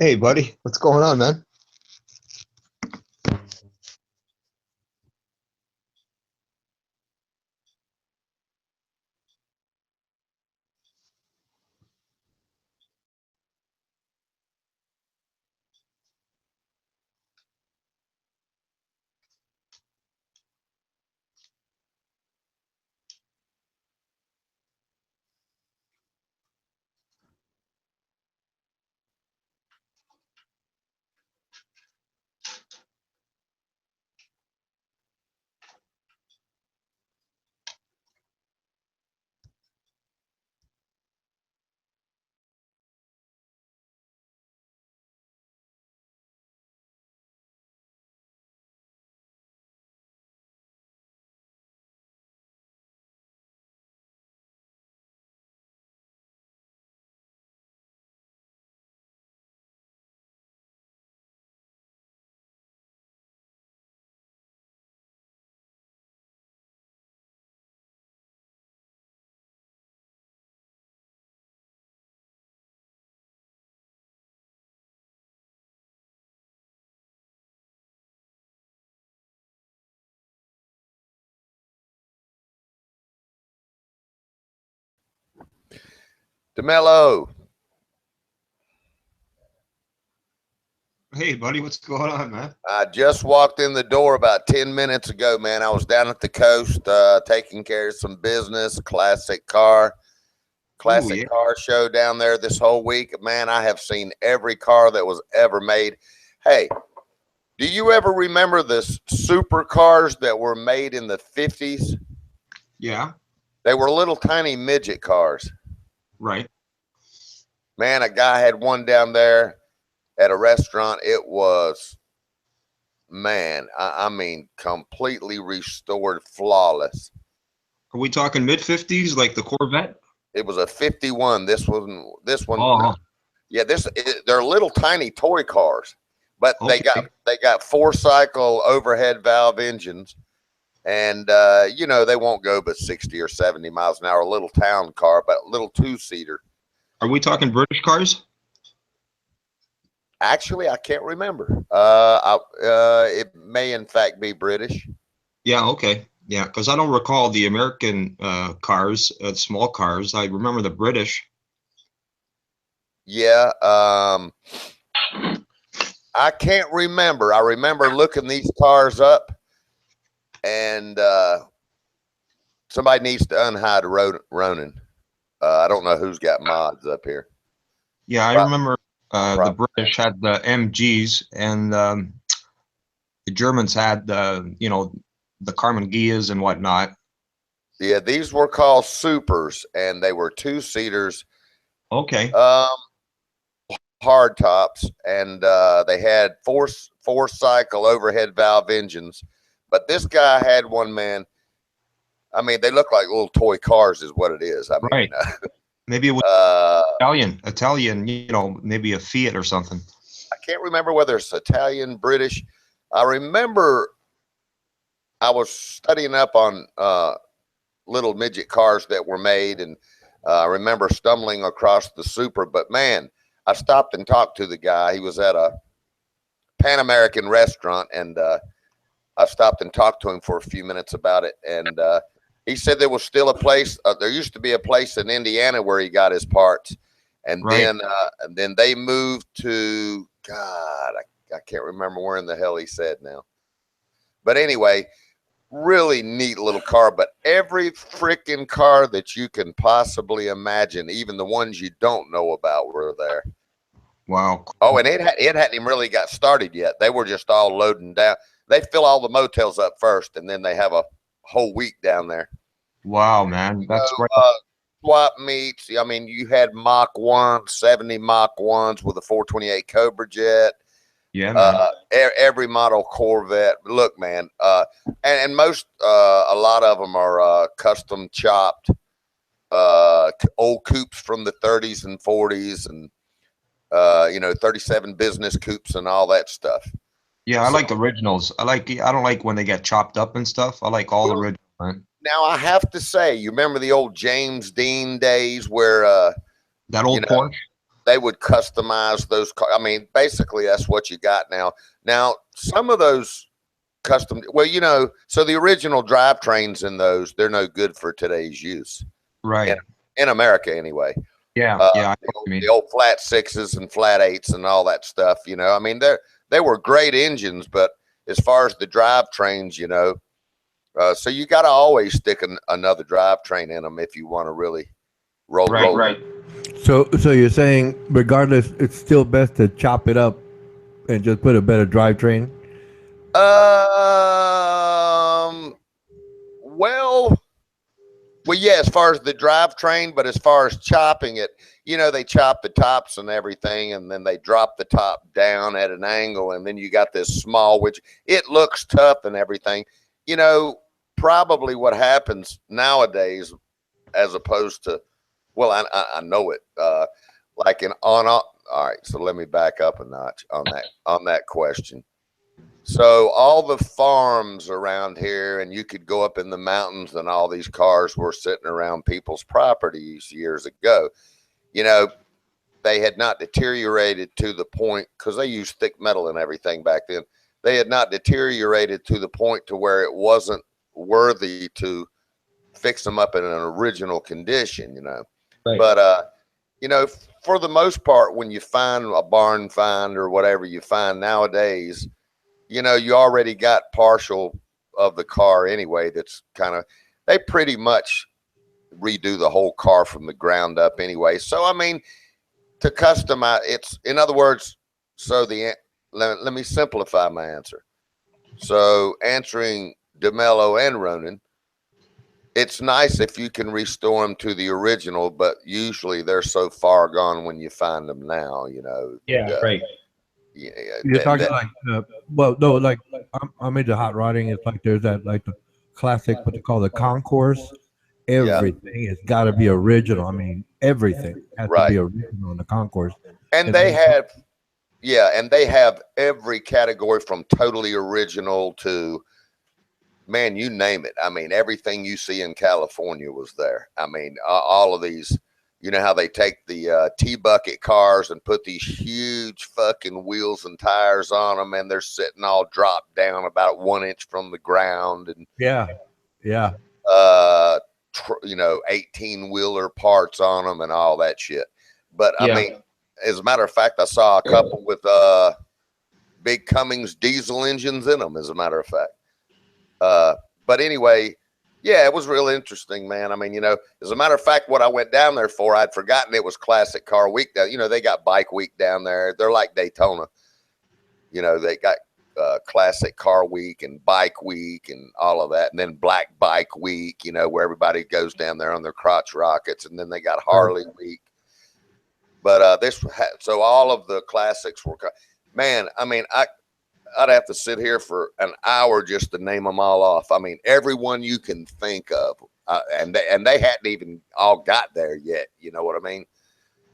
Hey, buddy, what's going on, man? DeMello, Hey, buddy, what's going on, man? I just walked in the door about 10 minutes ago, man. I was down at the coast taking care of some business, Ooh, classic yeah, car show down there this whole week. Man, I have seen every car that was ever made. Hey, do you ever remember the supercars that were made in the 50s? yeah, They were little tiny midget cars. right. Man, a guy had one down there at a restaurant. It was, man, I mean, completely restored, flawless. Are we talking mid 50s, like the Corvette? It was a 51. This one, Oh, yeah, they're little tiny toy cars, but they got okay. they got four cycle overhead valve engines, and they won't go but 60 or 70 miles an hour. A little town car, but a little two seater. Are we talking British cars? Actually, I can't remember. It may in fact be British. Yeah, okay. Yeah, because I don't recall the American cars, small cars. I remember the British. Yeah. I can't remember. I remember looking these cars up, and somebody needs to unhide Ronan. I don't know who's got mods up here. Yeah, I Pro- remember the pro- British had the MGs, and the Germans had the Carmen Gias and whatnot. yeah, these were called supers, and they were two seaters, Okay, um, hard tops, and they had four cycle overhead valve engines. But this guy had one, man. I mean, they look like little toy cars, is what it is. I mean, right. Maybe it was uh, Italian, maybe a Fiat or something. I can't remember whether it's Italian, British. I remember I was studying up on little midget cars that were made, and I remember stumbling across the Super. But man, I stopped and talked to the guy. He was at a Pan American restaurant, and I stopped and talked to him for a few minutes about it. And he said there was still a place. There used to be a place in Indiana where he got his parts, and Right. then they moved to God. I can't remember where in the hell he said now. But anyway, really neat little car. But every freaking car that you can possibly imagine, even the ones you don't know about, were there. Wow. Oh, and it hadn't even really got started yet. They were just all loading down. They fill all the motels up first, and then they have a whole week down there. Wow, man. So, That's great. swap meets. I mean, you had Mach 1, 70 Mach 1s with a 428 Cobra jet. Yeah, man. Every model Corvette. Look, man, and most, a lot of them are custom chopped, old coupes from the 30s and 40s, and 37 business coupes and all that stuff. Yeah, I So like originals. I don't like when they get chopped up and stuff. I like all well, original, man. now I have to say, you remember the old James Dean days where That you old know Porsche? they would customize those cars. I mean, basically, that's what you got now. Now, some of those custom, well, you know, so the original drivetrains in those, they're no good for today's use in, Right. in America anyway. Yeah. Yeah. I know what you The mean. old flat sixes and flat eights and all that stuff, you know. I mean, they were great engines, but as far as the drivetrains, you know, so you got to always stick another drivetrain in them if you want to really roll. Right. Right. So you're saying, regardless, it's still best to chop it up and just put a better drivetrain. Well, yeah, as far as the drivetrain, but as far as chopping it, you know, they chop the tops and everything, and then they drop the top down at an angle, and then you got this small, which it looks tough and everything. You know, probably what happens nowadays, as opposed to, well, I know it, like all right. So let me back up a notch on that question. So all the farms around here, and you could go up in the mountains, and all these cars were sitting around people's properties years ago. You know, they had not deteriorated to the point, because they used thick metal and everything back then. They had not deteriorated to the point to where it wasn't worthy to fix them up in an original condition, you know. Right. But you know, for the most part, when you find a barn find or whatever you find nowadays, you know, you already got partial of the car anyway. That's kind of, they pretty much redo the whole car from the ground up anyway. So, I mean, to customize, it's, in other words, so let me simplify my answer. So, answering DeMello and Ronan, it's nice if you can restore them to the original, but usually they're so far gone when you find them now, you know. Yeah. Right. Yeah, You're talking like, well, no, like I'm into hot rodding. It's like there's that like the classic, what they call the concourse. yeah, Everything has got to be original. I mean, everything has to be right. original in the concourse. And And they then, have, yeah, and they have every category from totally original to, man, you name it. I mean, everything you see in California was there. I mean, all of these, you know how they take the T-bucket cars and put these huge fucking wheels and tires on them, and they're sitting all dropped down about 1 inch from the ground, and yeah, yeah, uh, you know, 18-wheeler parts on them and all that shit. But I Yeah. mean, as a matter of fact, I saw a couple with big Cummins diesel engines in them, as a matter of fact. But anyway, yeah, it was real interesting, man. I mean, you know, as a matter of fact, what I went down there for, I'd forgotten it was Classic Car Week. You know, they got Bike Week down there. They're like Daytona. You know, they got Classic Car Week and Bike Week and all of that. And then Black Bike Week, you know, where everybody goes down there on their crotch rockets. And then they got Harley Week. But so all of the classics were, man, I mean, I'd have to sit here for an hour just to name them all off. I mean, everyone you can think of, and they hadn't even all got there yet. You know what I mean?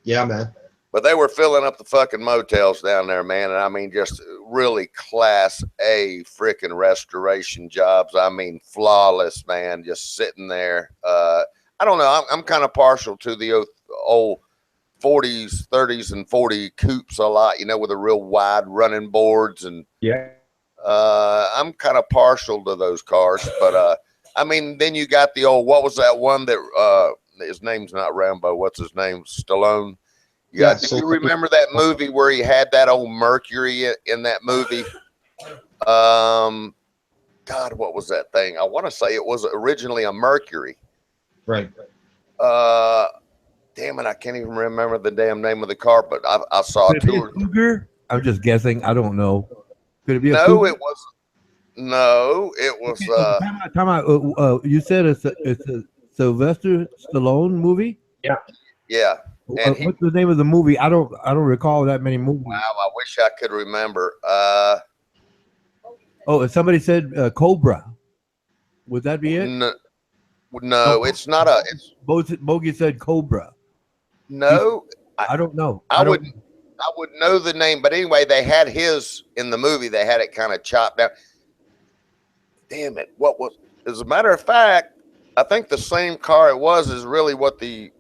Yeah, man. But they were filling up the fucking motels down there, man. And I mean, just really class A freaking restoration jobs. I mean, flawless, man. Just sitting there. I don't know. I'm kind of partial to the old 40s, 30s, and 40 coupes a lot, you know, with the real wide running boards. And Yeah. I'm kind of partial to those cars. But I mean, then you got the old, what was that one that his name's not Rambo? What's his name? Stallone. Yeah. Do you remember that movie where he had that old Mercury in that movie? God, what was that thing? I want to say it was originally a Mercury. Right. Damn it, I can't even remember the damn name of the car, but I saw could it be a two. Cougar? I'm just guessing. I don't know. Could it be a No, Cougar? it was no, it was. Okay, time out. You said it's a Sylvester Stallone movie. Yeah. Yeah, and he. What's the name of the movie? I don't recall that many movies. Wow, I wish I could remember. Oh, and somebody said Cobra. Would that be it? No, it's not a. It's Bogey said Cobra. no. I don't know. I would know the name, but anyway, they had his in the movie. They had it kind of chopped down. Damn it! What was? As a matter of fact, I think the same car it was is really what the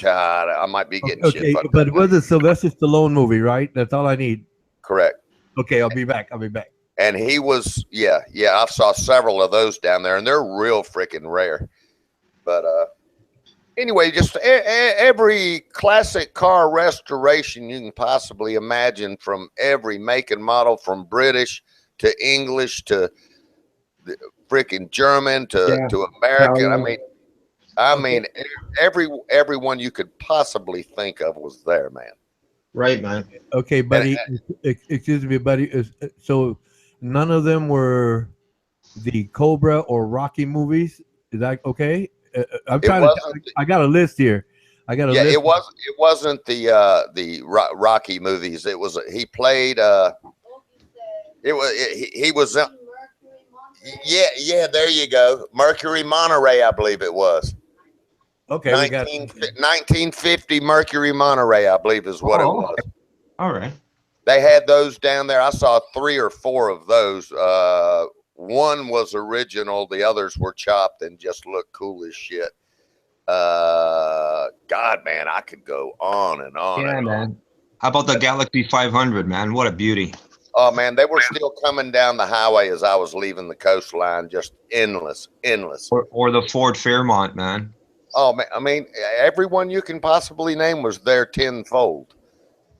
God, I might be getting shit Okay, fucked but up. it was a Sylvester Stallone movie, right? That's all I need. Correct. Okay, I'll be back. I'll be back. And he was, yeah. I saw several of those down there, and they're real freaking rare. But anyway, just every classic car restoration you can possibly imagine, from every make and model, from British to English to freaking German Yeah. to American. Italian. I Okay. mean, everyone you could possibly think of was there, man. Right, man. Okay, And buddy. Excuse me, buddy. So none of them were the Cobra or Rocky movies. Is that okay? I'm it trying to. wasn't. I got a list here. I got a Yeah, list. it wasn't the Rocky movies. It was he played. It was he was. Yeah. There you go. Mercury Monterey, I believe it was. Okay, we got 1950 Mercury Monterey, I believe is what it Oh, was. all right. They had those down there. I saw 3 or 4 of those. One was original. The others were chopped and just looked cool as shit. God, man, I could go on and on Yeah, and on. man. How about the Galaxy 500, man? What a beauty. Oh man, they were still coming down the highway as I was leaving the coastline, just endless. Or the Ford Fairmont, man. Oh man, I mean, everyone you can possibly name was there tenfold.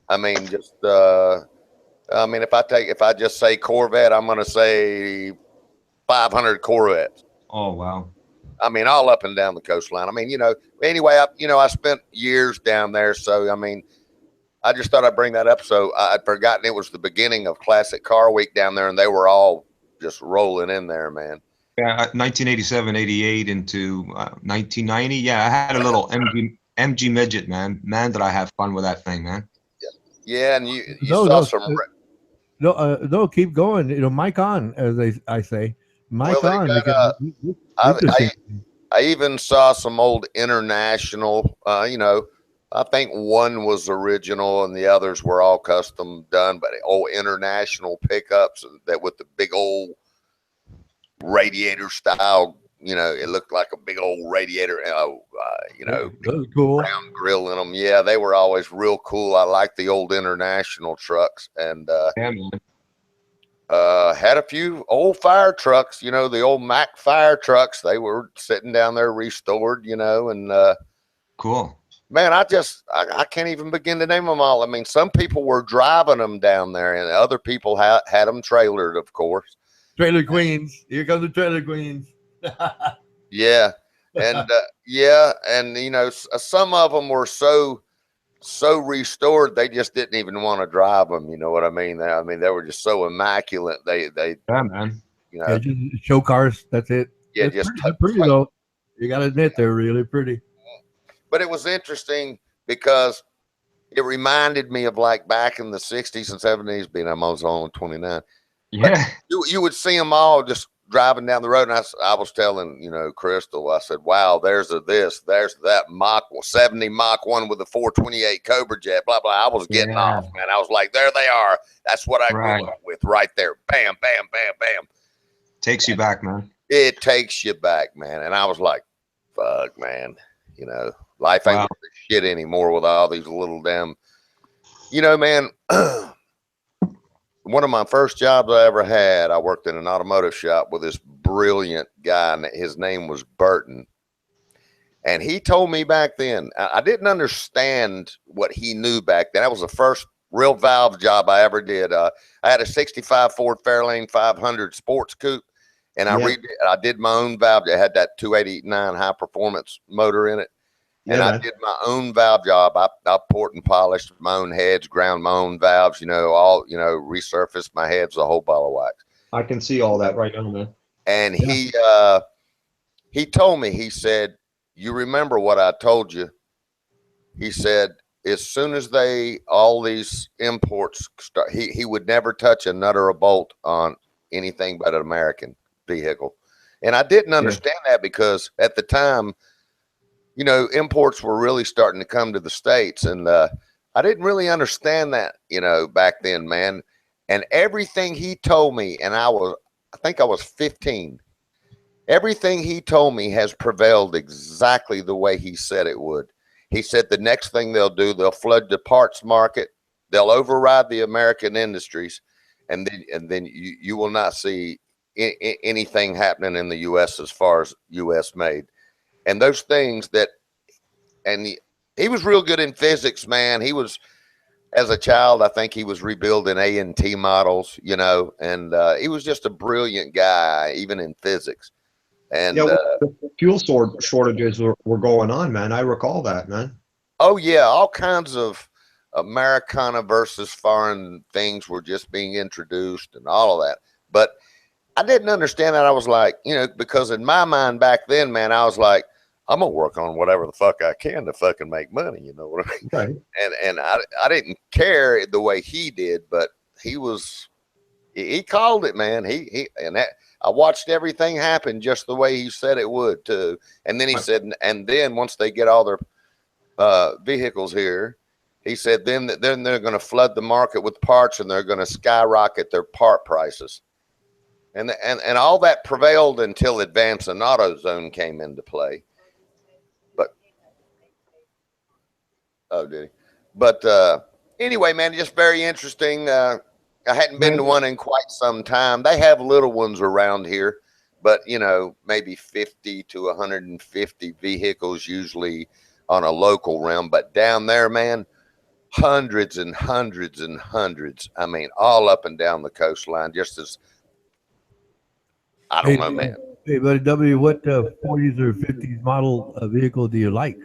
I mean, just if I just say Corvette, I'm gonna say 500 Corvettes. Oh, wow. I mean, all up and down the coastline. I mean, anyway, I spent years down there, so I mean, I just thought I'd bring that up. So I'd forgotten it was the beginning of Classic Car Week down there, and they were all just rolling in there, man. Yeah, 1987, 88 into 1990. Yeah, I had a little MG midget, man. Man, did I have fun with that thing, man. Yeah, and you no, saw no, some. no. Keep going. Mic on, as I say. Well, Mic they on. got. Because interesting. I even saw some old International. I think one was original and the others were all custom done, but old International pickups that with the big old radiator style. It looked like a big old radiator. That was cool. Round grill in them. Yeah, they were always real cool. I like the old International trucks, and Yeah, man. had a few old fire trucks. The old Mack fire trucks. They were sitting down there restored. And Cool. man, I can't even begin to name them all. I mean, some people were driving them down there, and other people had them trailered, of course. Trailer Queens. Here comes the Trailer Queens. Yeah, and some of them were so restored they just didn't even want to drive them. You know what I mean? They were just so immaculate. They Yeah, man. Yeah, just show cars. That's it. Yeah, It's just pretty though. You got to admit they're really pretty. But it was interesting because it reminded me of like back in the 60s and 70s, being I'm only 29. Yeah. You would see them all just driving down the road. And I was telling, Crystal, I said, wow, there's that Mach 70 Mach 1 with the 428 Cobra Jet, blah, blah. I was getting off, man. I was like, there they are. That's what I grew up with right there. Bam, bam, bam, bam. Takes you back, man. It takes you back, man. And I was like, fuck, man. Life ain't worth shit anymore with all these little damn, man. One of my first jobs I ever had, I worked in an automotive shop with this brilliant guy, and his name was Burton. And he told me back then, I didn't understand what he knew back then. That was the first real valve job I ever did. I had a 65 Ford Fairlane 500 sports coupe, and I did my own valve. It had that 289 high performance motor in it. And I did my own valve job. I poured and polished my own heads, ground my own valves, resurfaced my heads, a whole ball of wax. I can see all that right now, man. And he told me, he said, you remember what I told you? He said, as soon as all these imports start, he would never touch a nut or a bolt on anything but an American vehicle. And I didn't understand that because at the time, imports were really starting to come to the States. And I didn't really understand that, back then, man. And everything he told me, and I think I was 15. Everything he told me has prevailed exactly the way he said it would. He said the next thing they'll do, they'll flood the parts market, they'll override the American industries, and then you will not see anything happening in the U.S. as far as U.S. made. And those things that, and he was real good in physics, man. He was, as a child, I think he was rebuilding A&T models, you know, and he was just a brilliant guy, even in physics. And Yeah, the fuel shortages were going on, man. I recall that, man. oh yeah, all kinds of Americana versus foreign things were just being introduced and all of that. But I didn't understand that. I was like, you know, because in my mind back then, man, I was like, I'm gonna work on whatever the fuck I can to fucking make money. You know what I mean? Right. And I didn't care the way he did, but he called it, man. I watched everything happen just the way he said it would too. And then he said, and then once they get all their vehicles here, he said, then they're going to flood the market with parts and they're going to skyrocket their part prices. And all that prevailed until Advance and AutoZone came into play. But oh, did he? But anyway, man, just very interesting. I hadn't been to one in quite some time. They have little ones around here, but you know, maybe 50 to 150 vehicles usually on a local realm. But down there, man, hundreds and hundreds and hundreds. I mean, all up and down the coastline, just as I don't know, man. Hey, buddy W, what 40s or 50s model vehicle do you like?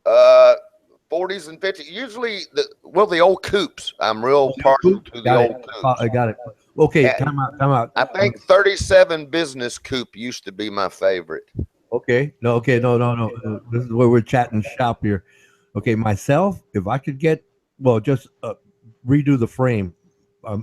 40s and 50s. Usually, the old coupes. I'm real partial to the old coupes. I got it. Okay, time out. I think 37 business coupe used to be my favorite. Okay, no. This is where we're chatting shop here. Okay, myself, if I could get, well, just redo the frame.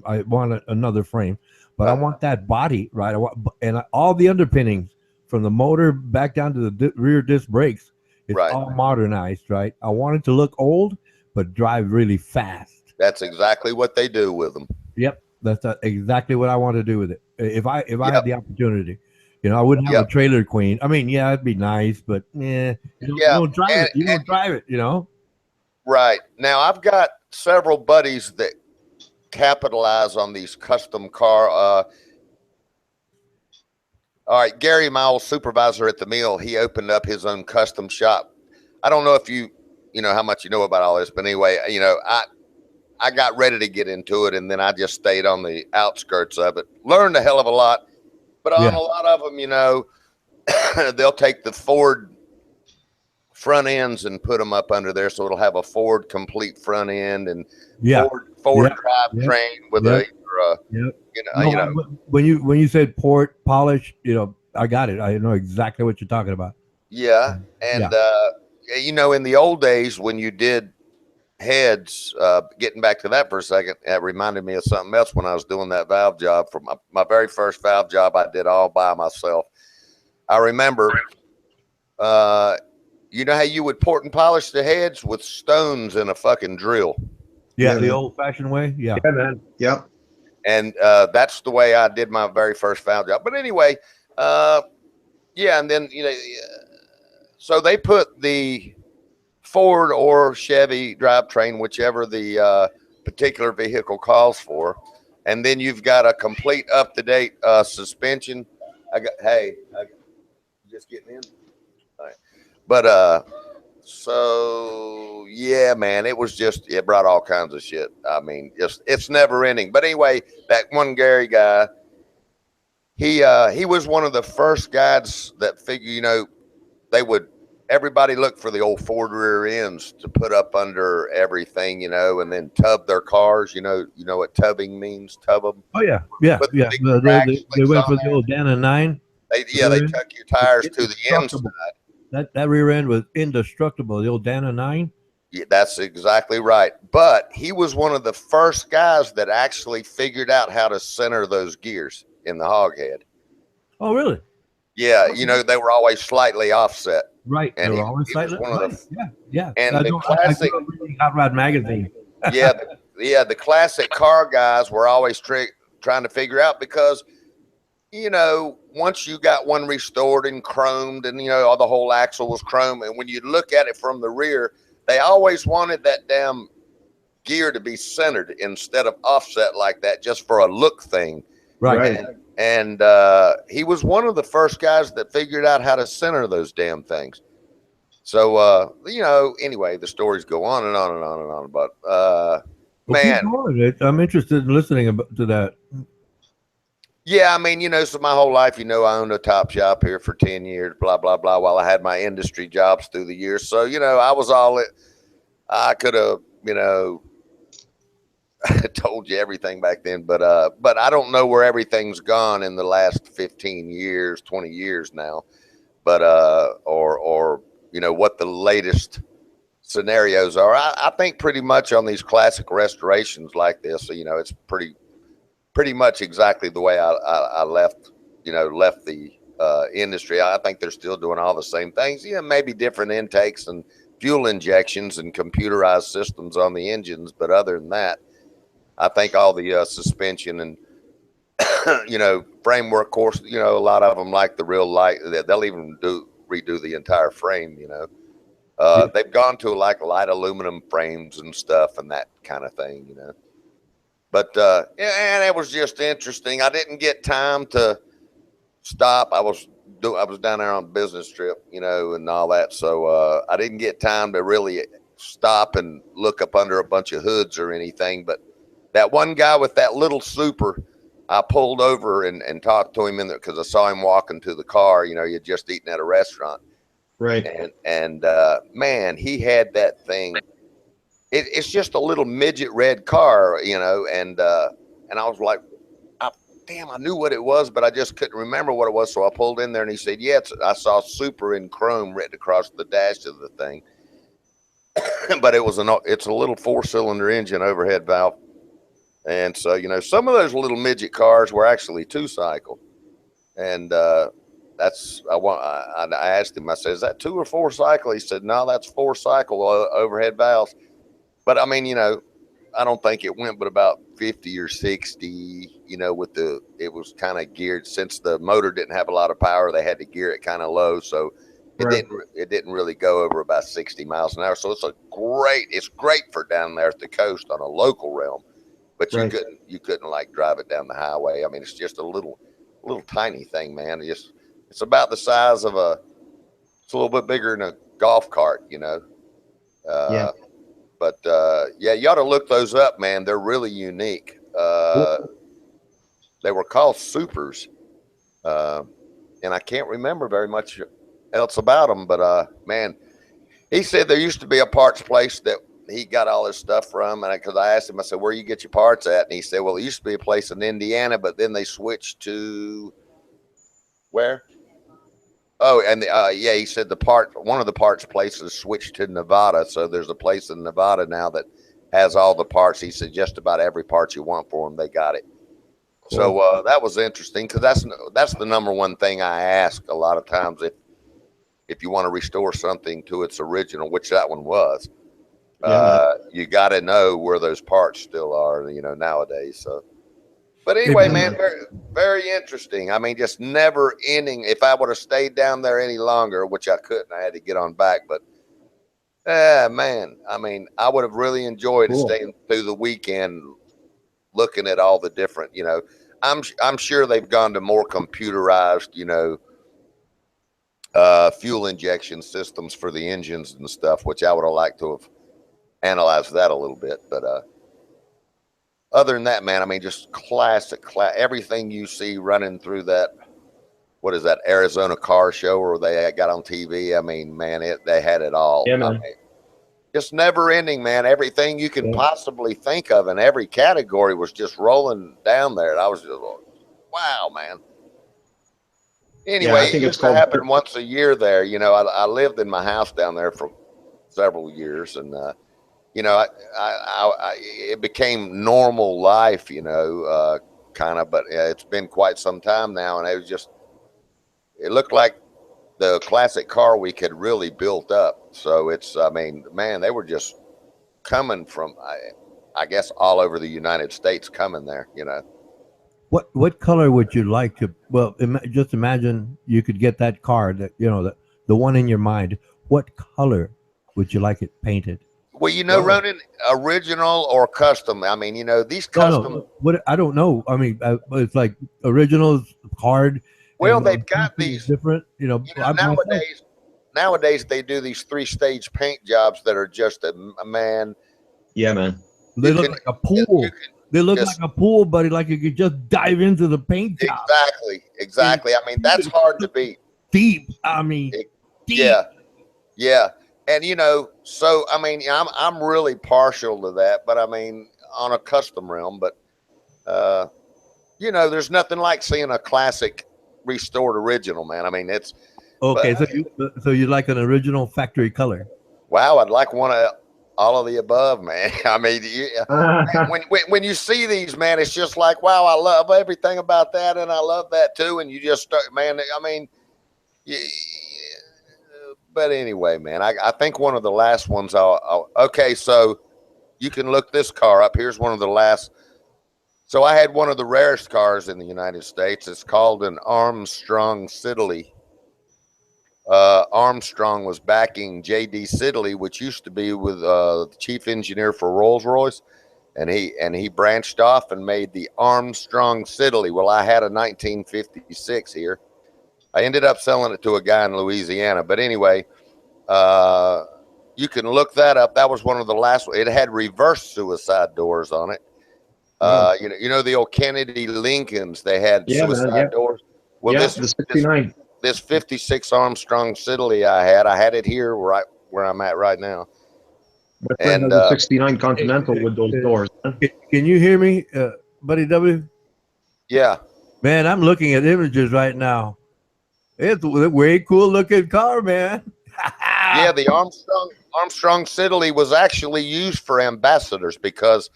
I want another frame, but I want that body, right? And all the underpinnings from the motor back down to the rear disc brakes. It's all modernized, right? I want it to look old, but drive really fast. That's exactly what they do with them. Yep, that's exactly what I want to do with it. If I had the opportunity, you know, I wouldn't have a trailer queen. I mean, yeah, it'd be nice, but you don't drive it. You don't drive it, you know. Right now, I've got several buddies that capitalize on these custom car. All right, Gary, my old supervisor at the mill, he opened up his own custom shop. I don't know if you know how much you know about all this, but anyway, you know, I got ready to get into it, and then I just stayed on the outskirts of it. Learned a hell of a lot, but on a lot of them, you know, they'll take the Ford front ends and put them up under there, so it'll have a Ford complete front end and Ford drive train with you know. When you said port polish, you know, I got it. I know exactly what you're talking about. Yeah, and you know, in the old days when you did heads, getting back to that for a second, it reminded me of something else when I was doing that valve job. For my very first valve job, I did all by myself. I remember, you know how you would port and polish the heads with stones in a fucking drill. Yeah, the old-fashioned way. Yeah, man. Yep. And that's the way I did my very first valve job. But anyway, and then, you know, so they put the Ford or Chevy drivetrain, whichever the particular vehicle calls for, and then you've got a complete up-to-date suspension. Just getting in. All right. But so yeah, man, it brought all kinds of shit. I mean, it's never ending. But anyway, that one Gary guy, he was one of the first guys that figured, you know, everybody looked for the old Ford rear ends to put up under everything, you know, and then tub their cars. You know what tubbing means? Tub them. Oh yeah. They went for the old Dana 9. They tuck your tires to the inside. That rear end was indestructible. The old Dana 9. Yeah, that's exactly right. But he was one of the first guys that actually figured out how to center those gears in the hog head. Oh, really? Yeah, you know, they were always slightly offset. Right. And they were always slightly offset. Yeah. And the classic Hot Rod magazine. the classic car guys were always trying to figure out, because you know, once you got one restored and chromed and, you know, the whole axle was chrome. And when you look at it from the rear, they always wanted that damn gear to be centered instead of offset like that, just for a look thing. Right. And he was one of the first guys that figured out how to center those damn things. So, you know, anyway, the stories go on and on and on and on. But, Well, man, keep going. I'm interested in listening to that. yeah, I mean, you know, so my whole life, you know, I owned a top shop here for 10 years, blah, blah, blah, while I had my industry jobs through the years. So, you know, I was all it. I could have, you know, told you everything back then, but I don't know where everything's gone in the last 15 years, 20 years now. But, or, you know, what the latest scenarios are. I think pretty much on these classic restorations like this, you know, it's pretty much exactly the way I left, you know, left the industry. I think they're still doing all the same things. Yeah, maybe different intakes and fuel injections and computerized systems on the engines. But other than that, I think all the suspension and, you know, framework course, you know, a lot of them like the real light. They'll even redo the entire frame, you know. They've gone to like light aluminum frames and stuff and that kind of thing, you know. But yeah, and it was just interesting. I didn't get time to stop. I was down there on a business trip, you know, and all that. So I didn't get time to really stop and look up under a bunch of hoods or anything. But that one guy with that little super, I pulled over and talked to him in there because I saw him walking to the car. You know, he had just eaten at a restaurant. Right. And man, he had that thing. It's just a little midget red car, you know, and I was like, damn, I knew what it was, but I just couldn't remember what it was. So I pulled in there and he said, yeah, I saw super in chrome written across the dash of the thing. But it's a little 4-cylinder engine overhead valve. And so, you know, some of those little midget cars were actually 2-cycle. And I asked him, I said, is that 2 or 4-cycle? He said, no, that's 4-cycle overhead valves. But I mean, you know, I don't think it went but about 50 or 60, you know, it was kind of geared since the motor didn't have a lot of power. They had to gear it kind of low. So it didn't really go over about 60 miles an hour. So it's great for down there at the coast on a local realm, but you couldn't like drive it down the highway. I mean, it's just a little tiny thing, man. It's about the size of it's a little bit bigger than a golf cart, you know? Yeah. But yeah, you ought to look those up, man. They're really unique. They were called supers, and I can't remember very much else about them. But man, he said there used to be a parts place that he got all his stuff from, and because I asked him, I said, "Where you get your parts at?" And he said, "Well, it used to be a place in Indiana, but then they switched to where?" Oh, and yeah, he said one of the parts places switched to Nevada. So there's a place in Nevada now that has all the parts. He said just about every part you want for them, they got it. Cool. So that was interesting because that's the number one thing I ask a lot of times if you want to restore something to its original, which that one was. You got to know where those parts still are, you know, nowadays. So. But anyway, man, very, very interesting. I mean, just never ending. If I would have stayed down there any longer, which I couldn't, I had to get on back. But, man, I mean, I would have really enjoyed staying through the weekend looking at all the different, you know. I'm sure they've gone to more computerized, you know, fuel injection systems for the engines and stuff, which I would have liked to have analyzed that a little bit. But, other than that, man, I mean, just classic, everything you see running through that, what is that, Arizona car show or they got on TV. I mean, man, they had it all. Yeah, man. I mean, just never ending, man. Everything you can possibly think of in every category was just rolling down there. And I was just like, wow, man. Anyway, it used to happen once a year there. You know, I lived in my house down there for several years, and you know, it became normal life, you know, kind of, but it's been quite some time now. And it looked like the classic car week had really built up. So I mean, man, they were just coming from, I guess, all over the United States coming there, you know. What color would you like to? Well, just imagine you could get that car that the one in your mind. What color would you like it painted? Well, you know, Whoa. Ronan, original or custom. I mean, you know, these No, custom. no. What I don't know. I mean, it's like originals hard, Well, and they've got painting is these. different. You know, I myself, nowadays they do these 3-stage paint jobs that are just a man. Yeah, man. they You look can like a you pool. can They look like just a pool, buddy. Like you could just dive into the paint job. exactly. I mean, that's hard to beat. Deep. I mean, It- deep. yeah, yeah, and you know, so I mean, I'm really partial to that, but I mean, on a custom realm, but uh, you know, there's nothing like seeing a classic restored original, man. I mean, it's but Okay, so you like an original factory color? wow, I'd like one of all of the above, man. I mean, when you see these, man, it's just like, wow, I love everything about that, and I love that too. And you just start, man. I mean, yeah, but anyway, man, I think one of the last ones. Okay, so you can look this car up. Here's one of the last. So I had one of the rarest cars in the United States. It's called an Armstrong Siddeley. Armstrong was backing J.D. Siddeley, which used to be with the chief engineer for Rolls-Royce, and he branched off and made the Armstrong Siddeley. Well, I had a 1956 here. I ended up selling it to a guy in Louisiana, but anyway, you can look that up. That was one of the last. It had reverse suicide doors on it. Wow. You know the old Kennedy Lincolns. They had Yeah, man. suicide Yeah. doors. Well, Yeah, the 69. this 56 Armstrong Siddeley I had it here right where I'm at right now. My friend And has a 69 Continental with those doors. Man. Can you hear me, buddy W? yeah, Man, I'm looking at images right now. It's a way cool looking car, man. yeah, the Armstrong Siddeley was actually used for ambassadors because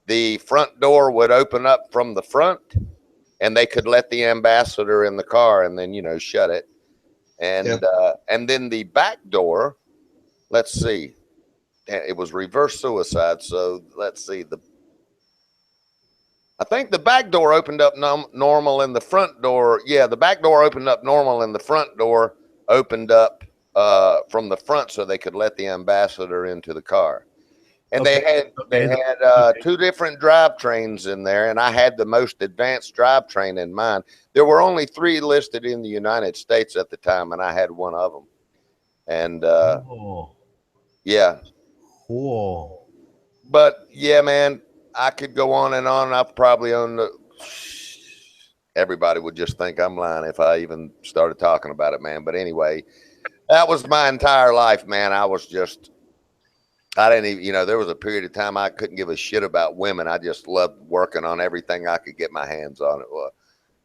the front door would open up from the front and they could let the ambassador in the car and then, you know, shut it. And then the back door, let's see, it was reverse suicide. So let's see, I think the back door opened up normal and the front door. Yeah, the back door opened up normal and the front door opened up from the front so they could let the ambassador into the car. And they had two different drivetrains in there, and I had the most advanced drivetrain in mine. There were only 3 listed in the United States at the time, and I had one of them. And yeah, Cool. but yeah, man, I could go on and on. I've probably owned everybody would just think I'm lying if I even started talking about it, man. But anyway, that was my entire life, man. I didn't even, you know, there was a period of time I couldn't give a shit about women. I just loved working on everything I could get my hands on. It was,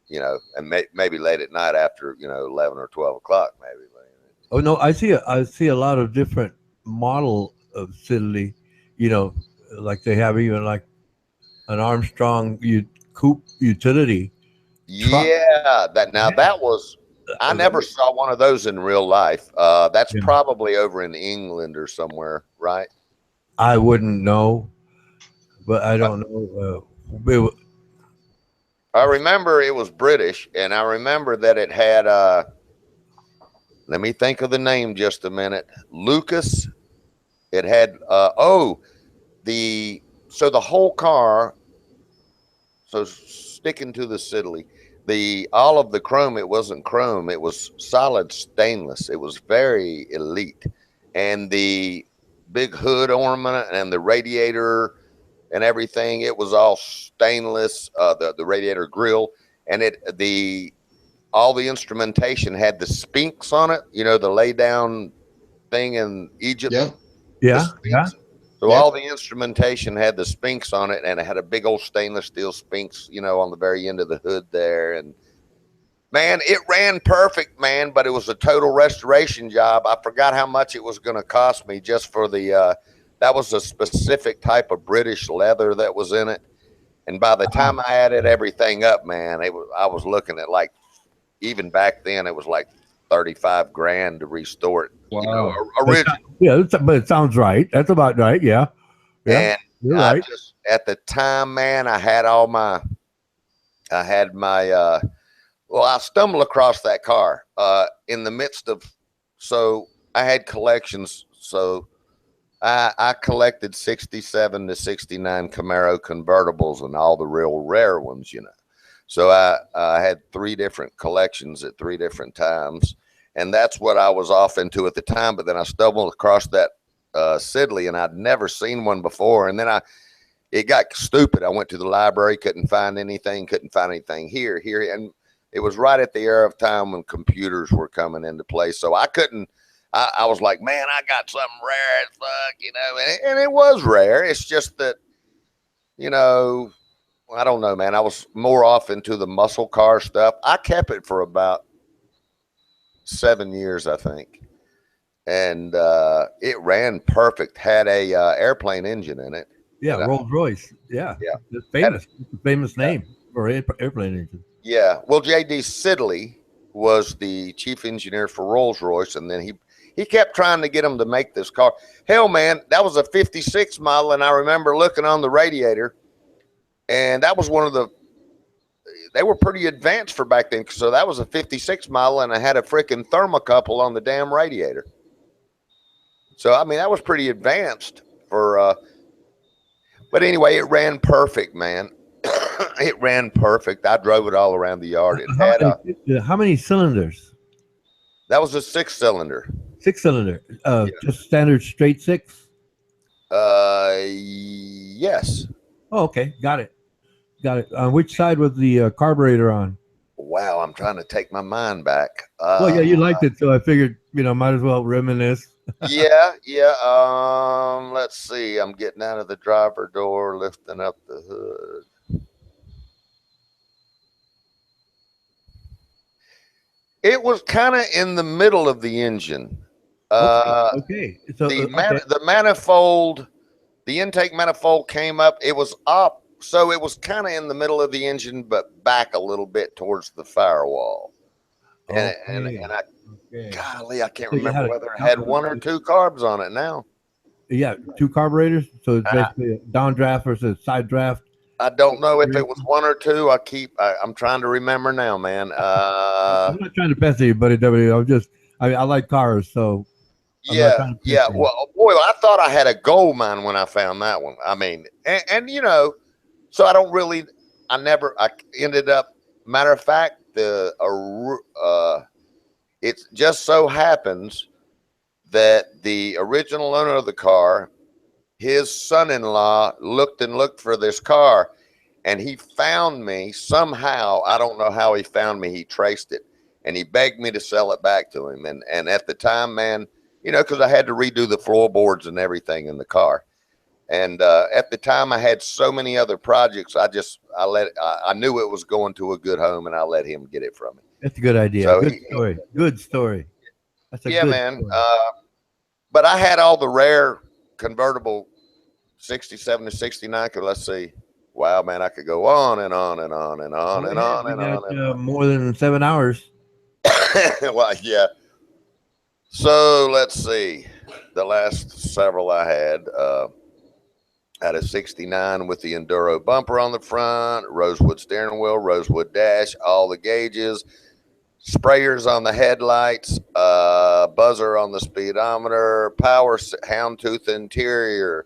you know, and maybe late at night after, you know, 11 or 12 o'clock, maybe. Oh no, I see a lot of different model of Siddeley. Like they have even like an Armstrong coupe utility truck. Yeah, that was, I never saw one of those in real life. That's Yeah. probably over in England or somewhere, right? I wouldn't know, but I don't know. I remember it was British, and I remember that it had, let me think of the name just a minute. Lucas. It had, so the whole car, so sticking to the Siddeley, all of the chrome, it wasn't chrome, it was solid stainless. It was very elite. And the big hood ornament and the radiator and everything, it was all stainless, the radiator grill, and all the instrumentation had the Sphinx on it, you know, the lay down thing in Egypt. Yeah. Yeah, yeah. So Yeah. all the instrumentation had the Sphinx on it, and it had a big old stainless steel Sphinx, you know, on the very end of the hood there. And man, it ran perfect, man, but it was a total restoration job. I forgot how much it was going to cost me just for that was a specific type of British leather that was in it. And by the time I added everything up, man, I was looking at, like, even back then, it was like 35 grand to restore it. Wow. You know, original. Yeah, but it sounds right. That's about right. Yeah, yeah. And You're right. at the time, man, I had all my I had my, well, I stumbled across that car in the midst of, so I had collections. So I collected 67 to 69 Camaro convertibles and all the real rare ones, you know. So I had 3 different collections at 3 different times. And that's what I was off into at the time. But then I stumbled across that Sidley, and I'd never seen one before. And then it got stupid. I went to the library, couldn't find anything here. And it was right at the era of time when computers were coming into play. So I couldn't, I was like, man, I got something rare as fuck, you know, and it was rare. It's just that, you know, I don't know, man. I was more off into the muscle car stuff. I kept it for about 7 years, I think. And it ran perfect, had a airplane engine in it. Yeah, Rolls Royce. Yeah. It's famous. It's a famous name for airplane engine. Yeah. Well, J.D. Sidley was the chief engineer for Rolls Royce, and then he kept trying to get him to make this car. Hell, man, that was a 56 model, and I remember looking on the radiator, and that was one of the, they were pretty advanced for back then. So that was a 56 model, and I had a freaking thermocouple on the damn radiator. So, I mean, that was pretty advanced for, but anyway, it ran perfect, man. It ran perfect. I drove it all around the yard. It had how many cylinders? That was a 6-cylinder. 6-cylinder. Just standard straight 6? Yes. Oh, okay. Got it. On which side was the carburetor on? Wow, I'm trying to take my mind back. Well, yeah, you liked it, so I figured, you know, might as well reminisce. Yeah. Let's see. I'm getting out of the driver door, lifting up the hood. It was kind of in the middle of the engine. Okay. So the manifold, the intake manifold came up. It was up, so it was kind of in the middle of the engine, but back a little bit towards the firewall. And golly, I can't remember whether it had 1 or 2 carbs on it now. Yeah, 2 carburetors. So it's basically a downdraft versus side draft. I don't know if it was 1 or 2. I'm trying to remember now, man. I'm not trying to pester you, buddy. I like cars, so. Yeah. Well, boy, I thought I had a gold mine when I found that one. I mean, and you know, so I ended up, matter of fact, it just so happens that the original owner of the car, his son-in-law looked for this car, and he found me somehow. I don't know how he found me. He traced it, and he begged me to sell it back to him. And at the time, man, you know, because I had to redo the floorboards and everything in the car. And at the time, I had so many other projects. I knew it was going to a good home, and I let him get it from me. That's a good idea. So good story. That's a good man. story. But I had all the rare convertible 67 to 69. Cause let's see. Wow, man, I could go on and on and on and on and on and on. More than 7 hours. Well, yeah. So let's see. The last several I had a 69 with the Enduro bumper on the front, rosewood steering wheel, rosewood dash, all the gauges, sprayers on the headlights, buzzer on the speedometer, power houndtooth interior,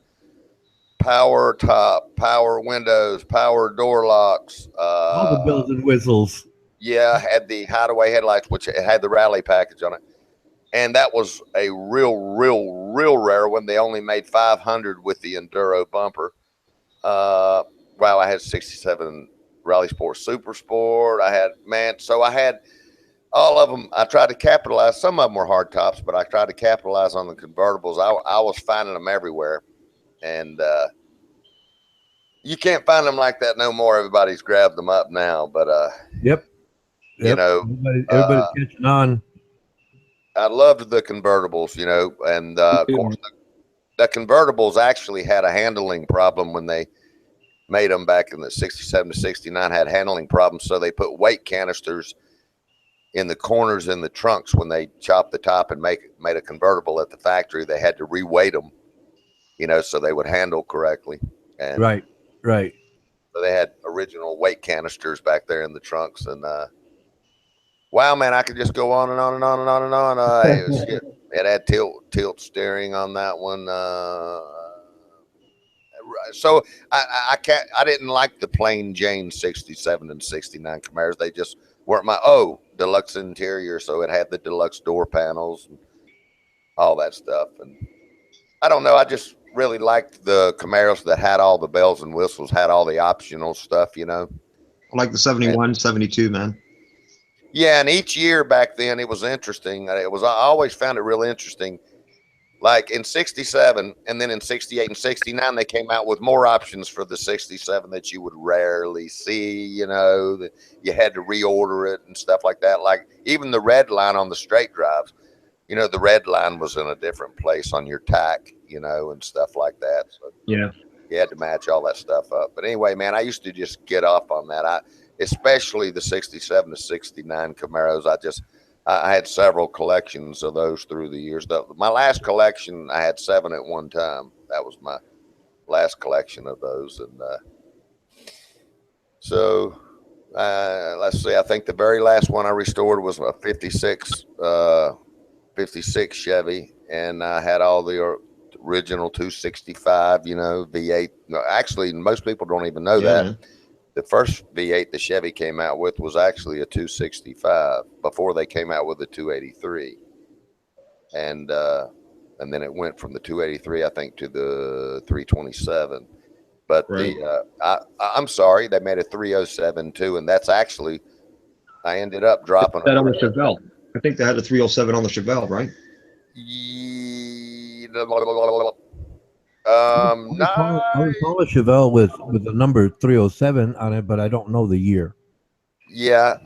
power top, power windows, power door locks. All the bells and whistles. Yeah, had the hideaway headlights, which had the rally package on it. And that was a real rare one. They only made 500 with the Enduro bumper. Wow, I had 67 Rally Sport Super Sport. I had all of them. I tried to capitalize. Some of them were hard tops, but I tried to capitalize on the convertibles. I was finding them everywhere. And you can't find them like that no more. Everybody's grabbed them up now. But Yep. You know, everybody's catching on. I loved the convertibles, you know, and of course the convertibles actually had a handling problem when they made them back in the 67 to 69, had handling problems. So they put weight canisters in the corners in the trunks. When they chopped the top and made a convertible at the factory, they had to reweight them, you know, so they would handle correctly. And right. So they had original weight canisters back there in the trunks, and wow, man, I could just go on and on and on and on and on. It had tilt steering on that one. So I didn't like the plain Jane 67 and 69 Camaros. They just weren't my deluxe interior, so it had the deluxe door panels and all that stuff. And I don't know, I just really liked the Camaros that had all the bells and whistles, had all the optional stuff, you know. I like the 71, 72, man. Yeah, and each year back then it was interesting. I always found it real interesting. Like in 67 and then in 68 and 69, they came out with more options for the 67 that you would rarely see, you know, that you had to reorder it and stuff like that. Like even the red line on the straight drives, you know, the red line was in a different place on your tack, you know, and stuff like that. So Yeah. you had to match all that stuff up. But anyway, man, I used to just get off on that. Especially the 67 to 69 Camaros. I had several collections of those through the years. My last collection, I had 7 at one time. That was my last collection of those. And so let's see. I think the very last one I restored was a 56 Chevy, and I had all the original 265, you know, V8. Actually, most people don't even know that. Man. The first V8 the Chevy came out with was actually a 265 before they came out with the 283. And then it went from the 283, I think, to the 327. But Right. I'm sorry, they made a 307 too, and that's actually, I ended up dropping That on the Chevelle. I think they had the 307 on the Chevelle, right? I No, recall a Chevelle with the number 307 on it, but I don't know the year. yeah.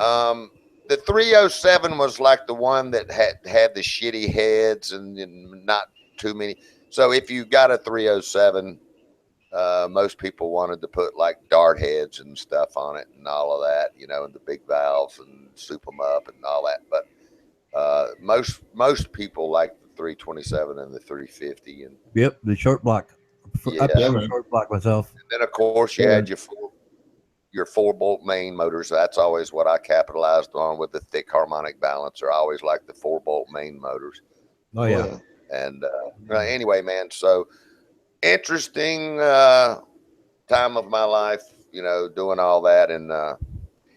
The 307 was like the one that had the shitty heads and not too many. So if you got a 307, most people wanted to put like dart heads and stuff on it and all of that, you know, and the big valves and soup them up and all that. But most people like the 327 and the 350. And Yep, the short block. Yeah. I prefer man. short block myself. then of course you had your 4-bolt main motors. That's always what I capitalized on with the thick harmonic balancer. I always like the 4-bolt main motors. Oh yeah. And anyway, man, so interesting time of my life, you know, doing all that. And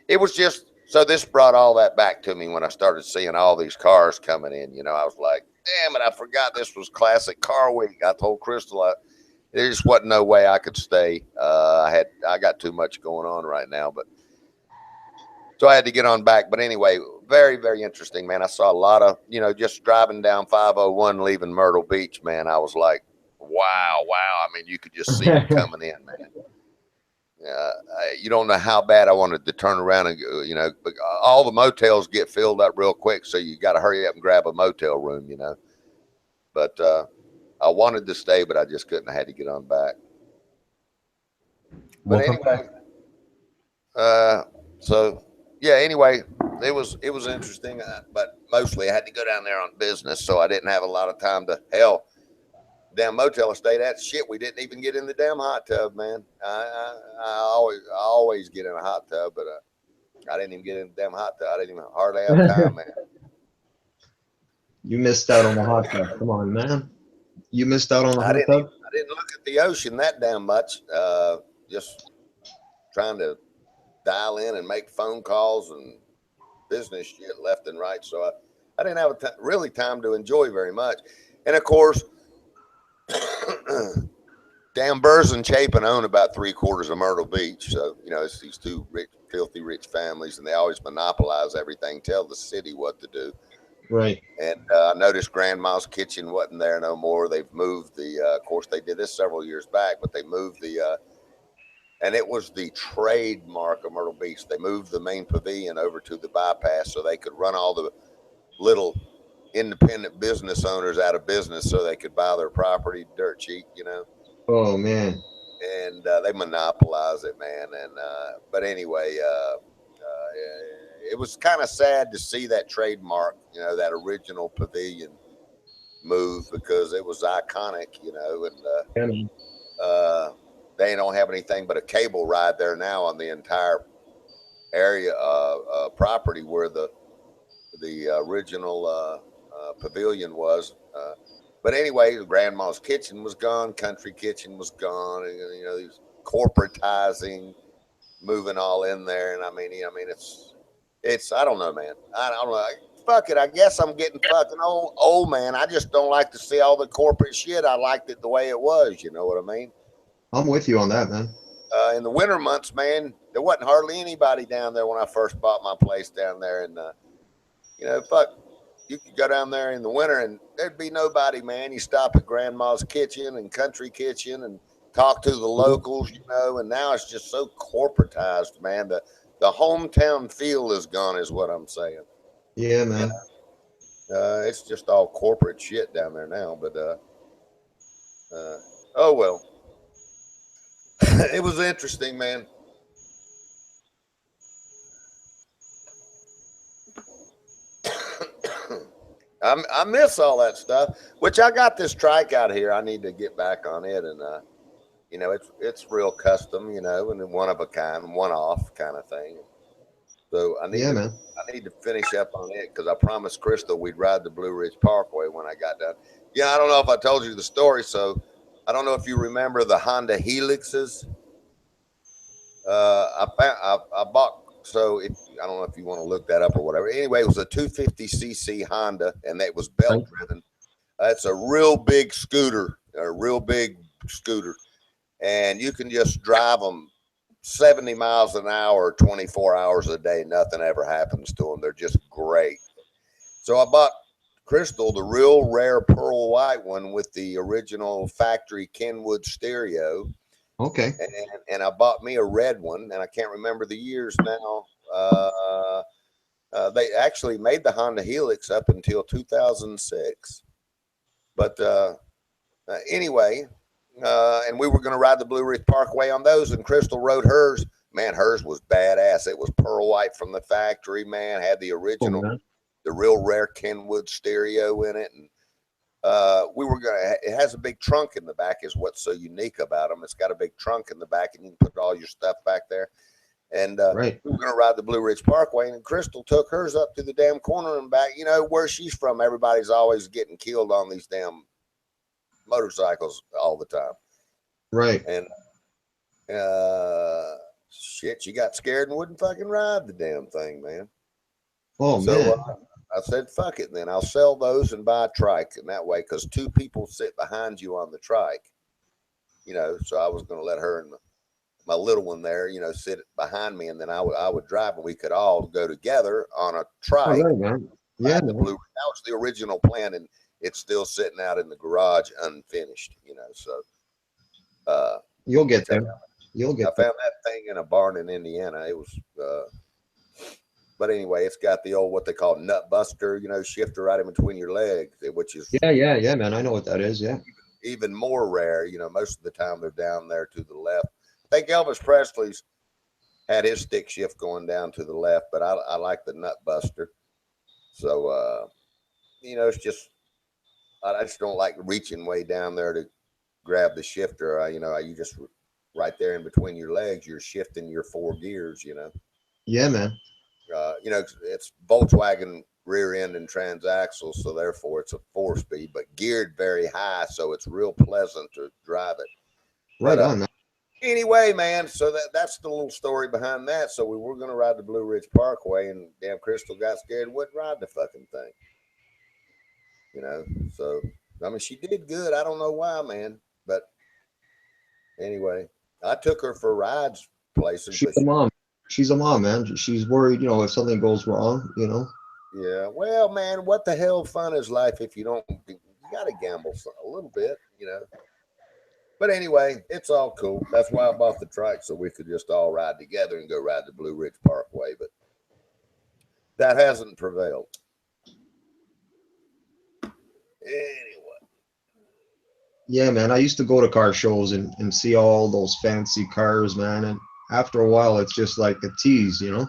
it was just, so this brought all that back to me when I started seeing all these cars coming in. You know, I was like, damn it, I forgot this was Classic Car Week. I told Crystal there just wasn't no way I could stay. I got too much going on right now, but so I had to get on back. But anyway, very, very interesting, man. I saw a lot of, you know, just driving down 501 leaving Myrtle Beach, man. I was like, wow. I mean, you could just see it coming in, man. You don't know how bad I wanted to turn around and go, you know, but all the motels get filled up real quick. So you got to hurry up and grab a motel room, you know, but I wanted to stay, but I just couldn't. I had to get on back. But Welcome anyway, so yeah, anyway, it was interesting, but mostly I had to go down there on business. So I didn't have a lot of time to damn motel I stayed at. Shit, we didn't even get in the damn hot tub, man. I always get in a hot tub, but I didn't even get in the damn hot tub. I didn't even hardly have time, man. You missed out on the hot tub. Come on, man. You missed out on the hot tub? I didn't look at the ocean that damn much. Just trying to dial in and make phone calls and business shit left and right. So I didn't have really time to enjoy very much. And of course, damn Burrs and Chapin own about 3/4 of Myrtle Beach. So, you know, it's these two filthy rich families, and they always monopolize everything, tell the city what to do. Right. And I noticed Grandma's Kitchen wasn't there no more. They've moved of course, they did this several years back, but they moved and it was the trademark of Myrtle Beach. They moved the main pavilion over to the bypass so they could run all the little independent business owners out of business so they could buy their property dirt cheap, you know. Oh, man. And they monopolize it, man. And but anyway, it was kind of sad to see that trademark, you know, that original pavilion move, because it was iconic, you know. And they don't have anything but a cable ride there now on the entire area property where the original pavilion was. But anyway, Grandma's Kitchen was gone, Country Kitchen was gone, and you know, these corporatizing, moving all in there. And I mean, it's I don't know, man. I don't know. Fuck it. I guess I'm getting fucking old, man. I just don't like to see all the corporate shit. I liked it the way it was. You know what I mean? I'm with you on that, man. In the winter months, man, there wasn't hardly anybody down there when I first bought my place down there. And, you know, fuck, you could go down there in the winter and there'd be nobody, man. You stop at Grandma's Kitchen and Country Kitchen and talk to the locals, you know, and now it's just so corporatized, man. The hometown feel is gone, is what I'm saying. Yeah, man. It's just all corporate shit down there now, but oh well. It was interesting, man. I miss all that stuff, which I got this trike out here. I need to get back on it, and you know, it's real custom, you know, and one of a kind, one off kind of thing. So I need to finish up on it because I promised Crystal we'd ride the Blue Ridge Parkway when I got done. Yeah, I don't know if I told you the story, so I don't know if you remember the Honda Helixes. I bought, so I don't know if you want to look that up or whatever. Anyway, it was a 250cc Honda, and it was belt driven. It's a real big scooter, and you can just drive them 70 miles an hour, 24 hours a day. Nothing ever happens to them. They're just great. So I bought Crystal the real rare pearl white one with the original factory Kenwood stereo. Okay. And I bought me a red one, and I can't remember the years now. They actually made the Honda Helix up until 2006. But anyway, and we were going to ride the Blue Ridge Parkway on those, and Crystal rode hers. Man, hers was badass. It was pearl white from the factory, man. Had the original, the real rare Kenwood stereo in it. And we were gonna. It has a big trunk in the back, is what's so unique about them. It's got a big trunk in the back, and you can put all your stuff back there. And we were gonna ride the Blue Ridge Parkway, and Crystal took hers up to the damn corner and back. You know where she's from? Everybody's always getting killed on these damn motorcycles all the time. Right. And shit, she got scared and wouldn't fucking ride the damn thing, man. Oh, so, man. I said, fuck it, then I'll sell those and buy a trike. And that way, because two people sit behind you on the trike, you know, so I was going to let her and my little one there, you know, sit behind me, and then I would drive, and we could all go together on a trike. Oh, right, yeah, the Blue. That was the original plan, and it's still sitting out in the garage unfinished, you know, so. You'll get there. You'll get I found that thing in a barn in Indiana. It was, but anyway, it's got the old, what they call nut buster, you know, shifter right in between your legs, which is. Yeah, man. I know what that is. Yeah. Even more rare, you know, most of the time they're down there to the left. I think Elvis Presley's had his stick shift going down to the left, but I like the nut buster. So, you know, it's just, I just don't like reaching way down there to grab the shifter. You know, you just right there in between your legs, you're shifting your 4 gears, you know. Yeah, man. You know, it's Volkswagen rear end and transaxle, so therefore it's a 4-speed, but geared very high, so it's real pleasant to drive it. Right on, man. Anyway, man, so that's the little story behind that. So we were going to ride the Blue Ridge Parkway, and damn Crystal got scared and wouldn't ride the fucking thing. You know, so, I mean, she did good. I don't know why, man. But anyway, I took her for rides places. She's a mom. She's a mom, man. She's worried, you know, if something goes wrong, you know. Yeah, well, man, what the hell fun is life if you don't, you got to gamble a little bit, you know. But anyway, it's all cool. That's why I bought the trike, so we could just all ride together and go ride the Blue Ridge Parkway. But that hasn't prevailed. Anyway. Yeah, man. I used to go to car shows and see all those fancy cars, man. And after a while, it's just like a tease, you know?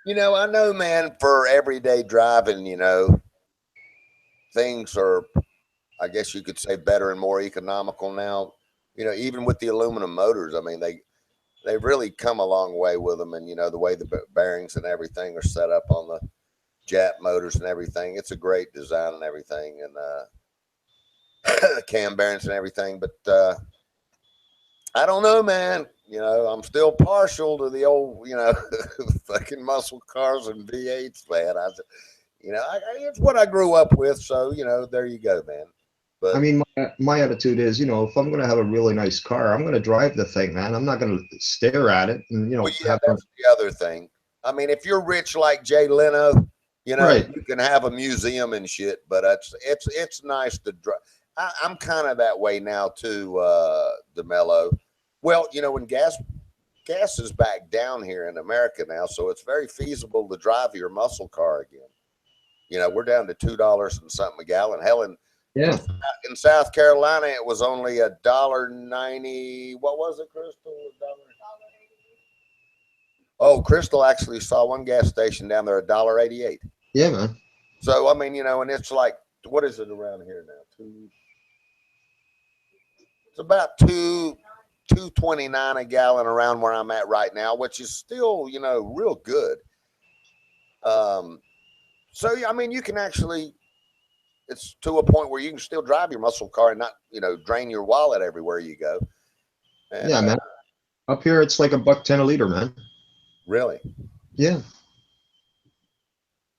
You know, I know, man, for everyday driving, you know, things are, I guess you could say, better and more economical now. you know, even with the aluminum motors, I mean, they've really come a long way with them. And, you know, the way the bearings and everything are set up on the Jap motors and everything, it's a great design and everything. And, cam bearings and everything. But, I don't know, man. You know, I'm still partial to the old, you know, fucking muscle cars and V8s, man. You know, it's what I grew up with. So, you know, there you go, man. But I mean, my attitude is, you know, if I'm going to have a really nice car, I'm going to drive the thing, man. I'm not going to stare at it and, you know, well, yeah, that's the other thing. I mean, if you're rich like Jay Leno, you know, Right. you can have a museum and shit. But it's nice to drive. I'm kind of that way now too, DeMello. Well, you know, when gas is back down here in America now, so it's very feasible to drive your muscle car again. You know, we're down to $2 and something a gallon. Hell, Yeah. in South Carolina, it was only $1.90. What was it, Crystal? Oh, Crystal actually saw one gas station down there $1.88. Yeah, man. So I mean, you know, and it's like, what is it around here now? It's about $2.29 a gallon around where I'm at right now, which is still, you know, real good. So I mean, you can actually, it's to a point where you can still drive your muscle car and not, you know, drain your wallet everywhere you go. And, Yeah, man. Up here, it's like $1.10 a liter, man. Really? Yeah.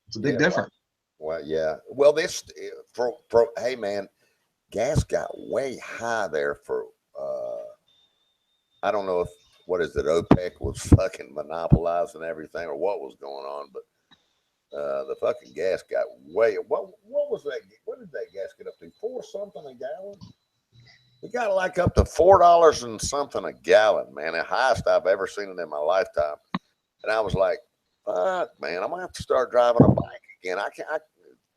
It's a big difference. Well, yeah. Well, this for hey, man, gas got way high there for I don't know if what is it, OPEC was fucking monopolizing everything or what was going on, but the fucking gas got way what was that? What did that gas get up to? $4 something a gallon? It got like up to $4 and something a gallon, man. The highest I've ever seen it in my lifetime. And I was like, fuck, man, I'm gonna have to start driving a bike again.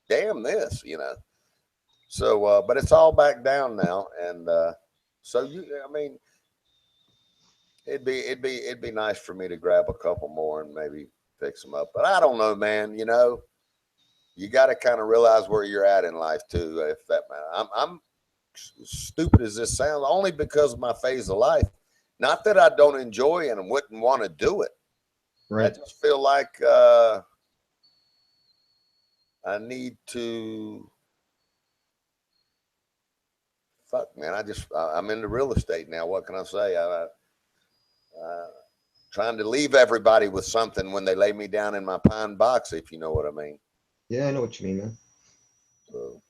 Damn this, you know. So but it's all back down now. And so I mean, it'd be nice for me to grab a couple more and maybe fix them up. But I don't know, man. You know, you got to kind of realize where you're at in life too. If that matter, I'm stupid as this sounds, only because of my phase of life. Not that I don't enjoy it and wouldn't want to do it. Right. I just feel like I need to. Fuck, man. I'm into real estate now. What can I say? Trying to leave everybody with something when they lay me down in my pine box, if you know what I mean. Yeah, I know what you mean, man. So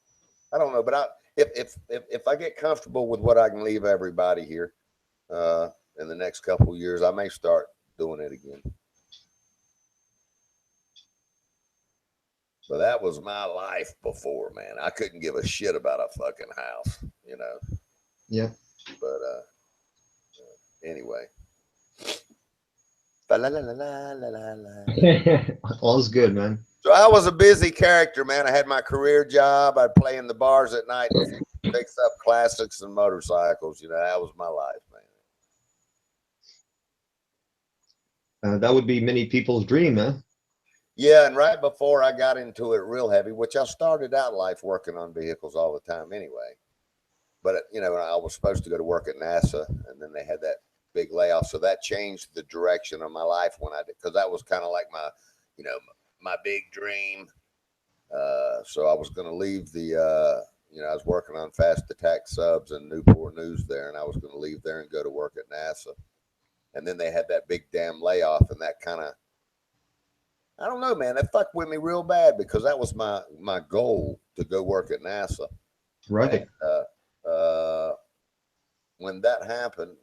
I don't know, but if I get comfortable with what I can leave everybody here in the next couple of years, I may start doing it again. But that was my life before, man. I couldn't give a shit about a fucking house, you know. Yeah. But anyway. All's good, man. So I was a busy character, man. I had my career job. I'd play in the bars at night and fix up classics and motorcycles. You know, that was my life, man. That would be many people's dream, man. Yeah, and right before I got into it real heavy, which I started out life working on vehicles all the time anyway. But, you know, I was supposed to go to work at NASA, and then they had that big layoff. So that changed the direction of my life when I did, because that was kind of like my, you know, my big dream. So I was going to leave the, you know, I was working on fast attack subs and Newport News there, and I was going to leave there and go to work at NASA. And then they had that big damn layoff, and that kind of, I don't know, man, that fucked with me real bad because that was my goal to go work at NASA. Right. And, when that happened,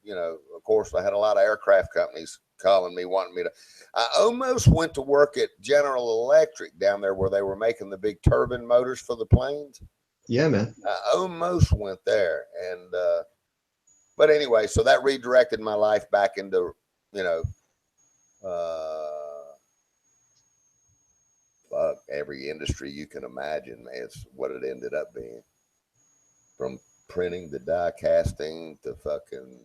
you know, of course, I had a lot of aircraft companies calling me, wanting me to. I almost went to work at General Electric down there where they were making the big turbine motors for the planes. Yeah, man. I almost went there, and but anyway, so that redirected my life back into, you know, fuck, every industry you can imagine, man. It's what it ended up being. From printing to die casting to fucking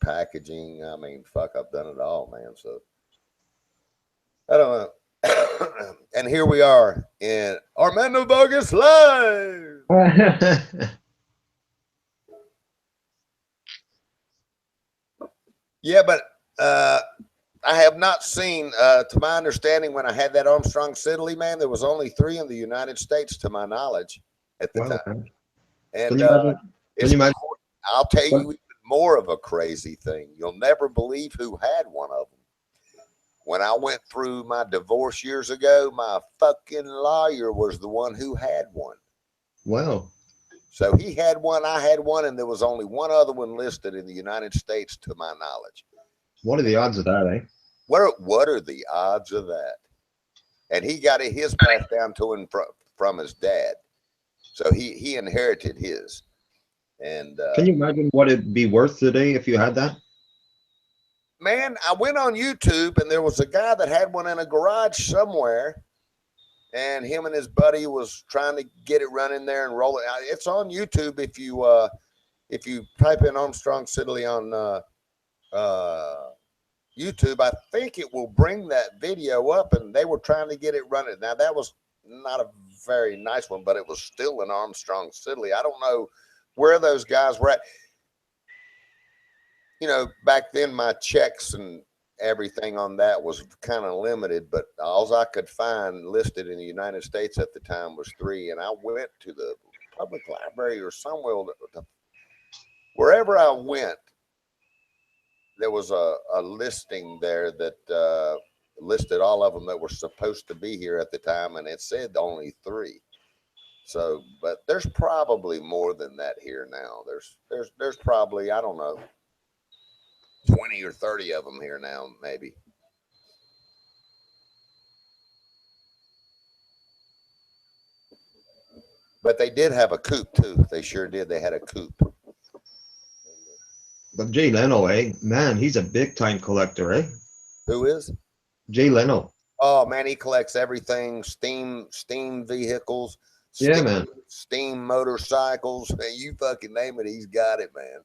packaging. I mean, fuck, I've done it all, man. So I don't know. And here we are in Armando Bogus Live. Yeah, but I have not seen, to my understanding, when I had that Armstrong Siddeley, man, there was only 3 in the United States, to my knowledge, at the Wow, time. man. Can And you imagine? Can it's, you imagine? I'll tell you What? even more of a crazy thing. You'll never believe who had one of them. When I went through my divorce years ago, my fucking lawyer was the one who had one. Wow. So he had one, I had one, and there was only one other one listed in the United States, to my knowledge. What are the odds of that, eh? What are the odds of that? And he got his passed down to him from his dad, so he inherited his. And Can you imagine what it'd be worth today if you had that? man, I went on YouTube, and there was a guy that had one in a garage somewhere, and him and his buddy was trying to get it running there and roll it out. It's on YouTube if you type in Armstrong Siddeley on YouTube. I think it will bring that video up, and they were trying to get it running. Now that was not a very nice one, but it was still an Armstrong Siddeley. I don't know where those guys were at. You know, back then my checks and everything on that was kind of limited, but all I could find listed in the United States at the time was 3. And I went to the public library or somewhere, wherever I went, there was a listing there that listed all of them that were supposed to be here at the time, and it said only 3. So, but there's probably more than that here now. There's probably, I don't know, 20 or 30 of them here now, maybe. But they did have a coupe too. They sure did. They had a coupe. But Jay Leno, eh? Man, he's a big time collector, eh? Who is? Jay Leno. Oh man, he collects everything: steam vehicles, Yeah, man. steam motorcycles. You fucking name it, he's got it, man.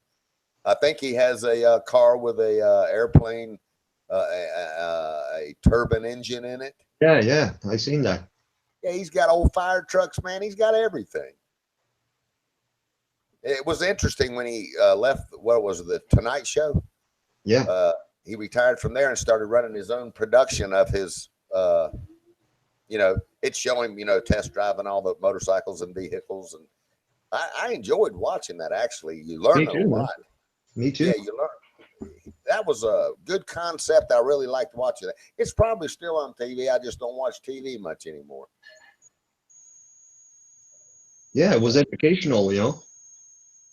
I think he has a car with a airplane, a turbine engine in it. Yeah, yeah. I seen that. Yeah, he's got old fire trucks, man. He's got everything. It was interesting when he left. What was it, the Tonight Show? Yeah. He retired from there and started running his own production of his. You know, it's showing, you know, test driving all the motorcycles and vehicles, and I enjoyed watching that. Actually, you learn a lot. Me too. Yeah, you learn. That was a good concept. I really liked watching that. It's probably still on TV. I just don't watch TV much anymore. Yeah, it was educational, you know.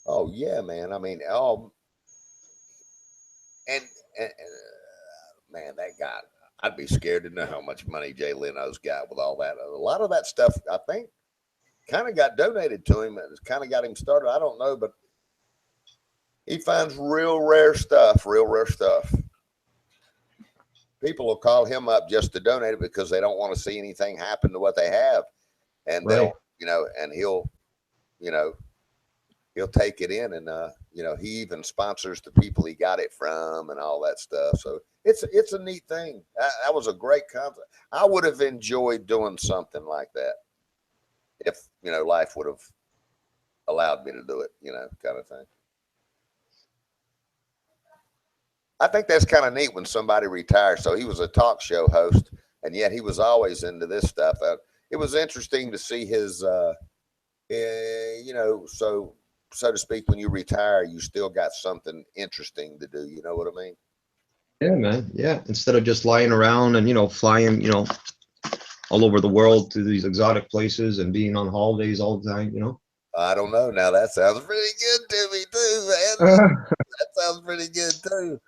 Oh yeah, man. I mean, and, and man, that guy. I'd be scared to know how much money Jay Leno's got with all that. A lot of that stuff, I think, kind of got donated to him. It's kind of got him started. I don't know, but he finds real rare stuff. Real rare stuff. People will call him up just to donate it because they don't want to see anything happen to what they have, and they'll, you know, and he'll, you know, he'll take it in, and you know, he even sponsors the people he got it from and all that stuff. So it's a neat thing. That was a great concept. I would have enjoyed doing something like that if, you know, life would have allowed me to do it, you know, kind of thing. I think that's kind of neat when somebody retires. So he was a talk show host, and yet he was always into this stuff. It was interesting to see his, you know, so to speak, when you retire, you still got something interesting to do. You know what I mean? Yeah, man. Yeah. Instead of just lying around and, you know, flying, you know, all over the world to these exotic places and being on holidays all the time, you know. I don't know. Now that sounds pretty good to me too, man. That sounds pretty good too.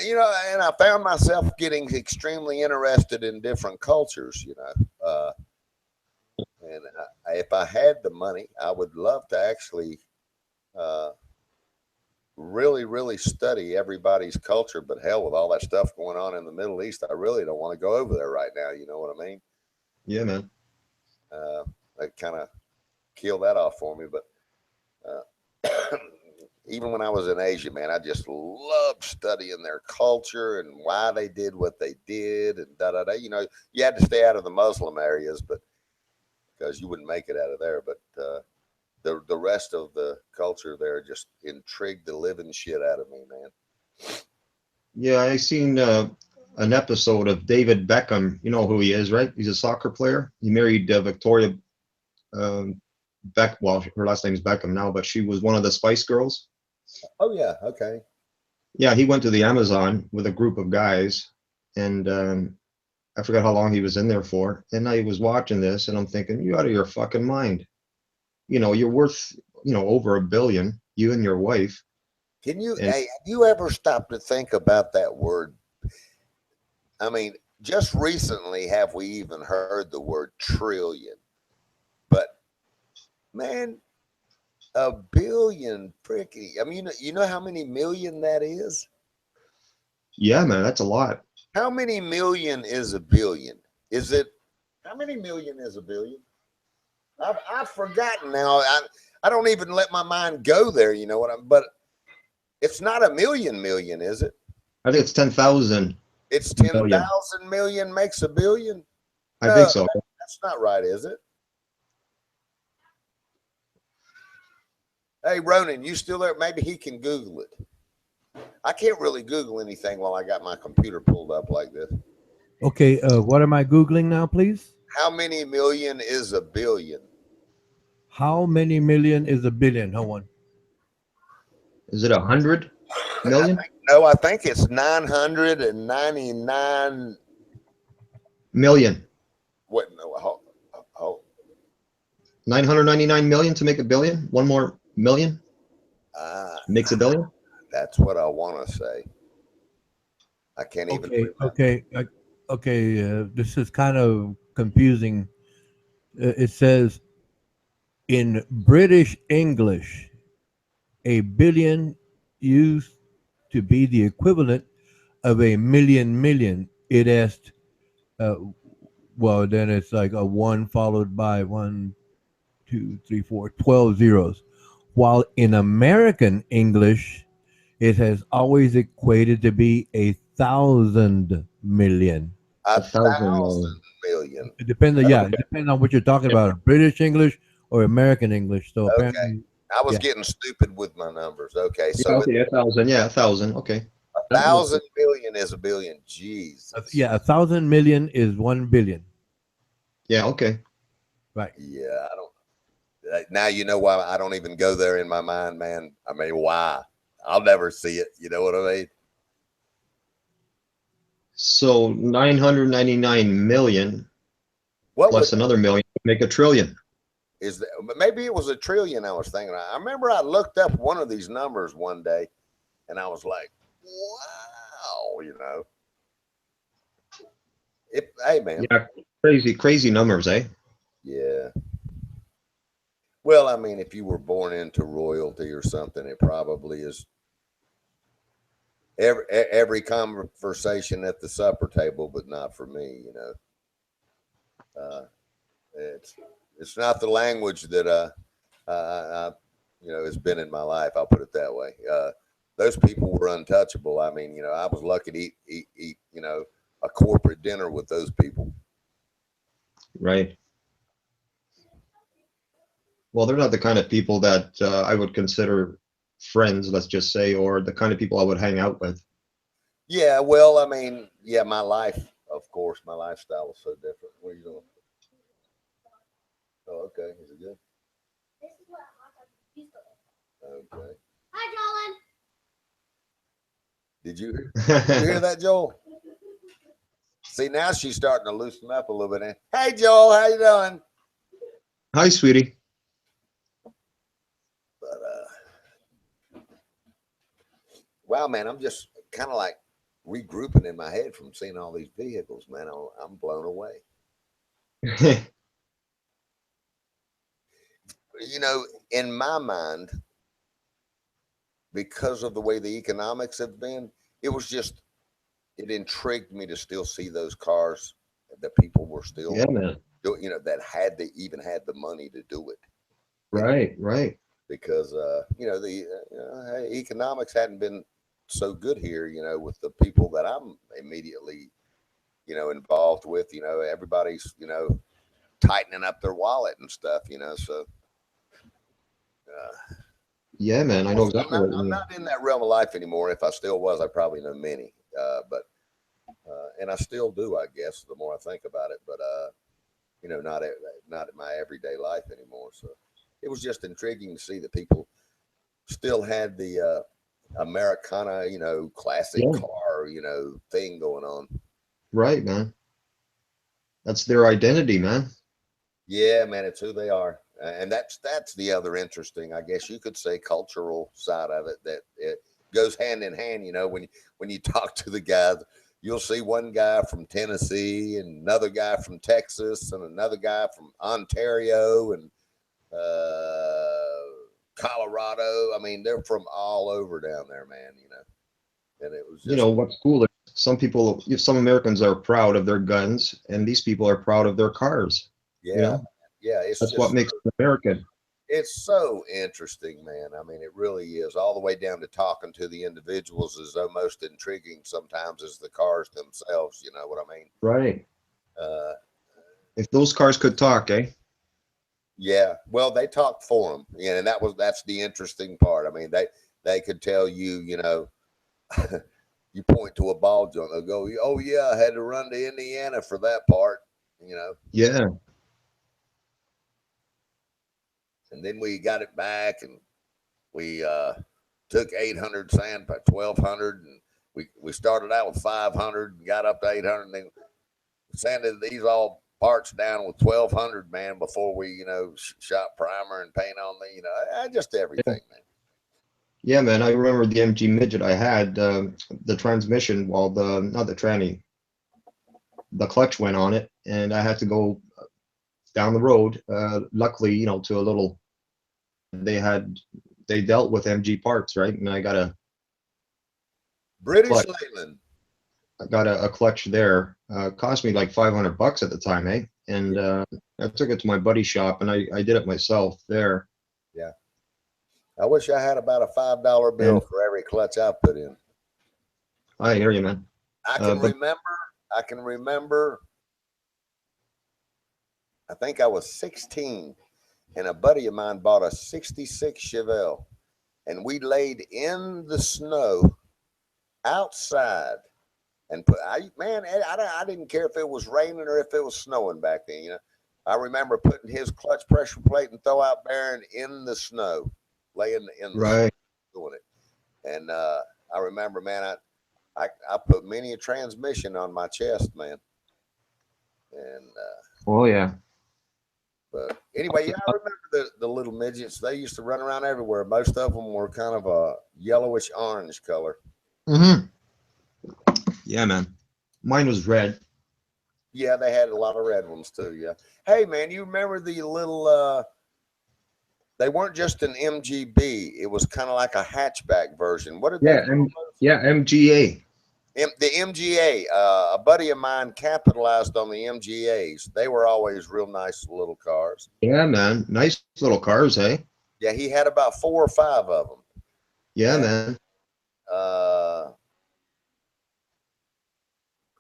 You know, and I found myself getting extremely interested in different cultures, you know. And if I had the money, I would love to actually really, really study everybody's culture. But hell, with all that stuff going on in the Middle East, I really don't want to go over there right now. You know what I mean? Yeah, man. They kind of killed that off for me. But even when I was in Asia, man, I just loved studying their culture and why they did what they did and da da da. You know, you had to stay out of the Muslim areas, but because you wouldn't make it out of there. But the rest of the culture there just intrigued the living shit out of me, man. Yeah, I seen an episode of David Beckham. You know who he is, right? He's a soccer player. He married Victoria Well, her last name's Beckham now, but she was one of the Spice Girls. Oh yeah, okay. Yeah, he went to the Amazon with a group of guys, and I forgot how long he was in there for. And I was watching this, and I'm thinking, you out of your fucking mind. You know, you're worth, over $1 billion, you and your wife. Can you, And hey, have you ever stopped to think about that word? I mean, just recently have we even heard the word trillion? But man, a billion freaking, I mean, you know how many million that is? yeah, man, that's a lot. How many million is a billion? Is it, how many million is a billion? I've forgotten now. I don't even let my mind go there, you know what I'm, but it's not a million, is it? I think it's 10,000 It's million. 10,000 million makes a billion? I No, think so. that's not right, is it? Hey, Ronan, you still there? Maybe he can Google it. I can't really Google anything while I got my computer pulled up like this. Okay, what am I Googling now, please? How many million is a billion? How many million is a billion? Hold on. Is it 100 million? No, I think it's 999. Million. What? No, hold, 999 million to make a billion? One more million uh, makes a billion? that's what I want to say. I can't even Okay, remember. okay. This is kind of confusing. It says in British English, a billion used to be the equivalent of a million. It has, uh, well, then it's like a one followed by 1, 2, 3, 4, 12 zeros. While in American English, it has always equated to be 1,000 million. A 1,000 million. thousand million. It depends on, yeah, Okay. it depends on what you're talking about, British English or American English. So Okay. apparently, I was yeah. getting stupid with my numbers. Okay. Yeah, So okay, 1,000. Yeah, 1,000. Okay. a thousand million is a billion. Jesus. Yeah, 1,000 million is 1 billion. Yeah, okay. Right. Yeah. I don't. Now you know why I don't even go there in my mind, man. I mean, why? I'll never see it. You know what I mean? So 999 million What would plus another million would make a trillion. is that? Maybe it was a trillion. I was thinking. I remember I looked up one of these numbers one day, and I was like, "Wow!" You know. Hey, man. Yeah, crazy numbers, eh? Yeah. Well, I mean, if you were born into royalty or something, it probably is every conversation at the supper table, but not for me. You know, it's it's not the language that has been in my life. I'll put it that way. Those people were untouchable. I mean, I was lucky to eat a corporate dinner with those people. Right. Well, they're not the kind of people that I would consider friends, let's just say, or the kind of people I would hang out with. Yeah, well, I mean, yeah, my life, of course, my lifestyle was so different. What are you doing? Oh, okay. Is it good? Okay. Hi, Joel. Did you hear that, Joel? See, now she's starting to loosen up a little bit. Hey, Joel, how you doing? Hi, sweetie. But wow, man, I'm just kind of like regrouping in my head from seeing all these vehicles, man. I'm blown away. In my mind, because of the way the economics have been, it intrigued me to still see those cars that people were still Yeah, man. doing, they even had the money to do it. Right. Because the economics hadn't been so good here, with the people that I'm immediately involved with. Everybody's tightening up their wallet and stuff. So Yeah, man. I know exactly what you I'm mean. not in that realm of life anymore. If I still was, I probably know many. And I still do, I guess, the more I think about it. But you know, not in my everyday life anymore. So it was just intriguing to see that people still had the Americana, you know, classic Yeah, car, you know, thing going on. right, man. That's their identity, man. Yeah, man, it's who they are, and that's the other interesting, I guess you could say, cultural side of it. That it goes hand in hand. You know, when you talk to the guys, you'll see one guy from Tennessee and another guy from Texas and another guy from Ontario and Colorado. I mean, they're from all over down there, man. You know, and it was You just know what's cool is some people, some Americans are proud of their guns, and these people are proud of their cars. You yeah, know, yeah. It's that's what just makes them American. it's so interesting, man. I mean, it really is. All the way down to talking to the individuals is almost intriguing sometimes as the cars themselves. You know what I mean? Right. Uh, If those cars could talk, eh? yeah. Well, they talk for them, yeah, and that's the interesting part. I mean, they could tell you, you know, you point to a ball joint, they'll go, "Oh yeah, I had to run to Indiana for that part," you know, Yeah. and then we got it back and we took 800 sand by 1200 and we started out with 500 and got up to 800 and then sanded these all parts down with 1200, man, before we, you know, shot primer and paint on the, you know, just everything, man. Yeah, man. I remember the MG midget I had, the transmission, well, not the tranny, the clutch went on it, and I had to go down the road. Luckily, you know, to a little, they had, they dealt with MG parts, right? And I got a British clutch, Leyland. a clutch there. Cost me like $500 at the time, eh? And I took it to my buddy's shop, and I did it myself there. Yeah. I wish I had about a $5 bill And for every clutch I put in. I hear you, man. I can But remember, I can remember, I think I was 16 and a buddy of mine bought a 66 Chevelle and we laid in the snow outside and put, I didn't care if it was raining or if it was snowing back then, you know. I remember putting his clutch pressure plate and throw out bearing in the snow, laying in the snow, right. doing it. And I remember, man, I put many a transmission on my chest, man. And Oh yeah. but anyway, yeah, I remember the little midgets. They used to run around everywhere. Most of them were kind of a yellowish orange color. Hmm. Yeah, man. Mine was red. Yeah, they had a lot of red ones too. Yeah. Hey, man, you remember the little? They weren't just an MGB. It was kind of like a hatchback version. What did they Yeah, call yeah, MGA. the MGA? A buddy of mine capitalized on the MGAs. They were always real nice little cars. Yeah, man. Nice little cars, hey? Yeah, he had about 4 or 5 of them. Yeah, And man. uh,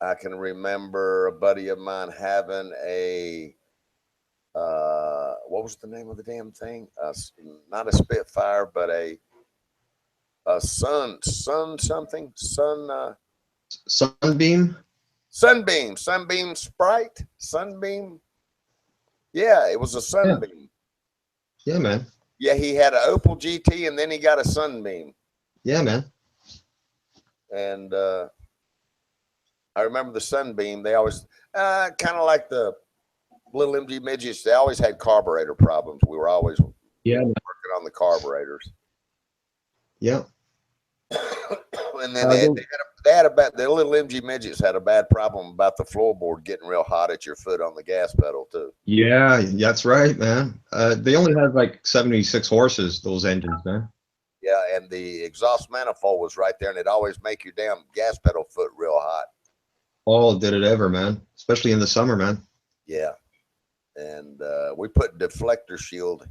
I can remember a buddy of mine having a what was the name of the damn thing? Not a Spitfire, but a Sunbeam. Sunbeam Sprite, Sunbeam. Yeah, it was a Yeah, Sunbeam. yeah, man. Yeah, he had an Opel GT, and then he got a Sunbeam. Yeah, man. And I remember the Sunbeam. They always kind of like the little MG midgets. They always had carburetor problems. We were always Yeah, man. working on the carburetors. Yeah. And then Those, they had a bad, the little MG midgets had a bad problem about the floorboard getting real hot at your foot on the gas pedal too. yeah, that's right, man. They only had like 76 horses, those engines, man. Yeah, and the exhaust manifold was right there, and it always make your damn gas pedal foot real hot. All did it ever, man. Especially in the summer, man. Yeah, and we put deflector shield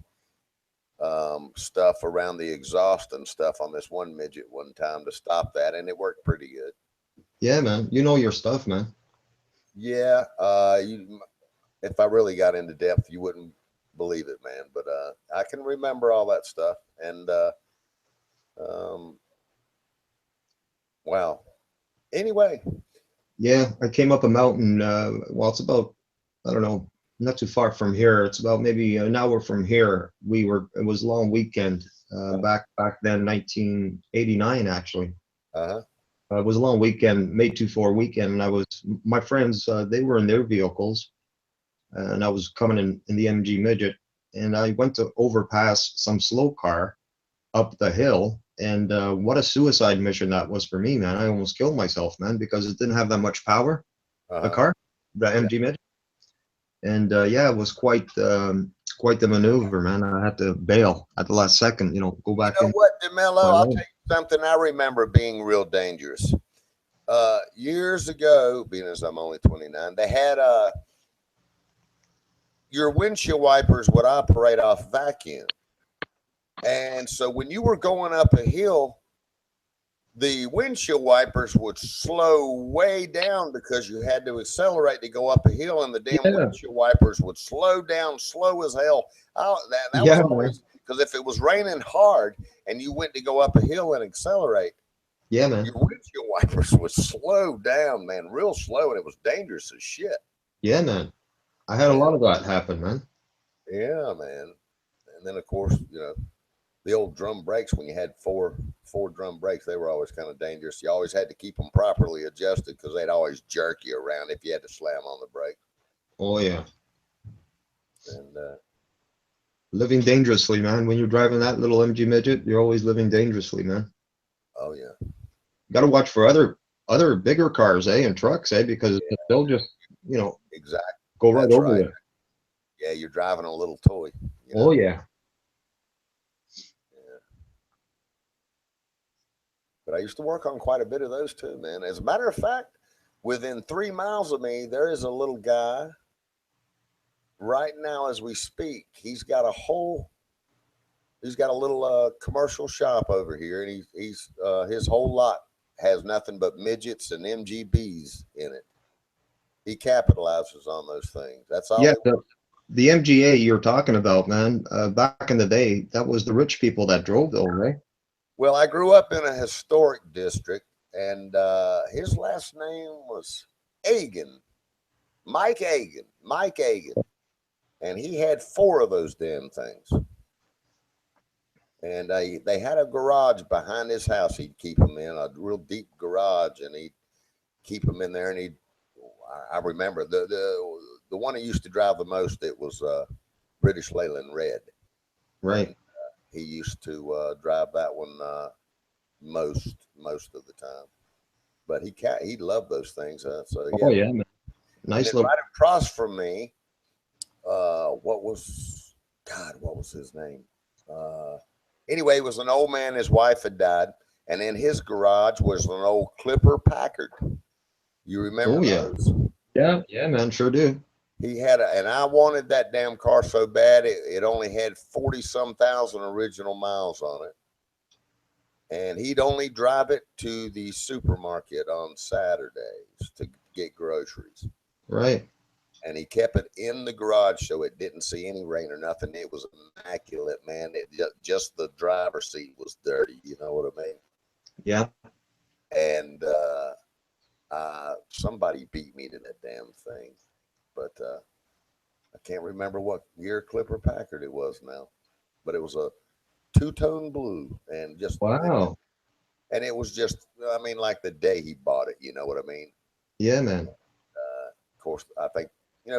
stuff around the exhaust and stuff on this one midget one time to stop that, and it worked pretty good. Yeah, man. You know your stuff, man. Yeah, if I really got into depth, you wouldn't believe it, man. But I can remember all that stuff, and Um, wow. Anyway, Yeah, I came up a mountain. Well, it's about, I don't know, not too far from here. It's about maybe an hour from here. It was a long weekend back then, 1989 actually. uh-huh. It was a long weekend, May 24 weekend, and my friends, they were in their vehicles, and I was coming in the MG Midget, and I went to overpass some slow car up the hill, and what a suicide mission that was for me, man. I almost killed myself, man, because it didn't have that much power, the Uh-huh. car, the Yeah. MG Midget, and yeah, it was quite the maneuver, man. I had to bail at the last second, go You back know in what, my DeMello? I'll tell lane. you something I remember being real dangerous. Years ago, being as I'm only 29, they had your windshield wipers would operate off vacuum. And so when you were going up a hill, the windshield wipers would slow way down because you had to accelerate to go up a hill, and the damn Yeah, windshield wipers would slow down slow as hell. That was yeah, man. always because if it was raining hard and you went to go up a hill and accelerate, Yeah, man. your windshield wipers would slow down, man, real slow, and it was dangerous as shit. Yeah, man. I had a Yeah, lot of that happen, man. yeah, man. And then of course, the old drum brakes, when you had four drum brakes, they were always kind of dangerous. You always had to keep them properly adjusted because they'd always jerk you around if you had to slam on the brake. Oh yeah. And Living dangerously, man. When you're driving that little MG Midget, you're always living dangerously, man. oh yeah, Got to watch for other bigger cars, and trucks, because yeah, they'll just, you know, exactly. go right That's over right. you. Yeah, you're driving a little toy. Oh yeah. Yeah. But I used to work on quite a bit of those too, man. As a matter of fact, within 3 miles of me, there is a little guy right now as we speak. He's got a little commercial shop over here, and he's his whole lot has nothing but midgets and MGBs in it. He capitalizes on those things. That's all Yeah, he. the MGA you're talking about, man, back in the day, that was the rich people that drove those, right? Well, I grew up in a historic district, and his last name was Agan, Mike Agan, and he had four of those damn things. And they had a garage behind his house. He'd keep them in a real deep garage, and he'd keep them in there. And I remember the one he used to drive the most. It was British Leyland Red, and Right. he used to drive that one most of the time. But he loved those things. So Oh yeah. yeah, man. And Nice then little. right across from me, what was his name? Uh, anyway, it was an old man. His wife had died, and in his garage was an old Clipper Packard. You remember Oh yeah. those? Yeah, yeah, man. Sure do. He had and I wanted that damn car so bad. It only had 40-some thousand original miles on it, and he'd only drive it to the supermarket on Saturdays to get groceries. Right. And he kept it in the garage so it didn't see any rain or nothing. It was immaculate, man. Just the driver's seat was dirty. You know what I mean? Yeah. And somebody beat me to that damn thing, but I can't remember what year Clipper Packard it was now. But it was a two-tone blue, and Wow. it was just, I mean, like the day he bought it. You know what I mean? Yeah, man. Of course, I think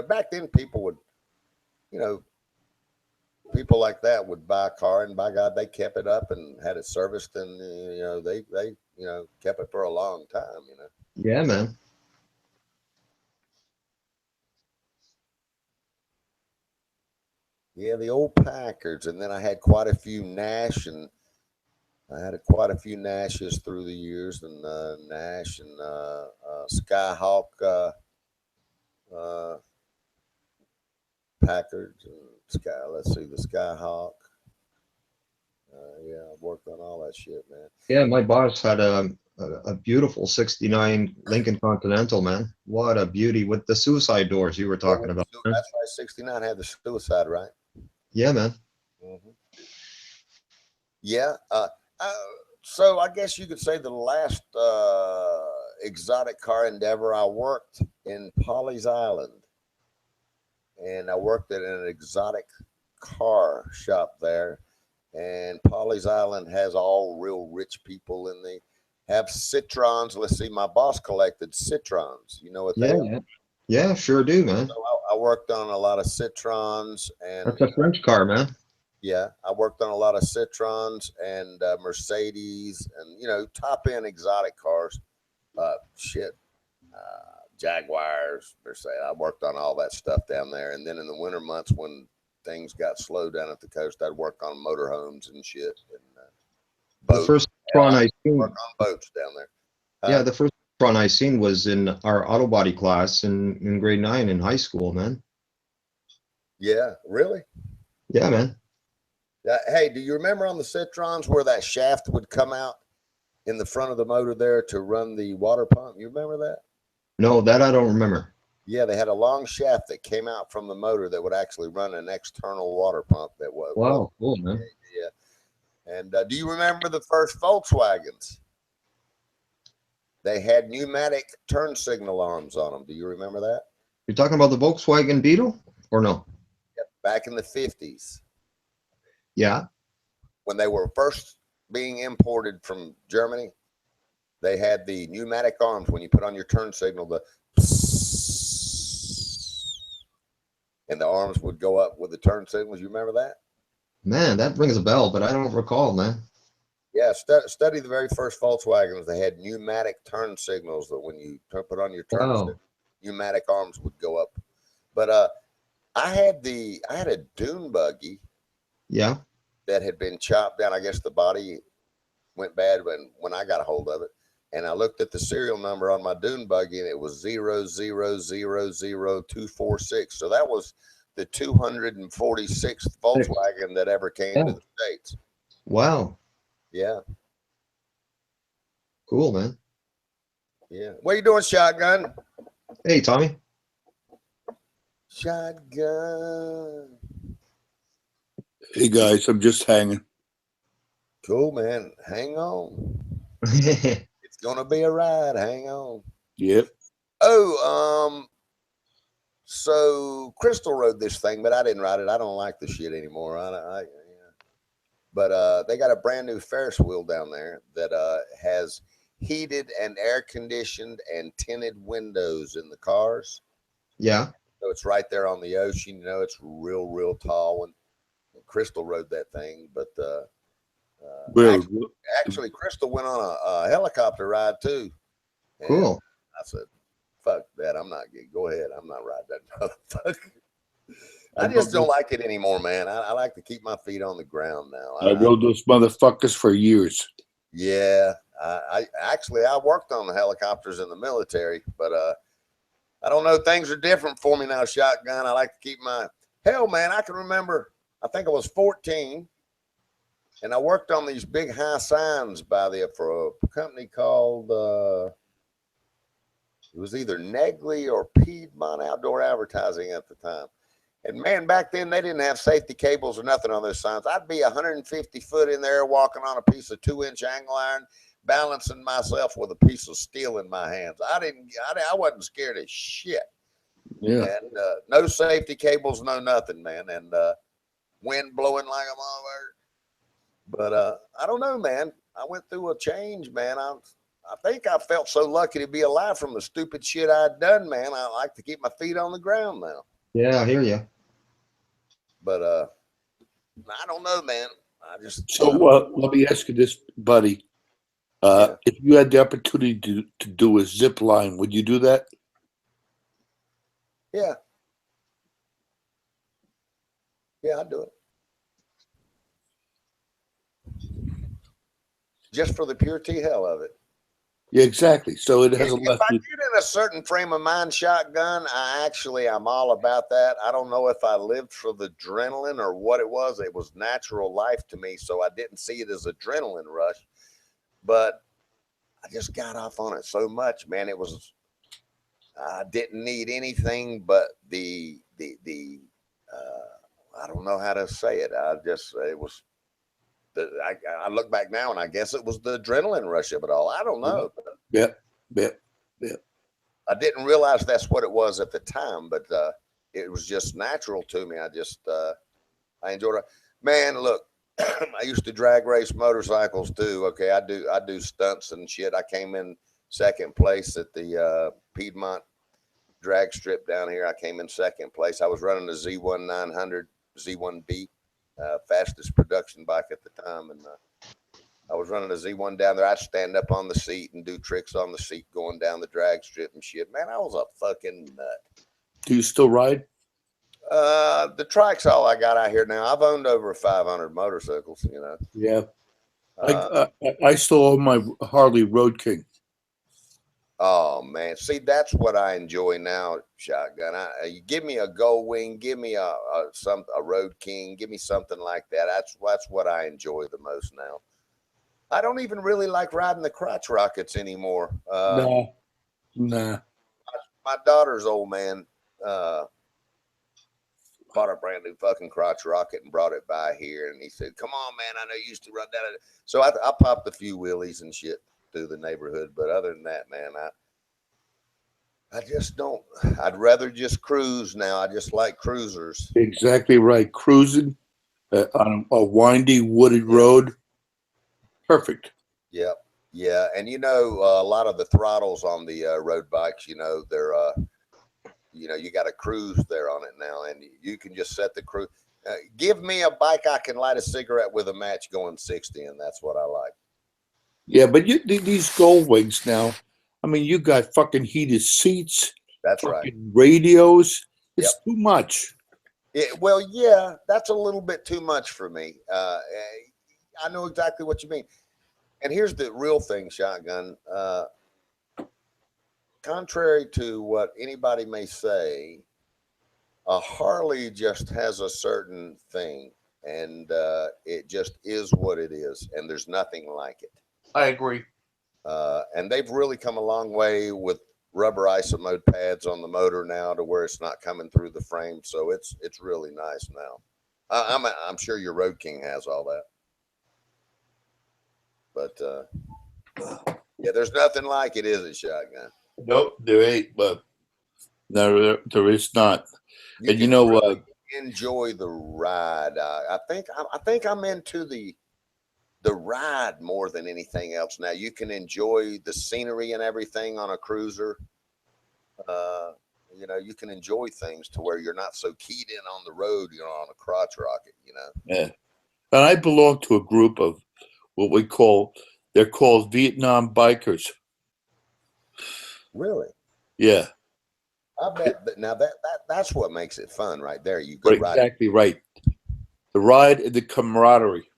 back then people would, you know, people like that would buy a car, and by God, they kept it up and had it serviced, and they kept it for a long time. Yeah, man. Yeah, the old Packards, and then I had quite a few Nash, and I had quite a few Nashes through the years, and Nash and Skyhawk uh, Packards and Sky. Let's see, the Skyhawk. Yeah, I've worked on all that shit, man. Yeah, my boss had a beautiful '69 Lincoln Continental, man. What a beauty with the suicide doors you were Yeah, talking about, man. that's right. 69 had the suicide, right? Yeah, man. Hmm. Yeah. So I guess you could say the last exotic car endeavor, I worked in Polly's Island, and I worked at an exotic car shop there. And Polly's Island has all real rich people, and they have citrons. Let's see, my boss collected citrons. You know what they Yeah, are? yeah, yeah, sure do, man. So I worked on a lot of citrons, and That's a French car, man. yeah, I worked on a lot of citrons and Mercedes, and top end exotic cars. Shit, Jaguars, Mercedes. I worked on all that stuff down there, and then in the winter months when things got slow down at the coast, I'd work on motorhomes and shit and The boats. first Yeah, Tron I work seen, on boats down there. yeah, the first Tron I seen was in our auto body class in grade 9 in high school, man. Yeah, really. Yeah, man. Hey, do you remember on the Citrons where that shaft would come out in the front of the motor there to run the water pump? You remember that? No, that I don't remember. Yeah, they had a long shaft that came out from the motor that would actually run an external water pump that was. Wow, cool, man. Yeah. And do you remember the first Volkswagens? They had pneumatic turn signal arms on them. Do you remember that? You're talking about the Volkswagen Beetle or no? Yep. Back in the 50s, Yeah. when they were first being imported from Germany, they had the pneumatic arms. When you put on your turn signal, and the arms would go up with the turn signals. You remember that? Man, that rings a bell, but I don't recall, man. Yeah, study the very first Volkswagens. They had pneumatic turn signals that when you put on your turn signal, pneumatic arms would go up. But I had a dune buggy. Yeah. That had been chopped down. I guess the body went bad when I got a hold of it. And I looked at the serial number on my dune buggy, and it was 0000246. So that was the 246th Volkswagen that ever came to the States. Wow. Yeah. Cool, man. Yeah. What are you doing, Shotgun? Hey, Tommy. Shotgun. Hey guys, I'm just hanging. Cool, man. Hang on. It's gonna be a ride. Hang on. Yep. Oh, so Crystal rode this thing, but I didn't ride it. I don't like the shit anymore. Yeah. But they got a brand new Ferris wheel down there that has heated and air conditioned and tinted windows in the cars. Yeah. So it's right there on the ocean. It's real tall. When Crystal rode that thing, but actually, Crystal went on a helicopter ride too. And cool. I said, "Fuck that! I'm not getting. Go ahead. I'm not riding that motherfucker." I just don't like it anymore, man. I like to keep my feet on the ground now. I rode those motherfuckers for years. Yeah, I worked on the helicopters in the military, but I don't know. Things are different for me now, Shotgun. I like to keep my hell, man. I can remember. I think I was 14, and I worked on these big high signs for a company called it was either Negley or Piedmont Outdoor Advertising at the time. And man, back then they didn't have safety cables or nothing on those signs. I'd be 150 foot in there walking on a piece of 2-inch angle iron, balancing myself with a piece of steel in my hands. I wasn't scared of shit. Yeah. And no safety cables, no nothing, man. And wind blowing like a motherfucker. But I don't know, man. I went through a change, man. I think I felt so lucky to be alive from the stupid shit I'd done, man. I like to keep my feet on the ground now. Yeah, I hear you. But I don't know, man. So let me ask you this, buddy. If you had the opportunity to do a zip line, would you do that? Yeah. Yeah, I'd do it. Just for the pure hell of it. Yeah, exactly. So it has a If I get in a certain frame of mind, Shotgun, I'm all about that. I don't know if I lived for the adrenaline or what it was. It was natural life to me, so I didn't see it as adrenaline rush. But I just got off on it so much, man. I didn't need anything but I don't know how to say it. It was I look back now and I guess it was the adrenaline rush of it all. I don't know. Yeah. I didn't realize that's what it was at the time, but it was just natural to me. I enjoyed it. Man, look, I used to drag race motorcycles too. Okay, I do stunts and shit. I came in second place at the Piedmont drag strip down here. I came in second place. I was running the Z1 900 Z1B, fastest production bike at the time, and I was running a Z1 down there. I'd stand up on the seat and do tricks on the seat going down the drag strip and shit. Man, I was a fucking nut. Do you still ride? The trike's all I got out here now. I've owned over 500 motorcycles, you know. Yeah. I still own my Harley Road King. Oh man, see, that's what I enjoy now, Shotgun. You give me a Gold Wing, give me a Road King, give me something like that. That's what I enjoy the most now. I don't even really like riding the crotch rockets anymore. Nah. My daughter's old man bought a brand new fucking crotch rocket and brought it by here, and he said, "Come on, man, I know you used to run that." So I popped a few wheelies and shit through the neighborhood, but other than that, man, I just don't. I'd rather just cruise now. I just like cruisers. Exactly right. Cruising on a windy wooded road. Perfect. Yep. Yeah. And you know, a lot of the throttles on the road bikes, you know, they're, you got a cruise there on it now, and you can just set the cruise. Give me a bike I can light a cigarette with a match going 60, and that's what I like. Yeah, but these Gold Wings now, I mean, you got fucking heated seats. That's right. Radios. It's too much. Well, yeah, that's a little bit too much for me. I know exactly what you mean. And here's the real thing, Shotgun. Contrary to what anybody may say, a Harley just has a certain thing, and it just is what it is, and there's nothing like it. I agree. And they've really come a long way with rubber isomode pads on the motor now, to where it's not coming through the frame, so it's really nice now. I'm sure your Road King has all that. But yeah, there's nothing like it, is it, Shotgun? Nope, there ain't. But no, there is not. And you know what? Really enjoy the ride. I think I'm into the ride more than anything else. Now you can enjoy the scenery and everything on a cruiser. You can enjoy things to where you're not so keyed in on the road. You're on a crotch rocket. Yeah. And I belong to a group of what they're called Vietnam bikers. Really? Yeah. I bet. But now that's what makes it fun, right there. You go exactly right. The ride and the camaraderie.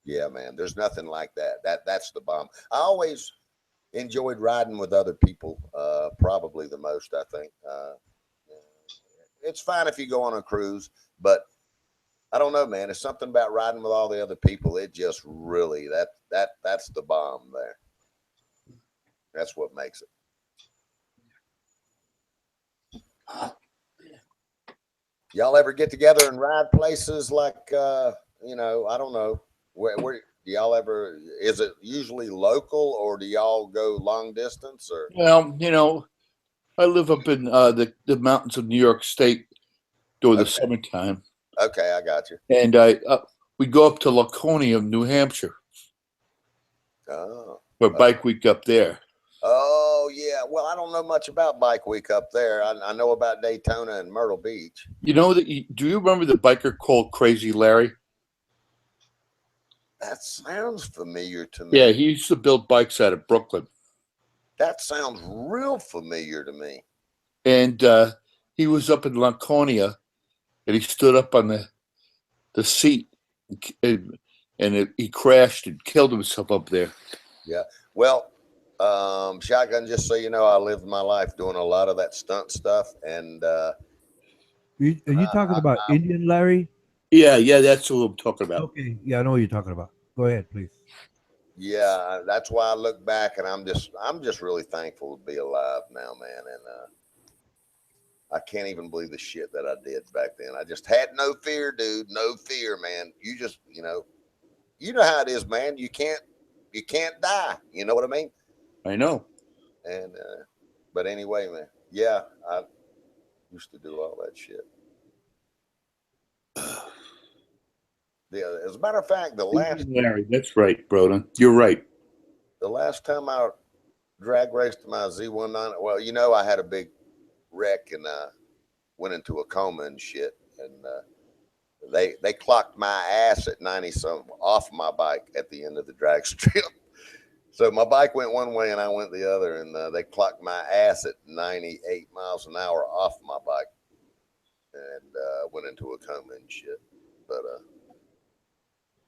Yeah, man. There's nothing like that. That's the bomb. I always enjoyed riding with other people. Probably the most, I think. It's fine if you go on a cruise, but I don't know, man. It's something about riding with all the other people. It just really that's the bomb there. That's what makes it. Y'all ever get together and ride places like I don't know, where do y'all ever, is it usually local, or do y'all go long distance? Or Well, I live up in the mountains of New York State during the summertime. Okay, I got you. And we go up to Laconia, New Hampshire. Oh, for Bike Week up there. Oh yeah. Well, I don't know much about Bike Week up there. I know about Daytona and Myrtle Beach. You know that? Do you remember the biker called Crazy Larry? That sounds familiar to me. Yeah, he used to build bikes out of Brooklyn. That sounds real familiar to me. And he was up in Laconia, and he stood up on the seat, and he crashed and killed himself up there. Yeah. Well, Shotgun, just so you know, I lived my life doing a lot of that stunt stuff. And are you talking about Indian Larry? Yeah, that's who I'm talking about. Okay, yeah, I know what you're talking about. Go ahead, please. Yeah, that's why I look back, and I'm just really thankful to be alive now, man. And I can't even believe the shit that I did back then. I just had no fear, dude. No fear, man. You just, you know how it is, man. You can't die. You know what I mean? I know. And but anyway, man, yeah, I used to do all that shit. Yeah, as a matter of fact, Larry, that's right, Broden. You're right. the last time I drag raced my Z19, well, you know, I had a big wreck and went into a coma and shit, and they clocked my ass at 90 some off my bike at the end of the drag strip. So my bike went one way and I went the other, and they clocked my ass at 98 miles an hour off my bike, and went into a coma and shit. But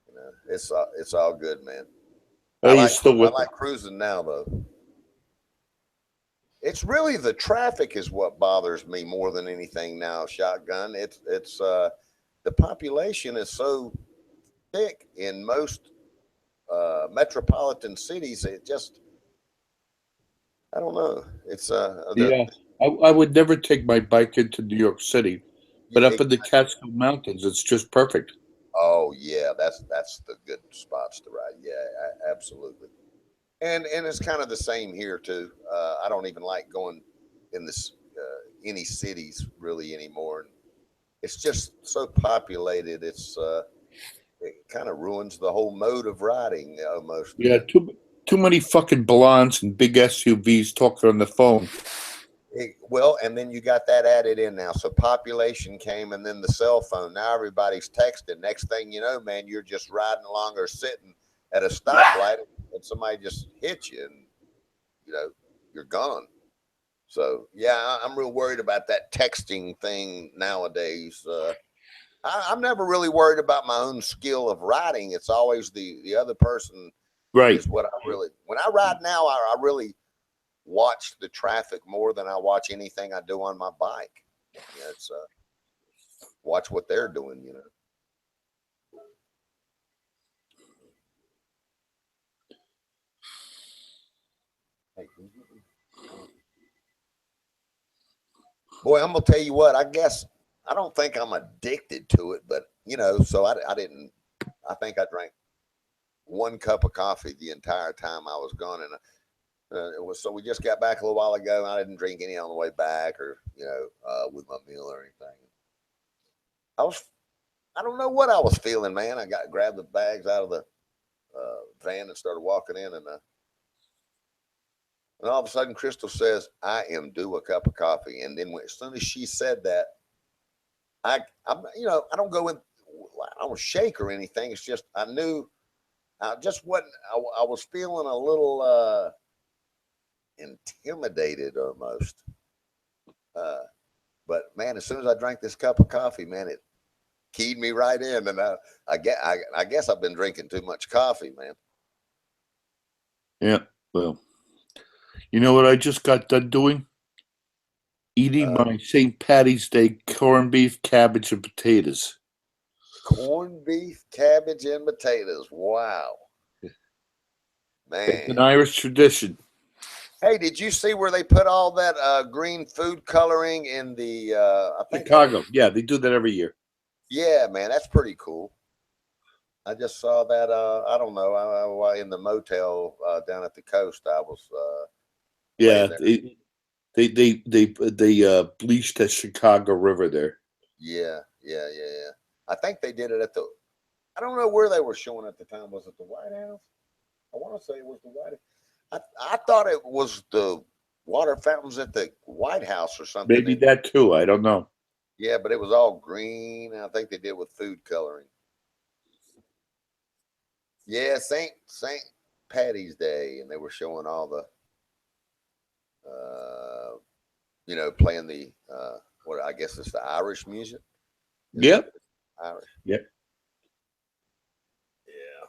you know, it's all good, man. Oh, you're still I with like cruising now, though. It's really the traffic is what bothers me more than anything now, Shotgun. It's the population is so thick in most metropolitan cities. It just, I don't know. It's Yeah, I would never take my bike into New York City, but up in the Catskill Mountains, it's just perfect. Oh yeah, that's the good spots to ride. Yeah, absolutely. And it's kind of the same here too. I don't even like going in this any cities really anymore. It's just so populated. It kind of ruins the whole mode of riding almost. Yeah, too many fucking blondes and big SUVs talking on the phone. Well, and then you got that added in now. So population came, and then the cell phone. Now everybody's texting. Next thing you know, man, you're just riding along or sitting at a stoplight, and somebody just hits you, and you know you're gone. So yeah, I'm real worried about that texting thing nowadays. I'm never really worried about my own skill of riding. It's always the other person. Right. Is what I really, when I ride now, I really watch the traffic more than I watch anything I do on my bike. Yeah, it's watch what they're doing, you know. Hey, boy, I'm gonna tell you what. I guess I don't think I'm addicted to it, but you know, so I didn't. I think I drank one cup of coffee the entire time I was gone, and it was so we just got back a little while ago, and I didn't drink any on the way back, or you know, with my meal or anything. I don't know what I was feeling, man. I grabbed the bags out of the van and started walking in, and all of a sudden, Crystal says, "I am due a cup of coffee." And then as soon as she said that, I'm you know, I don't go in, I don't shake or anything. It's just I knew I just wasn't. I was feeling a little intimidated almost. But man, as soon as I drank this cup of coffee, man, it keyed me right in, and I guess I've been drinking too much coffee, man. Yeah. Well, you know what I just got done doing? Eating my St. Patty's Day corned beef, cabbage, and potatoes. Corned beef, cabbage, and potatoes. Wow, man! It's an Irish tradition. Hey, did you see where they put all that green food coloring in the? I think Chicago. Yeah, they do that every year. Yeah, man, that's pretty cool. I just saw that. I don't know. In the motel down at the coast, I was. Yeah, they bleached the Chicago River there. Yeah. I think they did it at the. I don't know where they were showing at the time. Was it the White House? I want to say it was the White House. I thought it was the water fountains at the White House or something. Maybe that too. I don't know. Yeah, but it was all green. I think they did with food coloring. Yeah, Saint Patty's Day, and they were showing all the, you know, playing the what I guess it's the Irish music. Yep. Irish. Yep. Yeah.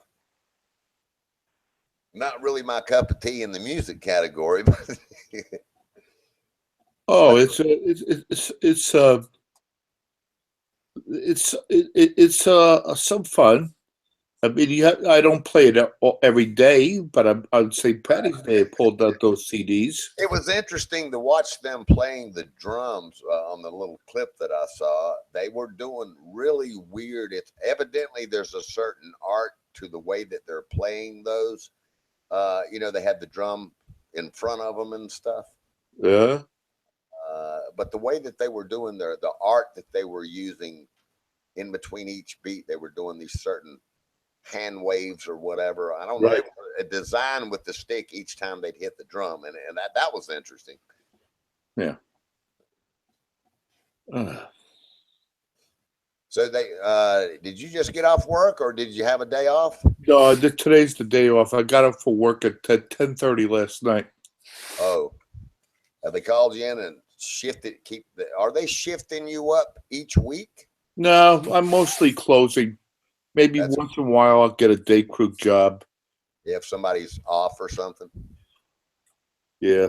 Not really my cup of tea in the music category, but oh, it's some fun. I mean, I don't play it every day, but on St. Patty's Day, I pulled out those CDs. It was interesting to watch them playing the drums on the little clip that I saw. They were doing really weird. It's evidently there's a certain art to the way that they're playing those. They had the drum in front of them and stuff. Yeah. But the way that they were doing the art that they were using in between each beat, they were doing these certain hand waves or whatever. I don't know. Right. A design with the stick each time they'd hit the drum, and that was interesting. Yeah. So did you just get off work, or did you have a day off? No, today's the day off. I got up for work at 10:30 last night. Oh, have they called you in and shifted? Are they shifting you up each week? No, I'm mostly closing. Maybe once in a while I'll get a day crew job. If somebody's off or something. Yeah.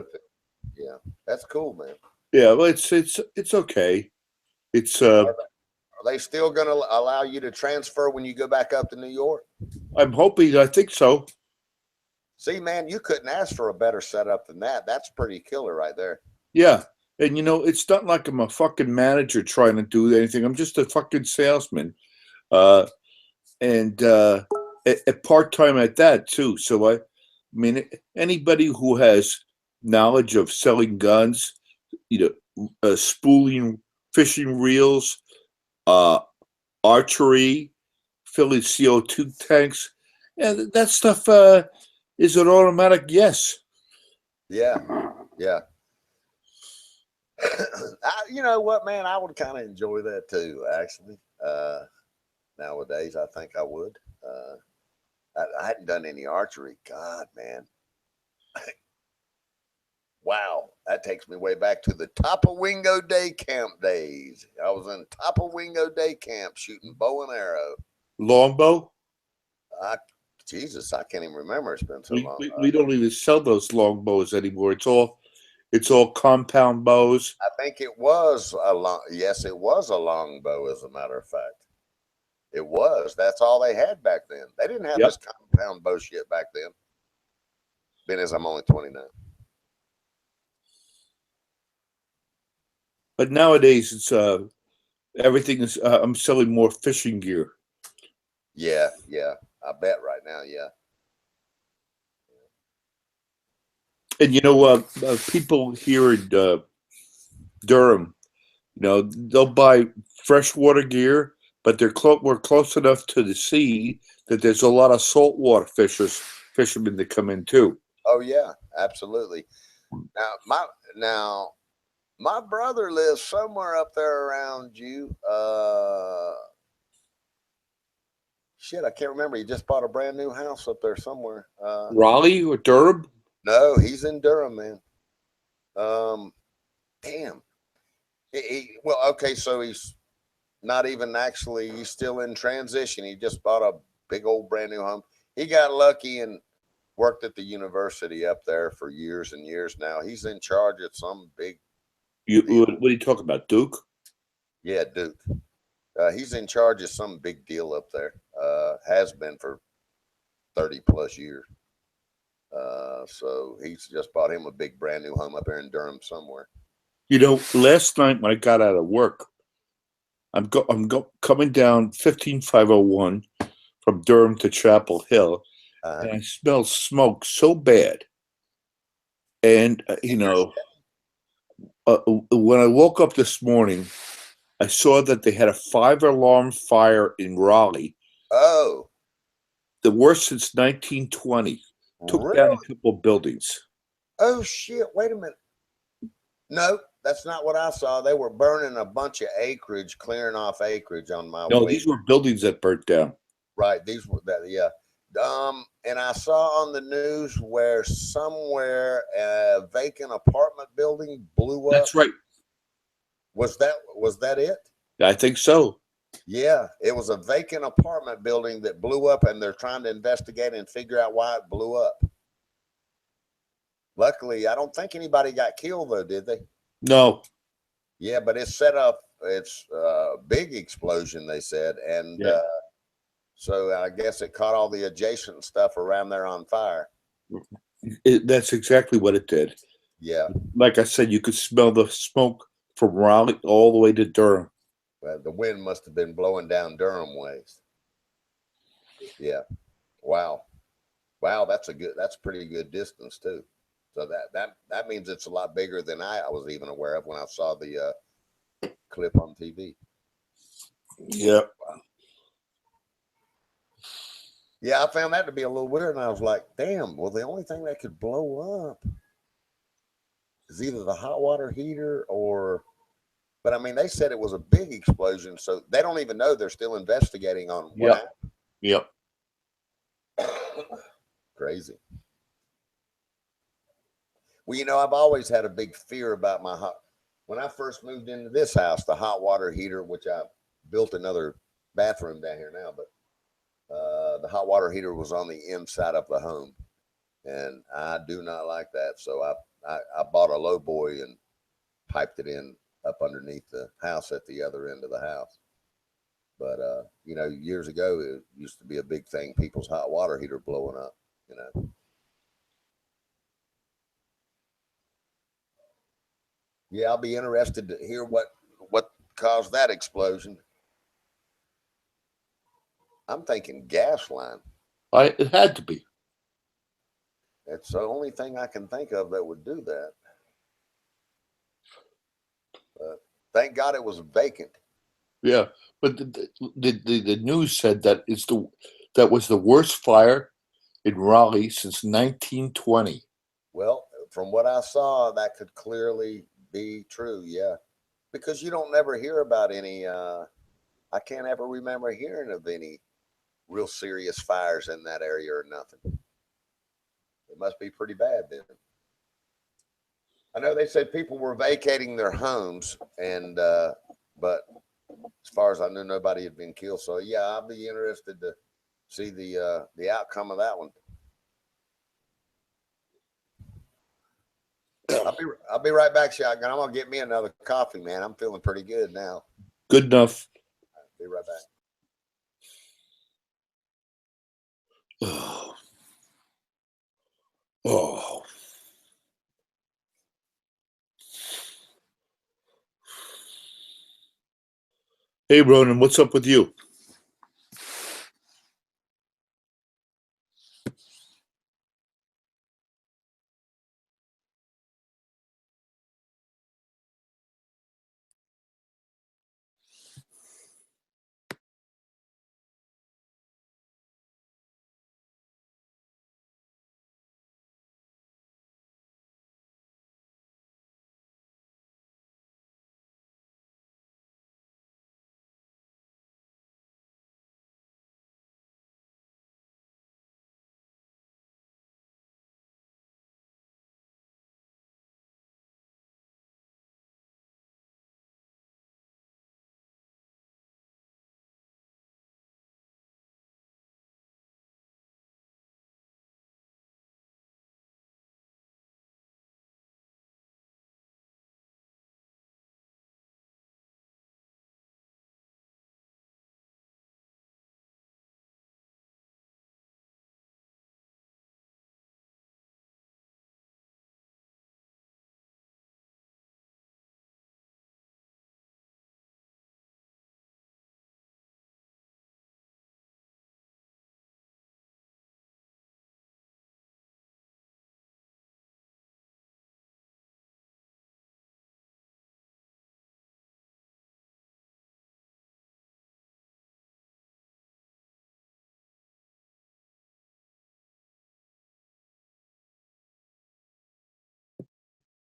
Yeah, that's cool, man. Yeah, well, it's okay. It's Are they still going to allow you to transfer when you go back up to New York? I'm hoping. I think so. See, man, you couldn't ask for a better setup than that. That's pretty killer right there. Yeah, and it's not like I'm a fucking manager trying to do anything. I'm just a fucking salesman, and a part time at that too. So I mean, anybody who has knowledge of selling guns, spooling fishing reels, archery, filling CO2 tanks, and that stuff is an automatic yes. Yeah, yeah. You know what, man? I would kind of enjoy that too, actually. Nowadays, I think I would. I hadn't done any archery. God, man. Wow, that takes me way back to the Topawingo Day Camp days. I was in Topawingo Day Camp shooting bow and arrow. Longbow? Jesus, I can't even remember. It's been so long. We don't even sell those longbows anymore. It's all compound bows. I think it was a long. Yes, it was a longbow. As a matter of fact, it was. That's all they had back then. They didn't have this compound bow shit back then. Being as I'm only 29. But nowadays, it's everything is. I'm selling more fishing gear. Yeah, I bet right now, yeah. And people here in Durham, they'll buy freshwater gear, but we're close enough to the sea that there's a lot of saltwater fishermen that come in too. Oh yeah, absolutely. Now my brother lives somewhere up there around you. Shit, I can't remember. He just bought a brand new house up there somewhere. Raleigh or Durham? No, he's in Durham, man. Damn. Well, okay, so he's not even actually. He's still in transition. He just bought a big old brand new home. He got lucky and worked at the university up there for years and years now. He's in charge of some big. What are you talking about, Duke? Yeah, Duke. He's in charge of some big deal up there. Has been for 30 plus years. So he's just bought him a big brand new home up there in Durham somewhere. Last night when I got out of work, I'm coming down 15501 from Durham to Chapel Hill, and I smelled smoke so bad. And when I woke up this morning, I saw that they had a 5-alarm fire in Raleigh. Oh, the worst since 1920. Took really? down a couple of buildings. Oh shit! Wait a minute. No, that's not what I saw. They were burning a bunch of acreage, clearing off acreage on my way. No, these were buildings that burnt down. Right. These were that. Yeah. And I saw on the news where somewhere a vacant apartment building blew up. That's right. Was that it? I think so. Yeah, it was a vacant apartment building that blew up, and they're trying to investigate and figure out why it blew up. Luckily, I don't think anybody got killed, though, did they? No. Yeah, but it's set up. It's a big explosion, they said, and so I guess it caught all the adjacent stuff around there on fire. That's exactly what it did. Yeah. Like I said, you could smell the smoke from Raleigh all the way to Durham. Well, the wind must have been blowing down Durham ways. Yeah. Wow. Wow, that's pretty good distance too. So that means it's a lot bigger than I was even aware of when I saw the clip on TV. Yeah. Yeah, I found that to be a little weird, and I was like, "Damn!" Well, the only thing that could blow up is either the hot water heater or. But I mean, they said it was a big explosion, so they don't even know. They're still investigating on what Yep. Yep. happened. Crazy. Well, I've always had a big fear about my hot. When I first moved into this house, the hot water heater, which I built another bathroom down here now, but the hot water heater was on the inside of the home, and I do not like that. So I bought a low boy and piped it in up underneath the house at the other end of the house. But years ago it used to be a big thing, people's hot water heater blowing up. Yeah, I'll be interested to hear what caused that explosion. I'm thinking gas line. It had to be. It's the only thing I can think of that would do that. Thank God it was vacant. Yeah, but the news said that that was the worst fire in Raleigh since 1920. Well, from what I saw, that could clearly be true. Yeah, because you don't never hear about any. I can't ever remember hearing of any real serious fires in that area or nothing. It must be pretty bad then. I know they said people were vacating their homes, and but as far as I knew, nobody had been killed. So yeah, I'll be interested to see the outcome of that one. I'll be right back, Shotgun. I'm gonna get me another coffee, man. I'm feeling pretty good now. Good enough. Be right back. Oh. Oh. Hey, Ronan, what's up with you?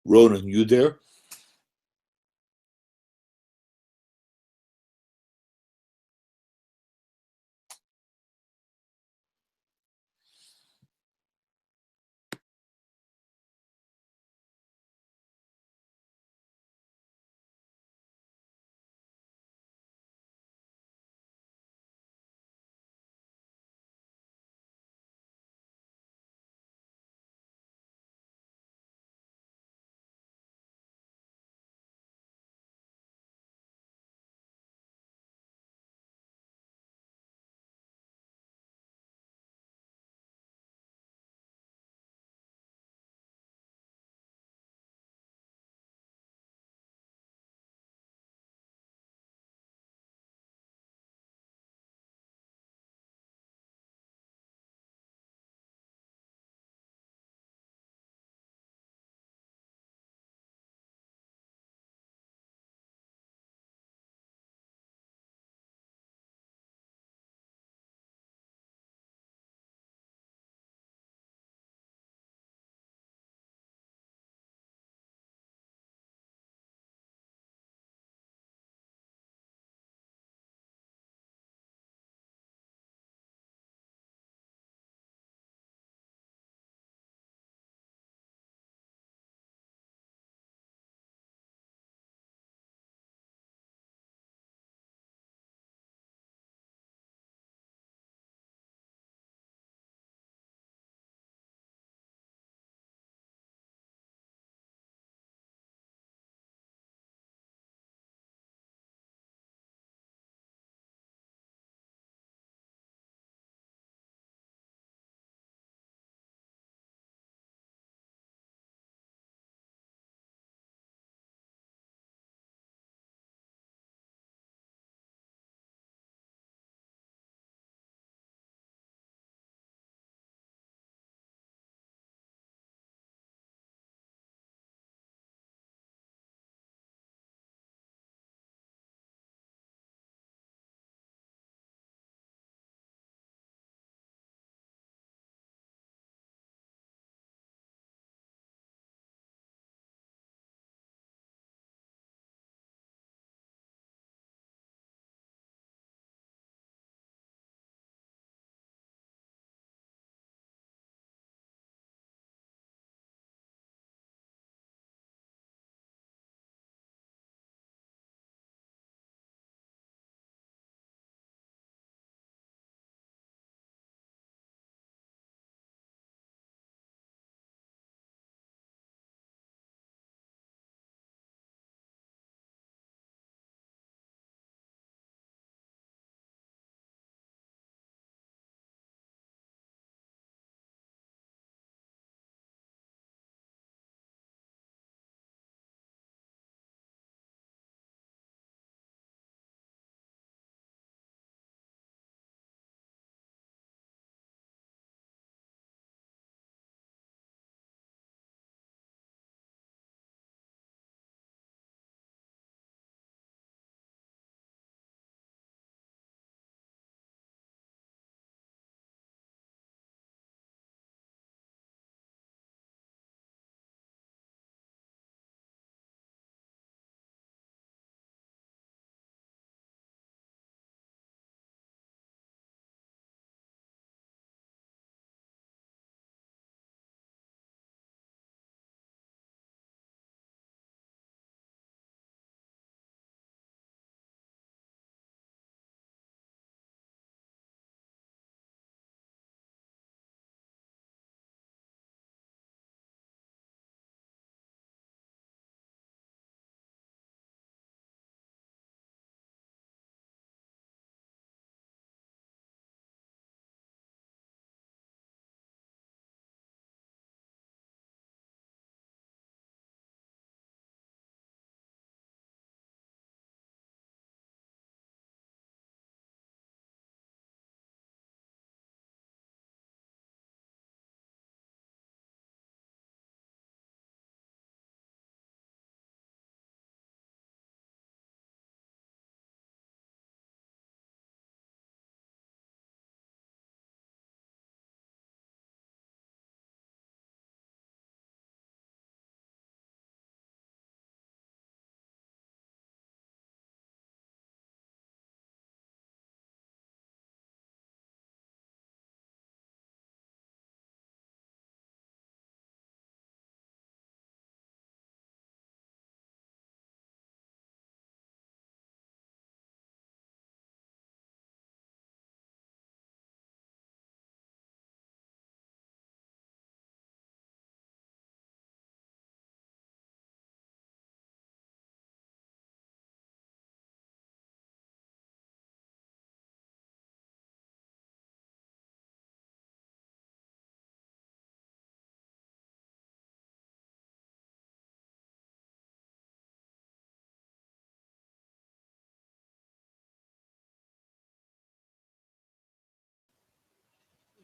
Ronan, you there?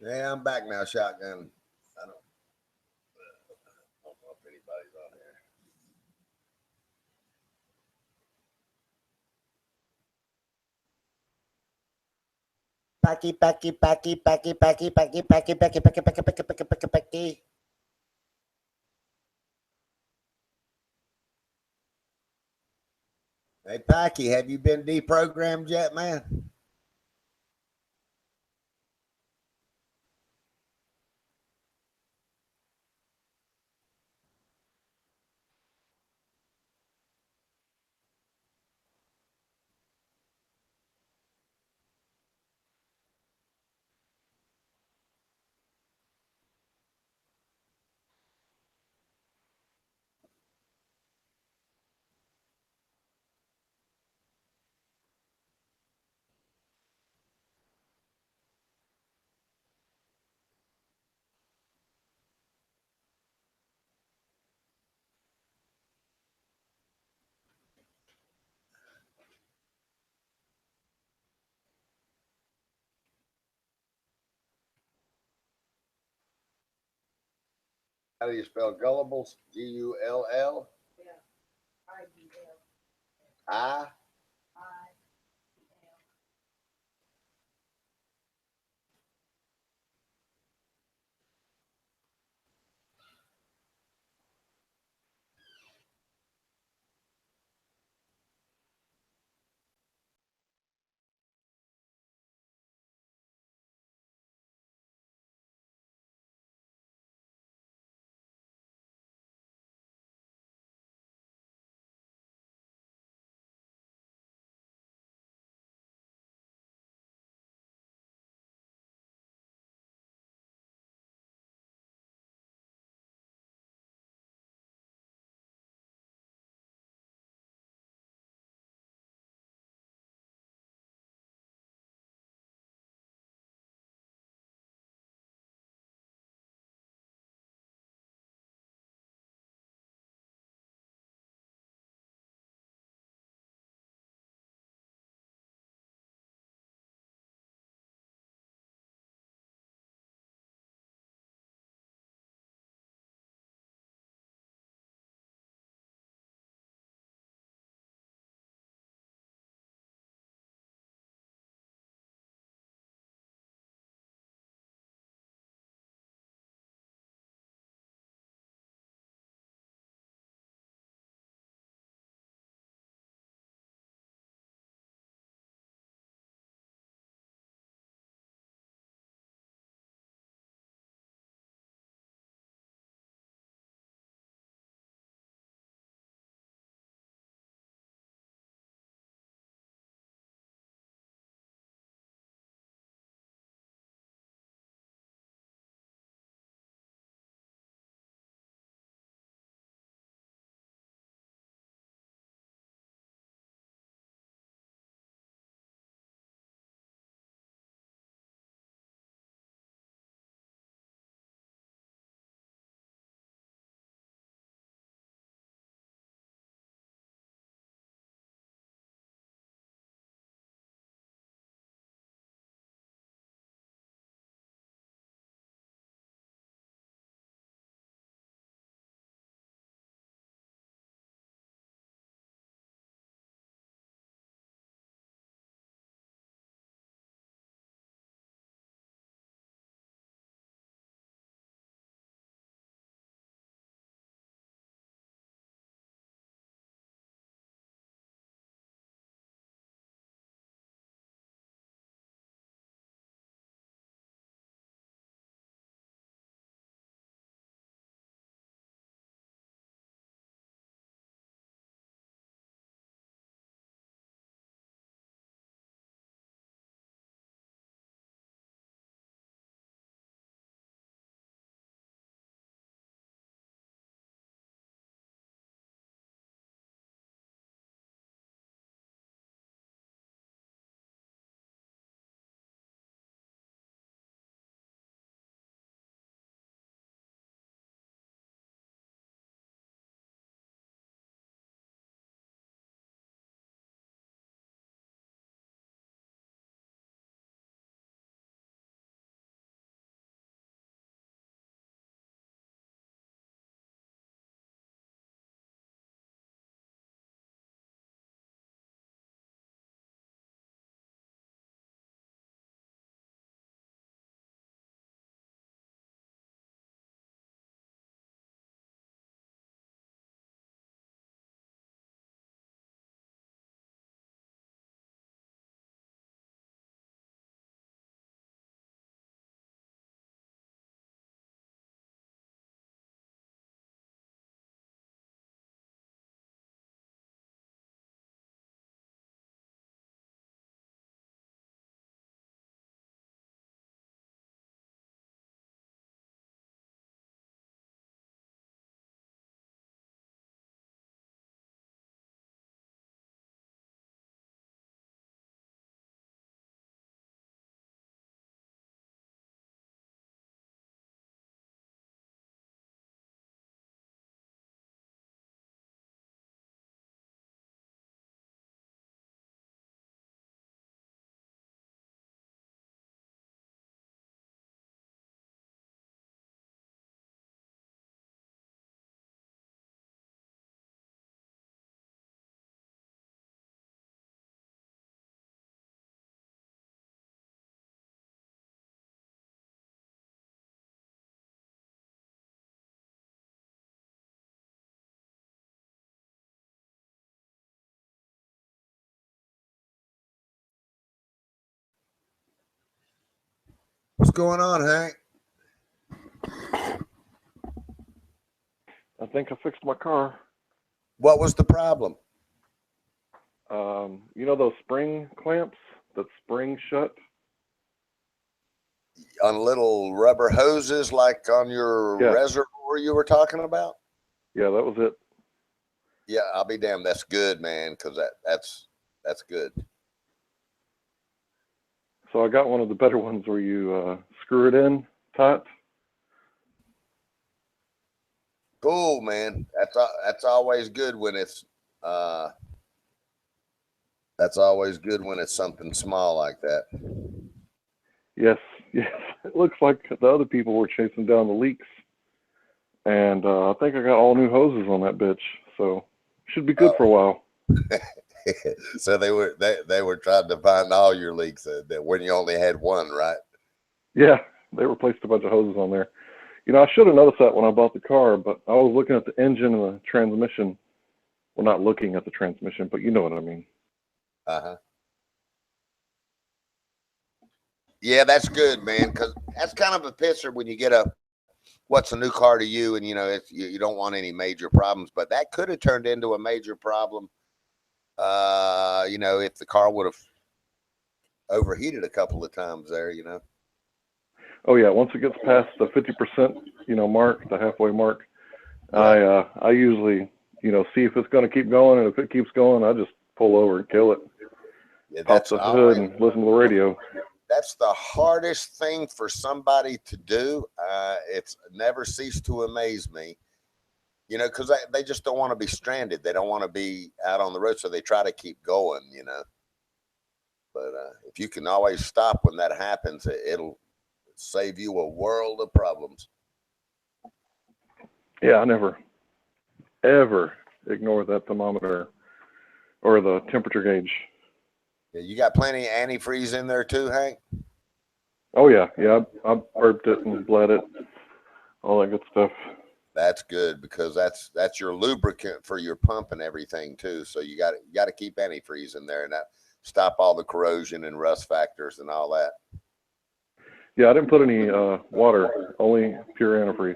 Yeah, I'm back now, shotgun. I don't know if anybody's on there. Packy, packy, packy, packy, packy, packy, packy, packy, packy, packy, packy, packy, packy, packy. Hey, Packy, have you been deprogrammed yet, man? How do you spell gullibles? Gull? I What's going on, Hank? I think I fixed my car. What was the problem? You know those spring clamps that spring shut? On little rubber hoses like on your reservoir you were talking about? Yeah, that was it. Yeah, I'll be damned. That's good, man, because that's good. So I got one of the better ones where you screw it in tight. Cool, man. That's always good when it's something small like that. Yes, yes. It looks like the other people were chasing down the leaks. And I think I got all new hoses on that bitch. So should be good for a while. So they were trying to find all your leaks that when you only had one, right? Yeah, they replaced a bunch of hoses on there. You know, I should have noticed that when I bought the car, but I was looking at the engine and the transmission. Well, not looking at the transmission, but you know what I mean. Uh-huh. Yeah, that's good, man, because that's kind of a pisser when you get what's a new car to you, and you know you don't want any major problems, but that could have turned into a major problem. You know, if the car would have overheated a couple of times there, you know. Oh yeah, once it gets past the 50%, you know, mark, the halfway mark, Yeah. I usually, you know, see if it's going to keep going, and if it keeps going, I just pull over and kill it. Yeah, Pop the hood and listen to the radio. That's the hardest thing for somebody to do. It's never ceased to amaze me, you know, because they just don't want to be stranded. They don't want to be out on the road, so they try to keep going, you know. But if you can always stop when that happens, it'll save you a world of problems. Yeah, I never, ever ignore that thermometer or the temperature gauge. Yeah, you got plenty of antifreeze in there too, Hank? Oh yeah, I burped it and bled it, all that good stuff. That's good, because that's your lubricant for your pump and everything too. So you got to keep antifreeze in there, and that stop all the corrosion and rust factors and all that. Yeah, I didn't put any water, only pure antifreeze.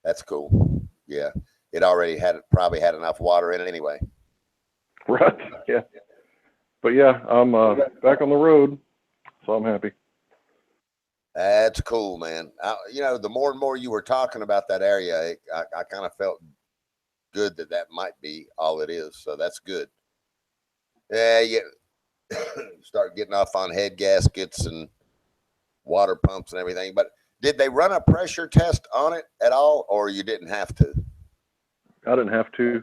That's cool. Yeah, it already probably had enough water in it anyway. Right. Yeah. But yeah, I'm back on the road, so I'm happy. That's cool, man. You know, the more and more you were talking about that area, I kind of felt good that might be all it is. So that's good. Yeah, you start getting off on head gaskets and water pumps and everything. But did they run a pressure test on it at all, or you didn't have to? I didn't have to.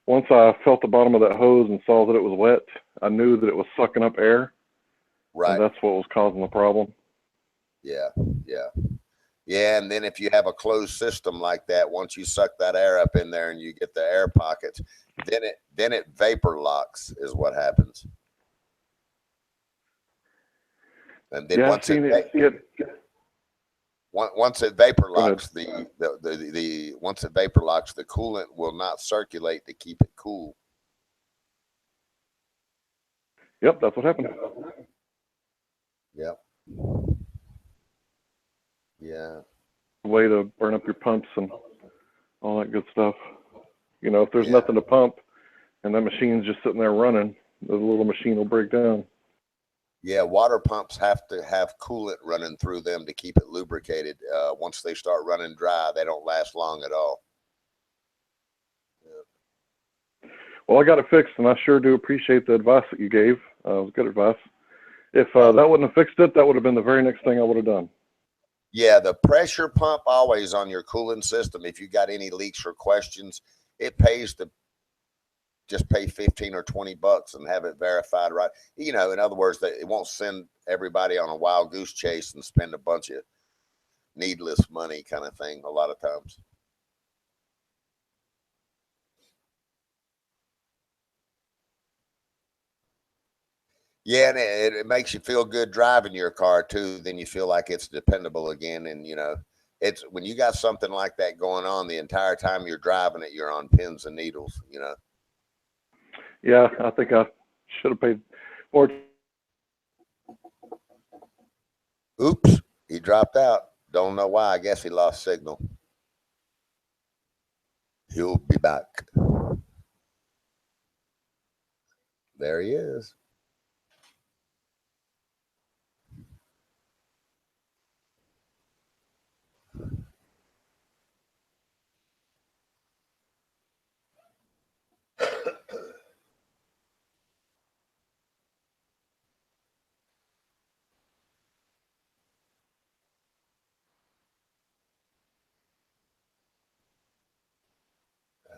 Once I felt the bottom of that hose and saw that it was wet, I knew that it was sucking up air. Right. And that's what was causing the problem. Yeah, yeah. Yeah, and then if you have a closed system like that, once you suck that air up in there and you get the air pockets, then it vapor locks is what happens. And then once it vapor locks, once it vapor locks, the coolant will not circulate to keep it cool. Yep, that's what happened. Yep. Yeah. Way to burn up your pumps and all that good stuff. You know, if there's nothing to pump and that machine's just sitting there running, the little machine will break down. Yeah, water pumps have to have coolant running through them to keep it lubricated. Once they start running dry, they don't last long at all. Yeah. Well, I got it fixed, and I sure do appreciate the advice that you gave. It was good advice. If that wouldn't have fixed it, that would have been the very next thing I would have done. Yeah, the pressure pump always on your cooling system. If you got any leaks or questions, it pays to just pay 15 or 20 bucks and have it verified, right? You know, in other words, it won't send everybody on a wild goose chase and spend a bunch of needless money kind of thing a lot of times. Yeah, and it makes you feel good driving your car too. Then you feel like it's dependable again. And you know, it's when you got something like that going on the entire time you're driving it, you're on pins and needles, you know. Yeah, I think I should have paid more. Oops, he dropped out. Don't know why. I guess he lost signal. He'll be back. There he is.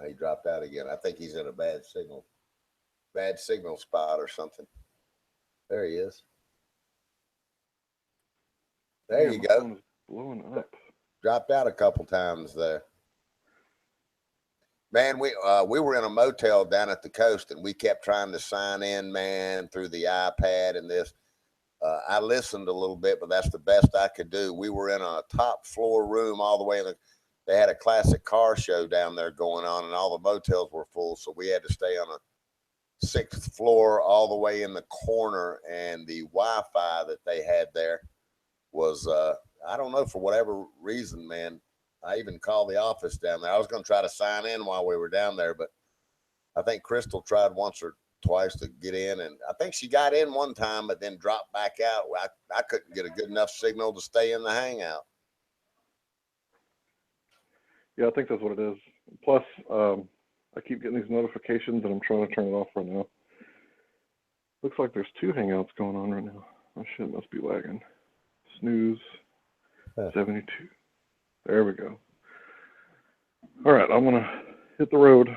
He dropped out again. I think he's in a bad signal spot or something. There he is. There you my go. phone is blowing up. Dropped out a couple times there. Man, we were in a motel down at the coast, and we kept trying to sign in, man, through the iPad and this. I listened a little bit, but that's the best I could do. We were in a top floor room all the way in the. They had a classic car show down there going on, and all the motels were full, so we had to stay on a 6th floor all the way in the corner, and the Wi-Fi that they had there was I don't know, for whatever reason, man. I even called the office down there. I was going to try to sign in while we were down there, but I think Crystal tried once or twice to get in, and I think she got in one time, but then dropped back out. I couldn't get a good enough signal to stay in the hangout. Yeah, I think that's what it is. Plus, I keep getting these notifications, and I'm trying to turn it off right now. Looks like there's 2 hangouts going on right now. My shit must be lagging. Snooze. 72. There we go. All right, I'm going to hit the road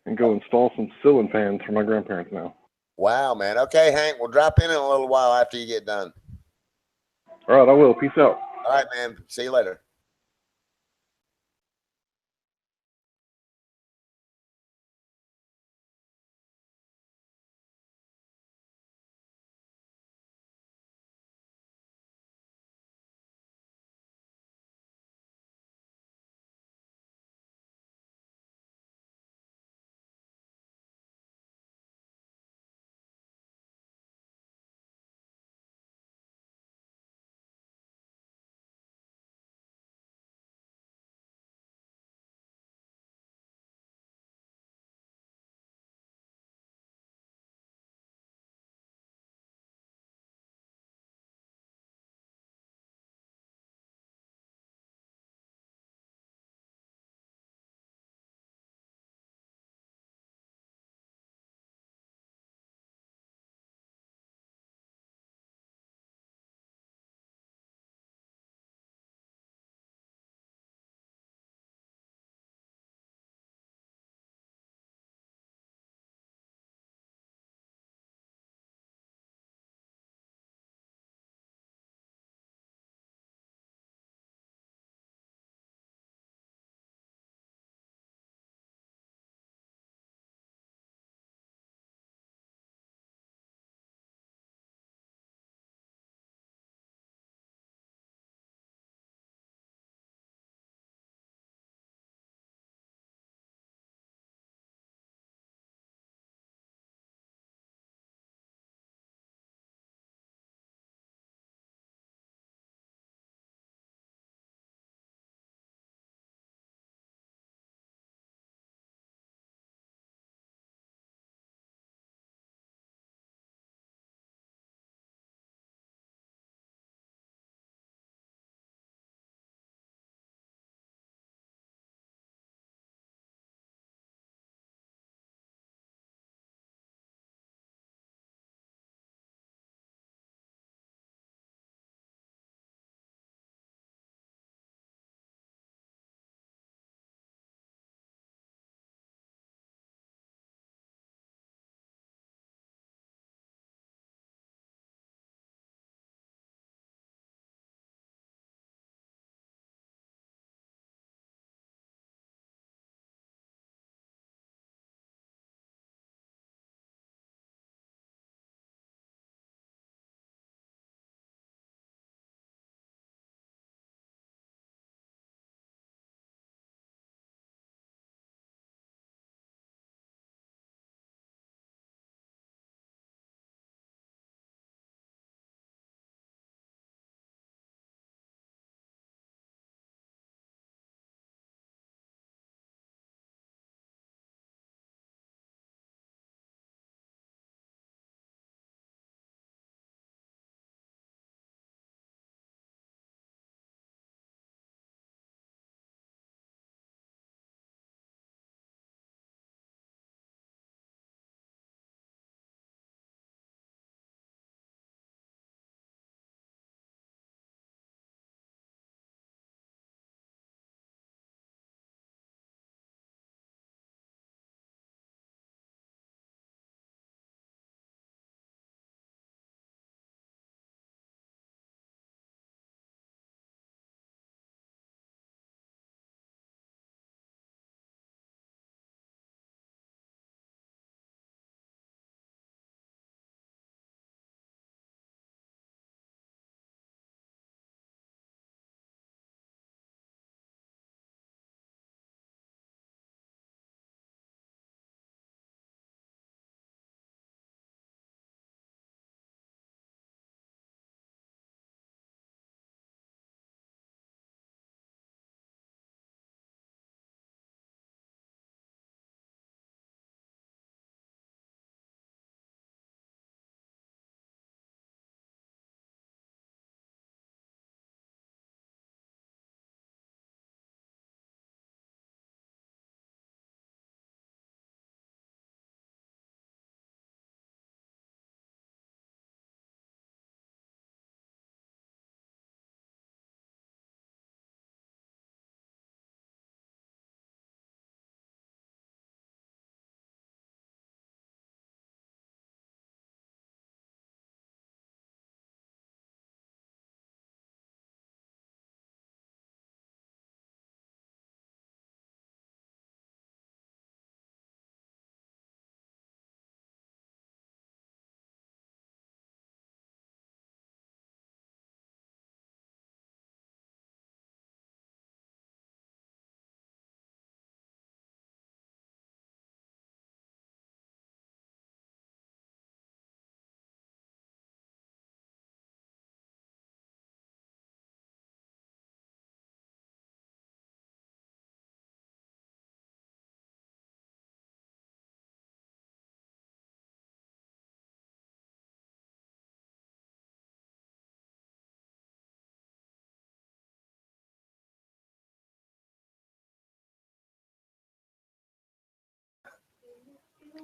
and go install some ceiling fans for my grandparents now. Wow, man. Okay, Hank, we'll drop in a little while after you get done. All right, I will. Peace out. All right, man. See you later.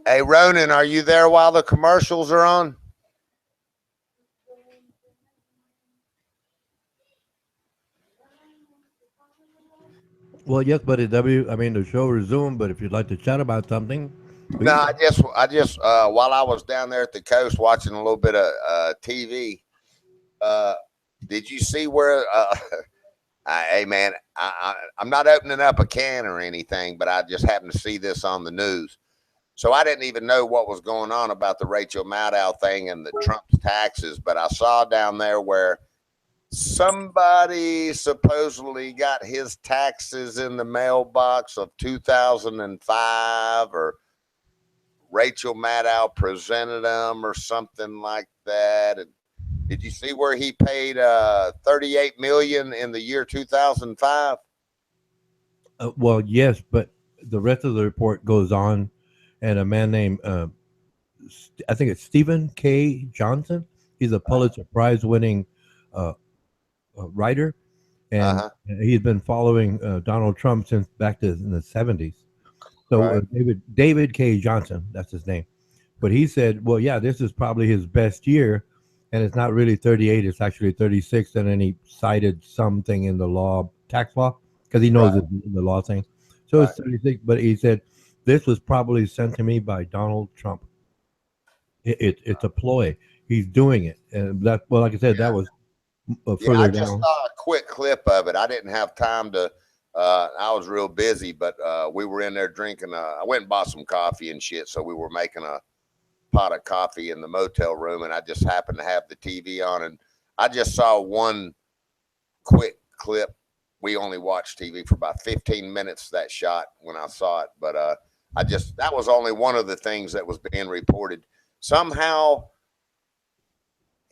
Hey, Ronan, are you there while the commercials are on? Well, yes, but I mean, the show resumed. But if you'd like to chat about something, No, please. while I was down there at the coast watching a little bit of TV, uh, did you see where, hey man, I'm not opening up a can or anything, but I just happened to see this on the news. So I didn't even know what was going on about the Rachel Maddow thing and the Trump's taxes, but I saw down there where somebody supposedly got his taxes in the mailbox of 2005, or Rachel Maddow presented them or something like that. And did you see where he paid 38 million in the year 2005? Well, yes, but the rest of the report goes on, and a man named I think it's Stephen K. Johnson. He's a Pulitzer Prize winning uh, writer, and Uh-huh. he's been following Donald Trump since back to in the 70s. So Right. David K. Johnson, that's his name. But he said, well, yeah, this is probably his best year, and it's not really 38; it's actually 36. And then he cited something in the law, tax law, because he knows Right. it's the law thing. So Right. it's 36. But he said this was probably sent to me by Donald Trump. It's a ploy. He's doing it, and that, well, like I said, that was Yeah, I further just down. saw a quick clip of it. I didn't have time to. I was real busy, but we were in there drinking. I went and bought some coffee and shit, so we were making a pot of coffee in the motel room, and I just happened to have the TV on, and I just saw one quick clip. We only watched TV for about 15 minutes, that shot, when I saw it, but that was only one of the things that was being reported. Somehow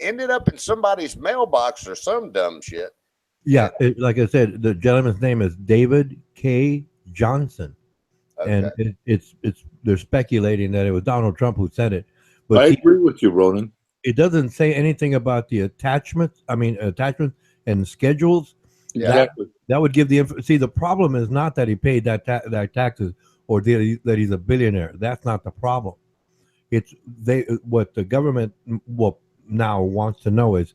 ended up in somebody's mailbox or some dumb shit. Yeah, like I said, the gentleman's name is David K. Johnson, Okay. and it's they're speculating that it was Donald Trump who sent it, but I agree with you, Ronan. it doesn't say anything about the attachments. I mean, attachments and schedules. Yeah. Exactly. That would give the see. The problem is not that he paid that taxes or that he's a billionaire. That's not the problem. It's what the government now wants to know is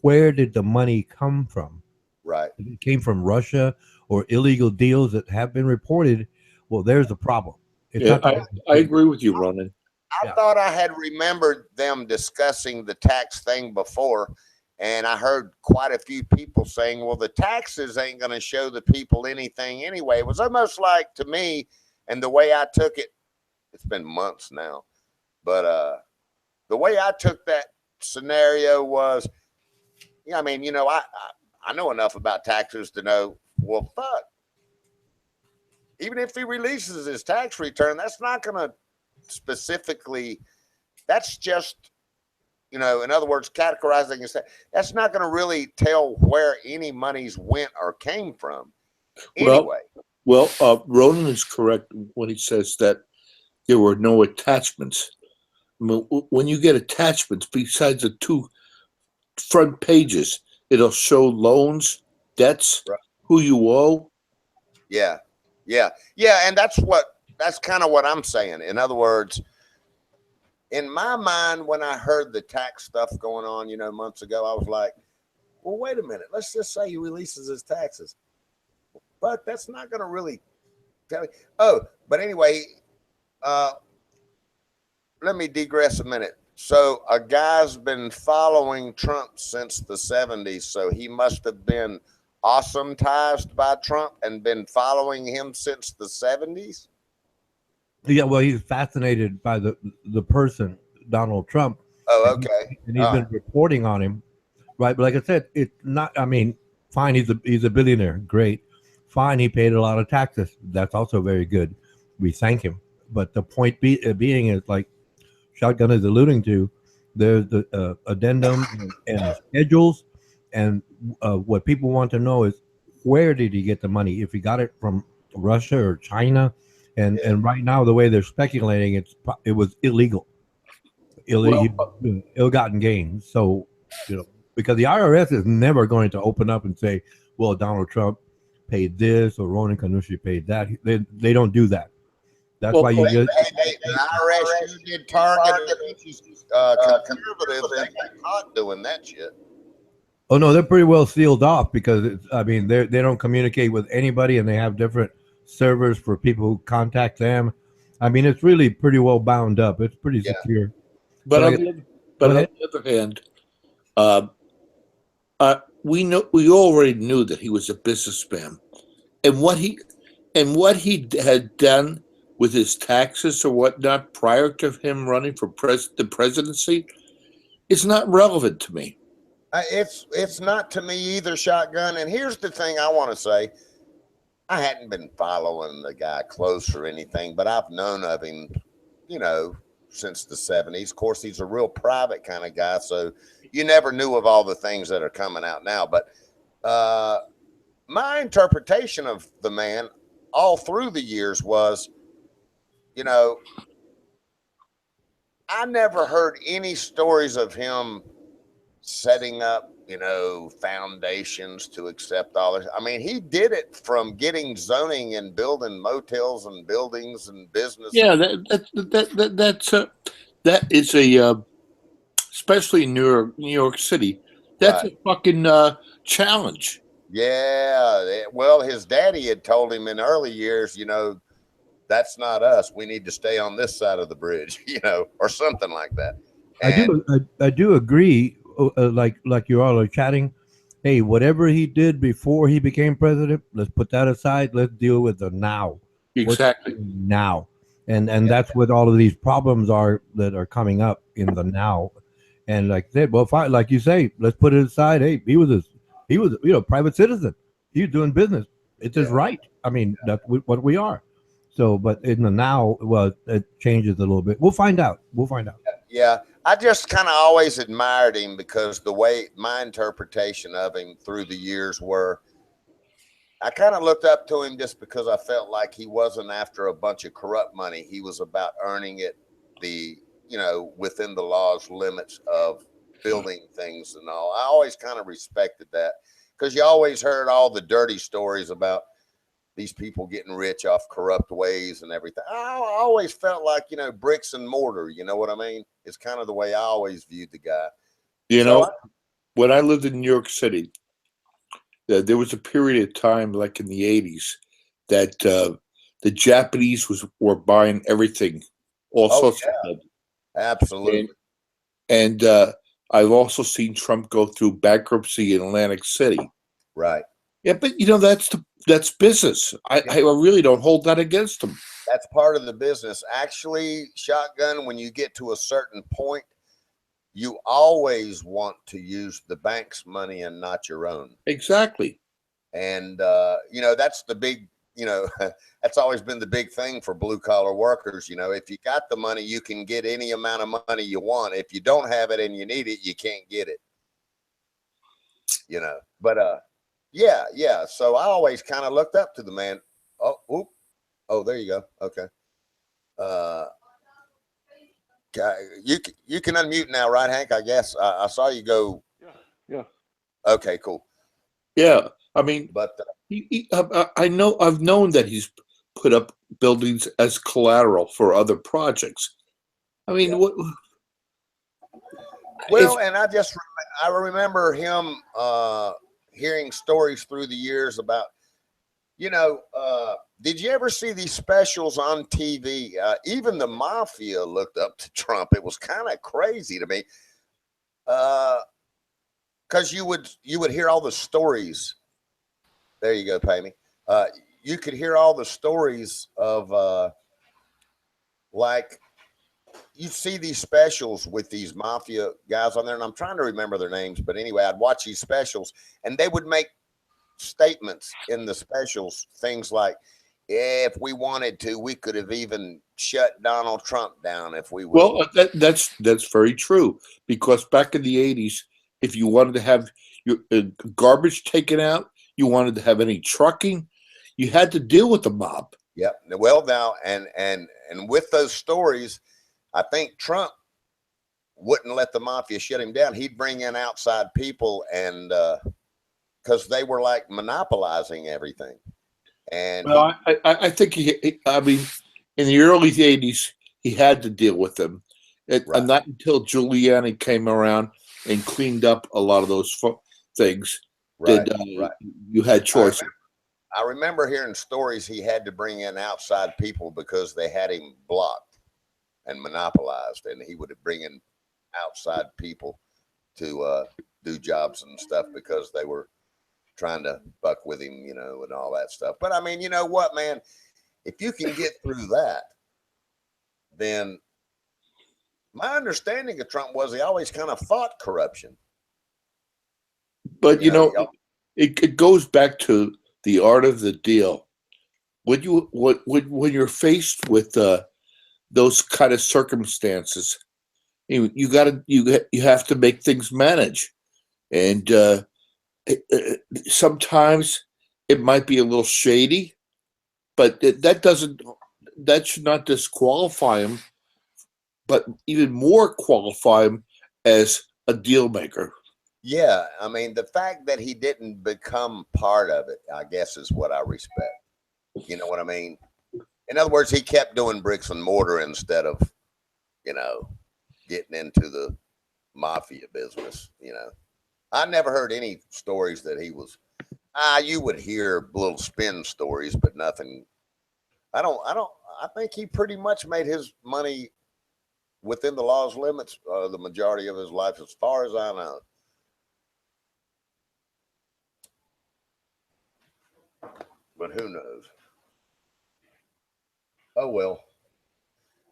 where did the money come from? Right. If it came from Russia or illegal deals that have been reported, well, there's the problem. It's Yeah, not. I agree with you, Ronan. I Yeah. thought I had remembered them discussing the tax thing before, and I heard quite a few people saying, well, the taxes ain't going to show the people anything anyway. It was almost like, to me, and the way I took it, it's been months now, but the way I took that scenario was, I mean, I know enough about taxes to know, well, fuck, even if he releases his tax return, that's not going to specifically, that's just, in other words, categorizing it, that's not going to really tell where any monies went or came from. Anyway. Well, Ronan is correct when he says that there were no attachments. I mean, when you get attachments, besides the two front pages, it'll show loans, debts, Right. who you owe. Yeah. And that's kind of what I'm saying. In other words, in my mind, when I heard the tax stuff going on, months ago, I was like, well, wait a minute. Let's just say he releases his taxes. But that's not going to really tell you. Oh, but anyway, let me digress a minute. So a guy's been following Trump since the 70s, so he must have been awesometized by Trump and been following him since the 70s. Yeah, well, he's fascinated by the person Donald Trump. Oh, okay. And he's been reporting on him, right? But like I said, it's not. I mean, fine, he's a billionaire, great. Fine, he paid a lot of taxes. That's also very good. We thank him. But the point being is, like Shotgun is alluding to, there's the addendum and schedules, and what people want to know is where did he get the money? If he got it from Russia or China, and right now the way they're speculating, it was illegal, ill-gotten gains. So because the IRS is never going to open up and say, well, Donald Trump paid this or Ronan Canucci paid that. They don't do that. That's Well, why you get. The IRS sure did target a bunch of conservatives and got caught doing that shit. Oh no, they're pretty well sealed off because I mean they don't communicate with anybody, and they have different servers for people who contact them. I mean, it's really pretty well bound up. It's pretty Yeah. secure. but But on I, the other, go but on ahead. the other hand, uh, we already knew that he was a businessman, and what he had done with his taxes or whatnot prior to him running for the presidency is not relevant to me. It's not to me either, Shotgun. And here's the thing I want to say. I hadn't been following the guy close or anything, but I've known of him, since the 70s. Of course, he's a real private kind of guy, so you never knew of all the things that are coming out now. But my interpretation of the man all through the years was, I never heard any stories of him setting up, foundations to accept all this. I mean, he did it from getting zoning and building motels and buildings and business. Yeah, that is a especially in New York City. That's Right. a fucking challenge. Yeah. Well, his daddy had told him in early years, that's not us. We need to stay on this side of the bridge, or something like that. And I do agree. Like you all are chatting. Hey, whatever he did before he became president, let's put that aside. Let's deal with the now. What's Exactly. now? And Yeah. that's what all of these problems are that are coming up in the now. And like I said, well, fine, like you say, let's put it aside. Hey, he was private citizen. He was doing business. It's his right. I mean, that's what we are. So, but in the now, well, it changes a little bit. We'll find out. We'll find out. yeah, I just kind of always admired him because the way my interpretation of him through the years were, I kind of looked up to him just because I felt like he wasn't after a bunch of corrupt money. He was about earning it within the law's limits of building things and all. I always kind of respected that because you always heard all the dirty stories about these people getting rich off corrupt ways and everything. I always felt like, bricks and mortar, you know what I mean? It's kind of the way I always viewed the guy. When I lived in New York City, there was a period of time, like in the 80s, that the Japanese were buying everything, all sorts of stuff. Absolutely. And I've also seen Trump go through bankruptcy in Atlantic City. Right. Yeah, but that's business. I really don't hold that against him. That's part of the business. Actually, Shotgun, when you get to a certain point, you always want to use the bank's money and not your own. Exactly. And, that's the big, that's always been the big thing for blue collar workers. If you got the money, you can get any amount of money you want. If you don't have it and you need it, you can't get it. But yeah. So I always kind of looked up to the man. Oh, there you go. Okay. You can unmute now, right, Hank? I guess I saw you go. Yeah. Okay, cool. Yeah, I mean, But I've known that he's put up buildings as collateral for other projects. I mean, what? Well, and I remember him hearing stories through the years about, did you ever see these specials on TV? Even the mafia looked up to Trump. It was kind of crazy to me. Because you would hear all the stories. There you go, Pammy. You could hear all the stories of like you see these specials with these mafia guys on there, and I'm trying to remember their names, but anyway, I'd watch these specials, and they would make statements in the specials, things like, yeah, if we wanted to, we could have even shut Donald Trump down if we would. Well, that's very true, because back in the 80s, if you wanted to have your garbage taken out, you wanted to have any trucking, you had to deal with the mob. Yep. Well, now, and with those stories, I think Trump wouldn't let the mafia shut him down. He'd bring in outside people, and because they were like monopolizing everything. And well, I think I mean, in the early 80s, he had to deal with them. Right. And not until Giuliani came around and cleaned up a lot of those things Right, did right. you had choices. I remember hearing stories he had to bring in outside people because they had him blocked and monopolized, and he would bring in outside people to do jobs and stuff because they were trying to buck with him, you know, and all that stuff. But I mean, you know what, man? If you can get through that, then my understanding of Trump was he always kind of fought corruption. But you know, it goes back to the art of the deal. When you're faced with those kind of circumstances, you have to make things manage, and sometimes it might be a little shady, but that should not disqualify him, but even more qualify him as a deal maker. Yeah, I mean, the fact that he didn't become part of it, I guess, is what I respect. You know what I mean? In other words, he kept doing bricks and mortar instead of, you know, getting into the mafia business. You know, I never heard any stories that he was. You would hear little spin stories, but nothing. I think he pretty much made his money within the law's limits the majority of his life, as far as I know. But who knows? Oh well.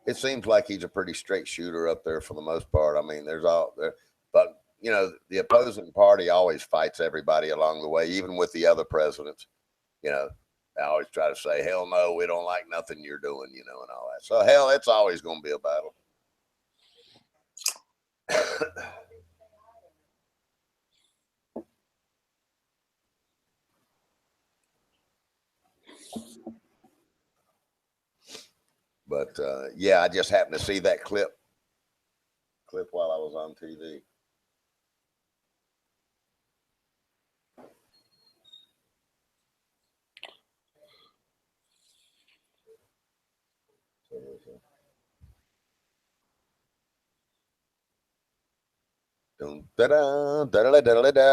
It seems like he's a pretty straight shooter up there for the most part. I mean, there's all there, but you know, the opposing party always fights everybody along the way, even with the other presidents. You know, they always try to say, "Hell no, we don't like nothing you're doing," you know, and all that. So hell, it's always going to be a battle. But yeah, I just happened to see that clip while I was on TV.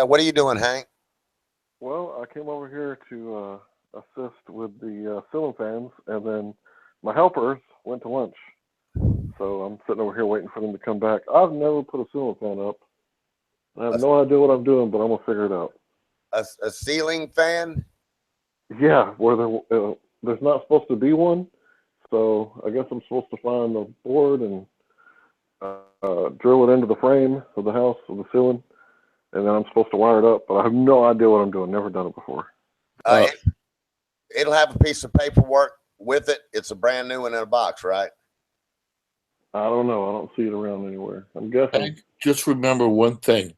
What are you doing, Hank? Well, I came over here to assist with the ceiling fans, and then my helpers went to lunch. So I'm sitting over here waiting for them to come back. I've never put a ceiling fan up. I have no idea what I'm doing, but I'm going to figure it out. A ceiling fan? Yeah, where there's not supposed to be one. So I guess I'm supposed to find the board and drill it into the frame of the house, of the ceiling, and then I'm supposed to wire it up. But I have no idea what I'm doing. Never done it before. It'll have a piece of paperwork with it. It's a brand new one in a box, right? I don't know. I don't see it around anywhere. I'm guessing. And just remember one thing: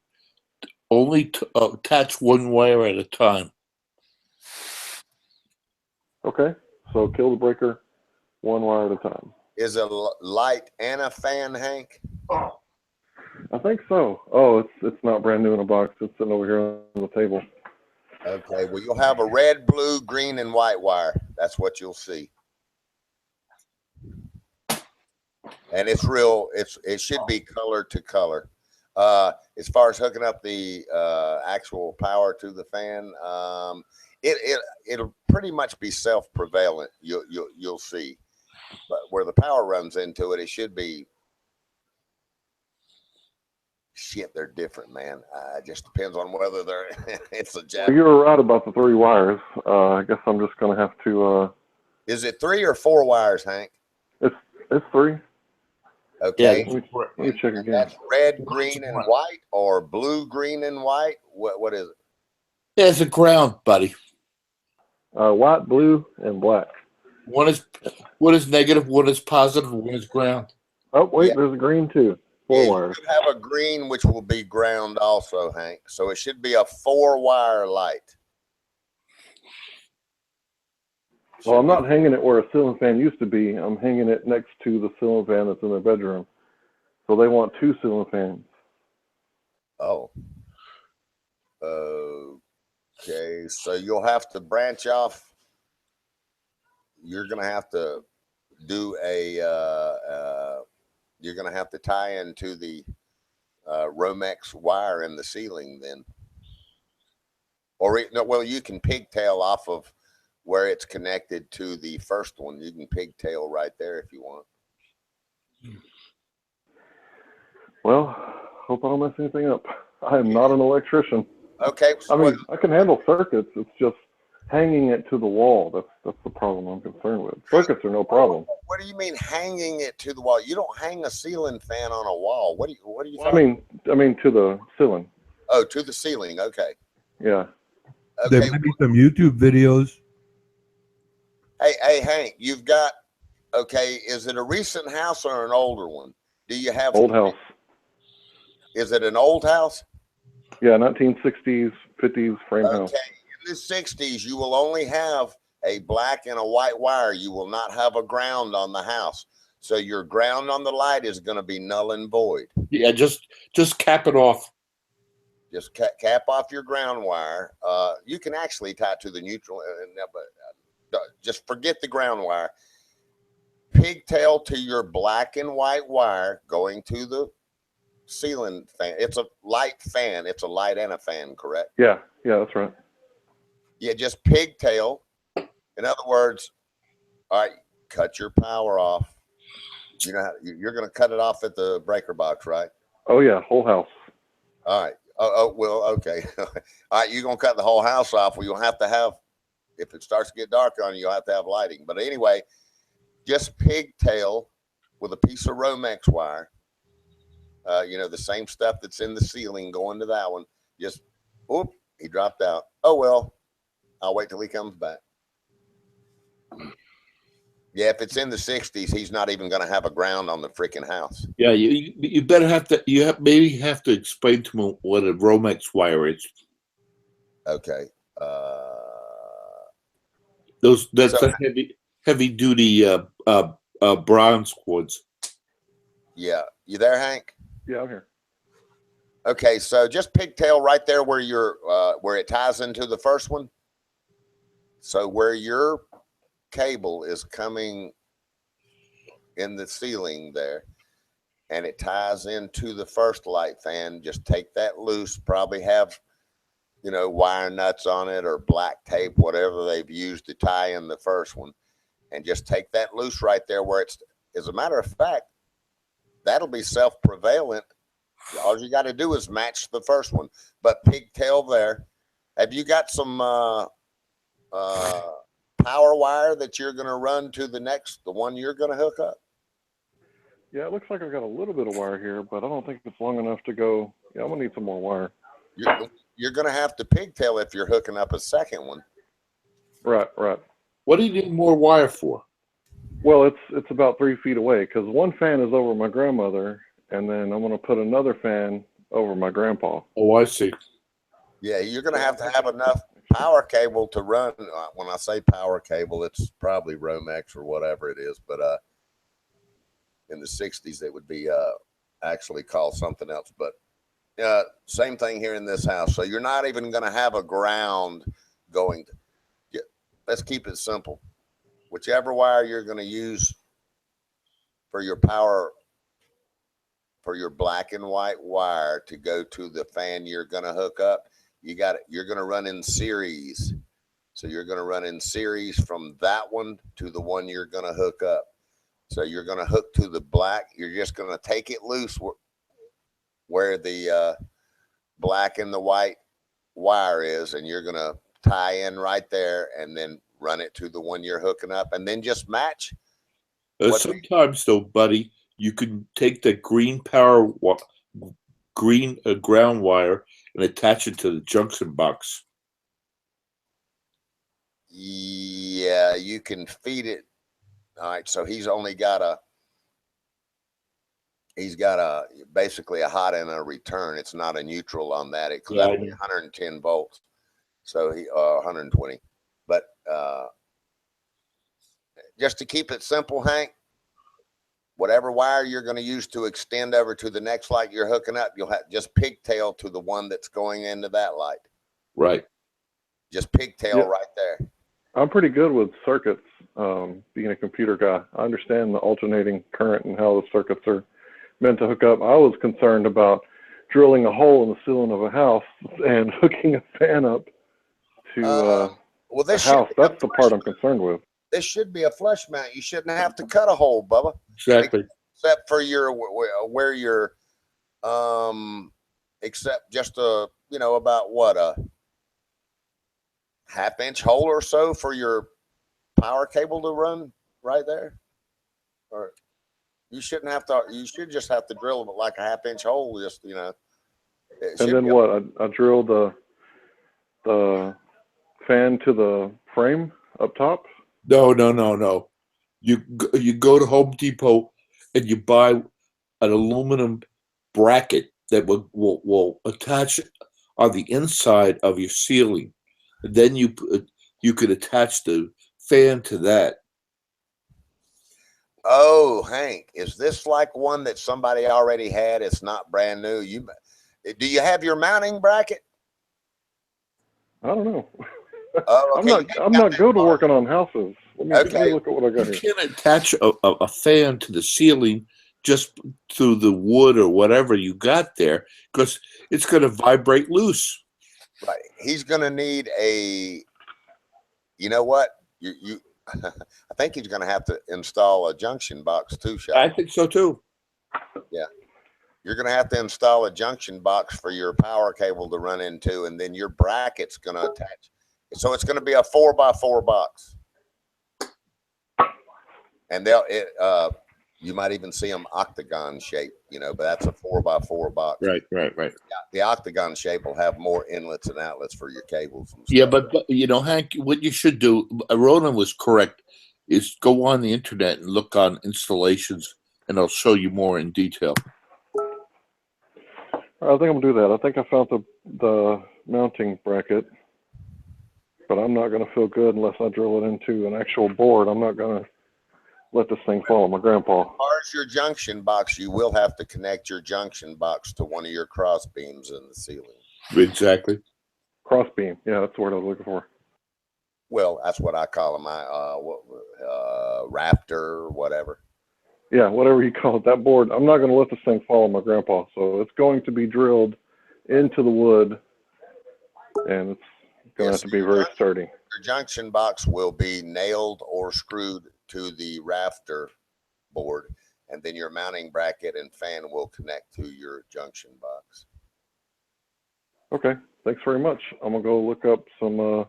only attach one wire at a time. Okay, so kill the breaker, one wire at a time. Is a light and a fan, Hank? I think so. Oh, it's not brand new in a box. It's sitting over here on the table. Okay, well, you'll have a red, blue, green, and white wire. That's what you'll see. And it's real. It should be color to color. As far as hooking up the actual power to the fan, it'll pretty much be self-prevalent. You'll see, but where the power runs into it, it should be. Shit, they're different, man. It just depends on whether they're. It's a jack. Well, you were right about the 3 wires. I guess I'm just gonna have to. Is it 3 or 4 wires, Hank? It's 3. Okay. Yeah, let me check again. That's red, green, and white, or blue, green, and white. What is it? There's a ground, buddy. White, blue, and black. One is negative, one is positive, one is ground. Oh wait, there's a green too. 4 wires. You have a green, which will be ground also, Hank. So it should be a 4-wire light. Well, I'm not hanging it where a ceiling fan used to be. I'm hanging it next to the ceiling fan that's in their bedroom. So they want 2 ceiling fans. Oh. Okay. So you'll have to branch off. You're going to have to do a you're going to have to tie into the Romex wire in the ceiling then. Or no, well, you can pigtail off of where it's connected to the first one. You can pigtail right there if you want. Well, hope I don't mess anything up. I am not an electrician. Okay. I mean, I can handle circuits. It's just hanging it to the wall. That's the problem I'm concerned with. Circuits are no problem. What do you mean hanging it to the wall? You don't hang a ceiling fan on a wall. What do you Well, I mean to the ceiling. Oh, to the ceiling. Okay. Yeah. Okay. There might be some YouTube videos. Hey, Hank, you've got, okay, is it a recent house or an older one? Do you have old house? Is it an old house? Yeah, 1960s, 50s frame house. Okay, in the 60s, you will only have a black and a white wire. You will not have a ground on the house. So your ground on the light is going to be null and void. Yeah, just cap it off. Just cap off your ground wire. You can actually tie it to the neutral, but just forget the ground wire. Pigtail to your black and white wire going to the ceiling fan. It's a light fan. It's a light and a fan, correct? Yeah, that's right. Yeah, just pigtail. In other words, all right, cut your power off. You know, you're going to cut it off at the breaker box, right? Oh yeah, whole house. All right. Oh well, okay. All right, you're going to cut the whole house off. Well, you'll have to have, if it starts to get dark on you, you'll have to have lighting. But anyway, just pigtail with a piece of Romex wire. You know, the same stuff that's in the ceiling going to that one. Just, oop, he dropped out. Oh, well, I'll wait till he comes back. Yeah, if it's in the 60s, he's not even going to have a ground on the freaking house. Yeah, you better have to, maybe have to explain to him what a Romex wire is. Okay. That's the heavy duty bronze cords. Yeah. You there, Hank? Yeah, I'm here. Okay, so just pigtail right there where you're where it ties into the first one. So where your cable is coming in the ceiling there, and it ties into the first light fan, just take that loose. Probably have, you know, wire nuts on it or black tape, whatever they've used to tie in the first one, and just take that loose right there where it's. As a matter of fact, that'll be self-prevalent. All you got to do is match the first one, but pigtail there. Have you got some power wire that you're going to run to the one you're going to hook up? Yeah, it looks like I've got a little bit of wire here, but I don't think it's long enough to go. Yeah, I'm going to need some more wire. You're going to have to pigtail if you're hooking up a second one. Right. What do you need more wire for? Well, it's about 3 feet away because one fan is over my grandmother, and then I'm going to put another fan over my grandpa. Oh, I see. Yeah, you're going to have enough power cable to run. When I say power cable, it's probably Romex or whatever it is, but in the 60s it would be actually called something else. But same thing here in this house. So you're not even going to have a ground going. Let's keep it simple. Whichever wire you're going to use for your power, for your black and white wire to go to the fan you're going to hook up, you're going to run in series. So you're going to run in series from that one to the one you're going to hook up. So you're going to hook to the black. You're just going to take it loose where the black and the white wire is, and you're going to tie in right there and then run it to the one you're hooking up, and then just match. Sometimes, though, buddy, you can take the green ground wire and attach it to the junction box. Yeah, you can feed it. All right, so he's got basically a hot and a return. It's not a neutral on that. It could be 110 volts. So 120. But just to keep it simple, Hank, whatever wire you're going to use to extend over to the next light you're hooking up, you'll have just pigtail to the one that's going into that light. Right. Just pigtail right there. I'm pretty good with circuits. being a computer guy. I understand the alternating current and how the circuits are meant to hook up. I was concerned about drilling a hole in the ceiling of a house and hooking a fan up to well, a house. That's the part I'm concerned with. This should be a flush mount. You shouldn't have to cut a hole, Bubba. Exactly. Except for your where your except just a about what, a half-inch hole or so for your power cable to run right there. Or you shouldn't have to. You should just have to drill it like a half-inch hole. Just And then what? I drilled the fan to the frame up top. No. You go to Home Depot and you buy an aluminum bracket that will attach on the inside of your ceiling. And then you could attach the fan to that. Oh, Hank, is this like one that somebody already had? It's not brand new. Do you have your mounting bracket? I don't know. Oh, okay. I'm not good at working on houses. Let me look at what I got You here. can't attach a fan to the ceiling just through the wood or whatever you got there, because it's going to vibrate loose. Right. He's going to need a. You know what? You. I think he's going to have to install a junction box too, Shaq. I think so too. Yeah. You're going to have to install a junction box for your power cable to run into, and then your bracket's going to attach. So it's going to be a 4x4 box. And you might even see them octagon shape, but that's a 4x4 box. Right. The octagon shape will have more inlets and outlets for your cables. And stuff. Yeah, but Hank, what you should do, Ronan was correct, is go on the internet and look on installations, and I'll show you more in detail. I think I'm gonna do that. I think I found the mounting bracket, but I'm not gonna feel good unless I drill it into an actual board. I'm not gonna let this thing fall on my grandpa. As far as your junction box, you will have to connect your junction box to one of your cross beams in the ceiling. Exactly. Cross beam. Yeah, that's the word I was looking for. Well, that's what I call them. Rafter or whatever. Yeah, whatever you call it. That board. I'm not going to let this thing fall on my grandpa. So it's going to be drilled into the wood, and it's going to have to be very sturdy. Your junction box will be nailed or screwed to the rafter board, and then your mounting bracket and fan will connect to your junction box. Okay, thanks very much. I'm gonna go look up some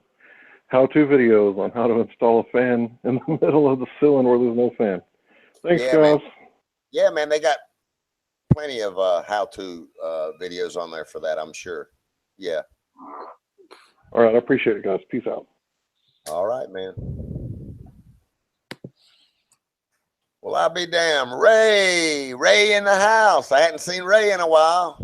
how-to videos on how to install a fan in the middle of the ceiling where there's no fan. Thanks, guys. Man. Yeah, man, they got plenty of how-to videos on there for that, I'm sure. Yeah. All right, I appreciate it, guys. Peace out. All right, man. Well, I'll be damned. Ray in the house. I hadn't seen Ray in a while.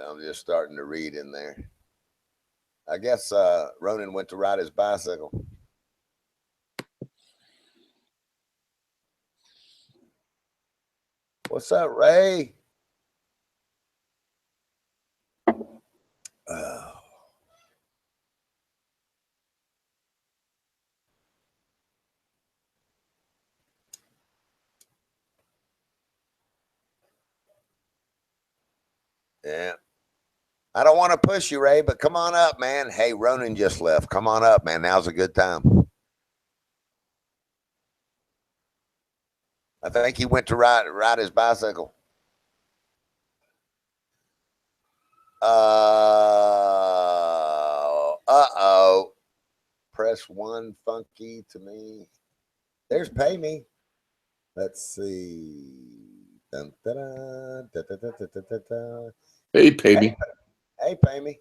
I'm just starting to read in there. I guess Ronan went to ride his bicycle. What's up, Ray? Yeah. I don't want to push you, Ray, but come on up, man. Hey, Ronan just left. Come on up, man. Now's a good time. I think he went to ride his bicycle. Uh-oh. Press 1, funky to me. There's pay me. Let's see. Dun, dun, dun, dun, dun, dun, dun, dun, dun. Hey, Pammy. Hey, Pammy.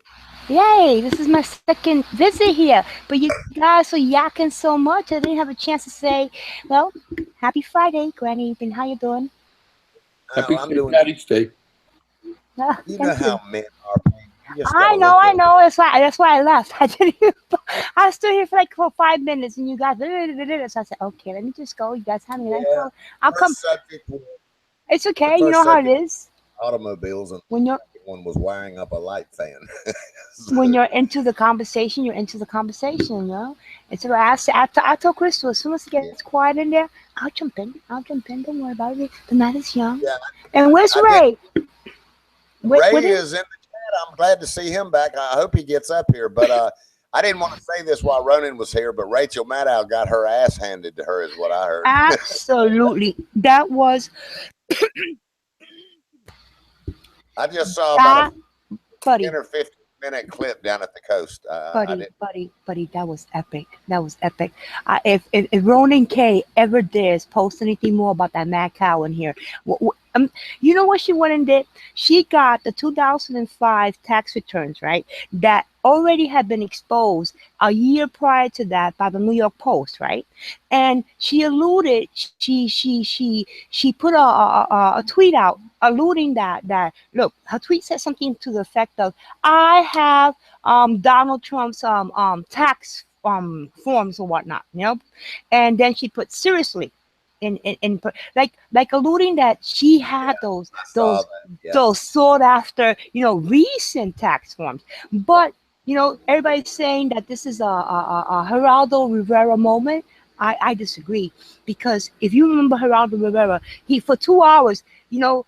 Yay, this is my second visit here. But you guys were yakking so much, I didn't have a chance to say, well, happy Friday, Granny Ethan. How you doing? Happy I'm St. doing. Patty's Day. You know how men are. I know. That's why I left. I stood here for 5 minutes, and you guys. So I said, okay, let me just go. You guys have me. I'll come. It's okay. You know how it is. automobiles, and When you're one was wiring up a light fan. when you're into the conversation, you're into the conversation, you know. And so I told Crystal, as soon as it gets quiet in there, I'll jump in. I'll jump in. Don't worry about it. The night is young. Yeah, And where's Ray? Ray is in the chat. I'm glad to see him back. I hope he gets up here. But I didn't want to say this while Ronan was here, but Rachel Maddow got her ass handed to her, is what I heard. Absolutely. That was. I just saw about a buddy. 10 or 15-minute clip down at the coast. Buddy, that was epic. That was epic. If Ronan K ever dares post anything more about that mad cow in here, you know what she went and did? She got the 2005 tax returns, right? That already had been exposed a year prior to that by the New York Post, right? And she alluded, she put a tweet out alluding that look, her tweet said something to the effect of, I have Donald Trump's tax forms or whatnot, you know. And then she put seriously in like alluding that she had those sought after, you know, recent tax forms. But you know, everybody's saying that this is a Geraldo Rivera moment. I disagree, because if you remember Geraldo Rivera, he for 2 hours, you know,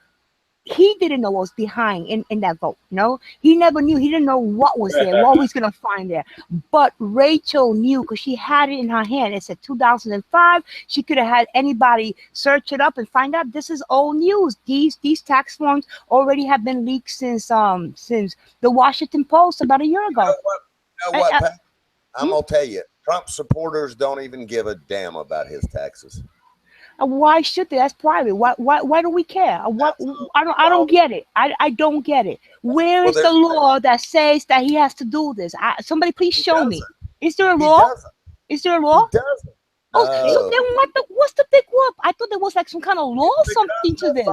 he didn't know what was behind in that vote. You know, he never knew. He didn't know what was there, what was gonna find there. But Rachel knew, because she had it in her hand. It said 2005. She could have had anybody search it up and find out this is old news. These tax forms already have been leaked since the Washington Post about a year ago. You know what, Pat? I'm gonna tell you, Trump supporters don't even give a damn about his taxes. Why should they? That's private. Why do we care? I don't get it. I don't get it. Where is the law that says that he has to do this? Somebody please show me. Is there a law? Is there a law? He doesn't. Oh, so then what's the big whoop? I thought there was like some kind of law or something to this.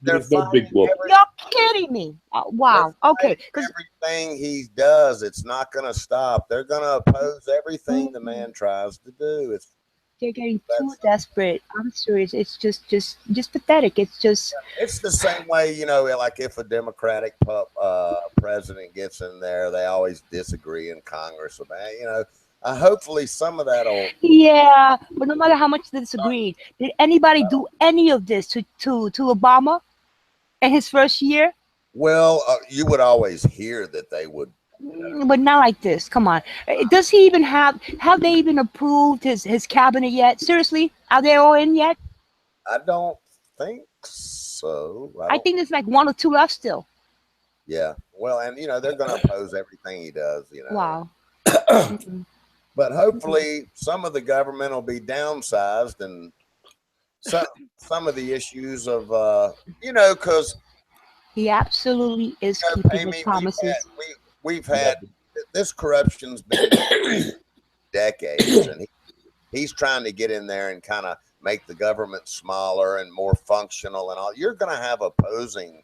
There's no big whoop. You're kidding me. Wow. Okay. Everything he does, it's not going to stop. They're going to oppose everything the man tries to do. They're getting too desperate. I'm serious. It's just pathetic. It's just. It's the same way, you know, like if a Democratic president gets in there, they always disagree in Congress about, you know. Hopefully some of that'll. Yeah, but no matter how much they disagreed, did anybody do any of this to Obama in his first year? Well, you would always hear that they would. But not like this. Come on. Does he even have they even approved his cabinet yet? Seriously? Are they all in yet? I don't think so. I think there's like 1 or 2 left still. Yeah. Well, and you know, they're going to oppose everything he does, you know. Wow. But hopefully some of the government will be downsized, and some of the issues of you know, because he absolutely is keeping his promises. We've had this corruption's been decades, and he's trying to get in there and kind of make the government smaller and more functional and all. You're going to have opposing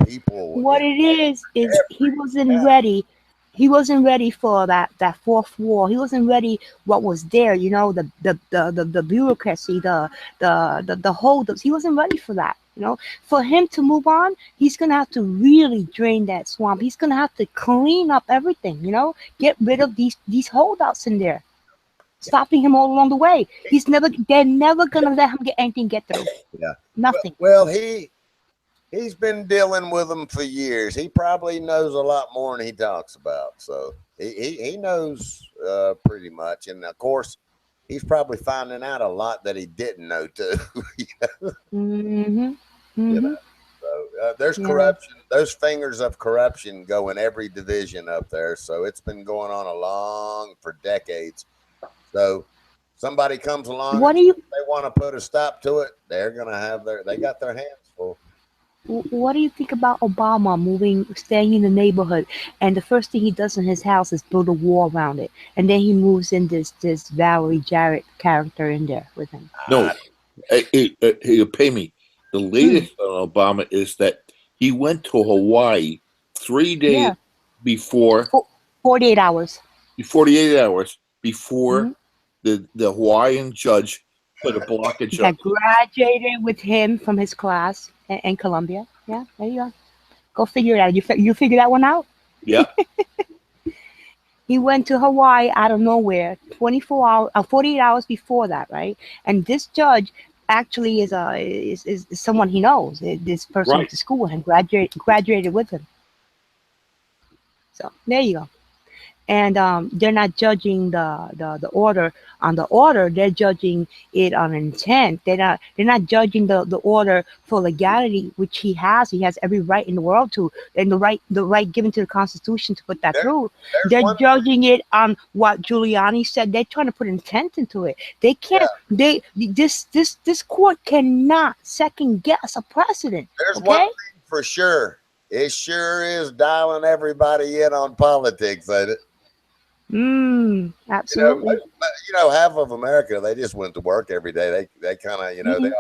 people. What it is he wasn't ready. He wasn't ready for that fourth war. He wasn't ready what was there, you know, the bureaucracy, the holdups. He wasn't ready for that. You know, for him to move on, he's gonna have to really drain that swamp. He's gonna have to clean up everything, you know, get rid of these holdouts in there, stopping him all along the way. They're never gonna let him get anything get through. Yeah. Nothing. Well, he's been dealing with them for years. He probably knows a lot more than he talks about. So he knows pretty much. And of course, he's probably finding out a lot that he didn't know too. You know? Mm-hmm. You know? So there's corruption. Those fingers of corruption go in every division up there. So it's been going on for decades. So somebody comes along, they want to put a stop to it, they're gonna have they got their hands full. What do you think about Obama staying in the neighborhood, and the first thing he does in his house is build a wall around it, and then he moves in this Valerie Jarrett character in there with him? No, he'll pay me. The latest on Obama is that he went to Hawaii 3 days before 48 hours. 48 hours before the Hawaiian judge put a blockage that graduated with him from his class, and Colombia. Yeah, there you go. Go figure it out. You figure that one out? Yeah. He went to Hawaii out of nowhere, 24 hours, 48 hours before that, right? And this judge actually is someone he knows. This person Right. went to school and graduated with him. So there you go. And they're not judging the order on the order. They're judging it on intent. They're not judging the order for legality, which he has. He has every right in the world to, and the right given to the Constitution to put that There, through. there's They're one. judging it on what Giuliani said. They're trying to put intent into it. They Yeah, can't. This court cannot second guess a precedent. there's one Okay. thing for sure. It sure is dialing everybody in on politics, ain't it? Absolutely. Half of America, they just went to work every day. They kind of, Mhm.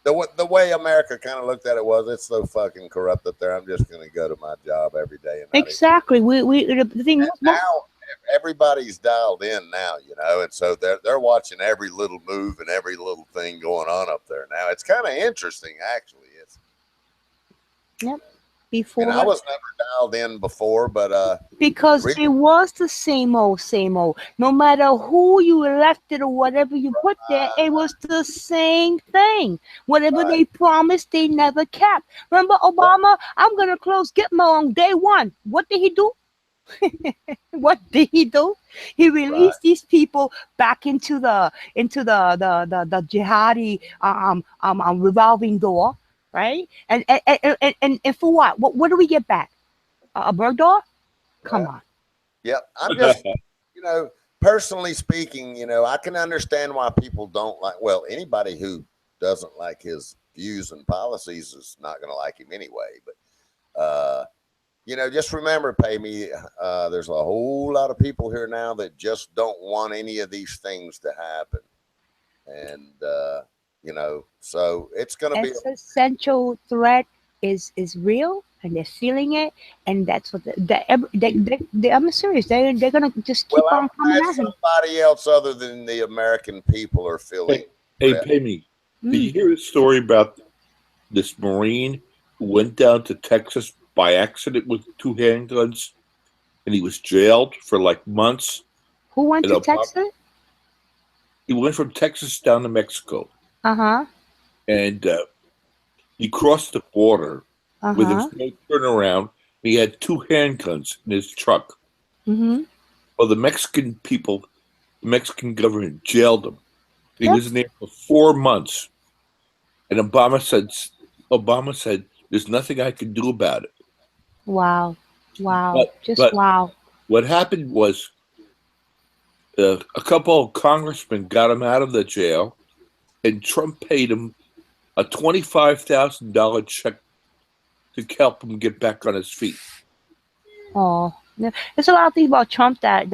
the way America kind of looked at it was, it's so fucking corrupt up there. I'm just going to go to my job every day and not even. Exactly. The thing And now everybody's dialed in now, and so they're watching every little move and every little thing going on up there now. It's kind of interesting, actually. And I before was never dialed in before, but because re- it was the same old, same old. No matter who you elected or whatever you put there, it was the same thing. Whatever right, they promised, they never kept. Remember Obama? I'm gonna close Gitmo on day one. What did he do? What did he do? He right, released these people back into the jihadi revolving door, right? And for what? What do we get back? A bird door? Come right. on. Yep. I'm just, personally speaking, I can understand why people don't like. Well, anybody who doesn't like his views and policies is not going to like him anyway. But just remember, pay me. There's a whole lot of people here now that just don't want any of these things to happen, and so it's going to be. Existential threat is real, and they're feeling it, and that's what I'm serious. They're gonna just keep Well, I'm on coming glad at him. somebody else other than the American people are feeling. Hey, threat. Penny, did you Mm. hear the story about this Marine who went down to Texas by accident with two handguns and he was jailed for like months? Who went And to Texas? he went from Texas down to Mexico Uh-huh. and he crossed the border with Uh-huh. his no turnaround. He had two handguns in his truck. Mm-hmm. Well, the Mexican government jailed him. He Yep. was in there for 4 months. And Obama said, there's nothing I can do about it. Wow. Just But wow. what happened was a couple of congressmen got him out of the jail, and Trump paid him a $25,000 check to help him get back on his feet. Oh, yeah. There's a lot of things about Trump that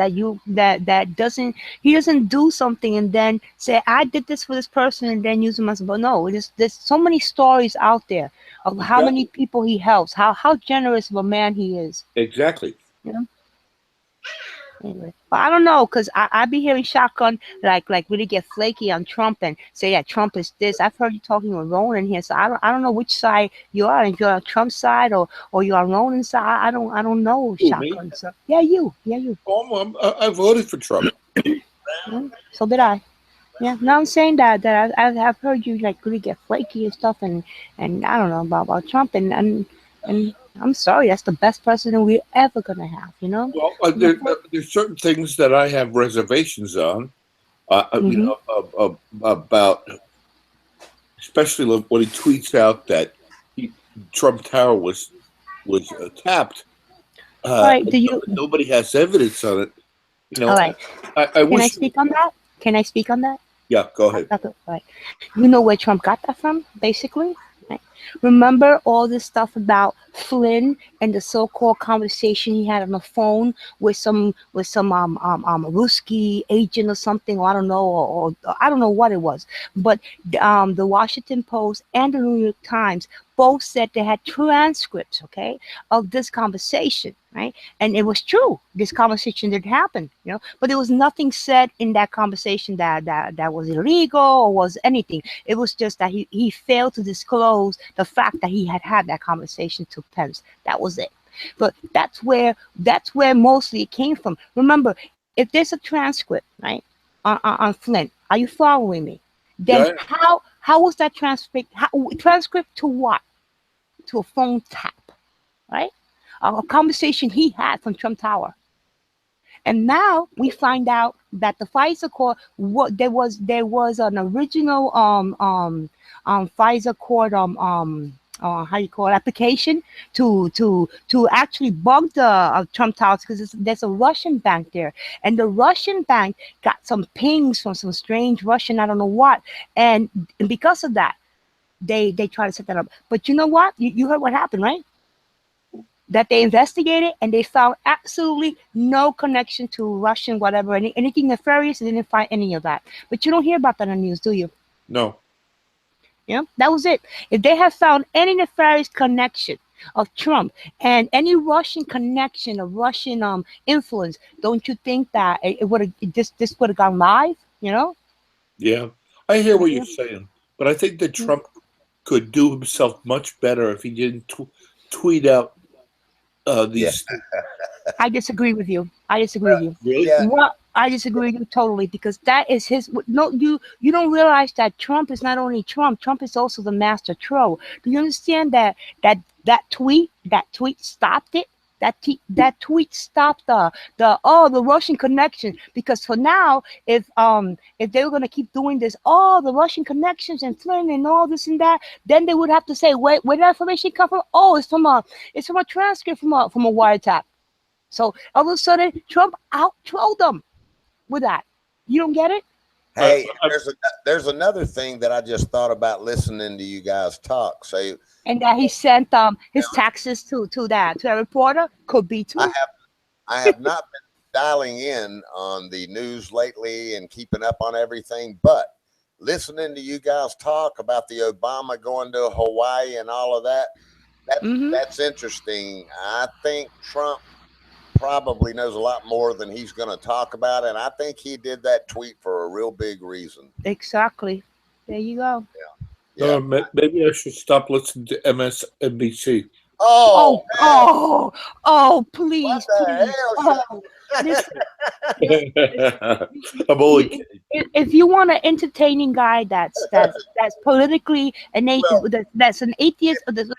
doesn't do something and then say I did this for this person and then use him as but no, there's so many stories out there of how many people he helps, how generous of a man he is. Exactly. You know. Anyway, but I don't know because I be hearing shotgun like really get flaky on Trump and say yeah Trump is this. I've heard you talking with Ronan here, so I don't know which side you are. If you're on Trump's side or you're on Ronan's side, I don't know Who, me? shotgun. So yeah, you. I voted for Trump. Yeah, so did I. Yeah, no, I'm saying that I've heard you like really get flaky and stuff, and I don't know about Trump, and I'm sorry, that's the best president we're ever gonna have, you know. Well, there's certain things that I have reservations on. Mhm. About especially when he tweets out that Trump Tower was tapped. All right, do you? Nobody has evidence on it. All right, I can I wish. speak on that? Can I speak on that? Yeah, go ahead. Right. You know where Trump got that from, basically. Right? Remember all this stuff about Flynn and the so-called conversation he had on the phone with some Ruski agent or something, or I don't know, or I don't know what it was. But the Washington Post and the New York Times both said they had transcripts, okay, of this conversation, right? And it was true. This conversation did happen, you know, but there was nothing said in that conversation that was illegal or was anything. It was just that he failed to disclose the fact that he had that conversation to Pence. That was it. But that's where mostly it came from. Remember, if there's a transcript, right, on Flint, are you following me? Then Yeah. how was that transcript? Transcript to what? To a phone tap, right? A conversation he had from Trump Tower. And now we find out that the FISA court, there was an original FISA court how you call it, application to actually bug the Trump Towers, because there's a Russian bank there, and the Russian bank got some pings from some strange Russian, I don't know what, and because of that, they try to set that up. But you know what? You heard what happened, right? That they investigated and they found absolutely no connection to Russian whatever, anything nefarious. They didn't find any of that. But you don't hear about that on the news, do you? No. Yeah, that was it. If they have found any nefarious connection of Trump and any Russian connection of Russian influence, don't you think that it would have this would have gone live? You know? Yeah, I hear what you're saying, but I think that Trump could do himself much better if he didn't tweet out these. I disagree with you. I disagree with you. Really? Yeah. Well, I disagree with you totally, because that is his. No, you don't realize that Trump is not only Trump. Trump is also the master troll. Do you understand that tweet stopped it? That tweet stopped the Russian connection, because for now, if they were gonna keep doing this, the Russian connections and Flynn and all this and that, then they would have to say, where did that information come from? Oh, it's from a transcript from a wiretap. So all of a sudden, Trump out-trolled them with that. You don't get it? Hey, there's another thing that I just thought about listening to you guys talk. So, and that he sent his taxes to that reporter, could be too. I have not been dialing in on the news lately and keeping up on everything, but listening to you guys talk about the Obama going to Hawaii and all of that, that's interesting. I think Trump probably knows a lot more than he's going to talk about, and I think he did that tweet for a real big reason. Exactly. There you go. Yeah. Maybe I should stop listening to MSNBC. Oh, please, please. I'm only kidding. If you want an entertaining guy that's politically that's an atheist, that's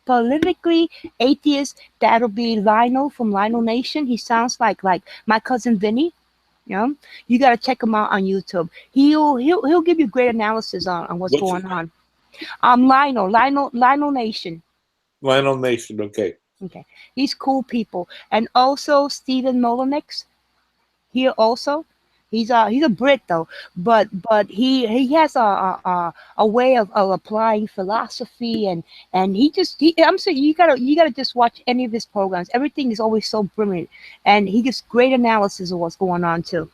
politically atheist, that'll be Lionel from Lionel Nation. He sounds like my cousin Vinny. You know, you got to check him out on YouTube. He'll give you great analysis on what's going on. Lionel Nation. Lionel Nation, okay. Okay, he's cool people, and also Stephen Molyneux. Here also, he's a Brit though, but he has a way of applying philosophy, and I'm saying you gotta just watch any of his programs. Everything is always so brilliant, and he gives great analysis of what's going on too.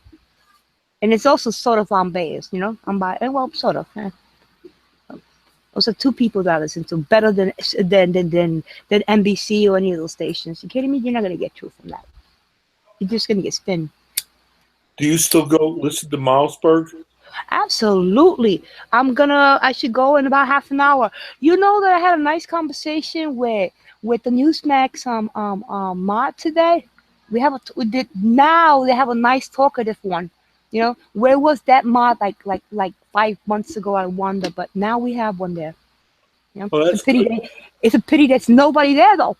And it's also sort of unbiased, you know, well, sort of. Those are two people that I listen to better than NBC or any of those stations. You kidding me? You're not gonna get truth from that. You're just gonna get spin. Do you still go listen to Milesburg? Absolutely. I should go in about half an hour. You know that I had a nice conversation with the Newsmax mod today. They have a nice talkative one. You know, where was that mod like 5 months ago? I wonder, but now we have one there. You know, well, it's a pity there's nobody there though.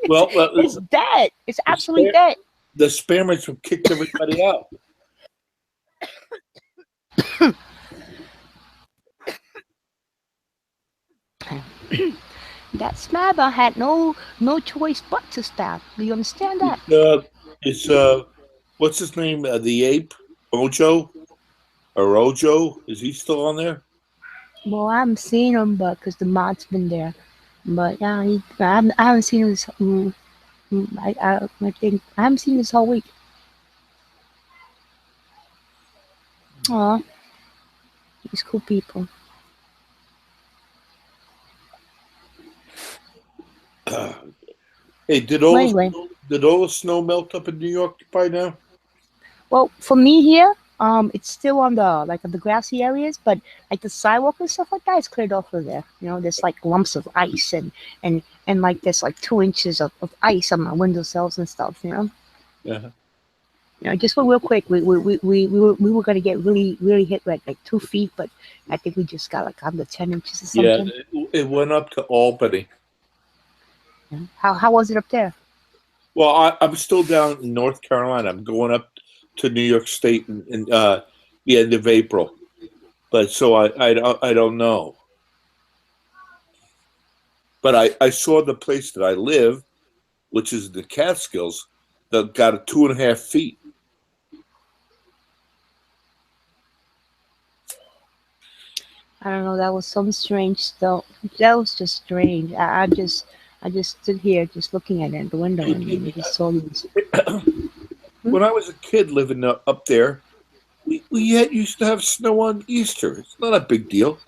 Well, it's dead. It's absolutely dead. The spammers have kicked everybody out. That Smabber had no choice but to stab. Do you understand that? It's what's his name? The ape, Ojo, is he still on there? Well, I haven't seen him, but because the mod's been there. But yeah, I haven't seen him this. I think I haven't seen him this whole week. Aw, these cool people. Hey, did all the snow melt up in New York by now? Well, for me here, it's still on the like on the grassy areas, but like the sidewalk and stuff like that is cleared off of there. You know, there's like lumps of ice and like there's like 2 inches of ice on my windowsills and stuff. You know. Yeah. You know, just for real quick, we were gonna get really hit with like 2 feet, but I think we just got like under 10 inches or Yeah, something. it went up to Albany. Yeah. How was it up there? Well, I'm still down in North Carolina. I'm going up to New York State in the end of April, but so I don't know. But I saw the place that I live, which is the Catskills, that got a 2.5 feet. I don't know. That was some strange stuff. That was just strange. I just stood here just looking at it at the window and just saw these. When I was a kid living up there, we yet used to have snow on Easter. It's not a big deal.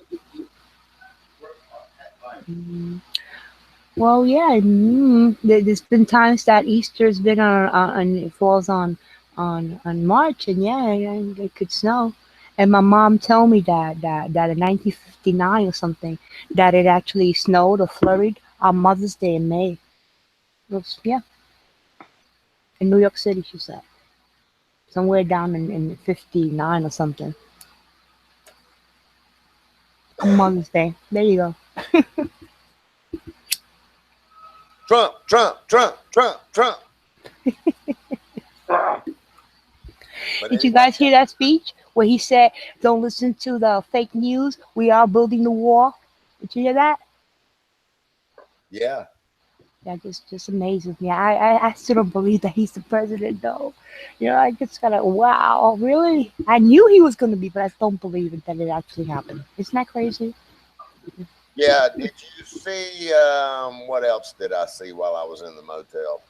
Mm. Well, yeah. There's been times that Easter's been on it falls on March, and yeah, it could snow. And my mom told me that in 1959 or something, that it actually snowed or flurried on Mother's Day in May. It was, yeah, in New York City, she said, somewhere down in 59 or something on Mother's Day. There you go. Trump, Trump, Trump, Trump, Trump. But Did you anyway, guys hear that speech where he said, "Don't listen to the fake news. We are building the wall." Did you hear that? yeah. That just amazes me. I still don't believe that he's the president, though. You know, I just gotta, wow, really? I knew he was gonna be, but I don't believe it that it actually happened. Isn't that crazy? Yeah. Did you see what else did I see while I was in the motel?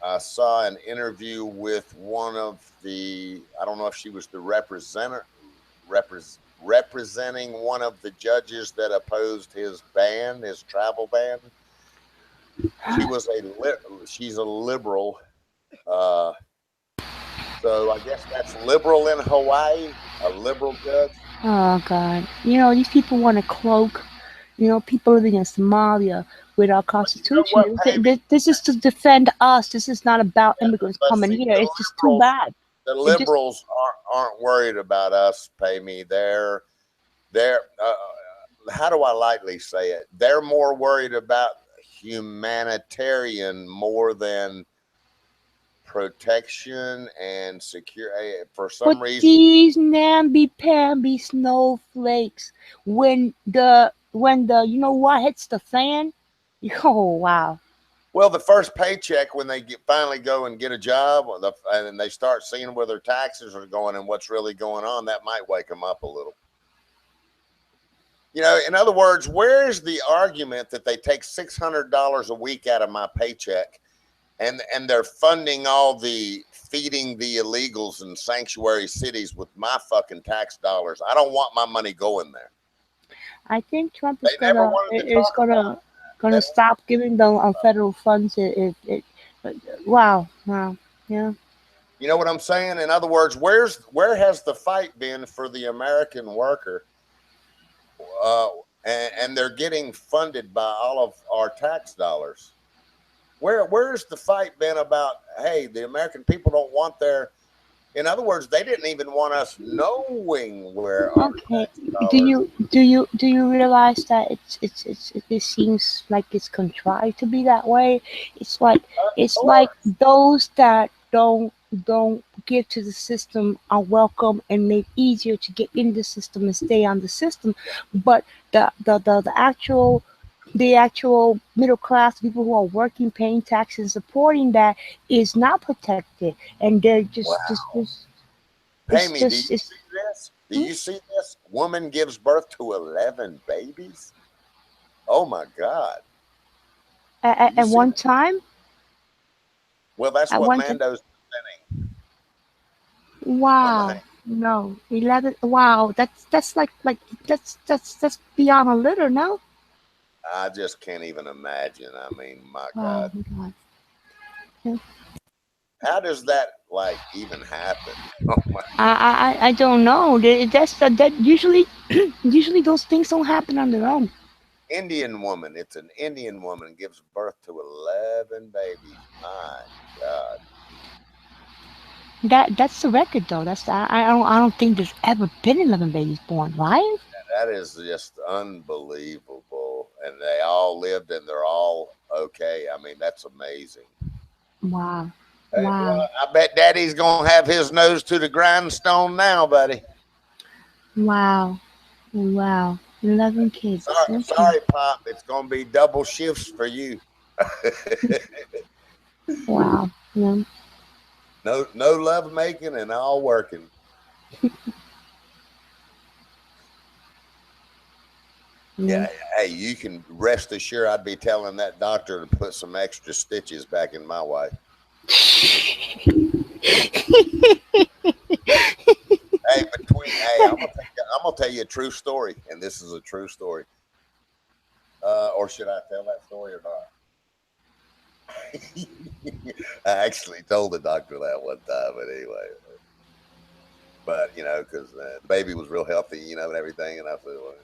I saw an interview with one of the, I don't know if she was the representing one of the judges that opposed his ban, his travel ban. She's a liberal. Uh, so I guess that's liberal in Hawaii, a liberal judge. Oh God! You know these people want to cloak. You know, people living in Somalia with our You know what, constitution. Pammy? This is to defend us. This is not about immigrants But coming see, here. It's just too bad. the It just liberals aren't worried about us. Pay me. They're how do I lightly say it? They're more worried about humanitarian more than protection and security. For But some reason, these namby-pamby snowflakes, when the you know what hits the fan, oh wow. well, the first paycheck when they finally go and get a job, and they start seeing where their taxes are going and what's really going on, that might wake them up a little. You know, in other words, where's the argument that they take $600 a week out of my paycheck, and they're funding all the feeding the illegals in sanctuary cities with my fucking tax dollars? I don't want my money going there. I think Trump They never wanted to talk about gonna that. stop giving them federal funds. Wow, yeah. You know what I'm saying? In other words, where has the fight been for the American worker? And they're getting funded by all of our tax dollars. Where's the fight been about? Hey, the American people don't want their. In other words, they didn't even want us knowing where our Okay. tax dollars. Do you realize that it seems like it's contrived to be that way? It's like Of it's like course, those that don't give to the system are welcome and made easier to get in the system and stay on the system, but the actual middle class people who are working, paying taxes, supporting that is not protected, and they're wow. it's Pammy, do you just it's. see this? Do Hmm? you see this? Woman gives birth to 11 babies. Oh my God! Do you At see one that? time, Well, that's at what one time. Mando's presenting on the Wow. hang. No, 11. Wow, that's like that's beyond a litter, no? I just can't even imagine. I mean, my Oh God. my God. Yeah. how does that like even happen? Oh my I don't know. That usually usually those things don't happen on their own. Indian woman. It's an Indian woman gives birth to 11 babies. My God. That's the record though. I don't think there's ever been 11 babies born, right? That is just unbelievable. And they all lived and they're all okay. I mean, that's amazing. Wow. Hey, Wow. well, I bet Daddy's gonna have his nose to the grindstone now, buddy. Wow. Wow. 11 kids. Sorry, Okay. sorry, Pop. It's gonna be double shifts for you. Wow. Yeah. No love making and all working. Yeah. Yeah, hey, you can rest assured I'd be telling that doctor to put some extra stitches back in my wife. Hey, I'm gonna tell you a true story, and this is a true story. Or should I tell that story or not? I actually told the doctor that one time, but anyway. But because the baby was real healthy, and everything, and I said, well,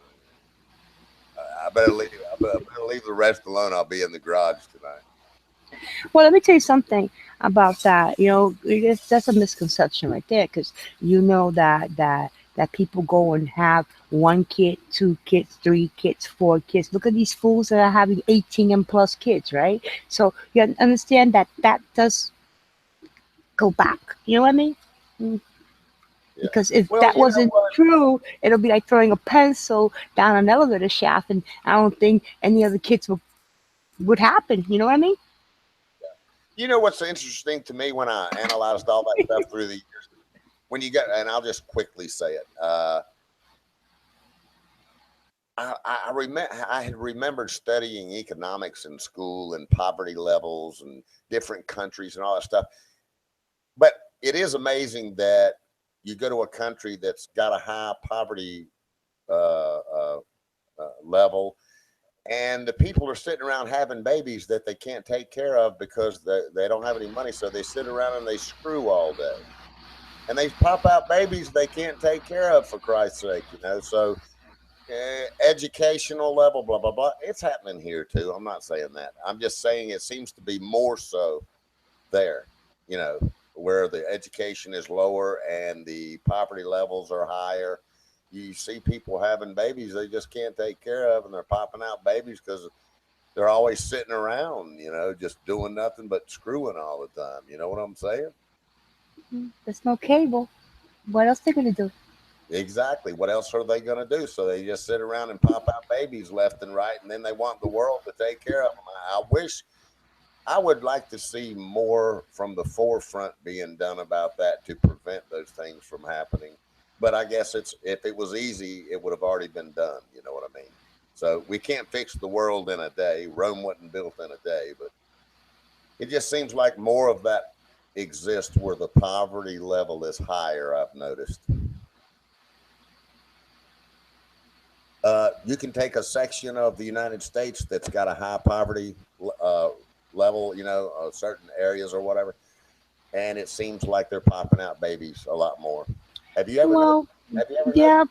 I better leave. I better leave the rest alone. I'll be in the garage tonight. Well, let me tell you something about that. That's a misconception right there, because that people go and have 1 kid, 2 kids, 3 kids, 4 kids. Look at these fools that are having 18 and plus kids, right? So you understand that does go back. You know what I mean? Mm. Yeah. Because if Well, that you know wasn't what? true, it'll be like throwing a pencil down an elevator shaft, and I don't think any other kids would happen. You know what I mean? You know what's interesting to me when I analyzed all that stuff through the years? When you get, and I'll just quickly say it. I had remembered studying economics in school and poverty levels and different countries and all that stuff. But it is amazing that you go to a country that's got a high poverty level, and the people are sitting around having babies that they can't take care of because they don't have any money. So they sit around and they screw all day, and they pop out babies they can't take care of, for Christ's sake. So educational level, blah blah blah. It's happening here too. I'm not saying that. I'm just saying it seems to be more so there. You know, where the education is lower and the poverty levels are higher. You see people having babies they just can't take care of, and they're popping out babies because they're always sitting around, just doing nothing but screwing all the time. You know what I'm saying? There's no cable. What else they gonna do? Exactly. What else are they going to do? So they just sit around and pop out babies left and right, and then they want the world to take care of them. I wish I would like to see more from the forefront being done about that to prevent those things from happening. But I guess if it was easy, it would have already been done. You know what I mean? So we can't fix the world in a day. Rome wasn't built in a day, but it just seems like more of that exists where the poverty level is higher. I've noticed. You can take a section of the United States that's got a high poverty uh, level, certain areas or whatever, and it seems like they're popping out babies a lot more. Have you ever noticed? Well, Have you ever noticed? yeah,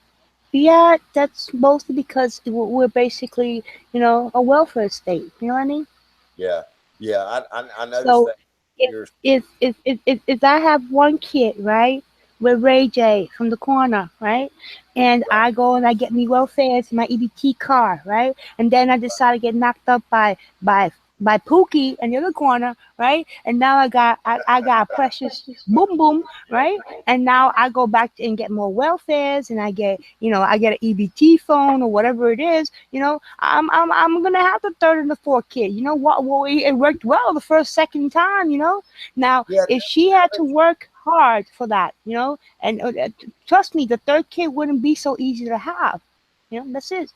yeah. That's mostly because we're basically, a welfare state. You know what I mean? Yeah, yeah. I noticed So that if years. if I have 1 kid, right, with Ray J from the corner, right, and Right, I go and I get me welfare to my EBT car, right, and then I decide to get knocked up by Pookie in the other corner, right, and now I got precious boom boom, right, and now I go back and get more welfares, and I get an EBT phone or whatever it is, I'm gonna have the third and the fourth kid. You know what? Well, it worked well the first, second time. Now yeah, if she had to work hard for that, and trust me, the third kid wouldn't be so easy to have. That's it.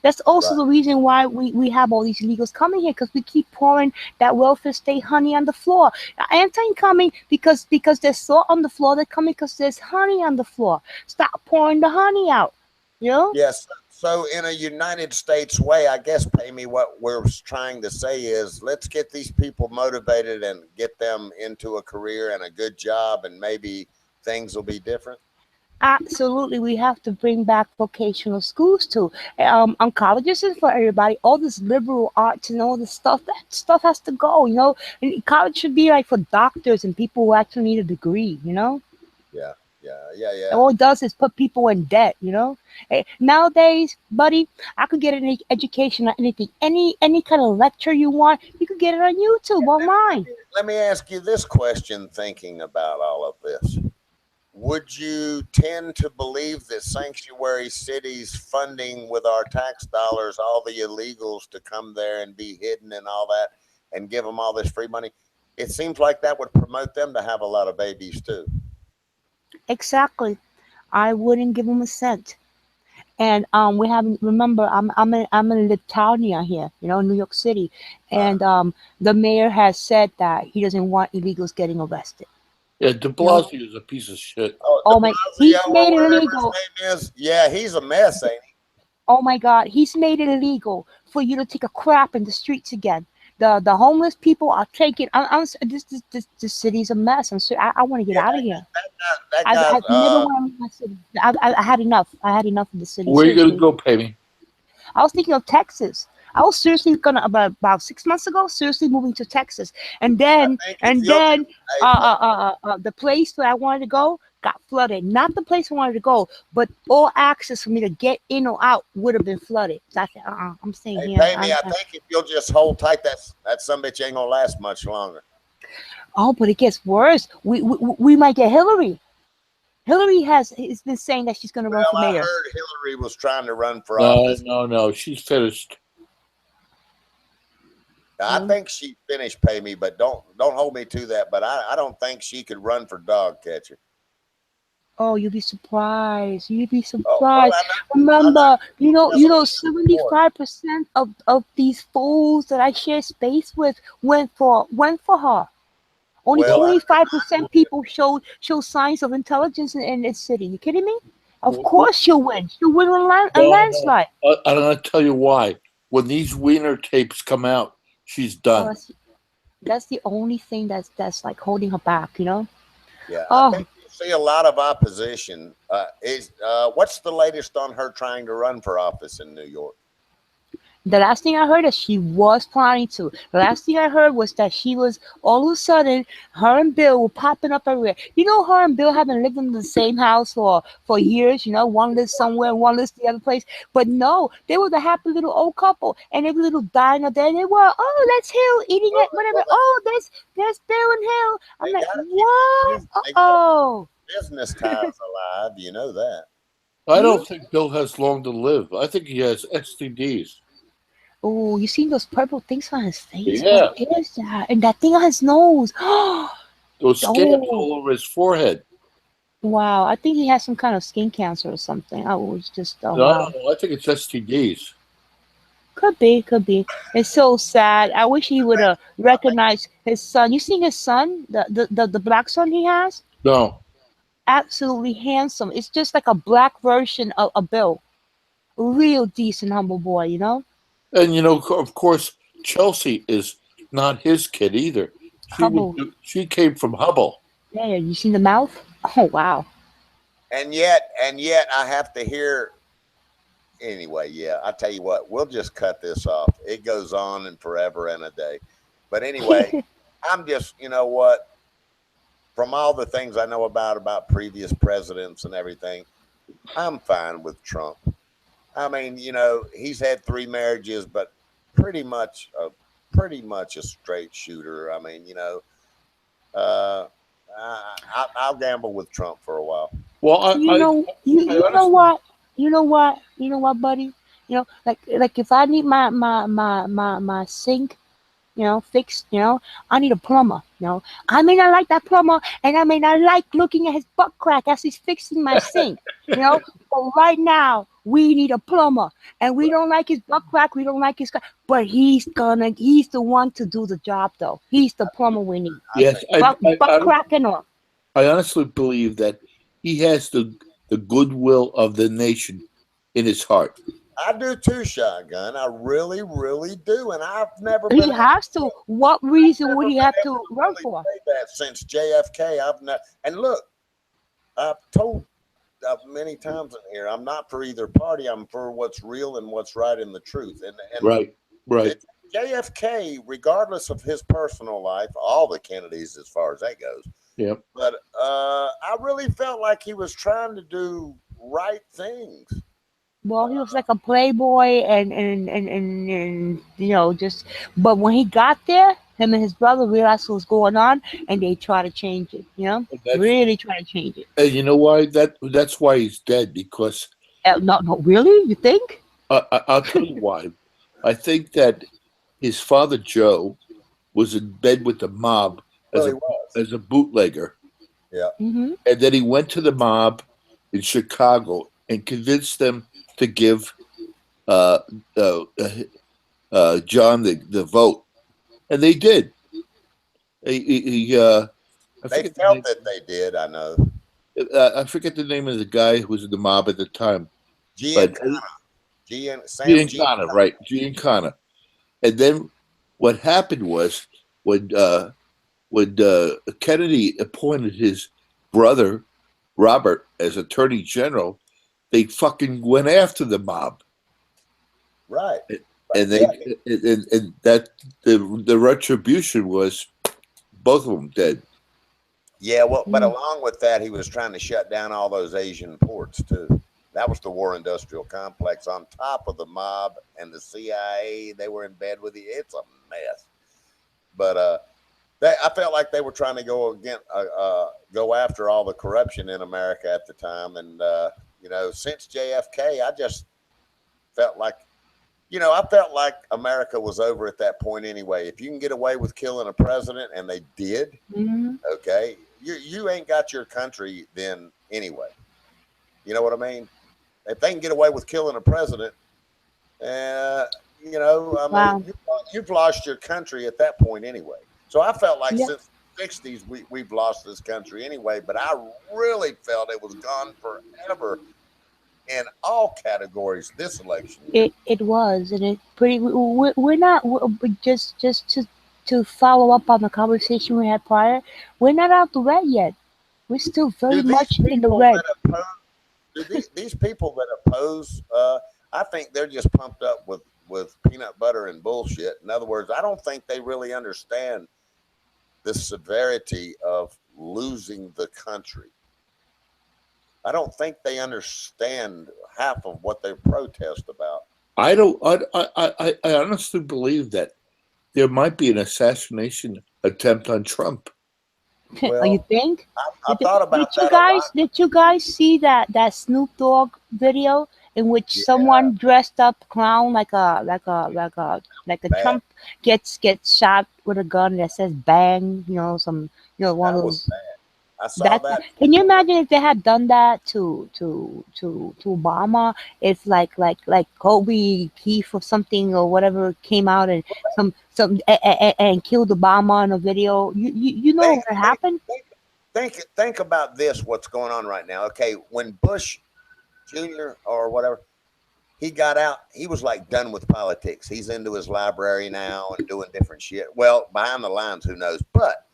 That's also right. the reason why we have all these illegals coming here, because we keep pouring that welfare state honey on the floor. Ain't coming because there's salt on the floor. They're coming because there's honey on the floor. Stop pouring the honey out. You know? Yes. So in a United States way, I guess, Pammy, what we're trying to say is let's get these people motivated and get them into a career and a good job, and maybe things will be different. Absolutely, we have to bring back vocational schools too. On colleges and for everybody, all this liberal arts and all this stuff, that stuff has to go. And college should be like for doctors and people who actually need a degree. Yeah, yeah. All it does is put people in debt. Nowadays, buddy, I could get an education on anything, any kind of lecture you want, you could get it on YouTube online. Let me ask you this question, thinking about all of this. Would you tend to believe that sanctuary cities funding with our tax dollars all the illegals to come there and be hidden and all that and give them all this free money? It seems like that would promote them to have a lot of babies too. Exactly. I wouldn't give them a cent. And we haven't. Remember, I'm in Lithuania here, New York City, and the mayor has said that he doesn't want illegals getting arrested. Yeah, De Blasio is a piece of shit. Oh my, he's made it illegal. Yeah, he's a mess, ain't he? Oh my God, he's made it illegal for you to take a crap in the streets again. The homeless people are taking. This city's a mess. I want to get out of here. I've never want to leave my city. I had enough. I had enough of the city. Where are you gonna go, Pammy? I was thinking of Texas. I was seriously gonna about 6 months ago, seriously moving to Texas, and then the place that I wanted to go got flooded. Not the place I wanted to go, but all access for me to get in or out would have been flooded. So I said, I'm staying here. Pammy, I think if you'll just hold tight, that some bitch ain't gonna last much longer. Oh, but it gets worse. We might get Hillary. Hillary has been saying that she's going to run for mayor. I heard Hillary was trying to run for office. No, she's finished. I think she finished, Pammy, but don't hold me to that. But I don't think she could run for dog catcher. Oh, you'd be surprised. You'd be surprised. Remember, 75% of these fools that I share space with went for her. Only 25% people show signs of intelligence in this city. You kidding me? Of course she'll win. She'll win a landslide. I'm going to tell you why. When these Wiener tapes come out, she's done. That's the only thing that's like holding her back, Yeah, I think you see a lot of opposition. What's the latest on her trying to run for office in New York? The last thing I heard is she was planning to. The last thing I heard was that she was all of a sudden, her and Bill were popping up everywhere. Her and Bill haven't lived in the same house for years. One lives somewhere, one lives the other place. But no, they were the happy little old couple, and every little diner there they were. Oh, that's Hill eating it, whatever. Oh, there's Bill and Hill. I'm like, what? Oh, business ties alive. You know that. I don't think Bill has long to live. I think he has STDs. Oh, you seen those purple things on his face? Yeah. What is that? And that thing on his nose. Those scabs all over his forehead. Wow, I think he has some kind of skin cancer or something. I was just No, I think it's STDs. Could be. It's so sad. I wish he would have recognized his son. You seen his son, the black son he has? No. Absolutely handsome. It's just like a black version of Bill. A real decent, humble boy, And, of course, Chelsea is not his kid either. She came from Hubble. Yeah, you seen the mouth? Oh, wow. And yet I have to hear. Anyway, yeah, I tell you what, we'll just cut this off. It goes on and forever and a day. But anyway, I'm just, from all the things I know about previous presidents and everything, I'm fine with Trump. I mean, he's had 3 marriages, but pretty much a straight shooter. I mean, I'll gamble with Trump for a while. Well, you know what, buddy? Like if I need my sink, fixed, I need a plumber. I may not like that plumber, and I may not like looking at his butt crack as he's fixing my sink. But right now we need a plumber, and we don't like his butt crack. We don't like his, but he's the one to do the job, though. He's the plumber we need. Yes, butt crack and all. I honestly believe that he has the goodwill of the nation in his heart. I do too, Shotgun. I really, really do, and I've never He been. has to. What reason would he Never have been to able run really for? say that since JFK. I've not. And look, I've told many times in here, I'm not for either party. I'm for what's real and what's right in the truth. And Right. Right. JFK, regardless of his personal life, all the Kennedys as far as that goes. Yep. But I really felt like he was trying to do right things. Well, he was like a playboy and you know just. But when he got there, him and his brother realized what was going on, and they try to change it. You know, And that's really try to change it. and you know why that's why he's dead because No, really, you think? I'll tell you why. I think that his father Joe was in bed with the mob Well, as he a was. as a bootlegger, Yeah. Mm-hmm. and then he went to the mob in Chicago and convinced them to give uh, uh, uh, John the vote, and they did. He I They forget the felt name. that they did. I know. I forget the name of the guy who was in the mob at the time, but Giancana. Sam Giancana, Giancana. right? Giancana. And then what happened was when Kennedy appointed his brother Robert as Attorney General, they fucking went after the mob, Right. But and yeah, and that the retribution was both of them dead. yeah. Well, but Mm. along with that, he was trying to shut down all those Asian ports too. That was the war industrial complex on top of the mob and the CIA. They were in bed with the. It's a mess. But I felt like they were trying to go after all the corruption in America at the time, and since JFK, I just felt like, I felt like America was over at that point anyway. If you can get away with killing a president, and they did, Mm-hmm. okay, you ain't got your country then anyway. You know what I mean? If they can get away with killing a president, uh, I mean, Wow. you've lost your country at that point anyway. So I felt like Yeah. since the '60s we've lost this country anyway. But I really felt it was gone forever in all categories this election year. It was, and it pretty. We're not just to follow up on the conversation we had prior. We're not out the red yet. We're still very Do these much in the people red. that oppose? Do these people that oppose? I think they're just pumped up with peanut butter and bullshit. In other words, I don't think they really understand the severity of losing the country. I don't think they understand half of what they protest about. I don't. I honestly believe that there might be an assassination attempt on Trump. Oh, you Well, think? I thought about that a lot. Did you guys see that Snoop Dogg video in which Yeah, someone dressed up clown like a bad. Trump gets shot with a gun that says bang, some one That of was those. bad. I saw That that. can you imagine if they had done that to Obama? If like Kobe Keith or something or whatever came out and and killed Obama in a video. You know Think, what think, happened? think about this. What's going on right now? Okay, when Bush Jr. or whatever he got out, he was like done with politics. He's into his library now and doing different shit. Well, behind the lines, who knows? But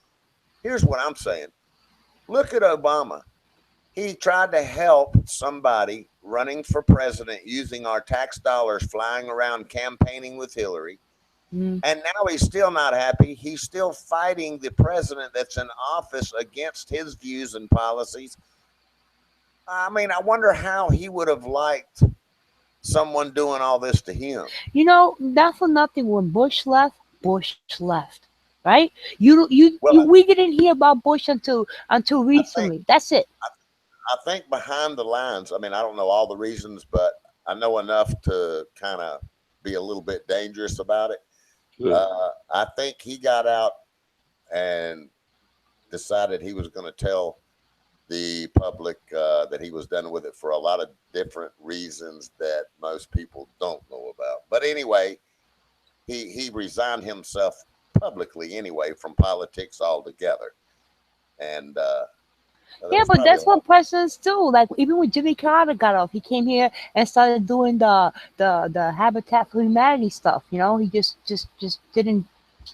here's what I'm saying. Look at Obama. He tried to help somebody running for president using our tax dollars, flying around campaigning with Hillary. Mm. And now he's still not happy. He's still fighting the president that's in office against his views and policies. I mean, I wonder how he would have liked someone doing all this to him. Not for nothing. When Bush left, right? Well, We didn't hear about Bush until I think recently. That's it. I think behind the lines, I mean, I don't know all the reasons, but I know enough to kind of be a little bit dangerous about it. Yeah. I think he got out and decided he was going to tell the public that he was done with it for a lot of different reasons that most people don't know about. But anyway, he resigned himself publicly anyway from politics altogether, and Yeah, but that's what presidents do. Like even when Jimmy Carter got off, he came here and started doing the Habitat for Humanity stuff. You know, he just didn't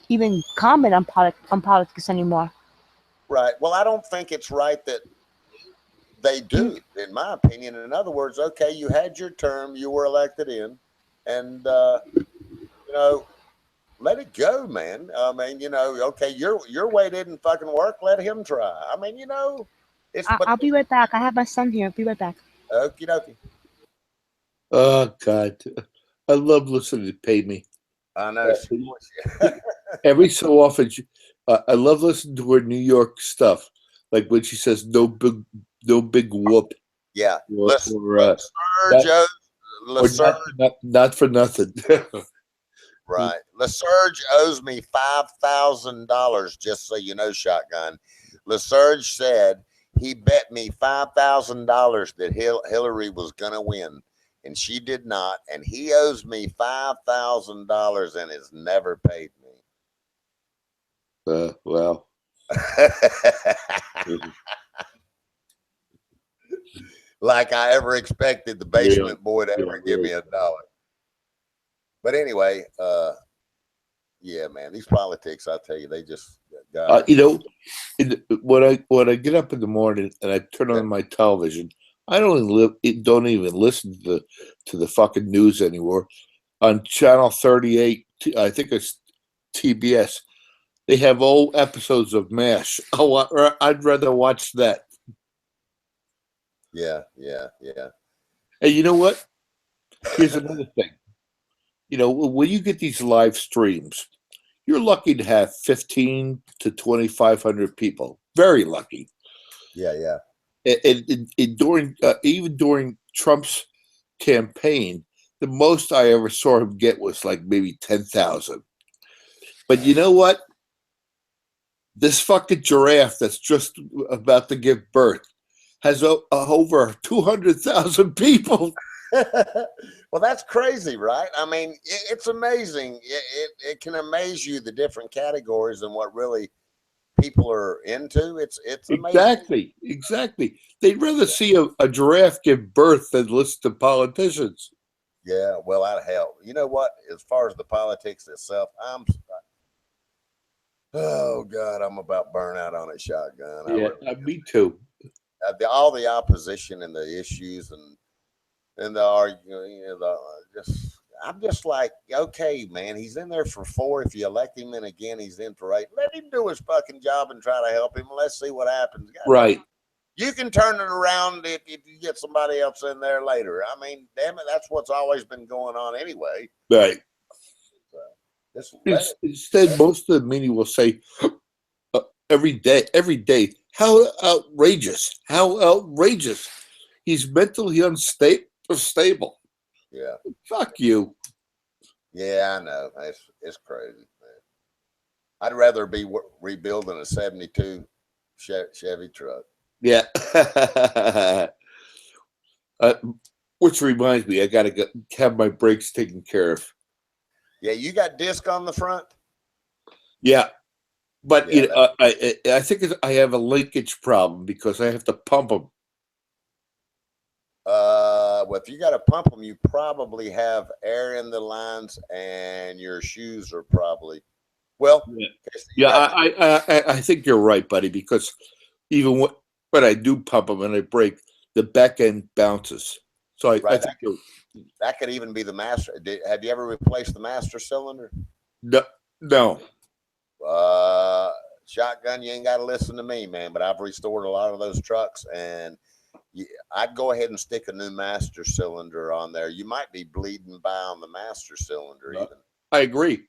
even comment on politics anymore. Right. Well, I don't think it's right that they do, in my opinion. In other words, okay, you had your term, you were elected in, and you know, let it go, man. I mean, you know, okay, your way didn't fucking work. Let him try. I mean, you know, it's but I'll be right back. I have my son here. Be right back. okie dokie. Oh God, I love listening to Pay Me. I know. Every so often, I love listening to her New York stuff, like when she says no big whoop. Yeah. Or, not for nothing. Right. LaSurge owes me $5,000, just so you know, Shotgun. LaSurge said he bet me $5,000 that Hillary was going to win, and she did not. And he owes me $5,000 and has never paid me. Well. Like I ever expected the basement boy to ever give me $1. But anyway, yeah, man, these politics, I tell you, they just you know, when I get up in the morning and I turn on my television, I don't even listen to the fucking news anymore. On channel 38, I think it's TBS. They have old episodes of MASH. Oh, I'd rather watch that. Yeah. And you know what? Here's another thing. You know, when you get these live streams, you're lucky to have 15 to 2,500 people. Very lucky. Yeah. And during even during Trump's campaign, the most I ever saw him get was like maybe 10,000. But you know what? This fucking giraffe that's just about to give birth has over 200,000 people. Well, that's crazy, right? I mean, it's amazing. It can amaze you the different categories and what really people are into. It's amazing. Exactly. They'd rather see a giraffe give birth than listen to politicians. Yeah, well, out of hell. You know what? As far as the politics itself, oh God, I'm about burnout on it, Shotgun. Yeah, me too. All the opposition and the issues and the argument, you know, I'm just like, okay, man, he's in there for 4. If you elect him in again, he's in for 8. Let him do his fucking job and try to help him. Let's see what happens. Right. You can turn it around if you get somebody else in there later. I mean, damn it, that's what's always been going on anyway. Right. So, instead, most of the media will say every day, how outrageous. He's mentally unstable. Yeah. Fuck you. Yeah, I know. It's crazy, man. I'd rather be rebuilding a 72 Chevy truck. Yeah. Which reminds me, I got to have my brakes taken care of. Yeah, you got disc on the front? Yeah. But you know, I think I have a linkage problem because I have to pump them. Well, if you got to pump them, you probably have air in the lines, and your shoes are probably well. Yeah, I think you're right, buddy. Because even when I do pump them and I brake, the back end bounces. So I think that could even be the master. Have you ever replaced the master cylinder? No. Shotgun, you ain't got to listen to me, man. But I've restored a lot of those trucks, and I'd go ahead and stick a new master cylinder on there. You might be bleeding by on the master cylinder, even. I agree.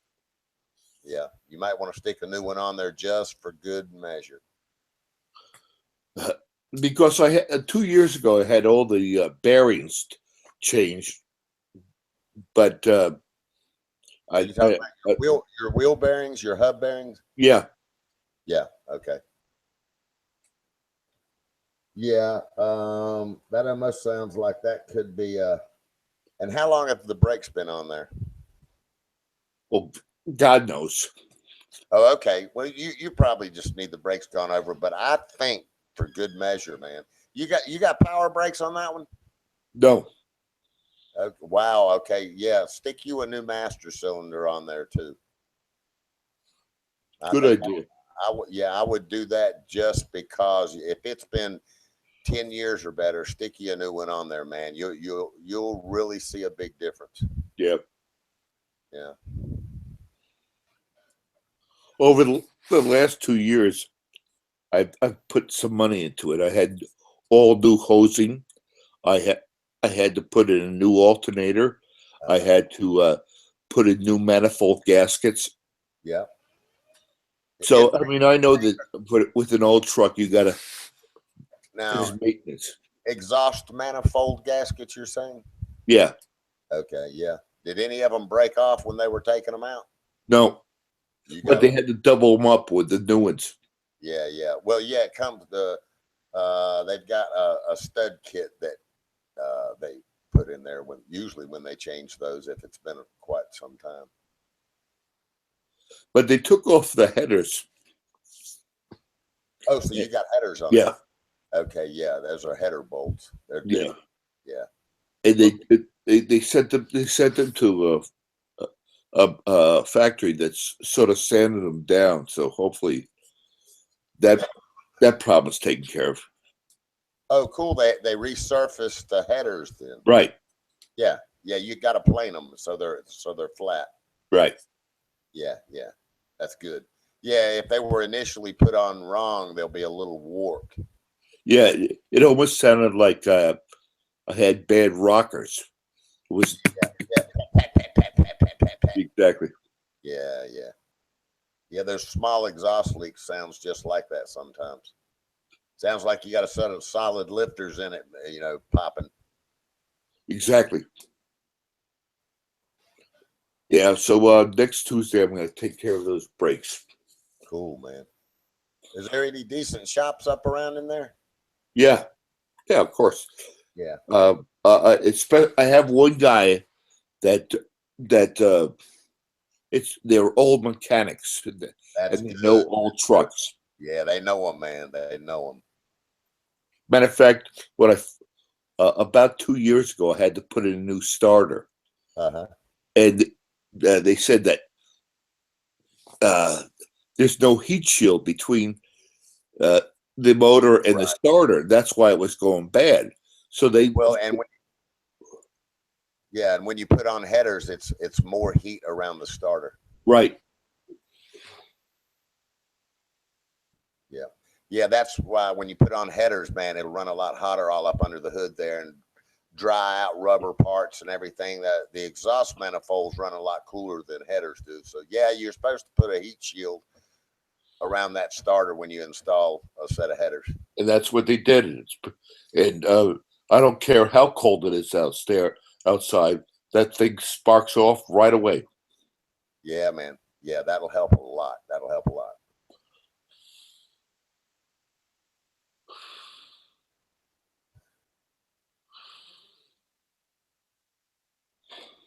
Yeah, you might want to stick a new one on there just for good measure. Because I had 2 years ago, I had all the bearings changed, but your wheel bearings, your hub bearings. Yeah. Okay. Yeah, that almost sounds like that could be. And how long have the brakes been on there? Well, God knows. Oh, okay. Well, you probably just need the brakes gone over, but I think for good measure, man. You got power brakes on that one? No. Wow. Okay. Yeah. Stick you a new master cylinder on there too. Good idea. I would do that just because if it's been 10 years or better, stick you a new one on there, man. You'll really see a big difference. Yeah. Yeah. Over the last 2 years, I've put some money into it. I had all new hosing. I had to put in a new alternator. I had to put in new manifold gaskets. Yeah. So I mean, I know that with an old truck, you gotta now there's maintenance. Exhaust manifold gaskets, you're saying? Yeah. Okay. Yeah. Did any of them break off when they were taking them out? No. But they had to double them up with the new ones. Yeah. Yeah. Well, yeah. It comes to they've got a stud kit that they put in there usually when they change those if it's been quite some time. But they took off the headers. Oh, so you got headers on? Yeah. It. Okay. Yeah. Those are header bolts. They're yeah. Yeah. And they sent them to a factory that's sort of sanded them down. So hopefully that problem's taken care of. Oh, cool. They resurfaced the headers then. Right. Yeah. Yeah. You got to plane them so they're flat. Right. Yeah. Yeah. That's good. Yeah. If they were initially put on wrong, they'll be a little warped. Yeah. It almost sounded like I had bad rockers. It was exactly. Yeah. Yeah. Yeah. There's small exhaust leak sounds just like that sometimes. Sounds like you got a set of solid lifters in it, popping. Exactly. Yeah, so next Tuesday I'm going to take care of those brakes. Cool, man. Is there any decent shops up around in there? Yeah, of course. Yeah. I have one guy that they're old mechanics and they know all trucks. Yeah, they know them, man. They know them. Matter of fact, about 2 years ago, I had to put in a new starter, and they said that there's no heat shield between the motor and the starter. That's why it was going bad. So and when you put on headers, it's more heat around the starter. Right. Yeah. Yeah, that's why when you put on headers, man, it'll run a lot hotter all up under the hood there and dry out rubber parts and everything. That the exhaust manifolds run a lot cooler than headers do. So yeah, you're supposed to put a heat shield around that starter when you install a set of headers. And that's what they did. And I don't care how cold it is outside, that thing sparks off right away. Yeah, man. Yeah, that'll help a lot.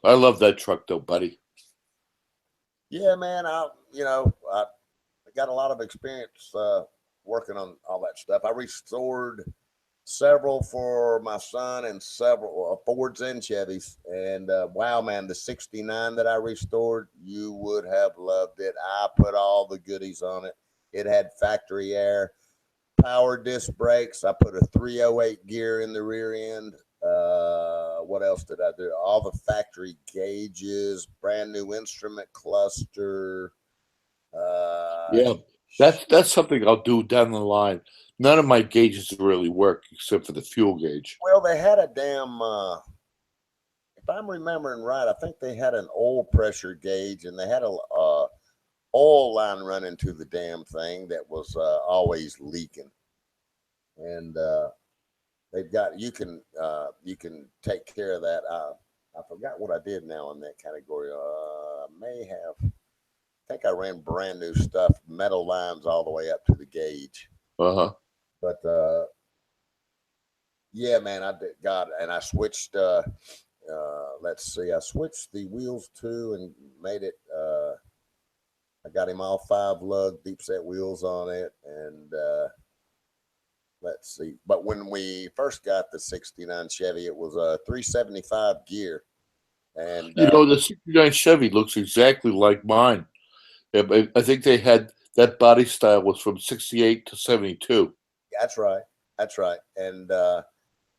I love that truck though, buddy. Yeah, man. I got a lot of experience working on all that stuff. I restored several for my son and several Fords and Chevys. And wow, man, the 69 that I restored, you would have loved it. I put all the goodies on it. It had factory air, power disc brakes. I put a 308 gear in the rear end. What else did I do? All the factory gauges, brand new instrument cluster. Yeah, that's something I'll do down the line. None of my gauges really work except for the fuel gauge. Well, they had a damn, if I'm remembering right, I think they had an oil pressure gauge and they had a oil line running to the damn thing that was always leaking. And they've got, you can take care of that. I forgot what I did now in that category. I think I ran brand new stuff, metal lines all the way up to the gauge. But yeah, man, I got, and I switched. Let's see, I switched the wheels too, and made it. I got him all 5 lug deep set wheels on it, and let's see. But when we first got the '69 Chevy, it was a 375 gear, and You know, the '69 Chevy looks exactly like mine. I think they had that body style was from '68 to '72. that's right, that's right. And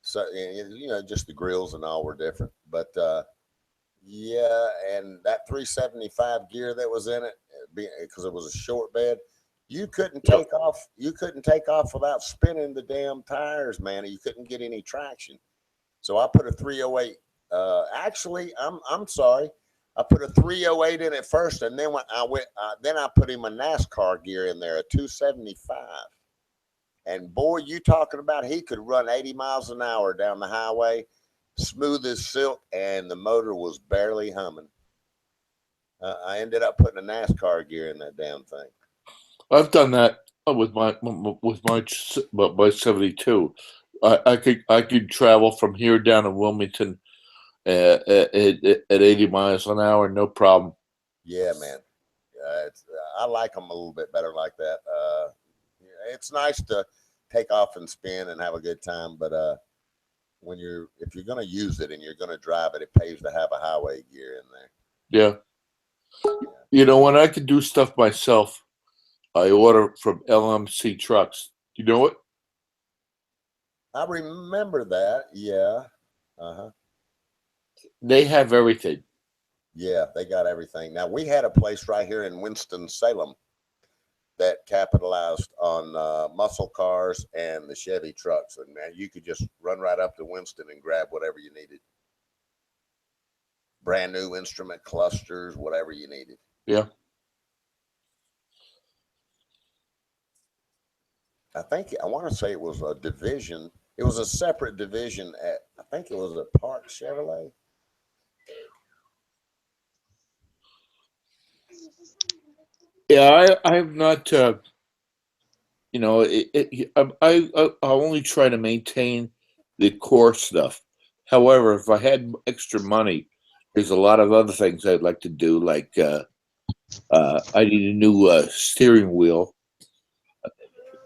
so you know, just the grills and all were different, but yeah, and that 375 gear that was in it, because it was a short bed, you couldn't Yep. take off. You couldn't take off without spinning the damn tires, man. You couldn't get any traction. So I put a 308. Actually, I'm sorry. I put a 308 in it first, and then when then I put him a NASCAR gear in there, a 275. And boy, you talking about he could run 80 miles an hour down the highway, smooth as silk, and the motor was barely humming. I ended up putting a NASCAR gear in that damn thing. I've done that with my '72. I could travel from here down to Wilmington at 80 miles an hour, no problem. Yeah, man. I like them a little bit better like that. It's nice to take off and spin and have a good time, but if you're gonna use it and you're gonna drive it, it pays to have a highway gear in there. Yeah. You know, when I can do stuff myself, I order from LMC Trucks. You know it? I remember that. Yeah. Uh-huh. They have everything. Yeah, they got everything. Now we had a place right here in Winston-Salem that capitalized on muscle cars and the Chevy trucks, and man, you could just run right up to Winston and grab whatever you needed. Brand new instrument clusters, whatever you needed. Yeah. I want to say it was a division. It was a separate division at, I think it was a Park Chevrolet. Yeah, I'm not. You know, I only try to maintain the core stuff. However, if I had extra money, there's a lot of other things I'd like to do. Like I need a new steering wheel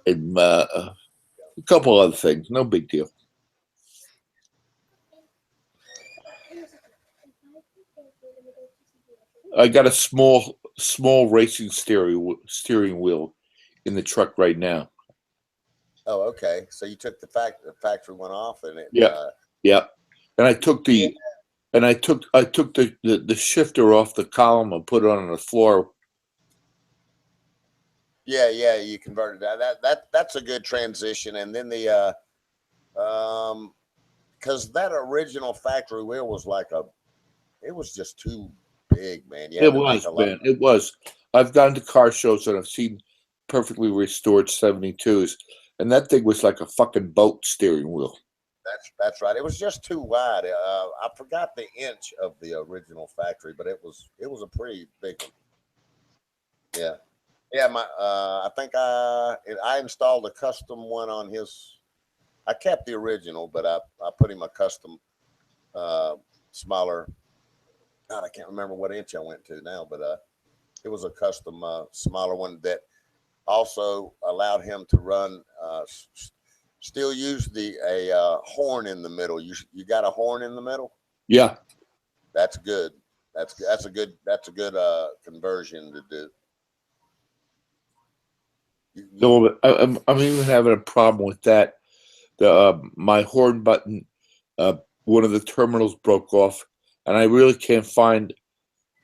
and a couple other things. No big deal. I got a small racing steering wheel in the truck right now. Oh, okay. So you took the factory one off, and it. Yeah, yeah. And I took the the shifter off the column and put it on the floor. Yeah, yeah. You converted that's a good transition, and then the because that original factory wheel was it was just too big, man. It was, man. It was. I've gone to car shows and I've seen perfectly restored 72s, and that thing was like a fucking boat steering wheel. That's right. It was just too wide. I forgot the inch of the original factory, but it was a pretty big one. Yeah, yeah. I think I installed a custom one on his. I kept the original, but I put him a custom smaller. God, I can't remember what inch I went to now, but it was a custom smaller one that also allowed him to run. Still use a horn in the middle. You got a horn in the middle? Yeah, that's good. That's a good conversion to do. No, I'm even having a problem with that. The my horn button, one of the terminals broke off, and I really can't find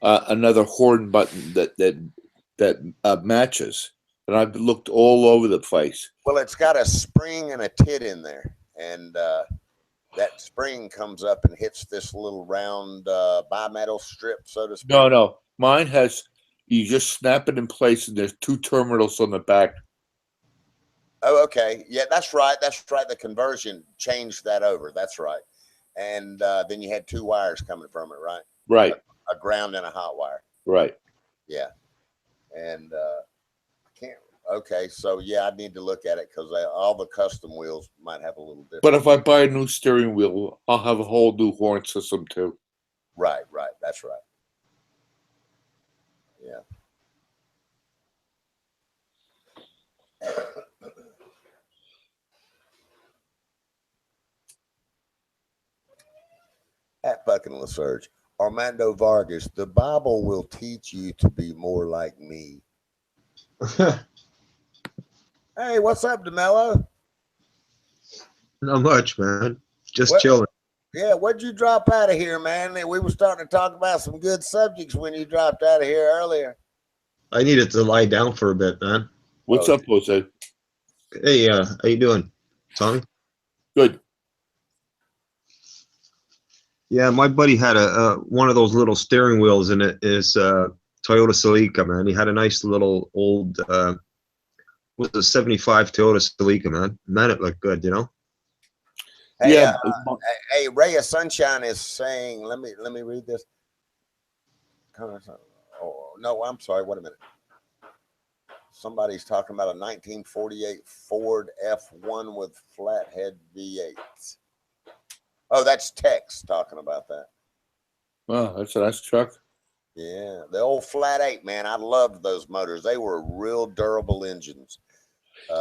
another horn button that matches. And I've looked all over the place. Well, it's got a spring and a tit in there, and that spring comes up and hits this little round bimetal strip, so to speak. No, mine has. You just snap it in place, and there's two terminals on the back. Oh, okay. Yeah, that's right. That's right. The conversion changed that over. That's right. And then you had two wires coming from it, right? Right. A ground and a hot wire. Right. Yeah. And I can't. Okay, so yeah, I need to look at it because all the custom wheels might have a little different. But if I buy a new steering wheel, I'll have a whole new horn system too. Right. That's right. Yeah. second, LaSurge. Armando Vargas, the Bible will teach you to be more like me. Hey, what's up, DeMello? Not much, man. Just What? chilling. Yeah, what'd you drop out of here, man? We were starting to talk about some good subjects when you dropped out of here earlier. I needed to lie down for a bit, man. What's Oh. up, Jose? Hey, how you doing, Tommy? Good. Yeah, my buddy had a one of those little steering wheels, and it is Toyota Celica, man. He had a nice little old was a '75 Toyota Celica, man. Man, it looked good, you know. Hey, Yeah. hey, Ray of Sunshine is saying, let me read this. Oh no, I'm sorry. Wait a minute. Somebody's talking about a 1948 Ford F1 with flathead V8s. Oh, that's Tex talking about that. Wow, that's a nice truck. Yeah, the old flat 8, man. I loved those motors. They were real durable engines.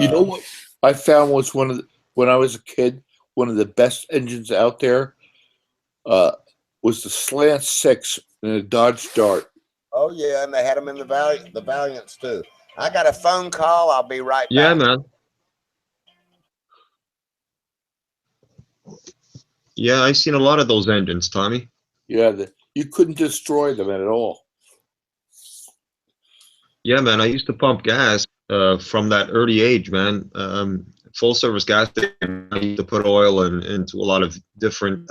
You know what I found was when I was a kid, one of the best engines out there was the Slant 6 in a Dodge Dart. Oh yeah, and they had them in the Valiants too. I got a phone call. I'll be right back. Yeah, man. Yeah, I seen a lot of those engines, Tommy. Yeah, you couldn't destroy them at all. Yeah, man. I used to pump gas from that early age, man. Full service gas station. I used to put oil into a lot of different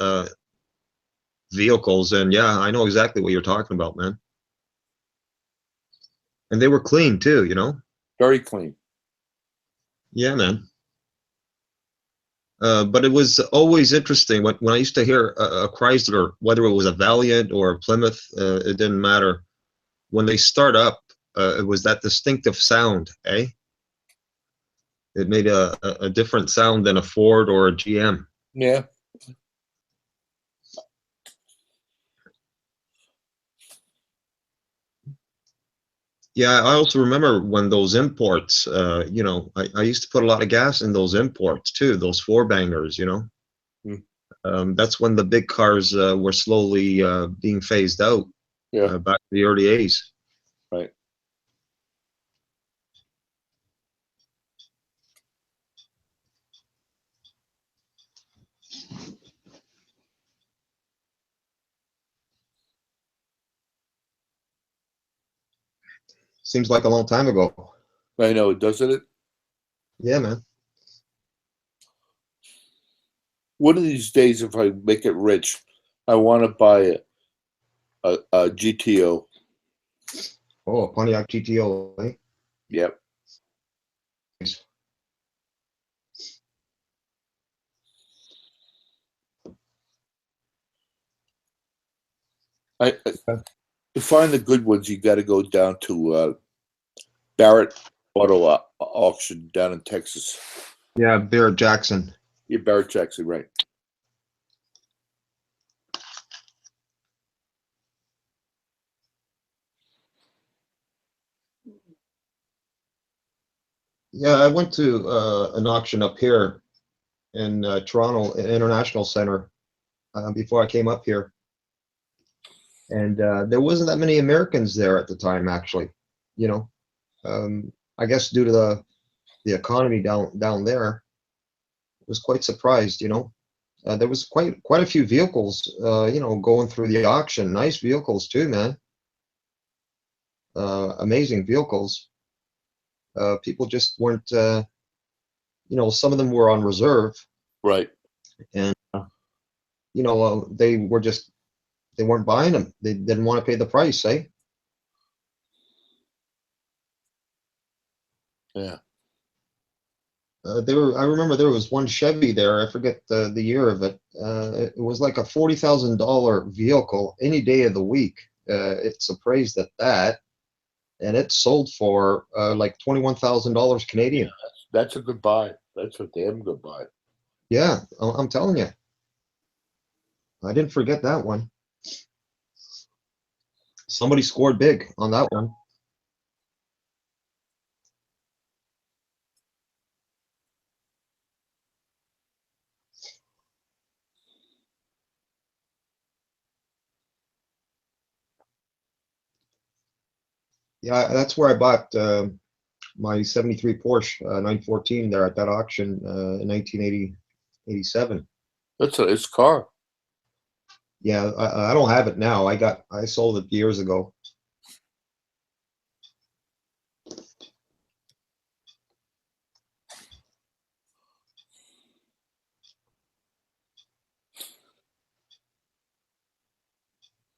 vehicles, and yeah, I know exactly what you're talking about, man. And they were clean too, you know. Very clean. Yeah, man. But it was always interesting when I used to hear a Chrysler, whether it was a Valiant or a Plymouth, it didn't matter. When they start up, it was that distinctive sound, eh? It made a different sound than a Ford or a GM. Yeah. Yeah, I also remember when those imports, you know, I used to put a lot of gas in those imports too, those four bangers, you know. That's when the big cars were slowly being phased out Yeah. back in the early 80s. Right. Seems like a long time ago. I know, doesn't it? Yeah, man. One of these days, if I make it rich, I want to buy a GTO. Oh, a Pontiac GTO, eh? Yep. To find the good ones, you got to go down to Barrett Auto Auction down in Texas. Yeah, Barrett Jackson. Yeah, Barrett Jackson, right? Yeah, I went to an auction up here in Toronto International Center before I came up here, and there wasn't that many Americans there at the time, actually. You know, I guess due to the economy down there, I was quite surprised. You know, there was quite a few vehicles, you know, going through the auction. Nice vehicles too, man. Amazing vehicles. People just weren't. You know, some of them were on reserve, Right. and you know, they weren't buying them. They didn't want to pay the price, eh? Yeah. I remember there was one Chevy there. I forget the year of it. It was like a $40,000 vehicle any day of the week. It's appraised at that, and it sold for like $21,000 Canadian. That's a good buy. That's a damn good buy. Yeah, I'm telling you. I didn't forget that one. Somebody scored big on that one. Yeah, that's where I bought my 73 Porsche 914 there at that auction in 1987. That's a nice car. Yeah, I don't have it now. I sold it years ago.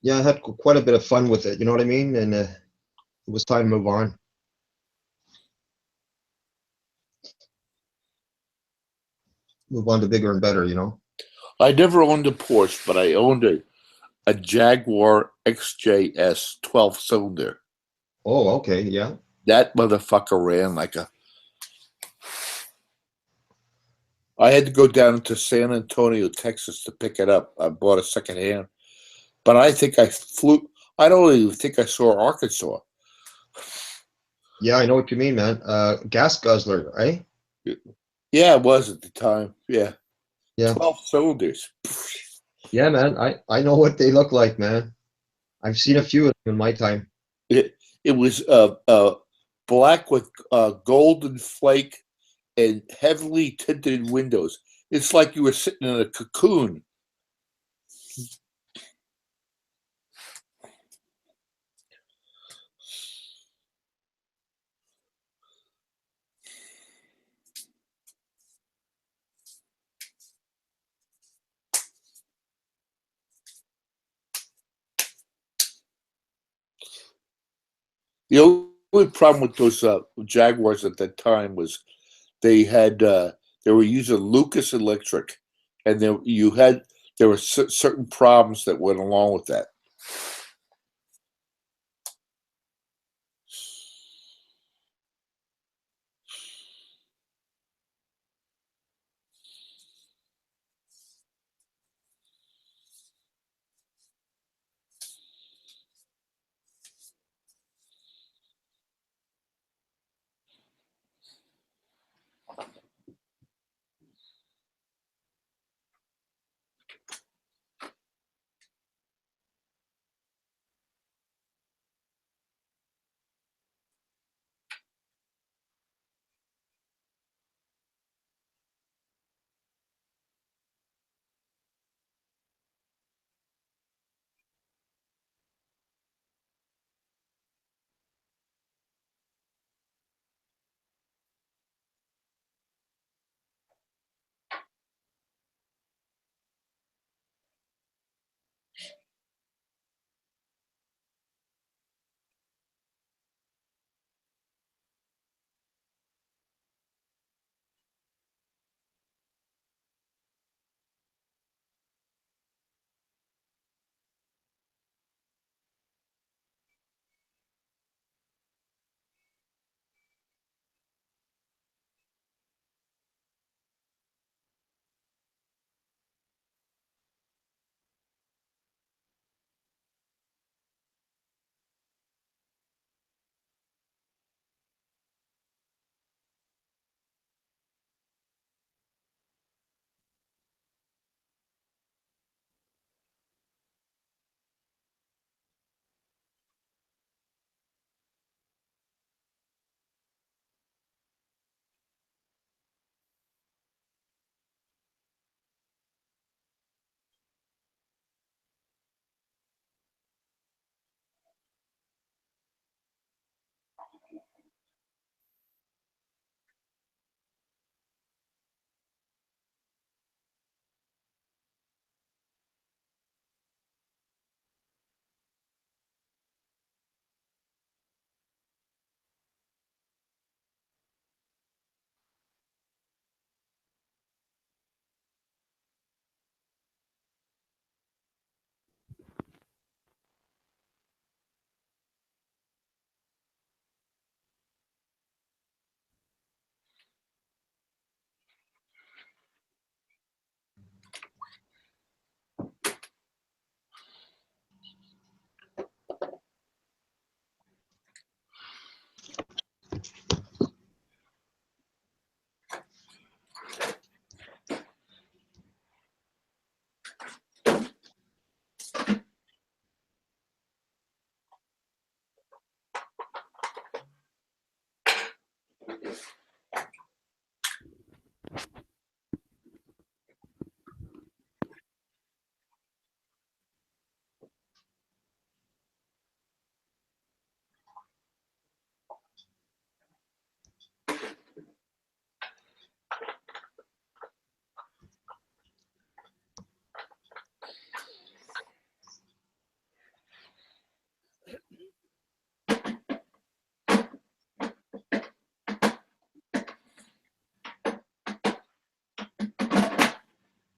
Yeah, I had quite a bit of fun with it. You know what I mean? And it was time to move on. Move on to bigger and better. You know. I never owned a Porsche, but I owned a Jaguar XJS 12 cylinder. Oh, okay, yeah. That motherfucker ran like a. I had to go down to San Antonio, Texas to pick it up. I bought a secondhand, but I think I flew. I don't even think I saw Arkansas. Yeah, I know what you mean, man. Gas guzzler, right? Yeah, it was at the time. Yeah, Yeah. 12 cylinders. Yeah, man. I know what they look like, man. I've seen a few of them in my time. It was black with golden flake and heavily tinted windows. It's like you were sitting in a cocoon. The only problem with those Jaguars at that time was they had they were using Lucas Electric, and there were certain problems that went along with that.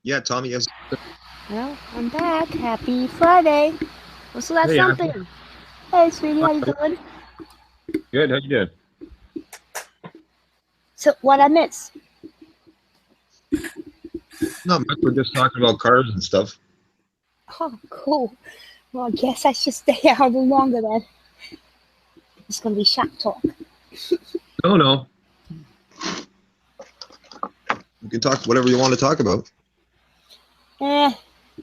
Yeah, Tommy. Yes. Well, I'm back. Happy Friday. So that's Hey, something. Hey, sweetie, how you doing? good. How you doing? So what I miss? Not much. We're just talking about cars and stuff. Oh, cool. Well, I guess I should stay out a little longer then. It's gonna be shop talk. No, no. You can talk whatever you want to talk about.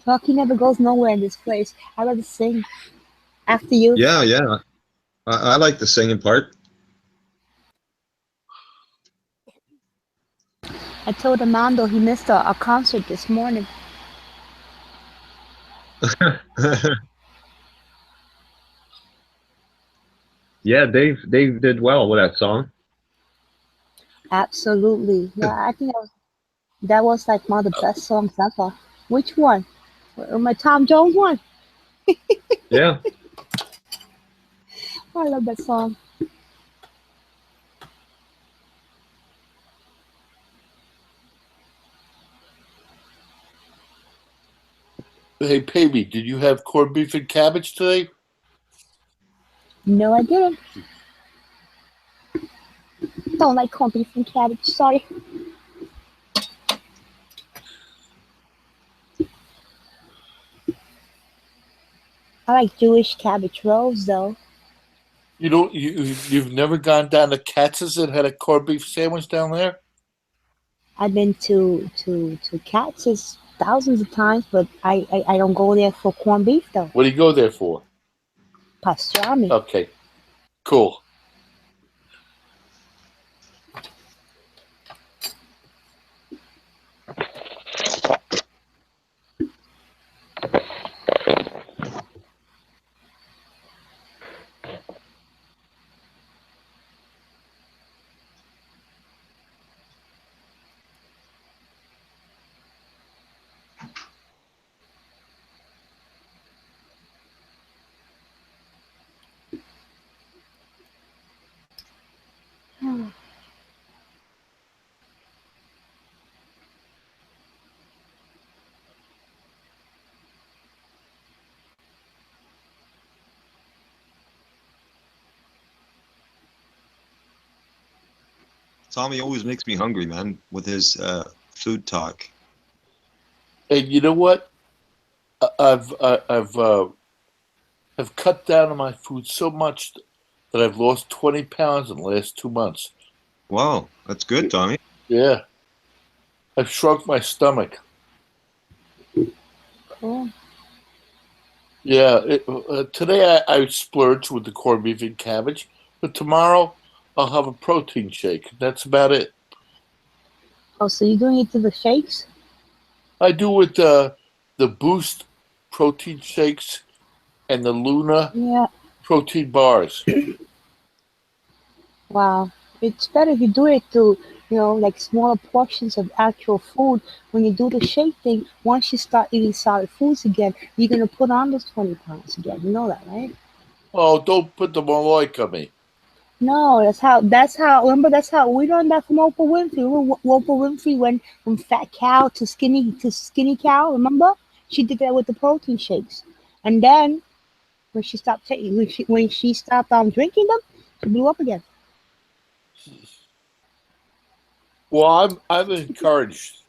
Talking never goes nowhere in this place. I rather sing. After you. Yeah, yeah. I like the singing part. I told Armando he missed a concert this morning. Yeah, Dave did well with that song. Absolutely. Yeah, I think that was like one of the best songs ever. Which one? My Tom Jones one. Yeah. I love that song. Hey, Pavey, did you have corned beef and cabbage today? No, I didn't. Don't like corned beef and cabbage. Sorry. I like Jewish cabbage rolls though. You don't. You've never gone down to Katz's and had a corned beef sandwich down there? I've been to Katz's thousands of times, but I don't go there for corned beef though. What do you go there for? Pastrami. Okay, cool. Tommy always makes me hungry, man, with his food talk. And you know what? I've cut down on my food so much that I've lost 20 pounds in the last 2 months. Wow, that's good, Tommy. Yeah, I've shrunk my stomach. Cool. Yeah, today I splurged with the corned beef and cabbage, but tomorrow I'll have a protein shake. That's about it. Oh, so you're doing it to the shakes? I do with the Boost protein shakes and the Luna Yeah. protein bars. Wow. It's better if you do it to, like smaller portions of actual food. When you do the shake thing, once you start eating solid foods again, you're gonna put on those 20 pounds again. You know that, right? Oh, don't put the Malloy on me. No, remember that's how we learned that from Oprah Winfrey. Remember Oprah Winfrey went from fat cow to skinny cow, remember? She did that with the protein shakes. And then when she stopped taking when she stopped drinking them, she blew up again. Well, I'm encouraged.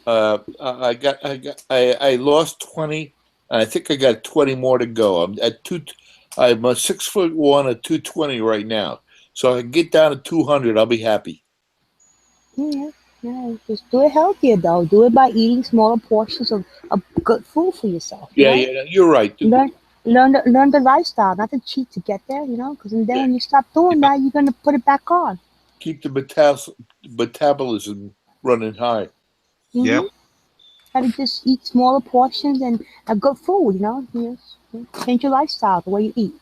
I lost 20, and I think I got 20 more to go. I'm a 6'1" at 220 right now. So if I can get down to 200, I'll be happy. Yeah, yeah. Just do it healthier though. Do it by eating smaller portions of good food for yourself. Yeah, yeah, you're right. Dude. Learn the lifestyle, not to cheat to get there, because then when you stop doing that, you're gonna put it back on. Keep the metabolism running high. Mm-hmm. Yep. Gotta just eat smaller portions and good food, change your lifestyle, the way you eat.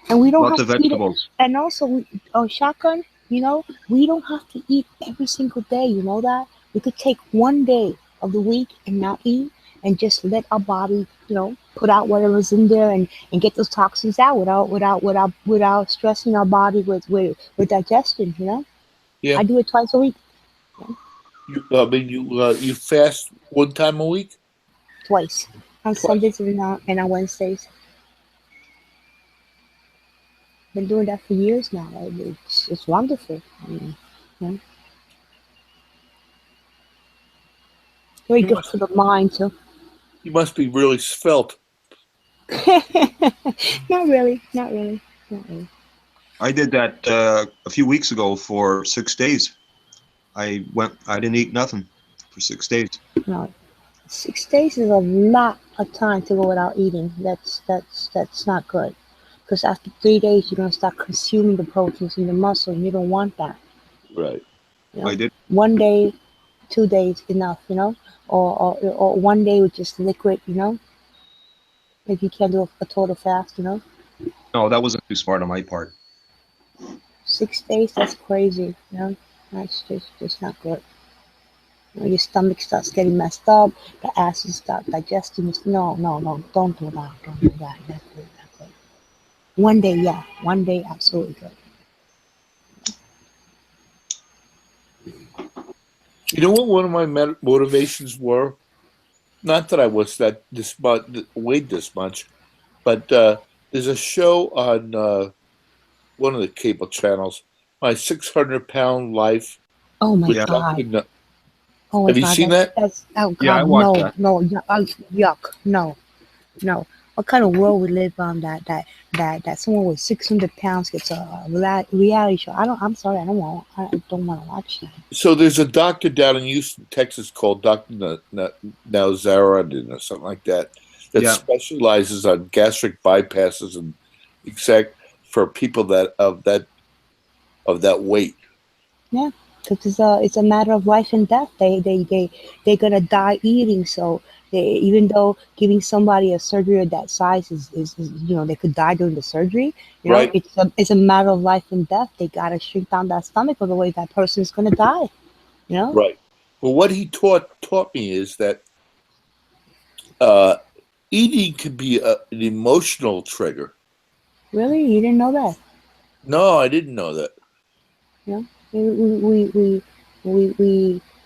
And we don't Lots have of to eat it. vegetables. And also, shotgun, we don't have to eat every single day. You know that we could take one day of the week and not eat, and just let our body, put out whatever's in there and get those toxins out without stressing our body with digestion. Yeah. I do it twice a week. You fast one time a week? Twice on Twice. Sundays and on Wednesdays. Been doing that for years now. It's wonderful. I mean, you know, very You good must for the mind too. you must be really svelte. Not really, not really, not really. I did that a few weeks ago for 6 days. I didn't eat nothing for 6 days. No, 6 days is a lot of time to go without eating. That's not good. Because after 3 days, you're gonna start consuming the proteins in your muscle, and you don't want that. Right. You I know, did. one day, 2 days enough. You know, or one day with just liquid. You know, if you can't do a total fast. You know, No, that wasn't too smart on my part. 6 days, that's crazy. You know, that's just not good. You know, your stomach starts getting messed up. The acids start digesting. No, no, no, don't do that. Don't do that. That's good. That's good. One day, yeah. One day, absolutely good. You know what one of my motivations were? Not that I was weighed this much, but there's a show on one of the cable channels, My 600-Pound Life Oh my with Yeah, Dr. God. No- Oh my Have you God. seen that? That's oh yeah, I God. watched No, that. no, yuck. No, no. What kind of world we live on that someone with 600 pounds gets a reality show? I'm sorry. I don't want to watch that. So there's a doctor down in Houston, Texas, called Dr. Nazaradin or something like that, that Yeah. specializes on gastric bypasses and exact for people of that weight. Yeah, because it's a matter of life and death. They're gonna die eating. So even though giving somebody a surgery of that size is they could die during the surgery. You know, Right. it's a matter of life and death. They gotta shrink down that stomach, otherwise that person is gonna die. You know, Right. Well, what he taught me is that uh, eating can be an emotional trigger. really, you didn't know that. No, I didn't know that. You know, we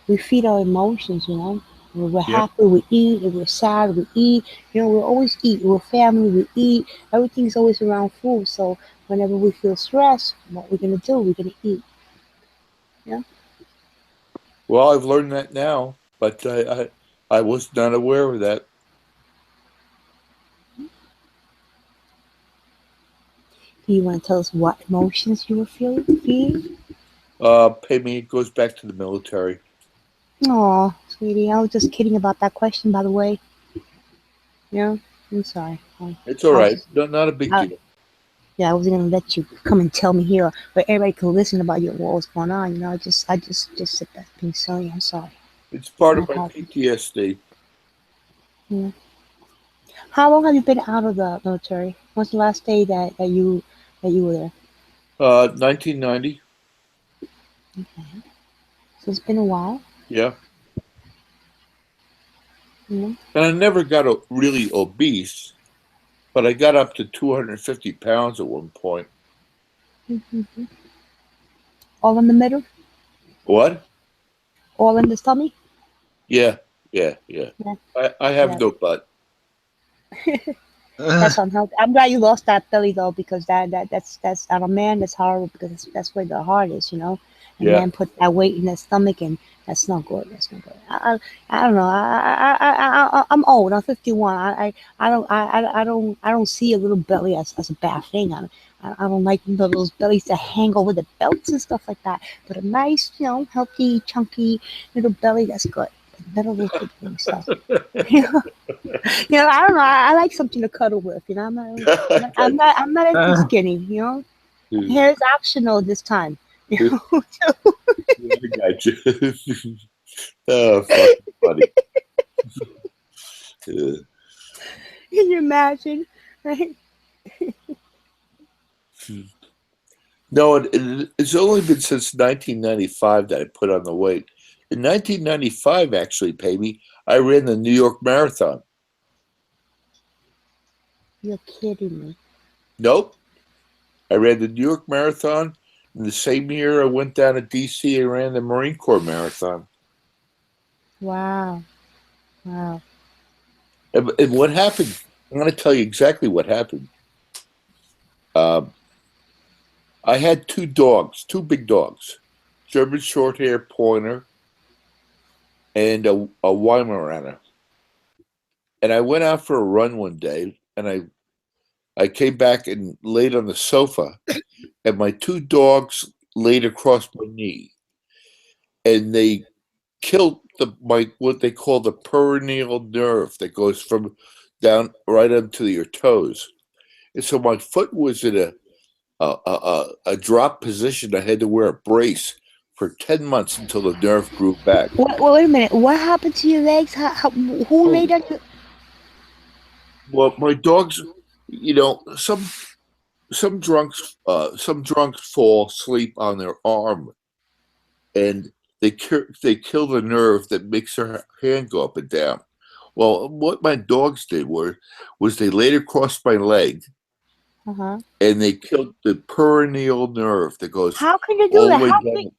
we feed our emotions. You know, when we're Yep. happy, we eat. If we're sad, we eat. You know, we always eat. We're family, we eat. Everything's always around food. So whenever we feel stressed, what we're gonna do? We're gonna eat. Yeah. Well, I've learned that now, but I was not aware of that. Do you want to tell us what emotions you were feeling? Pay me, it goes back to the military. Oh, sweetie, I was just kidding about that question, by the way. Yeah, I'm sorry. It's all I was right. just, Not a big I, deal. yeah, I wasn't gonna let you come and tell me here, but everybody could listen about what was going on. You know, I just said that being silly. I'm sorry. It's part My of my apologies. PTSD. Yeah. How long have you been out of the military? When's the last day that you were there? 1990. Okay. So it's been a while. Yeah. You And I never got really obese, but I got up to 250 pounds at one point. know, all in the middle, What? all in the stomach. Yeah, yeah, yeah. Yeah, I have yeah. no butt. That's unhealthy. I'm glad you lost that belly though, because that's on a man that's horrible because that's where the heart is, you know. And Yeah. man put that weight in their stomach, and that's not good. That's not good. I don't know. I'm old. I'm 51. I don't see a little belly as a bad thing. I don't like those bellies that hang over the belts and stuff like that. But a nice, healthy, chunky little belly, that's good. None of those big things. So. I don't know. I like something to cuddle with. I'm not. I got I'm not into skinny. you. Hair is optional this time. Yeah, I got you. Oh, fucking funny. Yeah. Can you imagine? Right? No, it's only been since 1995 that I put on the weight. In 1995, actually, baby, I ran the New York Marathon. You're kidding me. Nope. I ran the New York Marathon. In the same year, I went down to D.C. and ran the Marine Corps Marathon. Wow. Wow. And what happened? I'm going to tell you exactly what happened. Um, I had two dogs, two big dogs, German Shorthair Pointer and a Weimaraner. And I went out for a run one day, and I came back and laid on the sofa, and my two dogs laid across my knee, and they killed my what they call the peroneal nerve that goes from down right onto your toes. And so my foot was in a drop position. I had to wear a brace for 10 months until the nerve grew back. Wait a minute. What happened to your legs? Who Oh, laid on you? well, my dogs, you know, some drunks fall asleep on their arm, and they kill the nerve that makes their hand go up and down. Well, what my dogs did was they laid across my leg, Uh-huh. and they killed the peroneal nerve that goes How can you do all the that? way How can down.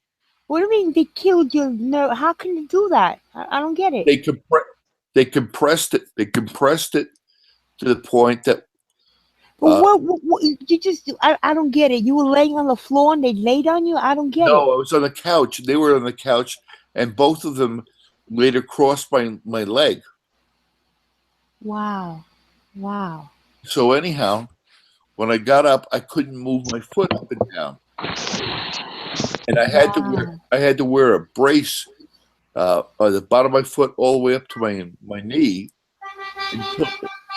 What do you mean they killed your nerve? How can you do that? I don't get it. They compressed it. They compressed it to the point that But uh, what you just I don't get it. You were laying on the floor and they laid on you? I don't get it. no, I was on the couch. They were on the couch, and both of them laid across my leg. Wow. Wow. So anyhow, when I got up, I couldn't move my foot up and down, and Wow. I had to wear a brace on the bottom of my foot all the way up to my knee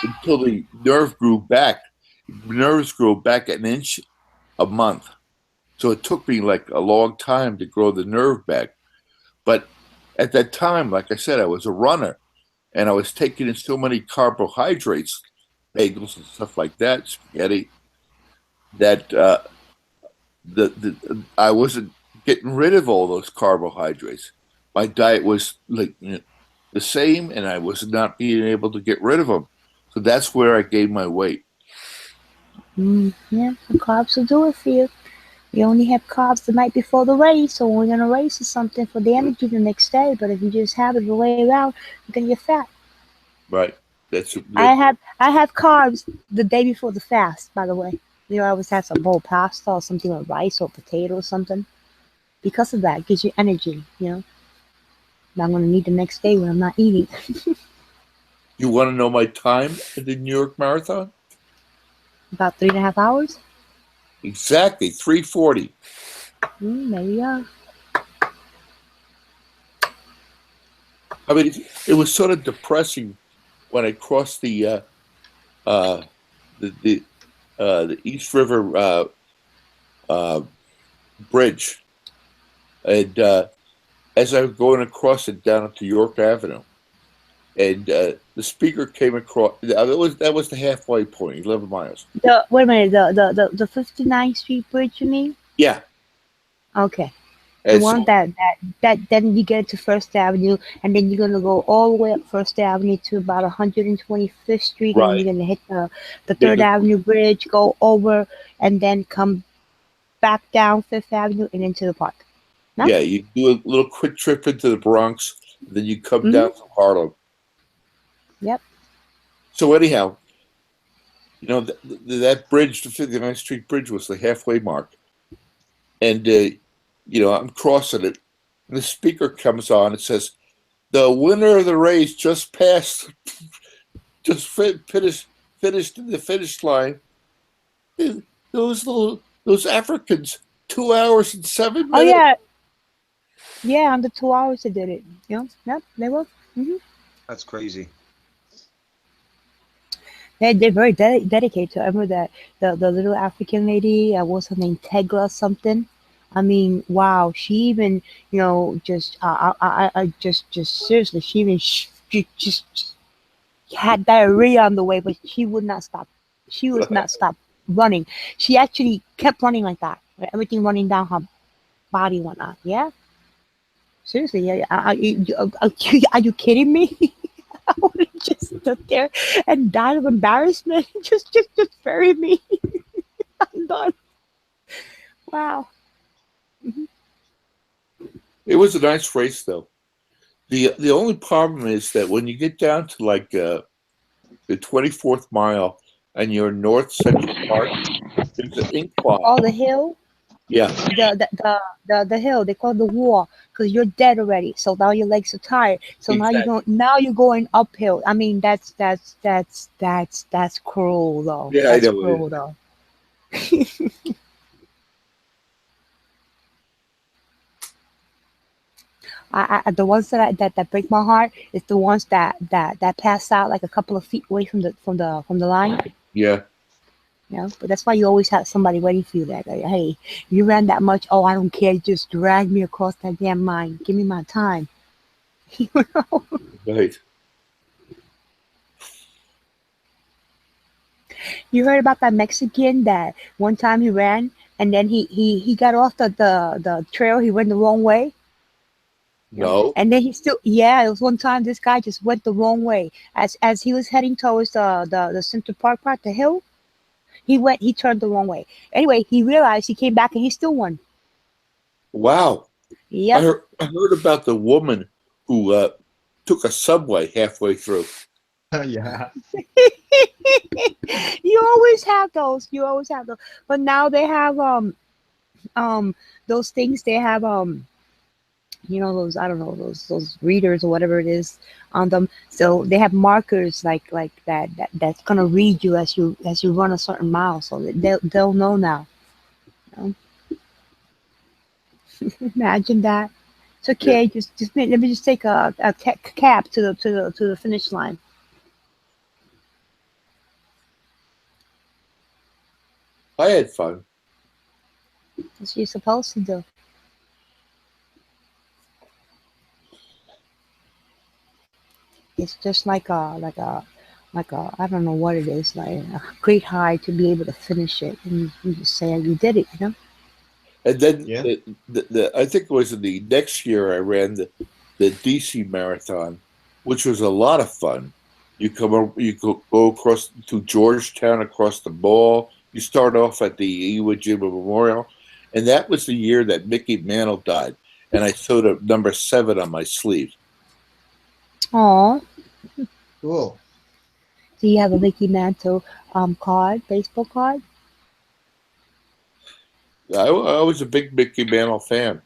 until the nerve grew back. Nerves grow back an inch a month, so it took me like a long time to grow the nerve back. But at that time, like I said, I was a runner, and I was taking in so many carbohydrates, bagels and stuff like that, spaghetti, that I wasn't getting rid of all those carbohydrates. My diet was like the same, and I was not being able to get rid of them. So that's where I gained my weight. Yeah, the carbs will do it for you. You only have carbs the night before the race, or when you're gonna race or something for the energy the next day. But if you just have it the way around, you're gonna get fat. Right. That's I have carbs the day before the fast, by the way. I always have some bowl pasta or something with rice or potato or something. Because of that, it gives you energy. That I'm gonna need the next day when I'm not eating. You want to know my time at the New York Marathon? About 3.5 hours. Exactly, 3:40. There you go. I mean, it was sort of depressing when I crossed uh, the the East River uh, bridge, and as I was going across it down to York Avenue, and the speaker came across. That was the halfway point, 11 miles. Wait a minute. The 59th Street Bridge, you mean? Yeah, Okay. The and one so that then you get to First Avenue, and then you're gonna go all the way up First Avenue to about 125th Street, and then right. you're gonna hit the There's Third Avenue Bridge, go over, and then come back down Fifth Avenue and into the park. No? Yeah, you do a little quick trip into the Bronx, then you come Mm-hmm. down to Harlem. Yep. So anyhow, that bridge, the 59th Street Bridge, was the halfway mark, and I'm crossing it, and the speaker comes on and says, "The winner of the race just passed, finished in the finish line. Those Africans, 2 hours and seven Oh minutes." yeah, under 2 hours they did it. Yep, they were. That's crazy. They're very dedicated. I remember that the little African lady, what's her name, Tegla something. I mean, wow, she even, just just seriously, she even she just had diarrhea on the way, but she would not stop. She would not stop running. She actually kept running like that, right? Everything running down her body, and whatnot. Yeah, seriously, yeah. Are you kidding me? I would have just stood there and died of embarrassment. Just bury me. I'm done. Wow. It was a nice race, though. The only problem is that when you get down to like the 24th mile and you're North Central Park, there's an incline. Oh, the hill. Yeah. The hill, they call it the wall, because you're dead already, so now your legs are tired, so Exactly. now you're going uphill. I mean, that's cruel though. Yeah, I That's know it cruel is. though. The ones that break my heart is the ones that pass out like a couple of feet away from the line. Yeah. You know, but that's why you always have somebody waiting for you. That like, hey, you ran that much. Oh, I don't care. Just drag me across that damn line. Give me my time. You know? Right. You heard about that Mexican that one time he ran and then he got off the trail. He went the wrong way. No. And then he still, yeah, it was one time this guy just went the wrong way as he was heading towards the Central Park part, the hill. He turned the wrong way. Anyway, he realized, he came back and he still won. Wow. Yep. I heard about the woman who took a subway halfway through. Yeah. You always have those. You always have those. But now they have those things. They have you know, those, I don't know, those readers or whatever it is on them. So they have markers like that's gonna read you as you run a certain mile. So they'll know now. You know? Imagine that. It's okay. Yeah. Just let me just take a cab to the finish line. I had fun. That's what you're supposed to do. It's just like a I don't know what it is, like a great high to be able to finish it, and you just say you did it, you know. And then Yeah. I think it was the next year I ran the DC Marathon, which was a lot of fun. You go across to Georgetown, across the mall. You start off at the Iwo Jima Memorial, and that was the year that Mickey Mantle died, and I sewed a number 7 on my sleeve. Aw, Cool. do you have a Mickey Mantle card, baseball card? I was a big Mickey Mantle fan.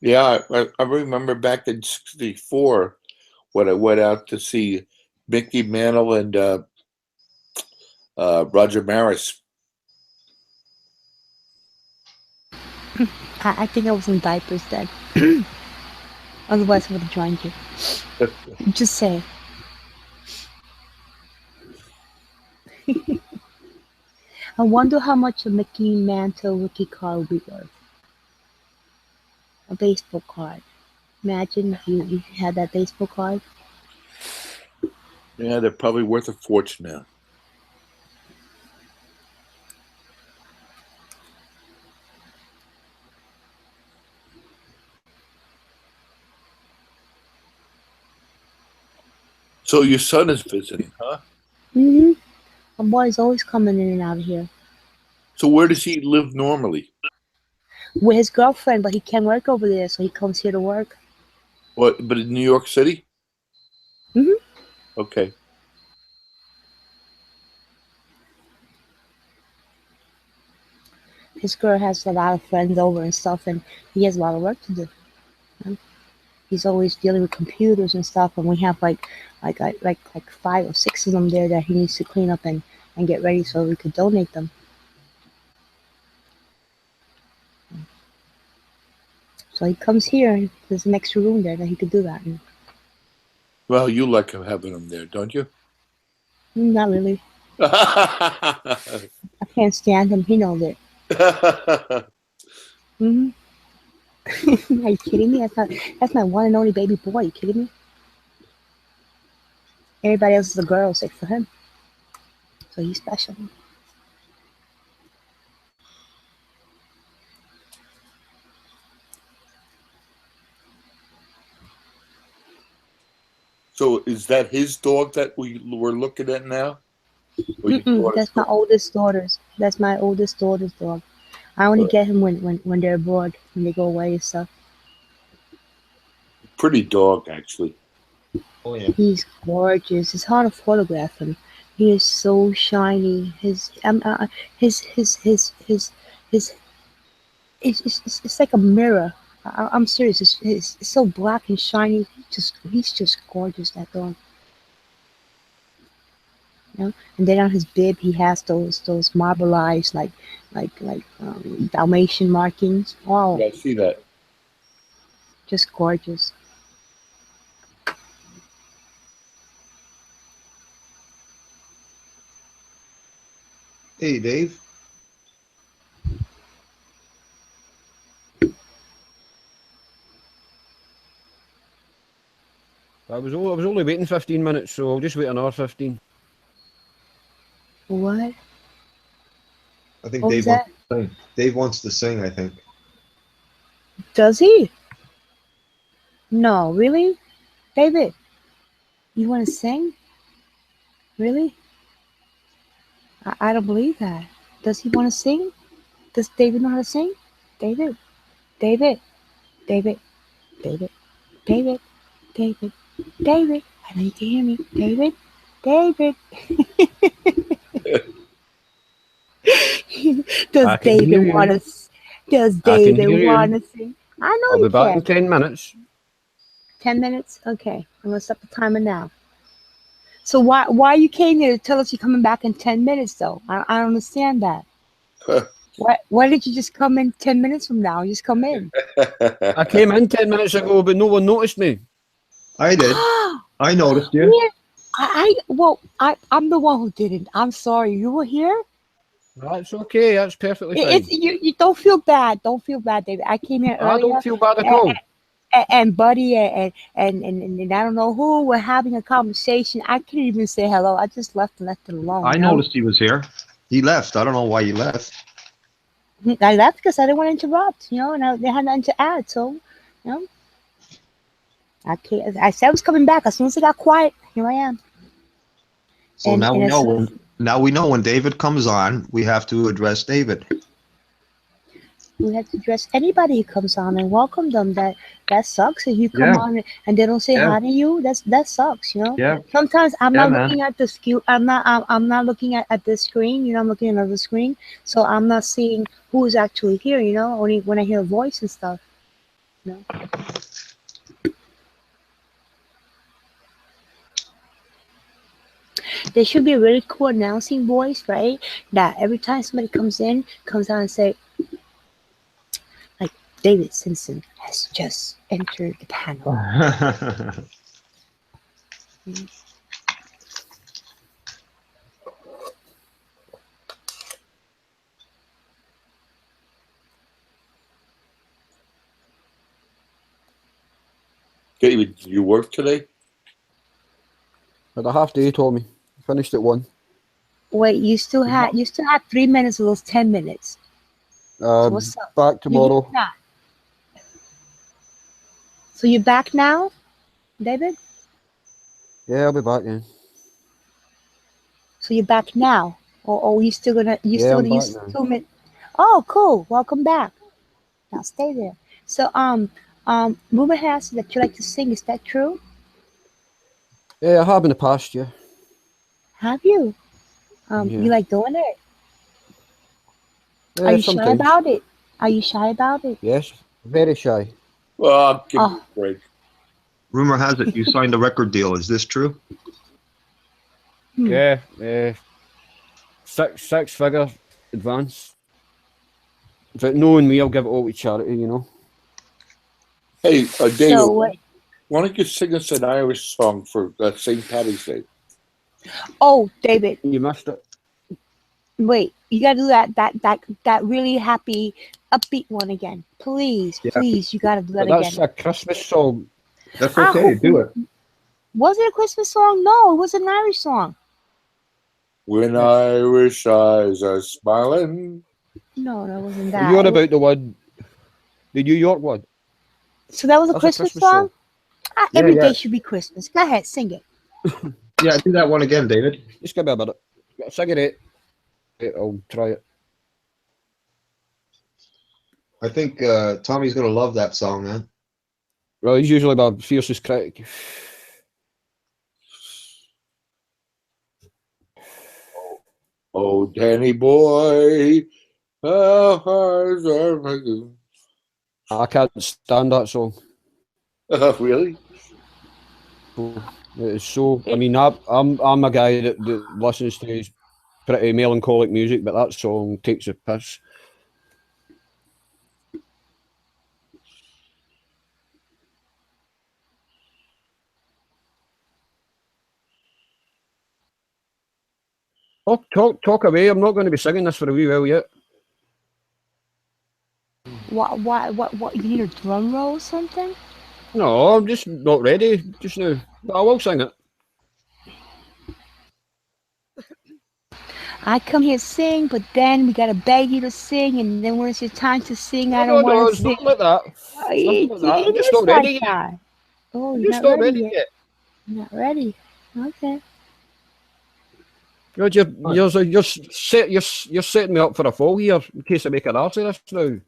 Yeah, I remember back in '64 when I went out to see Mickey Mantle and Roger Maris. I think I was in diapers then. Otherwise, I would have joined you. Just say. I wonder how much a Mickey Mantle rookie card would be worth. A baseball card. Imagine if you had that baseball card. Yeah, they're probably worth a fortune now. So your son is visiting, huh? Mm-hmm. My boy's always coming in and out of here So where does he live normally? with his girlfriend, but he can't work over there, so he comes here to work. What? But in New York City? Mhm. Okay. His girl has a lot of friends over and stuff, and he has a lot of work to do. You know? He's always dealing with computers and stuff, and we have like 5 or 6 of them there that he needs to clean up and get ready so we could donate them. So he comes here, and there's an extra room there that he could do that in. Well, you like having him there, don't you? Not really. I can't stand him. He knows it. Hmm. Are you kidding me? That's my one and only baby boy. Are you kidding me? Everybody else is a girl except for him. So he's special. So is that his dog that we were looking at now? Or your daughter's That's my dog? oldest daughter's. That's my oldest daughter's dog. I only get him when they're abroad, when they go away and stuff. Pretty dog, actually. Oh yeah. He's gorgeous. It's hard to photograph him. He is so shiny. His it's like a mirror. I'm serious. It's so black and shiny. He's just gorgeous. That dog. You know? And then on his bib, he has those marbleized Dalmatian markings. Oh, Yeah, I see that. just gorgeous. Hey, Dave. I was only waiting 15 minutes, so I'll just wait another 15. What? I think What was Dave wants to sing. Dave wants to sing, I think. Does he? No, really? David, you want to sing? Really? I don't believe that. Does he want to sing? Does David know how to sing? David, David, David, David, David, David, David. I know you can hear me. David, David. Does I can hear David you. want to? Does I can David hear you. want to sing? I know I'll you be back in can. 10 minutes. 10 minutes? Okay, I'm gonna stop the timer now. So why you came here to tell us you're coming back in 10 minutes though? I don't understand that. Why did you just come in 10 minutes from now? Just come in. I came in 10 minutes ago, but no one noticed me. I did. I noticed you. Yeah, I'm the one who didn't. I'm sorry. You were here? That's okay. That's perfectly fine. It's you don't feel bad. Don't feel bad, David. I came here I earlier. don't feel bad at and, all. and Buddy and I don't know who were having a conversation. I couldn't even say hello. I just left and left it alone. I you know? noticed he was here. He left. I don't know why he left. I left because I didn't want to interrupt, and they had nothing to add. So, I can't. I said I was coming back. As soon as it got quiet, here I am. So And- now we and know as- now we know when David comes on, we have to address David. We have to address anybody who comes on and welcome them. That sucks. If you come Yeah. on and they don't say Yeah. hi to you, that sucks. Yeah. Sometimes I'm Yeah, not man. looking at the skew. I'm not looking at this screen. I'm looking at another screen. So I'm not seeing who is actually here. Only when I hear a voice and stuff. There should be a really cool announcing voice, right? That every time somebody comes on and say, like, David Simpson has just entered the panel. David, did you work today? Had a half day, he told me. Finished at 1. Wait, you still had 3 minutes of those 10 minutes. So what's up? Back tomorrow. So you're back now, David? Yeah, I'll be back then. So you're back now, or you still gonna I'm use back now. 2 minutes? Oh, cool. Welcome back. Now stay there. So rumor has it that you like to sing. Is that true? Yeah, I have in the past, yeah. Have you? Yeah. You like doing it? Yeah, Are you shy sometimes. about it? Are you shy about it? Yes, very shy. Well, give me Oh. a break. Rumor has it you signed a record deal. Is this true? Yeah, six figure advance. But knowing me, I'll give it all to charity, Hey, David, So what? why don't you sing us an Irish song for St. Paddy's Day? Oh, David, You missed it. wait. You gotta do that really happy, upbeat one again, please. Yeah. Please, you gotta do that But that's again. a Christmas song. That's Ah, okay. Do it. Was it a Christmas song? No, it was an Irish song. When Irish eyes are smiling. No, that wasn't that. You're about the one, the New York one. So that was a That's Christmas song? Every yeah. day should be Christmas. Go ahead, sing it. Yeah, do that one again, David. Just give me a minute. Got a cigarette. I'll try it. I think Tommy's gonna love that song, man. Well, he's usually my fiercest critic. Oh, Danny boy, how hard are my goons? I can't stand that song. Really? It's so. I mean, I'm a guy that listens to his pretty melancholic music, but that song takes a piss. Oh, talk away. I'm not going to be singing this for a wee while yet. What? You need a drum roll or something? No, I'm just not ready just now. But I will sing it. I come here to sing, but then we gotta beg you to sing, and then when it's your time to sing, I No, don't want to it's sing. not like that. Oh, It's nothing like that. I'm it just is not ready like yet. that. Oh, I'm you're just not not ready ready yet. yet. You're not ready. Okay. You're setting me up for a fall here in case I make an arse of this now.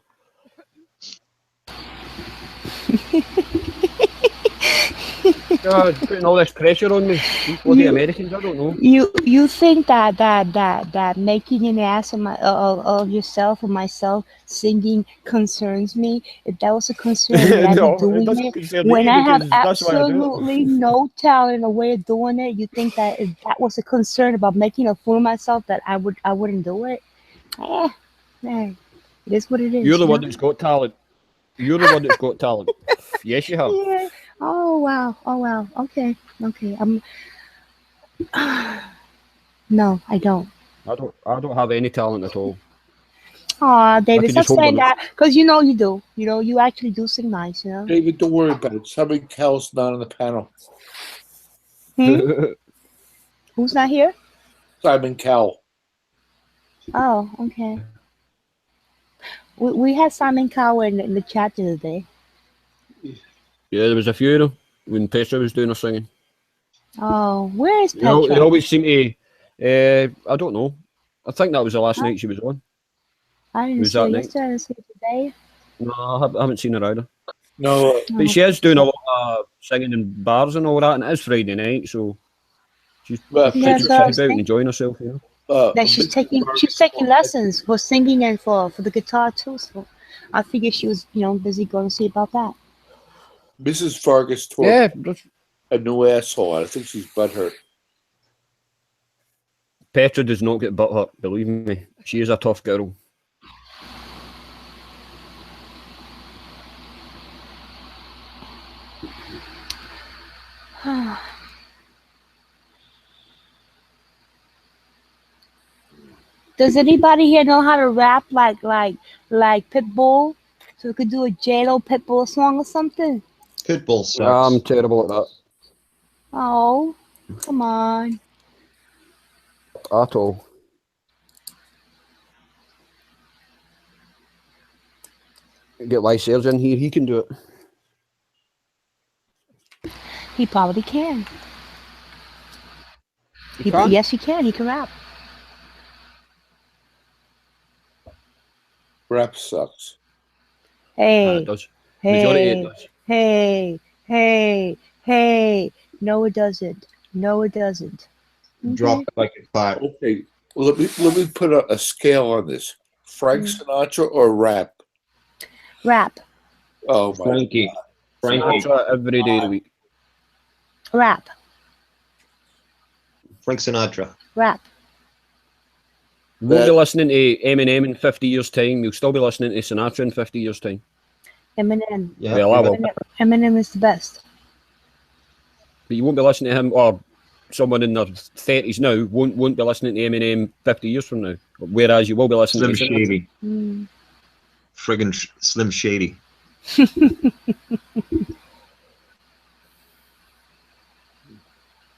God, putting all this pressure on me. These bloody You- Americans, I don't know. You think that making an ass of yourself or myself singing concerns me? If that was a concern, would I No, be it doing doesn't it? concern When me I have because that's why I do it. absolutely no talent or way of doing it, you think that if that was a concern about making a fool of myself, that I wouldn't do it? Eh, it is what it is. You're the you one know? that's got talent. You're the one that's got talent. Yes, you have. Yeah. Oh wow. Oh wow. Okay. Okay. No, I don't. I don't have any talent at all. Aw, I David, can stop just hold saying them. that. Because you know you do. You actually do sing nice, you know? David, don't worry about it. Simon Cowell's not on the panel. Hmm? Who's not here? Simon Cowell. Oh, okay. We had Simon Cowell in the chat the other day. Yeah, there was a few of them when Petra was doing her singing. Oh, where is They Petra? always seem to. I don't know. I think that was the last night she was on. I didn't Was see her that night? yesterday. I didn't see her today. No, I haven't seen her either. No, But she is doing a lot of singing in bars and all that, and it is Friday night, so she's Well, taking That's it what I out was and thinking. enjoying herself, you know. That she's taking lessons for singing and for the guitar too. So I figured she was busy going to see about that. Mrs. Vargas tore Yeah, a new asshole. I think she's butthurt. Petra does not get butt hurt, believe me. She is a tough girl. Does anybody here know how to rap like Pitbull? So we could do a J-Lo Pitbull song or something? Pitbull sucks. I'm terrible at that. Oh, come on. At all. Get Lyser's in here, he can do it. He probably can. He can? Yes, he can. He can rap. Rap sucks. Hey, It does. Majority it hey, does. hey, hey, hey. No, it doesn't. No, it doesn't. Drop it like it's hot. Okay, well, let me put a scale on this. Frank Sinatra or rap? Rap. Oh my! Frankie. Frankie. Sinatra every day of the week. Rap. Frank Sinatra. Rap. We won't be listening to Eminem in 50 years' time. We'll still be listening to Sinatra in 50 years' time. Eminem. Yeah. Well, I will. Eminem is the best. But you won't be listening to him, or someone in their 30s now won't be listening to Eminem 50 years from now. Whereas you will be listening Slim to Sinatra. Shady. Mm. Friggin' Slim Shady.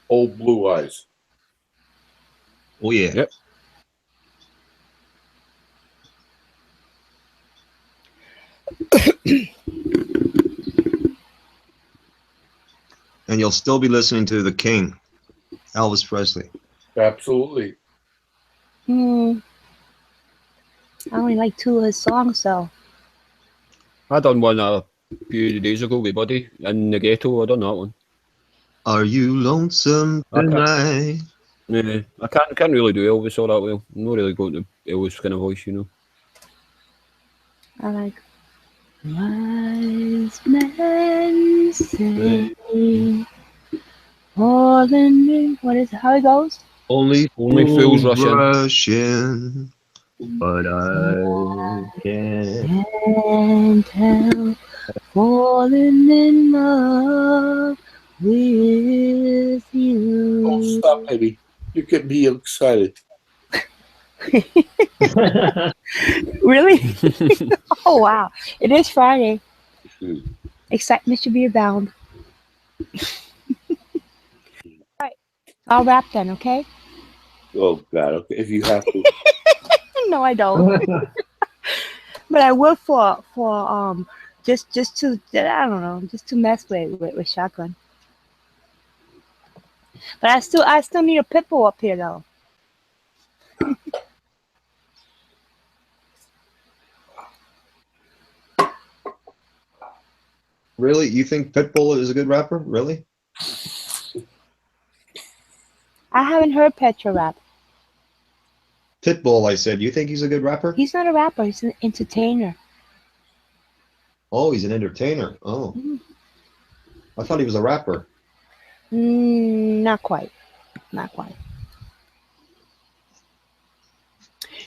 Old Blue Eyes. Oh yeah. Yep. and you'll still be listening to the King, Elvis Presley. Absolutely. I only like 2 of his songs, though. I done one a few days ago with Buddy in the ghetto. I done that one. Are you lonesome I can't- tonight? Yeah, I can't really do Elvis all that well. I'm not really going to Elvis kind of voice, you know. I like wise men say, falling in. What is it? How it goes? Only Fools rush in. rushing, but I can't. And help falling in love with you. Oh, stop, baby. You get me excited. Really? Oh wow! It is Friday. Hmm. Excitement should be abound. Right. I'll wrap then, okay? Oh God. Okay. If you have to. No, I don't. But I will for just to I don't know, just to mess with shotgun. But I still need a pit bull up here though. Really? You think Pitbull is a good rapper? Really? I haven't heard Petra rap. Pitbull, I said. You think he's a good rapper? He's not a rapper. He's an entertainer. Oh, he's an entertainer. Oh, Mhm. I thought he was a rapper. Not quite. Not quite.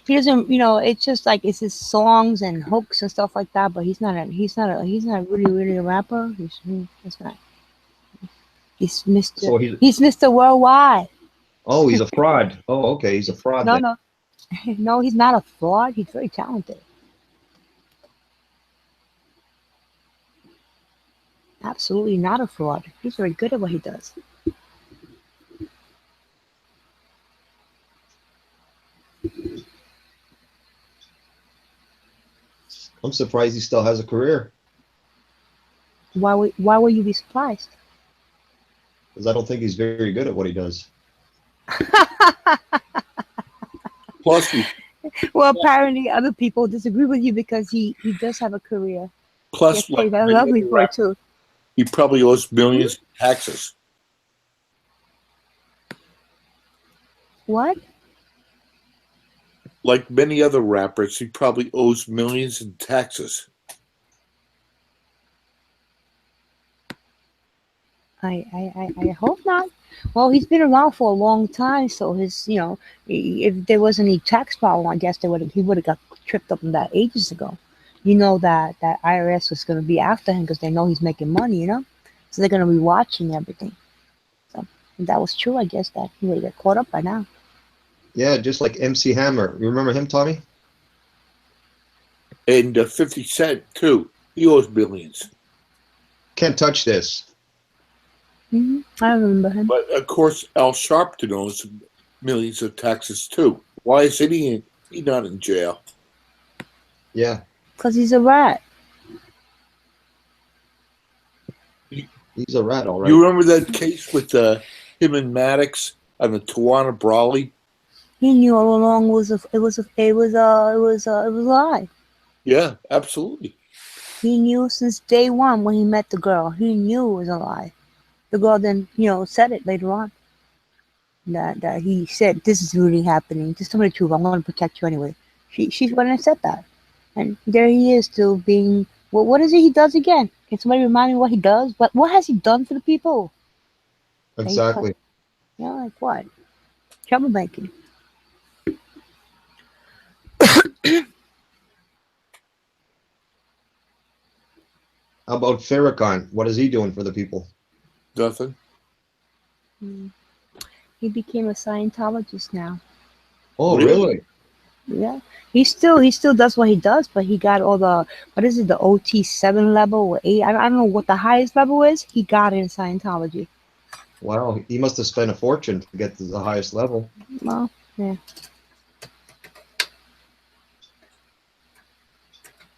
He doesn't, it's just like it's his songs and hooks and stuff like that. But he's not really a rapper. He's not. He's Mr. So He's Mr. Worldwide. oh, he's a fraud. Oh, okay, he's a fraud. No, then. no, no. He's not a fraud. He's very talented. Absolutely not a fraud. He's very good at what he does. I'm surprised he still has a career Why would you be surprised? because I don't think he's very good at what he does. Plus, he, Well, apparently other people disagree with you because he does have a career. plus, Yes, I love me for it too. he probably owes millions in taxes. What? Like many other rappers, he probably owes millions in taxes. I hope not. Well, he's been around for a long time, so if there was any tax problem, I guess he would have got tripped up on that ages ago. You know that IRS was going to be after him because they know he's making money, so they're going to be watching everything. So if that was true, I guess that he would have got caught up by now. Yeah, just like MC Hammer. You remember him, Tommy? And 50 Cent, too. He owes millions. Can't touch this. I remember him. But, of course, Al Sharpton owes millions of taxes, too. Why isn't he not in jail? Yeah, Because he's a rat. he's a rat, all right. You remember that case with him and Maddox on the Tawana Brawley? He knew all along it was a lie. Yeah, absolutely. He knew since day one when he met the girl. He knew it was a lie. The girl then, said it later on. That he said, "This is really happening. Just tell me the truth. I'm going to protect you anyway." She went and said that, and there he is still being. Well, what is it he does again? Can somebody remind me what he does? What has he done for the people? Exactly. Like what? Troublemaking. How about Farrakhan? What is he doing for the people? Nothing. He became a Scientologist now. Oh, Really? really? Yeah, he still does what he does, but he got all the what is it, the OT7 level or 8? I don't know what the highest level is. He got it in Scientology. Wow, he must have spent a fortune to get to the highest level. Well, yeah.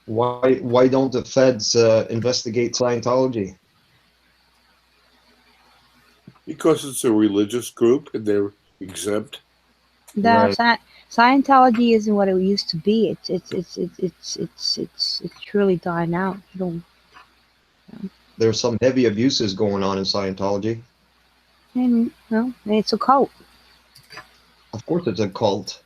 Why don't the feds investigate Scientology? Because it's a religious group and they're exempt. Right. Scientology isn't what it used to be. It's really dying out. You don't. There's some heavy abuses going on in Scientology. And, well, it's a cult. Of course, it's a cult.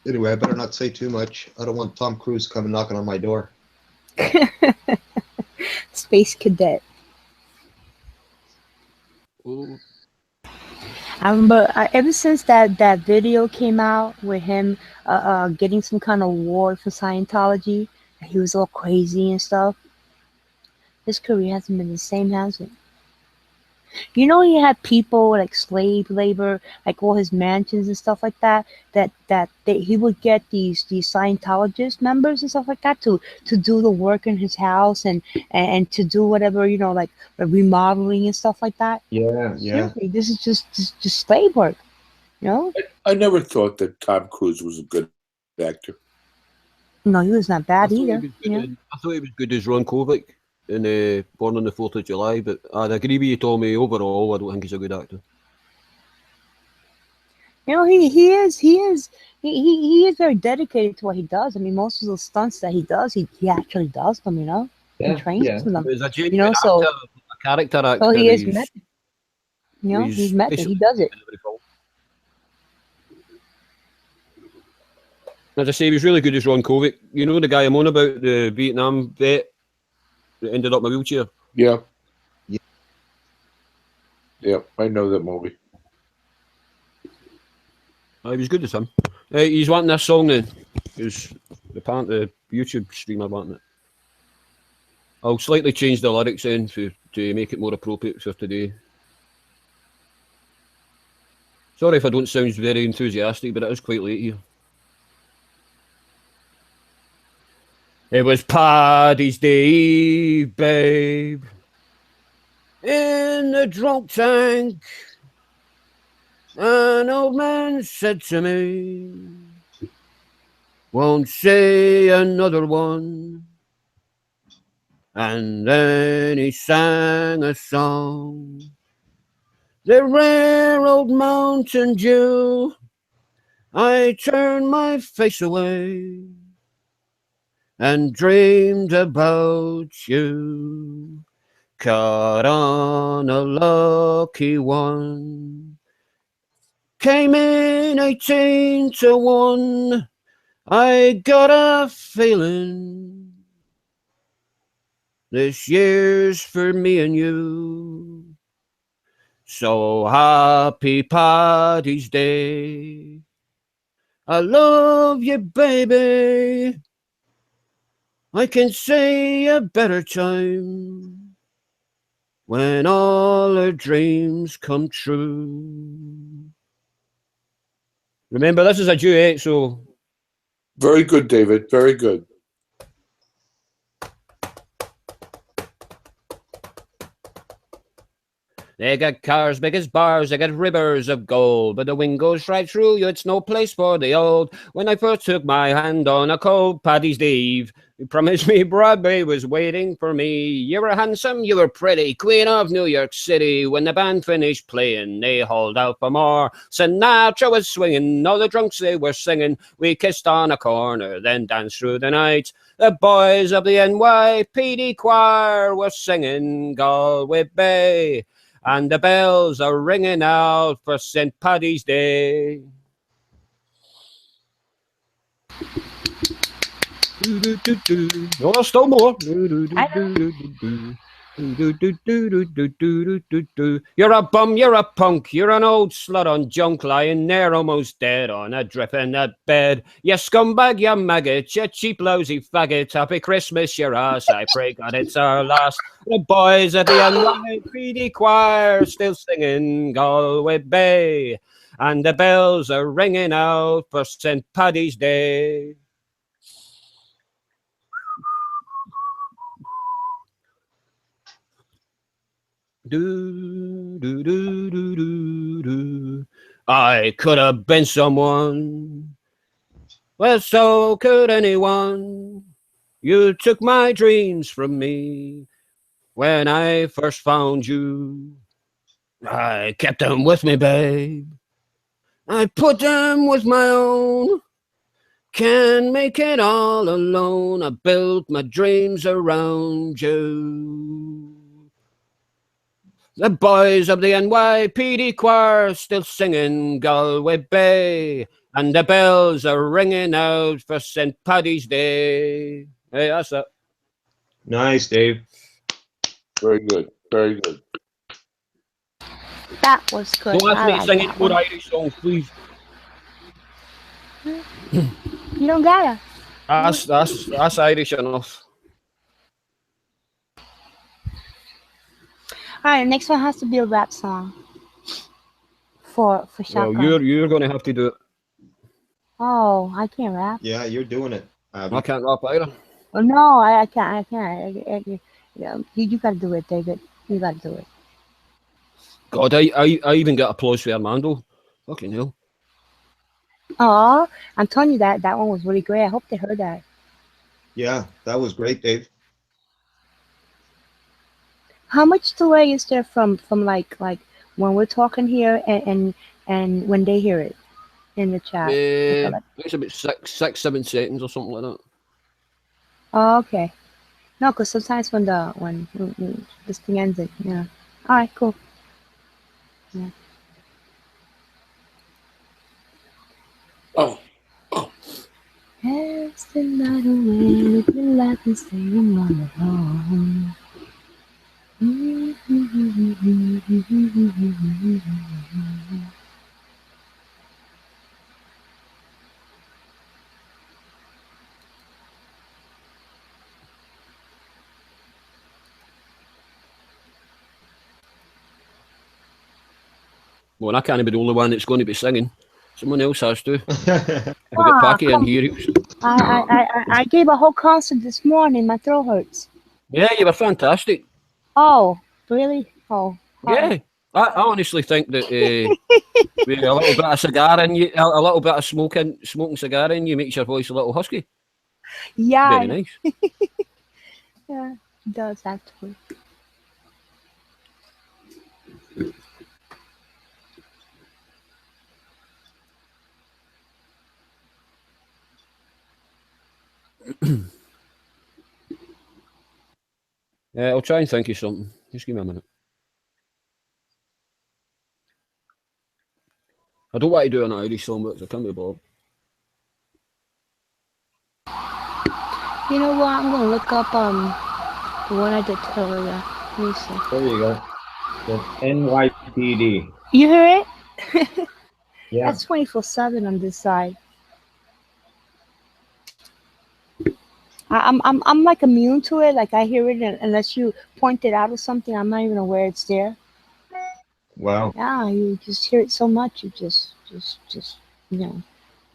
Anyway, I better not say too much. I don't want Tom Cruise coming knocking on my door. Space cadet. Oh, I remember ever since that video came out with him getting some kind of award for Scientology, he was all crazy and stuff. His career hasn't been the same, has it? You know, he had people like slave labor, like all his mansions and stuff like that. That he would get these Scientologist members and stuff like that to do the work in his house and to do whatever, you know, like remodeling and stuff like that. Yeah, yeah. Seriously, this is just slave work, you know? I never thought that Tom Cruise was a good actor. No, he was not I bad thought he either. was good Yeah. I thought he was good as Ron Kovic in Born on the 4th of July, but I'd agree with you, Tommy. Overall, I don't think he's a good actor. You know, he is very dedicated to what he does. I mean, most of those stunts that he does, he actually does them, you know? Yeah, He trains yeah. them. But he's a You genuine know, so actor, a character actor. so he is he's- method. You know, he's method. He basically does it. in every film. As I say, he was really good as Ron Kovic. You know the guy I'm on about, the Vietnam vet that ended up in a wheelchair? Yeah. Yeah. Yeah, I know that movie. He was good as him. He's wanting this song then. Because the YouTube streamer wanting it. I'll slightly change the lyrics then to make it more appropriate for today. Sorry if I don't sound very enthusiastic, but it is quite late here. It was Paddy's Day, babe, in the drunk tank. An old man said to me, won't say another one. And then he sang a song, the rare old Mountain Dew. I turned my face away and dreamed about you. Caught on a lucky one. Came in 18-1. I got a feeling this year's for me and you. So happy Paddy's Day. I love you, baby. I can say a better time when all our dreams come true. Remember, this is a duet, so... Very good, David. Very good. They got cars big as bars, they got rivers of gold, but the wind goes right through you, it's no place for the old. When I first took my hand on a cold Paddy's Day Eve, you promised me Broadway was waiting for me. You were handsome, you were pretty, Queen of New York City. When the band finished playing, they hauled out for more. Sinatra was swinging, all the drunks they were singing. We kissed on a corner, then danced through the night. The boys of the NYPD choir were singing Galway Bay. And the bells are ringing out for St. Paddy's Day. No, there's still more. You're a bum, you're a punk, you're an old slut on junk, lying there almost dead on a drip in that bed. You scumbag, you maggot, you cheap lousy faggot. Happy Christmas, your ass. I pray God it's our last. The boys at the NYPD choir still singing Galway Bay, and the bells are ringing out for St. Paddy's Day. Do, do, do, do, do, do. I could have been someone. Well, so could anyone. You took my dreams from me when I first found you. I kept them with me, babe. I put them with my own. Can't make it all alone. I built my dreams around you. The boys of the NYPD choir still singing Galway Bay, and the bells are ringing out for St. Paddy's Day. Hey, that's it. Nice, Dave. Very good. Very good. That was good. Don't ask I me to like sing that any more one. Irish songs, please. You don't gotta. That's Irish enough. All right, next one has to be a rap song for Well, shotgun. you're going to have to do it. Oh, I can't rap. Yeah, you're doing it, I Abby. can't rap either. Oh, no, I can't. I can't. Yeah, you gotta do it, David. You gotta do it. God, I even got applause for Armando. Fucking hell. Oh, I'm telling you that one was really great. I hope they heard that. Yeah, that was great, Dave. How much delay is there from like when we're talking here and when they hear it in the chat? I feel like, It's about 7 seconds or something like that. oh, okay. No, because sometimes when this thing ends, it yeah. All right, cool. Yeah. Oh, As the night away, with the light and staying on the phone. Well, I can't be the only one that's going to be singing. Someone else has to. If I get Ah, Packy in come. here, I gave a whole concert this morning. My throat hurts. yeah, you were fantastic. Oh, really? Oh, Yeah, I honestly think that with a little bit of cigar in you, a little bit of smoking cigar in you makes your voice a little husky. yeah, Very nice. yeah, it does actually. I'll try and think of something. Just give me a minute. I don't want to do an Irish song, but I can't be bothered. You know what? I'm gonna look up the one I did earlier. Let me see. There you go. The NYPD. You hear it? Yeah. That's 24/7 on this side. I'm like immune to it. Like I hear it unless you point it out or something. I'm not even aware it's there. Wow. Yeah, you just hear it so much. You just you know,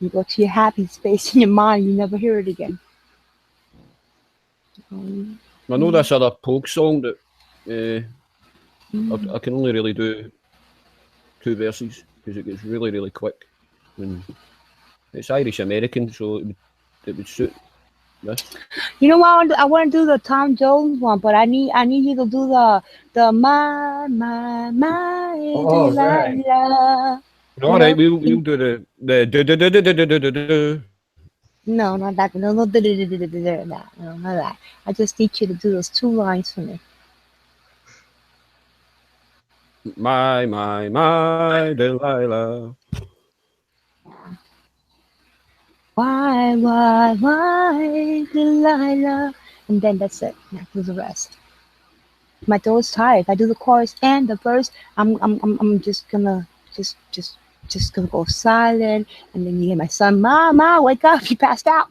you go to your happy space in your mind. You never hear it again. I know this other Pogue song that I can only really do 2 verses because it gets really, really quick. And it's Irish American, so it would suit this. You know what? I want to do the Tom Jones one, but I need you to do the my Oh, right. Delilah. All right, we'll do the No, not that. No, not that. I just need you to do those 2 lines for me. my Delilah. Why, Delilah? And then that's it. Now do the rest. My throat's tired. If I do the chorus and the verse, I'm just gonna gonna go silent, and then you hear my son, Ma, wake up! He passed out.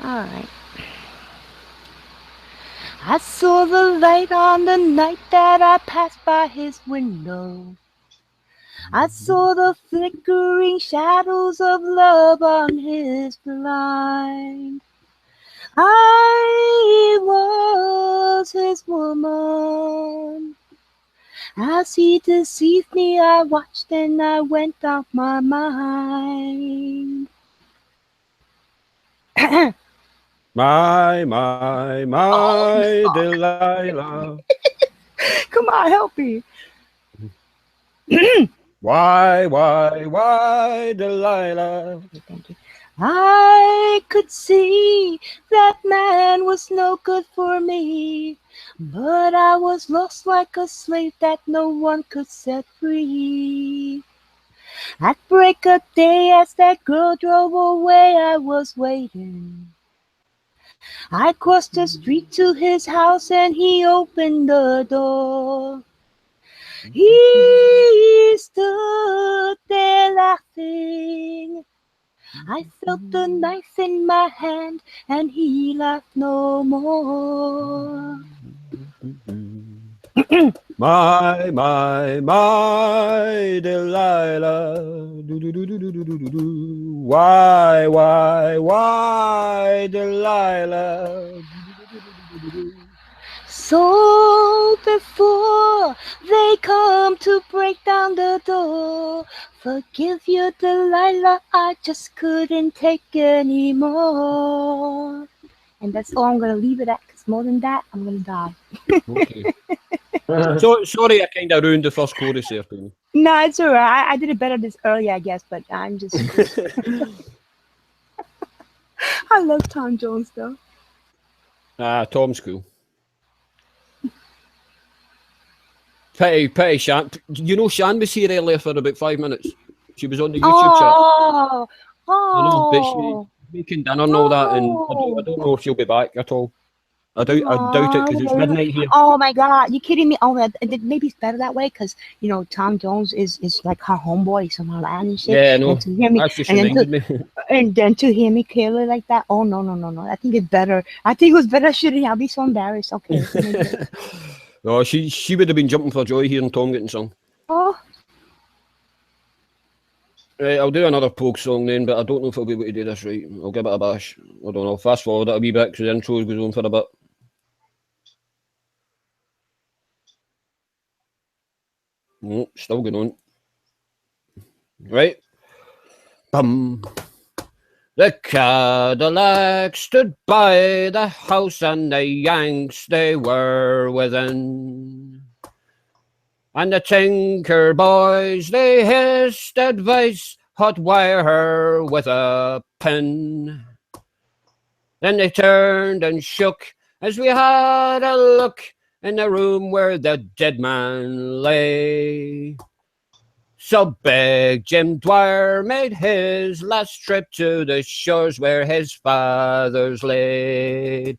All right. I saw the light on the night that I passed by his window. I saw the flickering shadows of love on his blind. I was his woman. As he deceived me, I watched and I went off my mind. My, Oh, Delilah. come on, help me. Why, Delilah? Thank you. I could see that man was no good for me, but I was lost like a slave that no one could set free. At break of day, as that girl drove away, I was waiting. I crossed the street to his house and he opened the door. He stood there laughing. I felt the knife in my hand and he laughed no more. My, Delilah. Do. Why, Delilah? So before they come to break down the door, forgive you, Delilah, I just couldn't take anymore. And that's all I'm gonna leave it at, because more than that, I'm gonna die. Okay. So sorry, I kind of ruined the first chorus there, Tony. No, it's alright. I did it better this early, I guess, but I'm just. I love Tom Jones though. Tom's cool. Petty Shan. You know, Shan was here earlier for about 5 minutes. She was on the YouTube chat. Oh, I know, but she's oh, making dinner and all that, and I don't know if she'll be back at all. I doubt it because it's midnight here. Oh my God, you kidding me? Oh, maybe it's better that way because you know Tom Jones is like her homeboy somehow and shit. Yeah, no, And to hear me, that's just and reminded me. then to hear me clearly like that. Oh no. I think it's better. I think it was better shooting. I'll be so embarrassed. Okay. No, she would have been jumping for joy hearing Tom getting sung. Oh. Right, I'll do another Pogue song then, but I don't know if I'll be able to do this right. I'll give it a bash. I don't know. Fast forward it a wee bit because the intro goes on for a bit. No, still going on. Right. Bum. The Cadillac stood by the house and the Yanks they were within. And the Tinker boys they hissed advice, hot wire her with a pin. Then they turned and shook as we had a look in the room where the dead man lay. So big Jim Dwyer made his last trip to the shores where his fathers laid.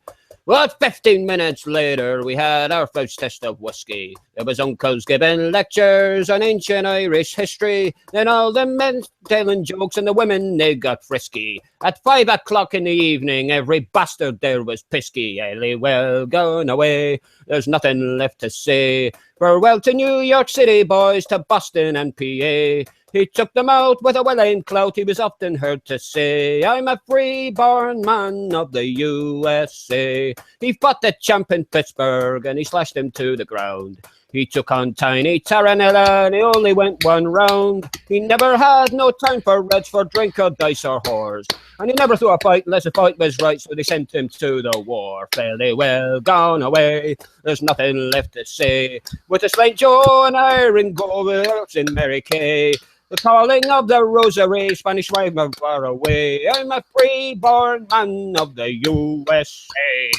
Well, 15 minutes later, we had our first test of whiskey. There was uncles giving lectures on ancient Irish history. Then all the men telling jokes and the women, they got frisky. At 5 o'clock in the evening, every bastard there was pisky. Well, gone away, there's nothing left to say. Farewell to New York City, boys, to Boston and PA. He took them out with a well-aimed clout, he was often heard to say, I'm a free-born man of the USA. He fought the champ in Pittsburgh and he slashed him to the ground. He took on Tiny Taranella and he only went one round. He never had no time for reds, for drink or dice or whores. And he never threw a fight unless the fight was right, so they sent him to the war. Fairly well gone away, there's nothing left to say. With a St. Joe and Iron Gold in Mary Kay. The calling of the rosary, Spanish river far away. I'm a free-born man of the USA.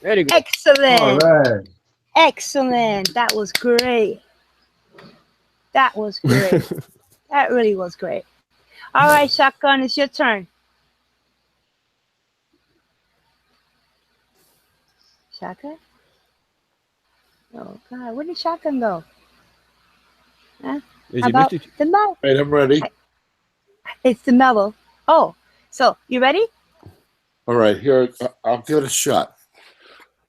Very good. Excellent. All right. Excellent. That was great. That was great. That really was great. All right, Shotgun, it's your turn. Shotgun? Oh, God. Where did Shotgun go? Huh? Is How he about muted? the mellow? Right, I'm ready. It's the mellow. Oh, so you ready? All right, here, I'll give it a shot.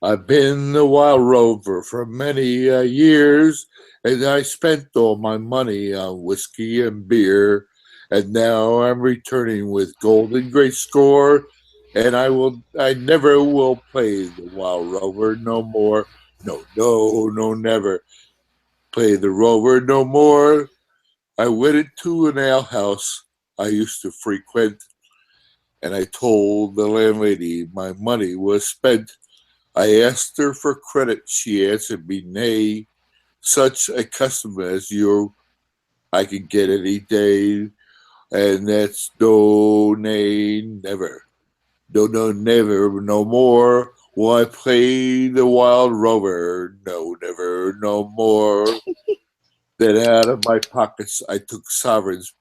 I've been the wild rover for many years, and I spent all my money on whiskey and beer. And now I'm returning with golden great score, and I never will play the wild rover no more. No, no, no, never play the rover no more. I went into an alehouse I used to frequent, and I told the landlady my money was spent. I asked her for credit. She answered me, nay. Such a customer as you I can get any day. And that's no, nay, never. No, no, never, no more. Will I play the wild rover? No, never, no more. Then out of my pockets I took sovereigns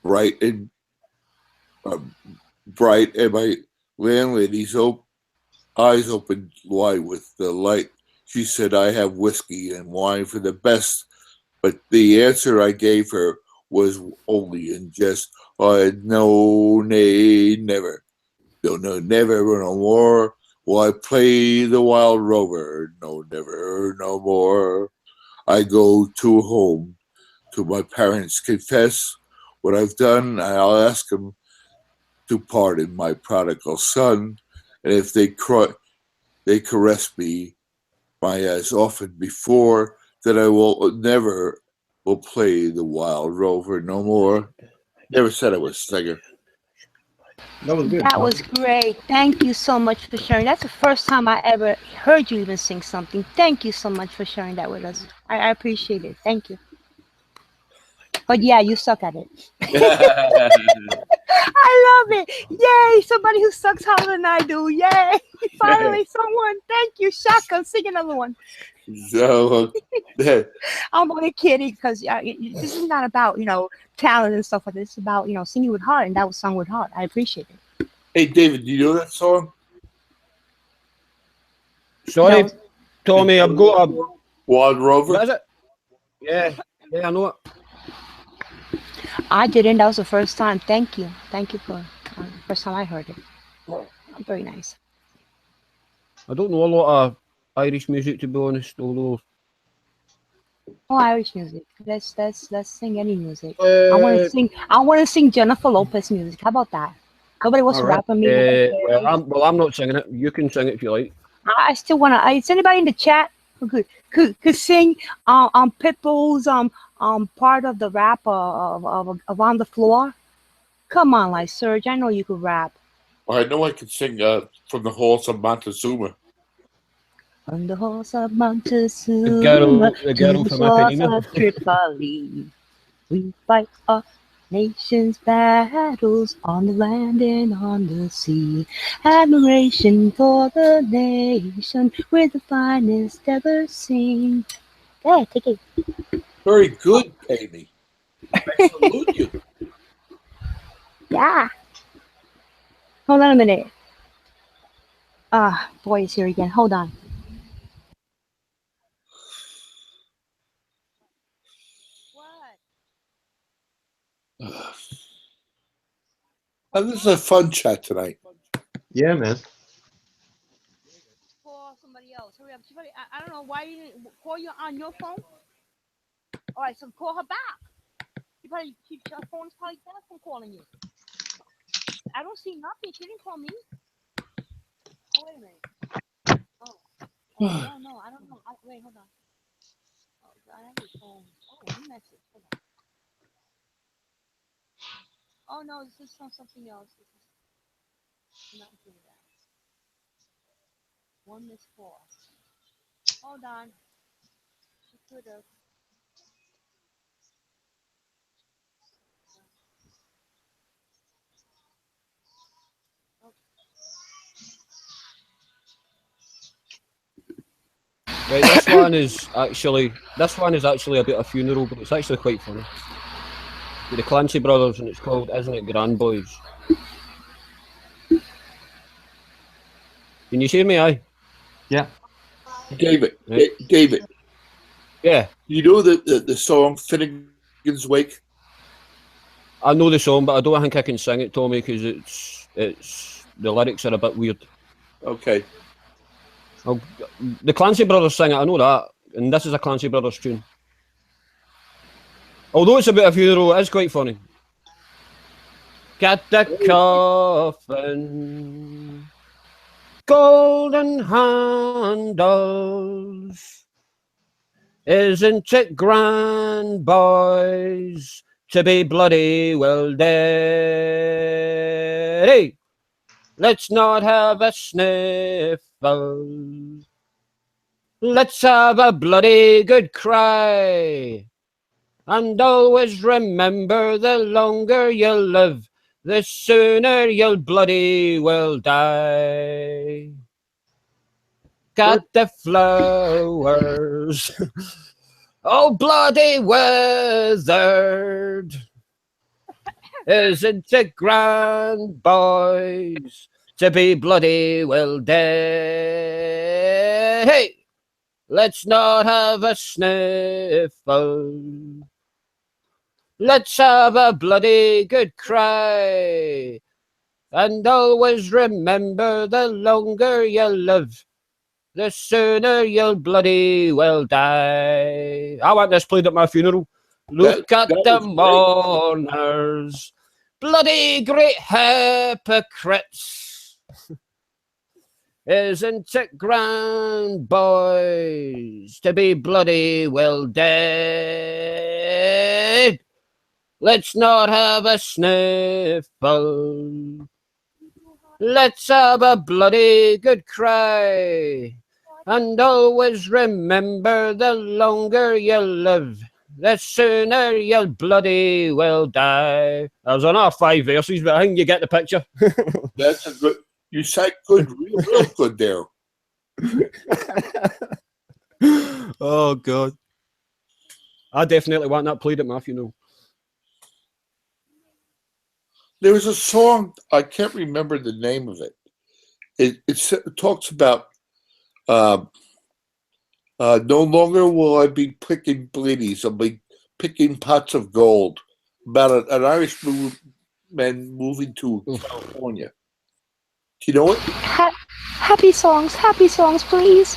bright and bright, and my landlady's eyes opened wide with delight. She said, I have whiskey and wine for the best, but the answer I gave her was only in jest. No, nay, never. No, no, never, no more. Will I play the wild rover? No, never, no more. I go to home to my parents, confess what I've done. I'll ask them to pardon my prodigal son, and if they caress me as often before, that I will never will play the wild rover no more. Never said I was a singer. That was good. That was great. Thank you so much for sharing. That's the first time I ever heard you even sing something. Thank you so much for sharing that with us. I appreciate it. Thank you. But yeah, you suck at it. I love it. Yay, somebody who sucks harder than I do. Yay. Finally, someone. Thank you, Shaka. Sing another one. So, I'm only kidding because this is not about, talent and stuff like this. It's about, singing with heart, and that was sung with heart. I appreciate it. hey, David, do you know that song? Sorry, No. Tommy, I've got a. Wild Rover? What is it? Yeah, I know it. I didn't. That was the first time. Thank you. Thank you for first time I heard it. Very nice. I don't know a lot of Irish music, to be honest, although. Oh, Irish music. Let's sing any music. I want to sing Jennifer Lopez music. How about that? Nobody wants to rap on me. Well, I'm not singing it. You can sing it if you like. I still want to. Is anybody in the chat who could sing Pitbull's part of the rap of On the Floor? Come on, like Serge. I know you could rap. I know I can sing From the Halls of Montezuma. On the halls of Montezuma, The girl to the from shores Ipanema. of Tripoli, we fight our nation's battles on the land and on the sea. Admiration for the nation, we're the finest ever seen. Yeah, take it. Very good, Amy. I salute you. Yeah. Hold on a minute. Boy is here again. Hold on. And this is a fun chat tonight. Yeah, man. Call somebody else. Hurry up. I don't know why you didn't call you on your phone. All right, so call her back. Her phone's probably dead from calling you. I don't see nothing. She didn't call me. Oh, wait a minute. Oh no, I don't know. Wait, hold on. Oh, God, I have your phone. Oh, new message. Hold on. Oh no, this is something else. This is not doing that. One missed call. Hold on. She could have. Right, this one is actually about a funeral, but it's actually quite funny. With the Clancy brothers, and it's called "Isn't It Grand Boys?" Can you hear me? Aye. Yeah. David, Right. David, Yeah, you know the song Finnegan's Wake? I know the song, but I don't think I can sing it, Tommy, because it's the lyrics are a bit weird. Okay. Oh, the Clancy Brothers sing it, I know that. And this is a Clancy Brothers tune. Although it's about a funeral, it is quite funny. Got the coffin, golden handles. Isn't it grand, boys, to be bloody well dead? Hey, let's not have a sniffle. Let's have a bloody good cry. And always remember, the longer you live, the sooner you'll bloody well die. Got the flowers all bloody withered. Isn't it grand, boys, to be bloody well dead? Hey, let's not have a sniffle. Let's have a bloody good cry. And always remember, the longer you live, the sooner you'll bloody well die. I want this played at my funeral. Look at the mourners, bloody great hypocrites. Isn't it grand, boys, to be bloody well dead? Let's not have a sniffle. Let's have a bloody good cry. And always remember, the longer you live, the sooner you'll bloody well die. I was on our 5 verses, but I think you get the picture. That's a good. You sang good, real good there. Oh God, I definitely want that played at my funeral. There was a song, I can't remember the name of it. It talks about no longer will I be picking bleedies, I'll be picking pots of gold. About an Irish man moving to California. Do you know it? Happy songs, please.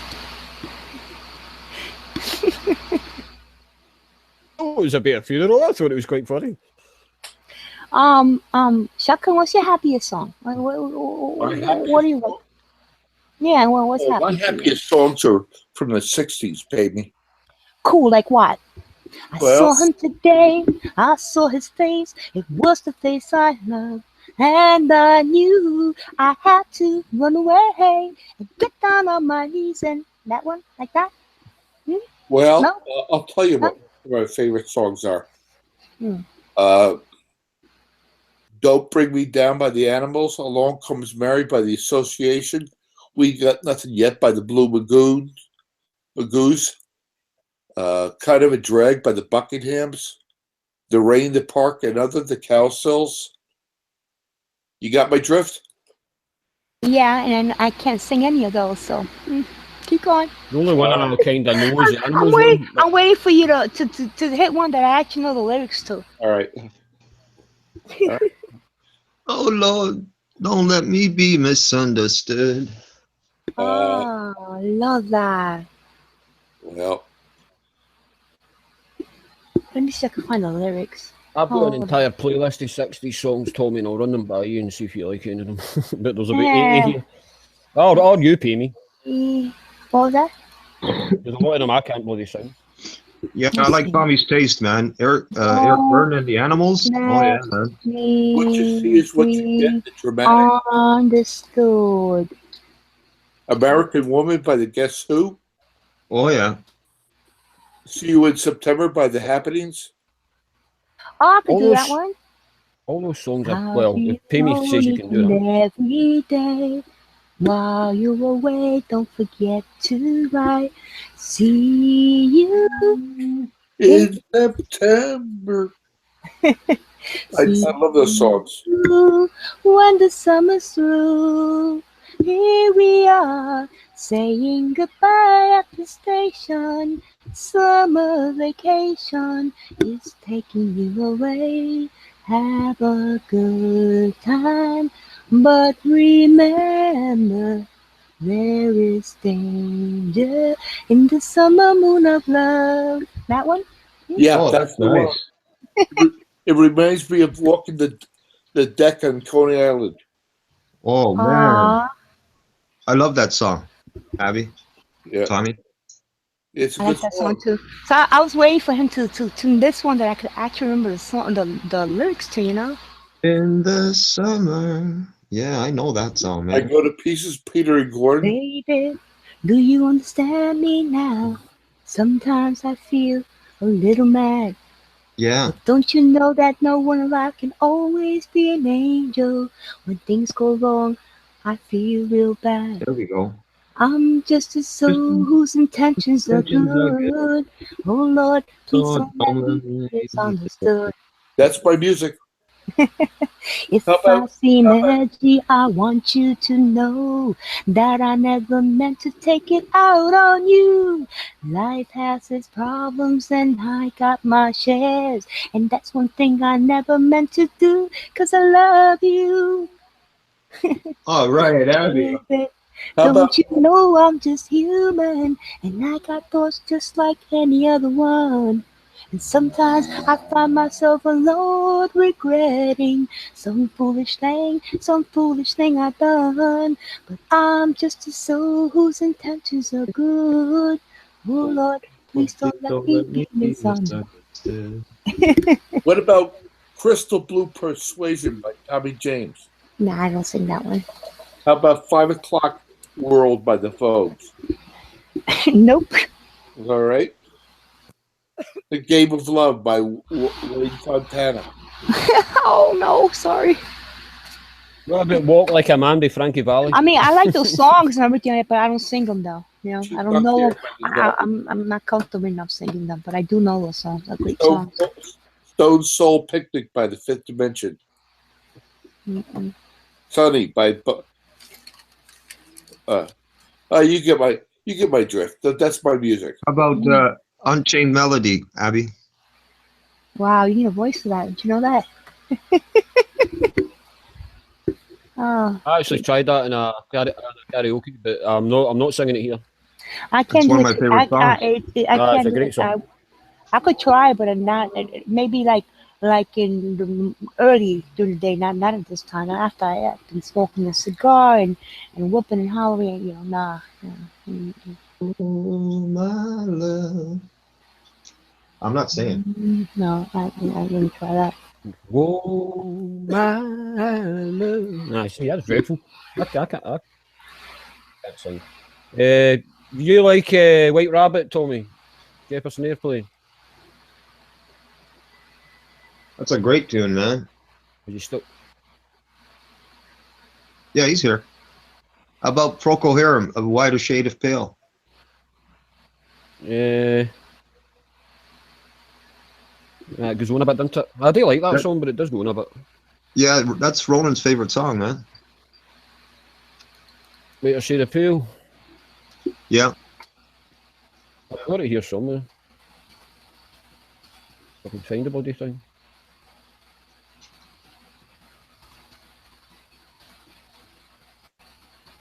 Oh, it was a bit of funeral. I thought it was quite funny. Shotgun, what's your happiest song? What do you want? Yeah, well, what's My happiest? happiest songs are from the 60s, baby. Cool, like what? I Well- saw him today, I saw his face, it was the face I loved, and I knew I had to run away and get down on my knees, and that one, like that? Well, No? I'll tell you what my favorite songs are. Hmm. Don't Bring Me Down by the Animals, Along Comes Mary by the Association, We Got Nothing Yet by the Blue Magoos, Kind of a Drag by the Buckinghams, The Rain, the Park, and Other, the Cowsills. You got my drift? Yeah, and I can't sing any of those, so keep going. The only one I kind of know is the Animals one. I'm waiting for you to hit one that I actually know the lyrics to. All right. Oh Lord, don't let me be misunderstood. Oh, I love that. Well, Let me see if I can find the lyrics. I've got an Oh. entire playlist of 60 songs, Tommy, and I'll run them by you and see if you like any of them. But there's about Yeah. 80 here. Or you pay me. What was that? There's a lot of them I can't bloody sing. Yeah, I like Tommy's taste, man. Eric Burdon and the Animals. Oh yeah, man. what you see is what you get, the dramatic. Understood. American Woman by the Guess Who, Oh yeah. See You in September by the Happenings. Oh, I could do that Almost- one. All those songs are, I'll well, be if Pay Me says you can do that. Every day while you're away, don't forget to write. See you. In September. I love those songs. you when the summer's through. Here we are saying goodbye at the station. Summer vacation is taking you away. Have a good time, but remember There is danger in the summer moon of love. That one? Yeah, Oh, that's that's the one. nice. It reminds me of walking the deck on Coney Island. Oh man, Aw, I love that song, Abby, Yeah, Tommy. it's a I good like that song song. too. So I was waiting for him to tune this one that I could actually remember the song, the lyrics to, you know? In the summer. Yeah, I know that song, I man. go to pieces, Peter and Gordon. Baby, do you understand me now? Sometimes I feel a little mad. Yeah, But don't you know that no one alive can always be an angel? When things go wrong, I feel real bad. there we go. I'm just a soul whose intentions are Intentions are good. good. Oh Lord, please Lord, don't let don't me let be me misunderstood. That's my music. If How I about seem how about edgy, I want you to know that I never meant to take it out on you. Life has its problems and I got my shares. And that's one thing I never meant to do, 'cause I love you. All right, Abby. Baby, how about don't you know I'm just human and I got thoughts just like any other one. And sometimes I find myself alone regretting some foolish thing I done. But I'm just a soul whose intentions are good. Oh Lord, please Please don't let don't me let be me be misunderstood. misunderstood. what about Crystal Blue Persuasion by Tommy James? Nah, I don't sing that one. How about 5 o'clock World by the Fogues? Nope. All right. The Game of Love by Wayne Fontana. Oh no, sorry. What about Walk Like a Man by Frankie Valli? I mean, I like those songs and everything, but I don't sing them though. You know, She's I don't not know there, them. but it's not. I'm not comfortable enough singing them, but I do know those songs. They're great Stone, songs. Stone Soul Picnic by the Fifth Dimension. Mm-mm. Sunny by uh, you get my drift. That's my music. How about Unchained Melody, Abby? Wow, you need a voice for that. Did you know that? Oh, I actually tried that in a karaoke, but I'm not singing it here. I It's can't one do of it. my favorite songs. I No, it's can't a do great it. song. I could try, but I'm not. Maybe like in the early during the day, not at this time. Not after I've been smoking a cigar and whooping and hollering. You know, nah. Mm-mm. Oh, my love. I'm not singing. No, I didn't try that. Whoa, my love. Nah, see, that's dreadful. I can't sing. You like White Rabbit, Tommy? Jefferson Airplane? That's a great tune, man. Are you still? Yeah, he's here. How about Procol Harum, A Wider Shade of Pale? It goes on a bit, doesn't it? I do like that That, song, but it does go on a bit. yeah, that's Ronan's favorite song, man. Later Shade of Pale. Yeah. I've got it here somewhere. If I can find the bloody thing.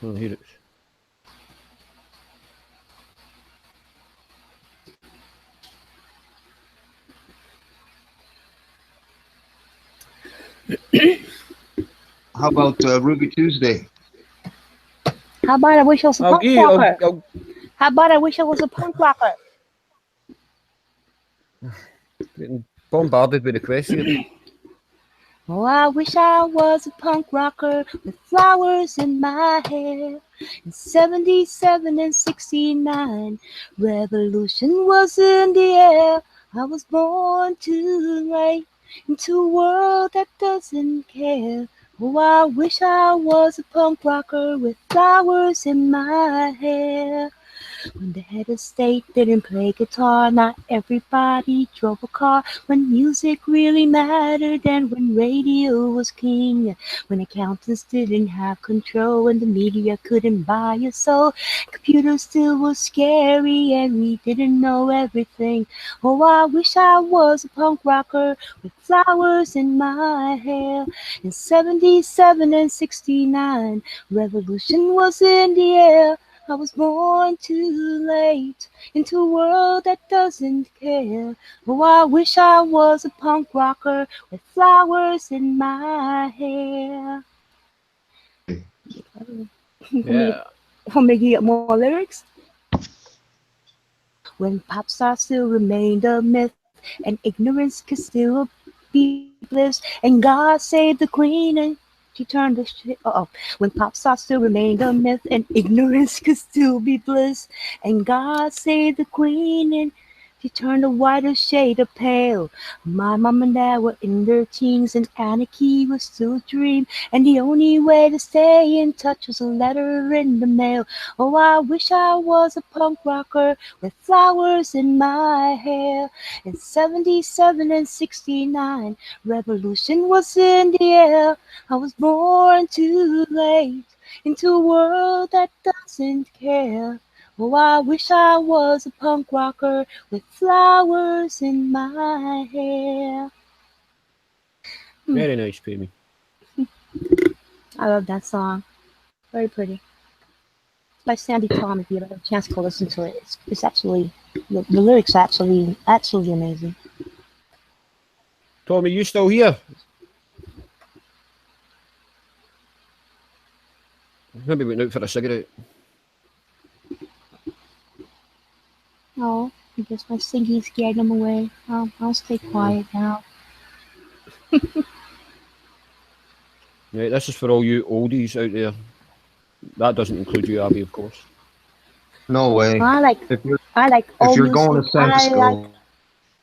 Oh, here it is. How about Ruby Tuesday? How about I wish I was a I'll punk give you. rocker? I'll How about I wish I was a punk rocker? getting bombarded with requests here. Oh, I wish I was a punk rocker with flowers in my hair. In 77 and 69, revolution was in the air. I was born too late into a world that doesn't care. Oh, I wish I was a punk rocker with flowers in my hair. When the head of state didn't play guitar, not everybody drove a car. When music really mattered and when radio was king. When accountants didn't have control and the media couldn't buy your soul. Computers still were scary and we didn't know everything. Oh, I wish I was a punk rocker with flowers in my hair. In 77 and 69, revolution was in the air. I was born too late into a world that doesn't care. Oh, I wish I was a punk rocker with flowers in my hair. Yeah. Want me to get more lyrics? When pop stars still remained a myth and ignorance could still be bliss, and God saved the queen and she turned the shit. When pop stars still remained a myth and ignorance could still be bliss, and God saved the queen and she turned a whiter shade of pale. My mom and dad were in their teens and anarchy was still a dream, and the only way to stay in touch was a letter in the mail. Oh, I wish I was a punk rocker with flowers in my hair. In 77 and 69, revolution was in the air. I was born too late into a world that doesn't care. Oh, I wish I was a punk rocker with flowers in my hair. Very nice, Pammy. I love that song. Very pretty. It's by Sandy Tom. If you ever have a chance to listen to it, it's actually the lyrics are absolutely amazing. Tommy, you still here? Maybe went out for a cigarette. Oh, I guess my singing scared them away. I'll stay quiet now. Right, this is for all you oldies out there. That doesn't include you, Abby, of course. No way. I like If you're old if you're music. going to San I like Francisco,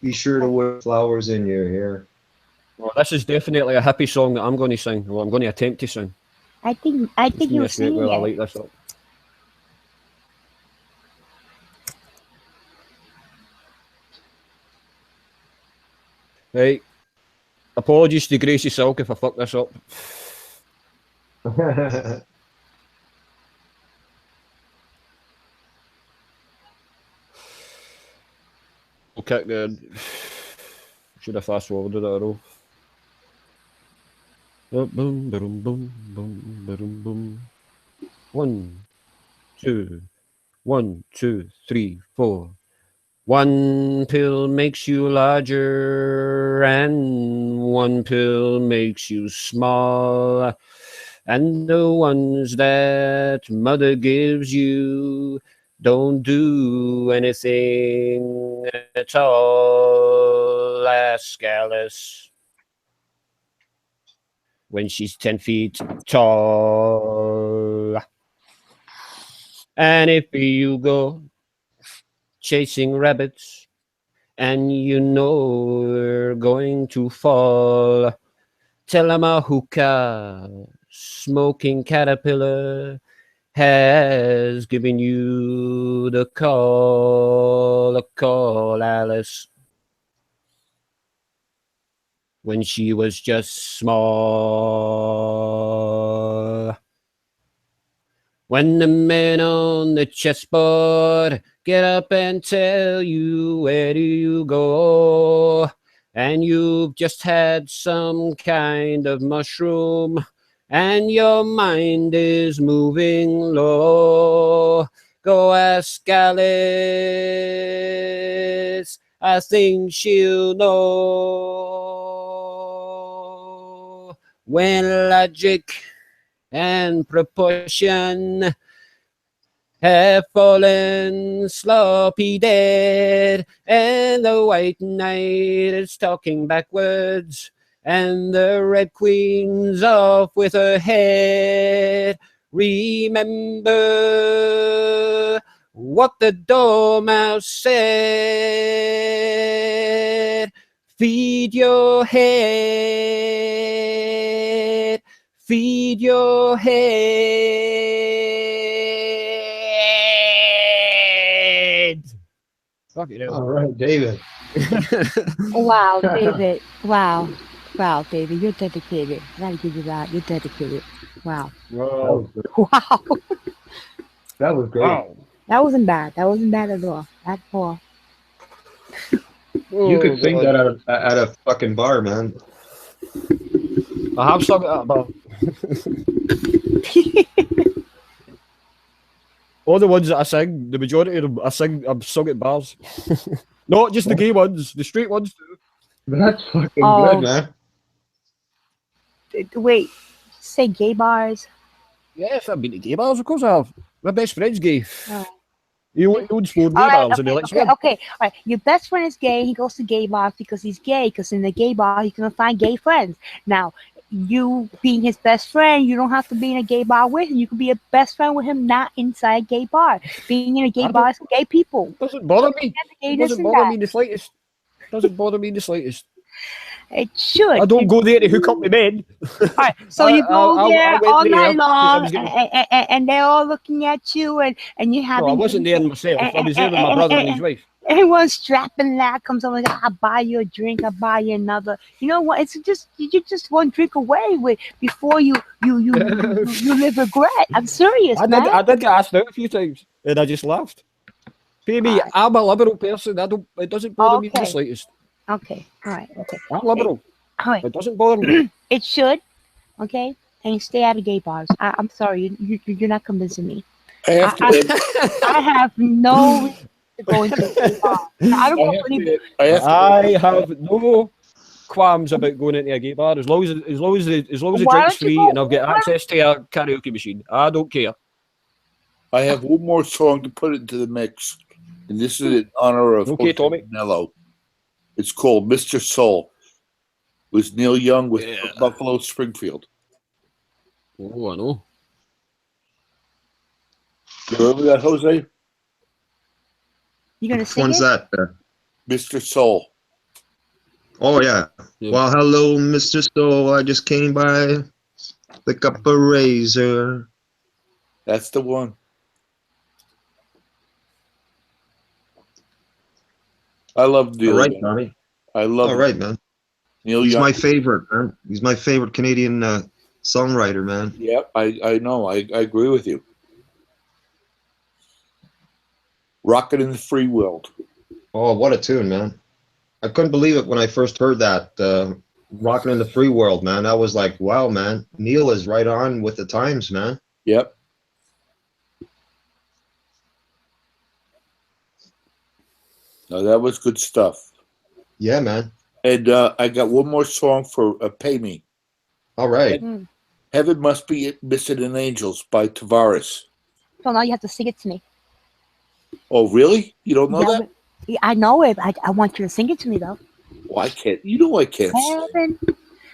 be sure to wear flowers in your hair. Well, this is definitely a hippie song that I'm going to sing. Well, I'm going to attempt to sing. I think Give me you a were straight singing while I it. light this up. Right. Apologies to Gracie Silk if I fuck this up. We'll kick there. Should have fast forwarded it at all. Boom, boom, boom, boom, boom, boom. 1, 2, 1, 2, 3, 4. One pill makes you larger, and one pill makes you small. And the ones that mother gives you don't do anything at all. Ask Alice when she's 10 feet tall. And if you go chasing rabbits and you know you're going to fall, tell 'em a hookah smoking caterpillar has given you the call. Call Alice when she was just small. When the men on the chessboard get up and tell you where do you go, and you've just had some kind of mushroom, and your mind is moving low, go ask Alice, I think she'll know. When logic and proportion have fallen sloppy dead, and the white knight is talking backwards, and the red queen's off with her head. Remember what the dormouse said. Feed your head. Feed your Fuck it. All right, David. Wow, David. Wow. Wow, David, you're dedicated. I gotta give you that. You're dedicated. Wow. That Wow. was great. Wow. That was great. Wow. That wasn't bad. That wasn't bad at all. At all. You could sing God. that at a fucking bar, man. I have sung it at a bar. All the ones that I sing, the majority of them I've sung at bars. Not just the gay ones, the straight ones too. That's fucking Oh. good, man. Wait, say gay bars. Yes, I've been to gay bars, of course I have. My best friend's gay. Oh. He owns 4 gay All right, bars and he likes okay, them. okay. All right, your best friend is gay. He goes to gay bars because he's gay. Because in the gay bar, he's gonna find gay friends. Now, you being his best friend, you don't have to be in a gay bar with him. You can be a best friend with him, not inside a gay bar. Being in a gay bar is for gay people. Doesn't bother me. Gay It this doesn't and bother that. me the slightest. Doesn't bother me the slightest. It should. I don't go there to hook up with men. All right, so you go I there went all there night 'cause I long, was getting- and they're all looking at you, and you having. No, I wasn't there myself. I was there with my brother and his wife. Everyone strapping that comes over like, I'll buy you a drink, I'll buy you another. You know what? It's just you're just one drink away with before you live regret. I'm serious, I man. did get asked out a few times, and I just laughed. Baby, I'm a liberal person. It doesn't bother me the Okay. slightest. Okay, all right, okay. I'm liberal. All right, It doesn't bother me. it should, okay, and stay out of gay bars. I'm sorry, you're not convincing me. I have to. I have no reason to go into a gay bar. I don't go any. I have no qualms about going into a gay bar as long as the Why drink's don't you free go- and I've got access to a karaoke machine. I don't care. I have one more song to put into the mix, and this is in honor of Okay, Tommy. Nello. It's called Mr. Soul. It was Neil Young with Buffalo Springfield. Oh, I know. You remember that, Jose? You gonna Which sing one's it? that there? Mr. Soul. Oh, yeah. Yeah. Well, hello, Mr. Soul. I just came by. Pick up a razor. That's the one. I love Neil All right, Young. Tommy. I love All right, man. Neil He's Young. my favorite, man. He's my favorite Canadian songwriter, man. Yep, I know. I agree with you. Rockin' in the Free World. Oh, what a tune, man. I couldn't believe it when I first heard that. Rockin' in the Free World, man. I was like, wow, man. Neil is right on with the times, man. Yep. No, that was good stuff. Yeah, man. And I got one more song for Pay Me. All right. Heaven Must Be Missing in Angels by Tavares. So now you have to sing it to me. Oh, really? You don't know Yeah, that? yeah, I know it. I want you to sing it to me though. Well, I can't. You know I can't sing. Heaven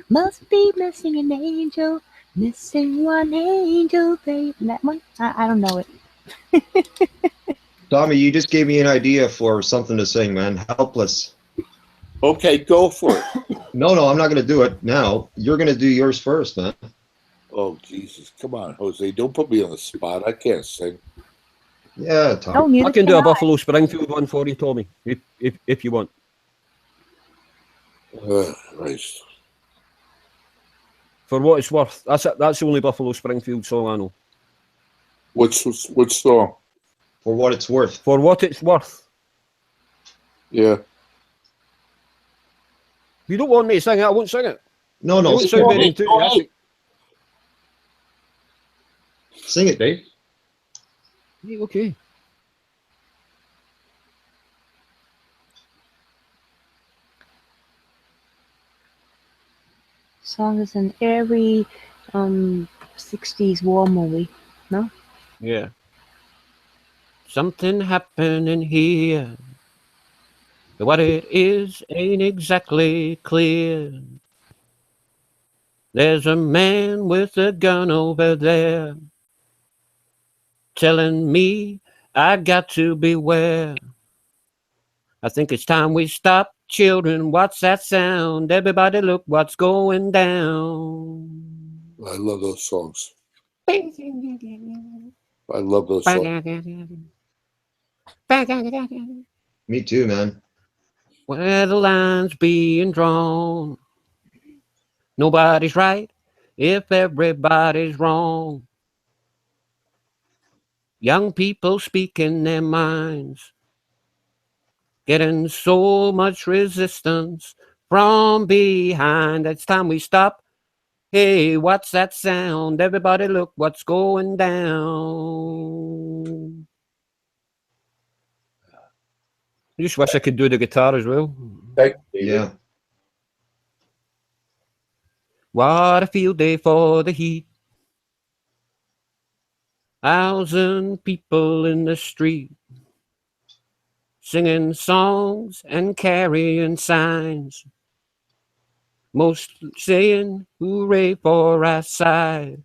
must be missing an angel, missing one angel, babe. That one? I don't know it. Tommy, you just gave me an idea for something to sing, man. Helpless. Okay, go for it. No, I'm not going to do it now. You're going to do yours first, man. Oh, Jesus. Come on, Jose. Don't put me on the spot. I can't sing. Yeah, Tommy. No, neither I can do a I. Buffalo Springfield one for you, Tommy, if you want. Christ. For what it's worth. That's the only Buffalo Springfield song I know. Which song? For what it's worth. For what it's worth. Yeah. If you don't want me to sing it, I won't sing it. No, You won't sing sound it, very enthusiastic. Sing it, Dave. Yeah, okay. Song is in every 60s war movie. No? Yeah. Something happening here. What it is ain't exactly clear. There's a man with a gun over there telling me I got to beware. I think it's time we stop. Children, what's that sound? Everybody look what's going down. I love those songs. I love those songs. Me too, man. Where the line's being drawn. Nobody's right if everybody's wrong. Young people speaking their minds. Getting so much resistance from behind. It's time we stop. Hey, what's that sound? Everybody look what's going down. I just wish I could do the guitar as well. Yeah. What a field day for the heat. 1,000 people in the street, singing songs and carrying signs. Most saying hooray for our side.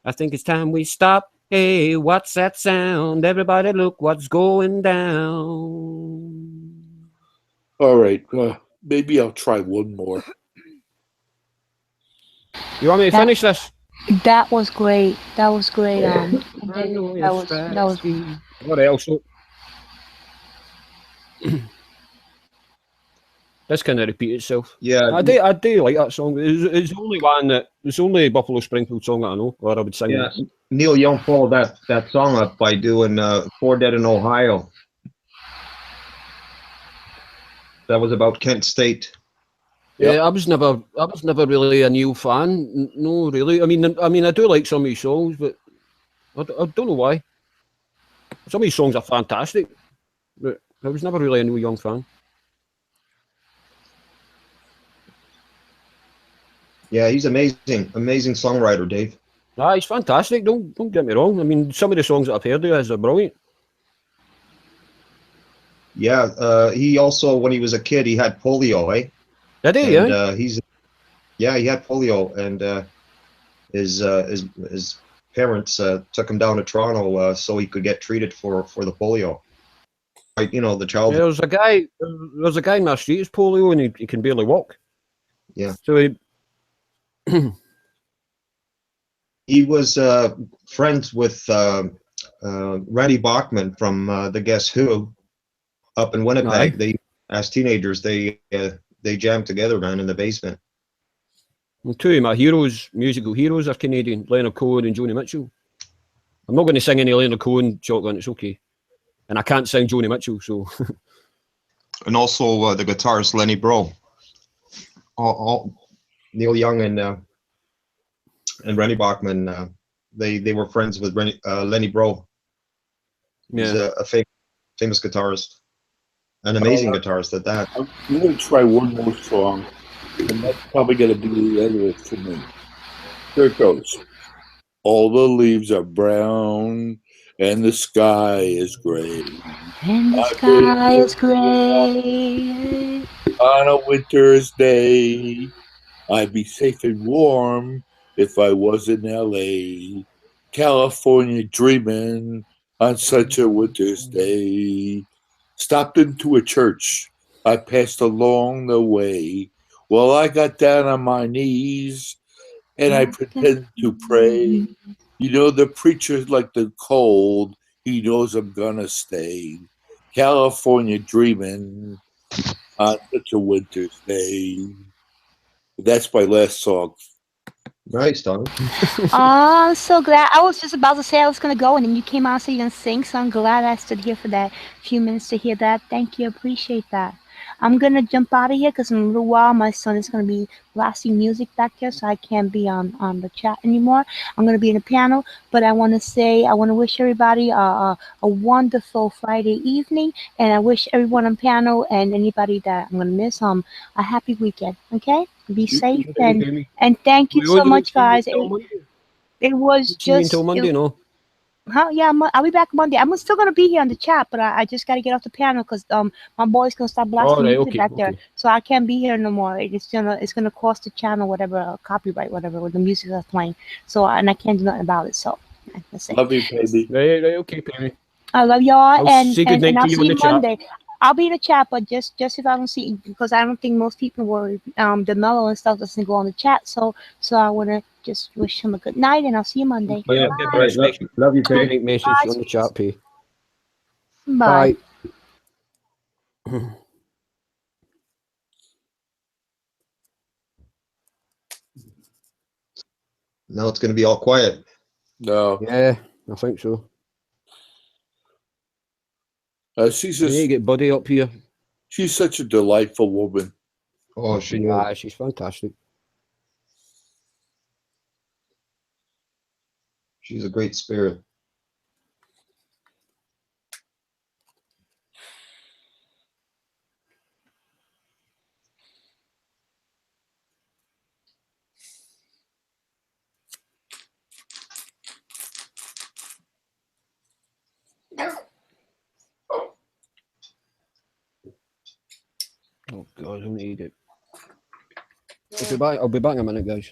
I think it's time we stop. Hey, what's that sound? Everybody look what's going down. All right. Maybe I'll try one more. You want me to finish this? That was great. That was great. I David, know that you're was stressed. What else? This kind of repeat itself. Yeah. I do like that song. It's the only one that it's the only Buffalo Springfield song that I know, or I would sing. Yeah. Neil Young followed that song up by doing Four Dead in Ohio. That was about Kent State. Yeah, I was never really a Neil fan. No, really. I mean, I do like some of his songs, but I don't know why. Some of his songs are fantastic, but I was never really a Neil Young fan. Yeah, he's amazing songwriter, Dave. Ah, he's fantastic. Don't get me wrong. I mean, some of the songs that I've heard of his are brilliant. Yeah, he also, when he was a kid, he had polio, eh? Did he? And Yeah. he had polio, and his parents took him down to Toronto so he could get treated for the polio. Like, you know, the child. Yeah, there's a guy in my street who's polio, and he can barely walk. Yeah. So he was friends with Randy Bachman from the Guess Who up in Winnipeg. Aye. They, as teenagers, they jammed together, man, in the basement. Well, two of my musical heroes, are Canadian, Leonard Cohen and Joni Mitchell. I'm not going to sing any Leonard Cohen shotgun, it's okay. And I can't sing Joni Mitchell, so. And also the guitarist Lenny Bro. All Neil Young and Randy Bachman, they were friends with Lenny Bro. He's Yeah. a famous guitarist, an amazing guitarist at that. I'm going to try one more song, and that's probably going to be the end of it for me. Here it goes. All the leaves are brown, and the sky is gray. And the sky is gray. On a winter's day, I'd be safe and warm if I was in LA, California dreaming on such a winter's day. Stopped into a church I passed along the way. Well, I got down on my knees and I pretend to pray. You know, the preacher's like the cold. He knows I'm gonna stay. California dreaming on such a winter's day. That's my last song. Nice, Tom. Oh, I'm so glad. I was just about to say I was going to go, and then you came out and said you're going to sing, so I'm glad I stood here for that few minutes to hear that. Thank you. Appreciate that. I'm going to jump out of here because in a little while my son is going to be blasting music back there, so I can't be on the chat anymore. I'm going to be in the piano, but I want to wish everybody a wonderful Friday evening, and I wish everyone on piano and anybody that I'm going to miss a happy weekend, okay? Be safe, and thank you so much, guys. It was just until Monday, no? Huh? Yeah, I'll be back Monday. I'm still gonna be here on the chat, but I just gotta get off the piano because my boy's gonna start blasting music back there, so I can't be here no more. It's gonna cost the channel whatever copyright whatever with the music that's playing. So and I can't do nothing about it. So that's it. Love you, baby. Right, okay, baby. I love y'all, and I'll see you Monday. Chat. I'll be in the chat, but just if I don't see, because I don't think most people will, the mellow and stuff doesn't go on the chat. So I want to just wish him a good night, and I'll see you Monday. Yeah, Love you, P. Message on the chat, P. Bye. Bye. Now it's going to be all quiet. No, Yeah, I think so. she's We need to just get Buddy up here. she's such a delightful woman. Oh, she is. Yeah, she's fantastic. She's a great spirit. Oh God, I don't need it. I'll be back in a minute, guys.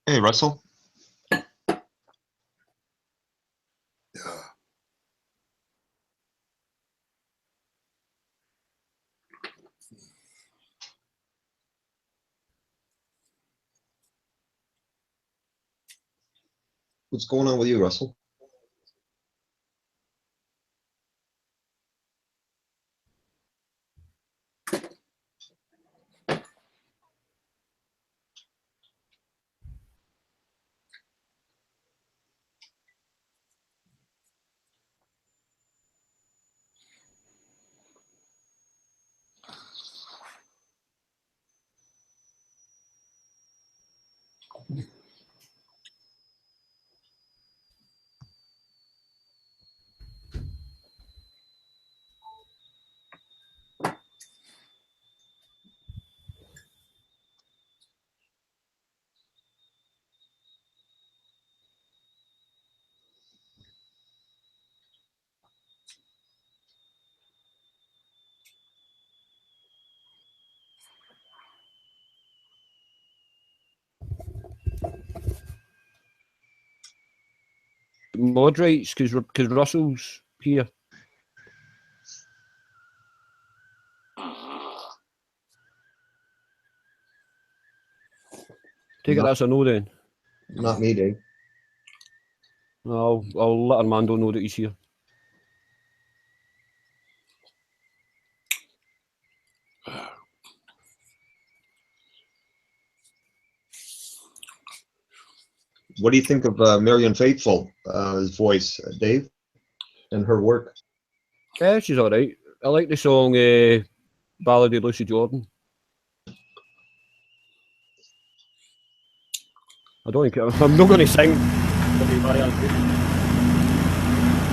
Hey, Russell. What's going on with you, Russell? Moderates, because Russell's here. Take it Not- that's a no then. Not me, Dave. I'll let Armando know that he's here. What do you think of Marion Faithfull's voice, Dave, and her work? Yeah, she's all right. I like the song Ballad of Lucy Jordan. I don't think I'm not going to sing.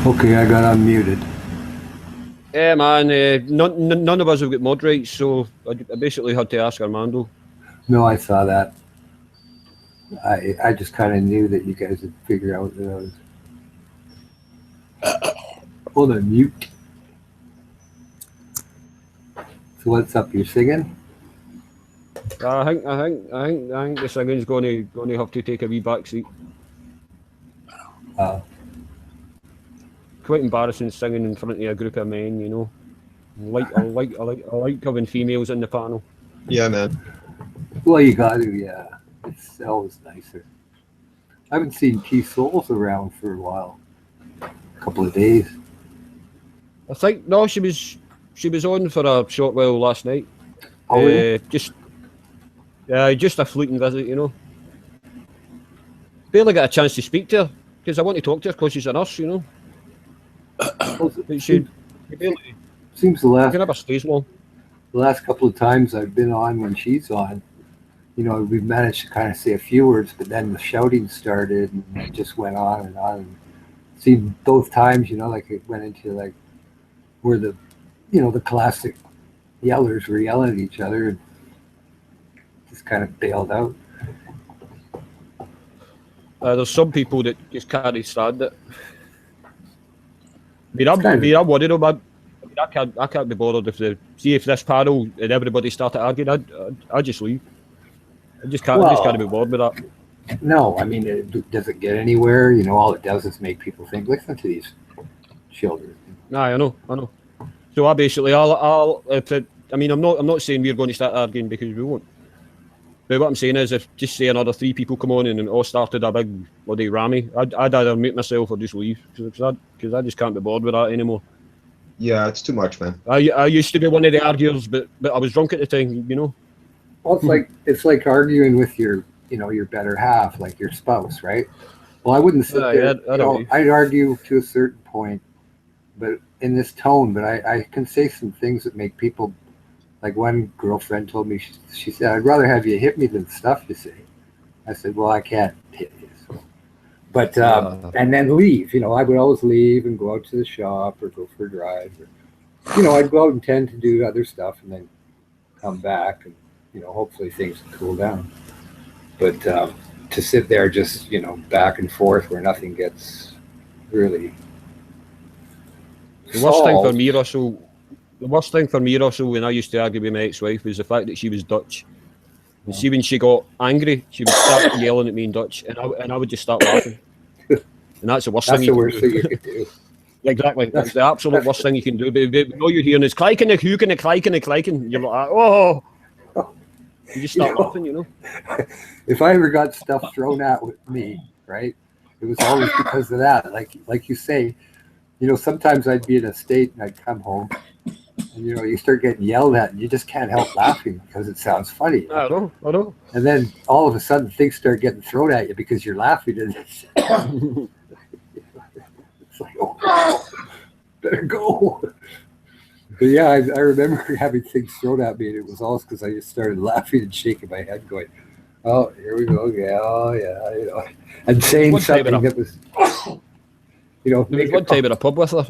Okay, I got unmuted. Yeah, man. None of us have got mod rights, so I basically had to ask Armando. No, I saw that. I just kind of knew that you guys would figure out that I was hold on mute. So what's up? You're singing? I think the singing's going to have to take a wee back seat. Quite embarrassing singing in front of a group of men, you know. I like having females in the panel. Yeah, man. Well, you got to, yeah. It's always nicer. I haven't seen Keith Souls around for a while. A couple of days. I think no, she was on for a short while last night. Oh, really? Just a fleeting visit, you know. Barely got a chance to speak to her because I want to talk to her because she's a nurse, you know. But she barely, seems the she never stays long. last couple of times I've been on when she's on, you know, we've managed to kind of say a few words, but then the shouting started and it just went on and on. And see, both times, you know, like it went into like where the, you know, the classic yellers were yelling at each other and just kind of bailed out. There's some people that just can't stand it. I'm worried about. I can't be bothered if this panel and everybody started arguing. I'd just leave. I just can't be bothered with that. No, I mean, does it get anywhere? You know, all it does is make people think. Listen to these children. Nah, I know. So I basically, I'm not saying we're going to start arguing because we won't. But what I'm saying is, if just say another 3 people come on and all started a big bloody rammy, I'd either mute myself or just leave because I just can't be bothered with that anymore. Yeah, it's too much, man. I used to be one of the arguers, but I was drunk at the time, you know. Well, it's like arguing with your better half, like your spouse, right? Well, I wouldn't sit there. I'd argue to a certain point, but in this tone. But I can say some things that make people. Like one girlfriend told me, she said, "I'd rather have you hit me than stuff you say." I said, "Well, I can't hit you." So. But and then leave. You know, I would always leave and go out to the shop or go for a drive. Or, I'd go out and tend to do other stuff and then come back and hopefully things will cool down. But to sit there just back and forth where nothing gets really. The worst thing for me, Russell. The worst thing for me, Russell, when I used to argue with my ex-wife was the fact that she was Dutch. And see, when she got angry, she would start yelling at me in Dutch, and I would just start laughing. And that's the worst thing you could do. Exactly. That's the absolute worst thing you can do. But all you're hearing is clicking, hooking, clicking. You're like, oh. You just start laughing, If I ever got stuff thrown at me, right, it was always because of that. Like you say, sometimes I'd be in a state and I'd come home. And you start getting yelled at, and you just can't help laughing because it sounds funny. I know. And then all of a sudden, things start getting thrown at you because you're laughing, and it's like, oh, better go. But yeah, I remember having things thrown at me, and it was all because I just started laughing and shaking my head, going, "Oh, here we go, yeah, and saying something that was." There was one time in a pub with her.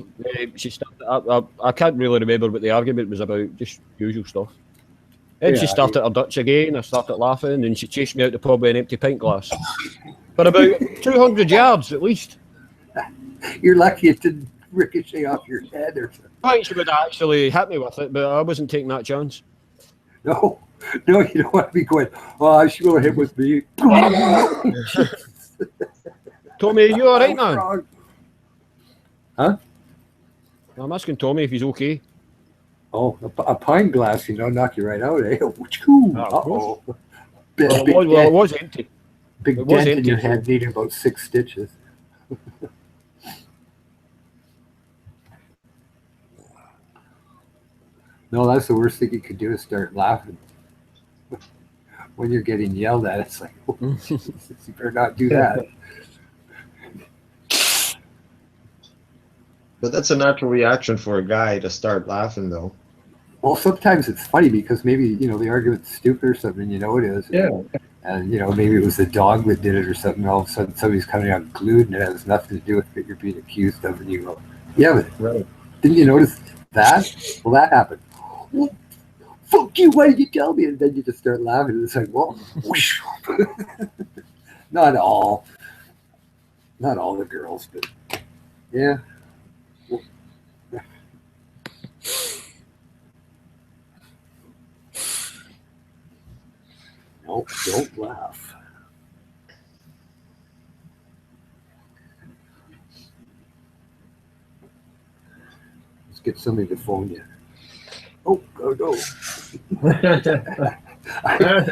She started. I can't really remember what the argument was about. Just usual stuff. Then she started her Dutch again. I started laughing, and she chased me out the pub with an empty pint glass for about 200 yards at least. You're lucky it didn't ricochet off your head or something. I think she would actually hit me with it, but I wasn't taking that chance. No, you don't want to be going. Oh, she will hit with me. Tommy, are you all right, man? Wrong. Huh? I'm asking Tommy if he's okay. Oh, a pint glass, knock you right out, eh? Uh-oh. It was empty. Big dent in your head, needing about 6 stitches. No, that's the worst thing you could do is start laughing. When you're getting yelled at, it's like, oh, Jesus, you better not do that. But that's a natural reaction for a guy to start laughing, though. Well, sometimes it's funny because maybe, the argument's stupid or something, it is. Yeah. And, maybe it was the dog that did it or something. All of a sudden, somebody's coming out glued and it has nothing to do with what you're being accused of. And you go, yeah, but didn't you notice that? Well, that happened. Well, fuck you, why did you tell me? And then you just start laughing. And it's like, well, whoosh. Not all the girls, but yeah. No, don't laugh. Let's get somebody to phone you. Oh, go. That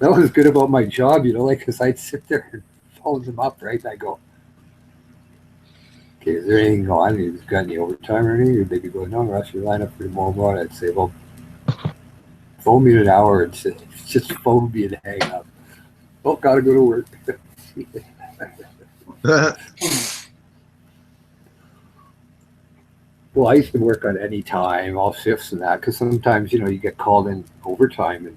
was good about my job, because I'd sit there and phone them up, right? And I go, okay, is there anything going on? You got any overtime or anything? Or they'd be going, no, Russ, your line up for tomorrow morning. I'd say, well, phone me in an hour and just phone me and hang up. Oh, gotta go to work. Well, I used to work on any time, all shifts and that, because sometimes, you get called in overtime and,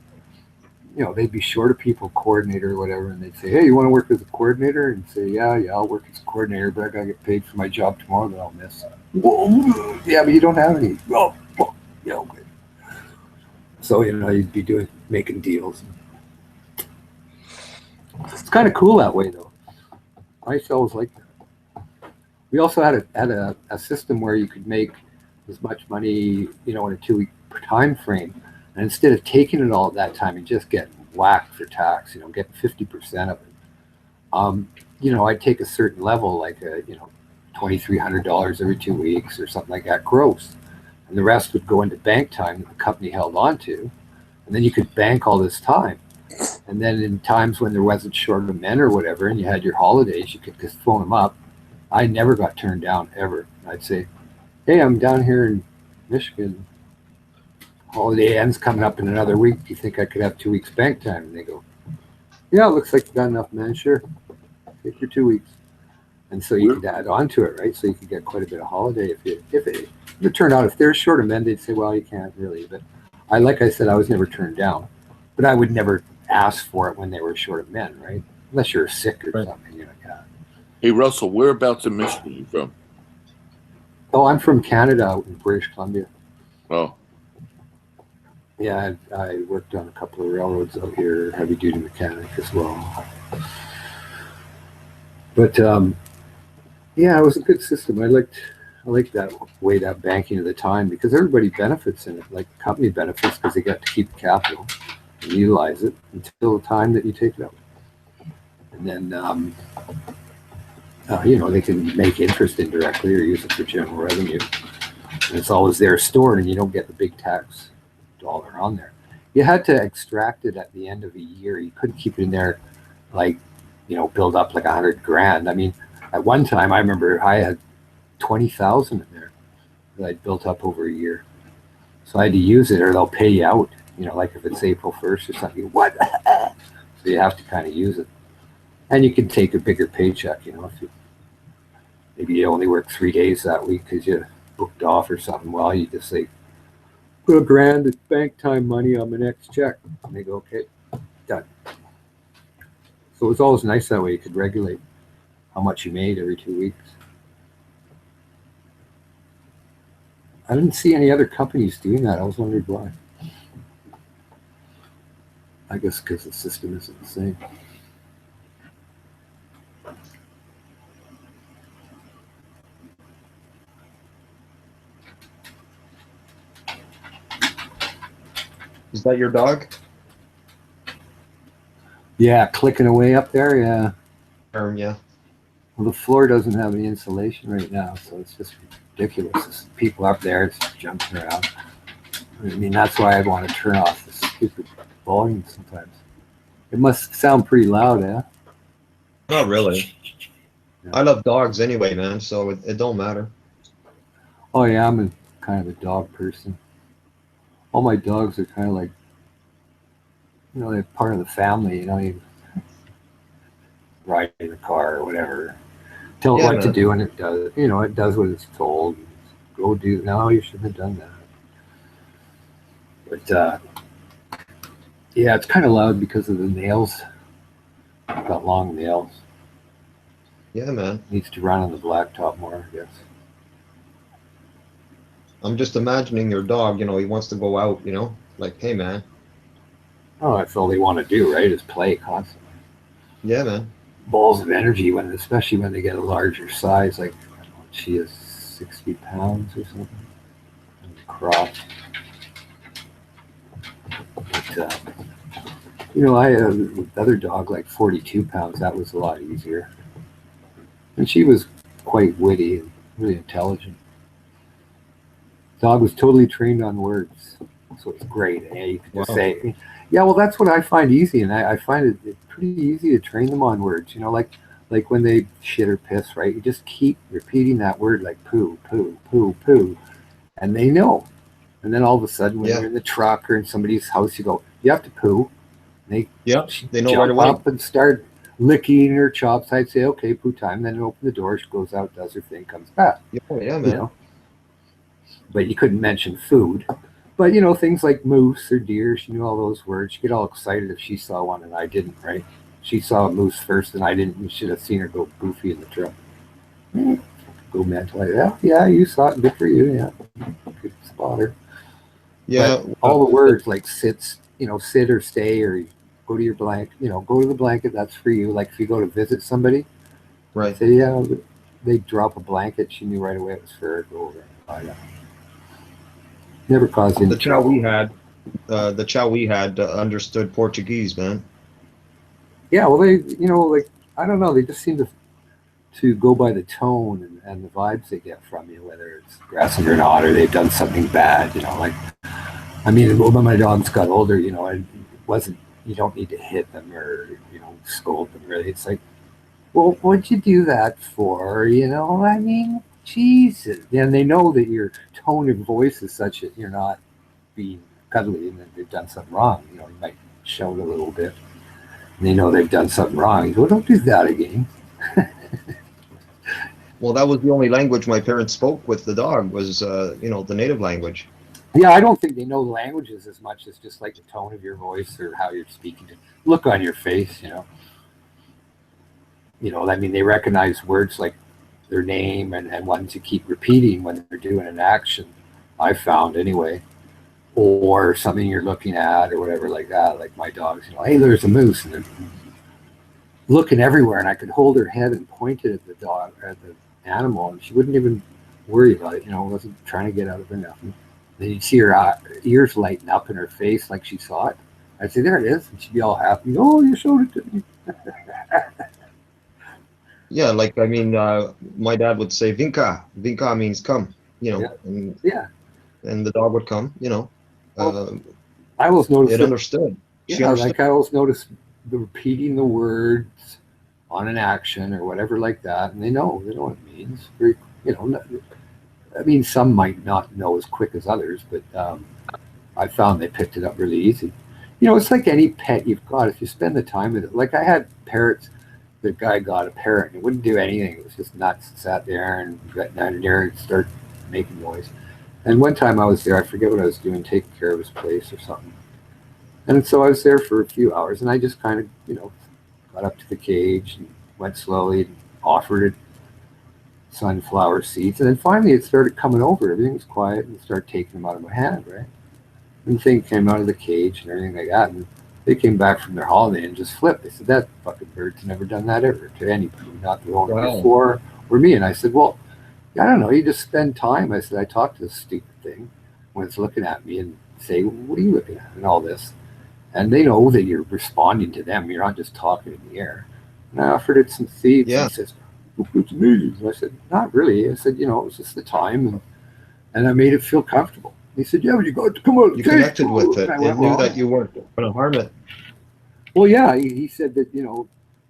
they'd be short of people, coordinator or whatever, and they'd say, hey, you want to work as a coordinator? And say, yeah, I'll work as a coordinator, but I got to get paid for my job tomorrow that I'll miss. Whoa, yeah, but you don't have any. Oh, yeah, okay. So, you'd be making deals. It's kind of cool that way, though. I used to always like that. We also had a system where you could make as much money, in a 2-week time frame. And instead of taking it all at that time, you just get whacked for tax, get 50% of it. I'd take a certain level, like $2,300 every 2 weeks or something like that, gross. And the rest would go into bank time that the company held on to. And then you could bank all this time. And then in times when there wasn't short of men or whatever, and you had your holidays, you could just phone them up. I never got turned down, ever. I'd say, hey, I'm down here in Michigan. Holiday ends coming up in another week. Do you think I could have 2 weeks bank time? And they go, yeah, it looks like you got enough, man. Sure. Take your 2 weeks. And so you could add on to it, right? So you could get quite a bit of holiday if it turned out, if they're short of men, they'd say, well, you can't really. But like I said, I was never turned down. But I would never ask for it when they were short of men, right? Unless you're sick or something, yeah. Hey, Russell, whereabouts in Michigan are you from? Oh, I'm from Canada, out in British Columbia. Oh. Yeah, I worked on a couple of railroads out here, heavy duty mechanic as well. But yeah, it was a good system. I liked that way, that banking of the time, because everybody benefits in it. Like the company benefits because they get to keep the capital and utilize it until the time that you take it out. And then they can make interest indirectly or use it for general revenue. And it's always there stored, and you don't get the big tax dollar on there. You had to extract it at the end of a year. You couldn't keep it in there, like, build up like $100,000. I mean, at one time, I remember I had 20,000 in there that I'd built up over a year. So I had to use it, or they'll pay you out. Like if it's April 1st or something. What? So you have to kind of use it, and you can take a bigger paycheck. If maybe you only work 3 days that week because you booked off or something. Well, you just say, put $1,000 at bank time money on my next check. And they go, okay, done. So it was always nice that way. You could regulate how much you made every 2 weeks. I didn't see any other companies doing that. I was wondering why. I guess because the system isn't the same. Is that your dog? Yeah, clicking away up there, yeah. Yeah. Well, the floor doesn't have any insulation right now, so it's just ridiculous. There's people up there, it's jumping around. I mean, that's why I want to turn off the stupid volume sometimes. It must sound pretty loud, eh? Not really. Yeah. I love dogs anyway, man, so it don't matter. Oh, yeah, I'm kind of a dog person. All my dogs are kind of like, they're part of the family, you ride in the car or whatever. Tell it what to do, and it does. It does what it's told. Go do. No, you shouldn't have done that. But yeah, it's kind of loud because of the nails. I've got long nails. Yeah, man. Needs to run on the blacktop more, I guess. I'm just imagining your dog. He wants to go out. Like, hey, man. Oh, that's all they want to do, right? Is play constantly. Yeah, man. Balls of energy, especially when they get a larger size, like she is 60 pounds or something. And the cross. But, I had another dog like 42 pounds. That was a lot easier. And she was quite witty and really intelligent. Dog was totally trained on words, so it's great. You could just say, yeah, well, that's what I find easy, and I find it pretty easy to train them on words. Like when they shit or piss, right? You just keep repeating that word, like poo, poo, poo, poo, and they know. And then all of a sudden, when you're in the truck or in somebody's house, you go, you have to poo. And they know jump up and start licking her chops. I'd say, okay, poo time. Then open the door. She goes out, does her thing, comes back. Yeah, man. But you couldn't mention food. But, things like moose or deer, she knew all those words. She'd get all excited if she saw one and I didn't, right? She saw a moose first and I didn't. You should have seen her go goofy in the truck. Go mental. Like, yeah, you saw it. Good for you. Yeah. Good spotter. Yeah. But all the words like sit or stay or go to your blanket, go to the blanket. That's for you. Like if you go to visit somebody, Right. Say, yeah, they drop a blanket. She knew right away it was for her to go over. Never caused any The chow trouble. we had understood Portuguese, man. Yeah, well, they, like, I don't know, they just seem to go by the tone and the vibes they get from you, whether it's aggressive or not, or they've done something bad. Like, I mean, when my dogs got older, it wasn't, you don't need to hit them or scold them. Really, it's like, well, what'd you do that for? I mean, Jesus. And they know that your tone of voice is such that you're not being cuddly and that they've done something wrong. You might shout a little bit. And they know they've done something wrong. You go, don't do that again. Well, that was the only language my parents spoke with the dog was, the native language. Yeah, I don't think they know the languages as much as just like the tone of your voice or how you're speaking. Look on your face, I mean, they recognize words like their name and ones you keep repeating when they're doing an action, I found anyway, or something you're looking at or whatever like that. Like my dogs, hey, there's a moose, and they're looking everywhere, and I could hold her head and point it at the dog, at the animal, and she wouldn't even worry about it. Wasn't trying to get out of her nothing. Then you'd see her ears lighten up in her face like she saw it. I'd say, there it is, and she'd be all happy. Oh, you showed it to me. Yeah, like, I mean, my dad would say vinca. Vinca means come, Yeah. And the dog would come, I always noticed it understood. She understood. Like I always noticed repeating the words on an action or whatever like that, and they know what it means. I mean, some might not know as quick as others, but I found they picked it up really easy. It's like any pet you've got. If you spend the time with it, like I had parrots. The guy got a parrot and it wouldn't do anything. It was just nuts. It sat there and got down there and started making noise. And one time I was there, I forget what I was doing, taking care of his place or something. And so I was there for a few hours, and I just kind of, got up to the cage and went slowly and offered it sunflower seeds. And then finally it started coming over. Everything was quiet and started taking them out of my hand, right? And the thing came out of the cage and everything like that. And they came back from their holiday and just flipped. They said, that fucking bird's never done that ever to anybody, not the owner before or me. And I said, well, I don't know. You just spend time. I said, I talked to this stupid thing when it's looking at me and say, what are you looking at and all this? And they know that you're responding to them. You're not just talking in the air. And I offered it some seeds. Yeah. And he says, it's amazing. And I said, not really. I said, it was just the time. And I made it feel comfortable. He said, yeah, but you got to come out. You connected with it and knew that you weren't going to harm it. Well, yeah, he said that,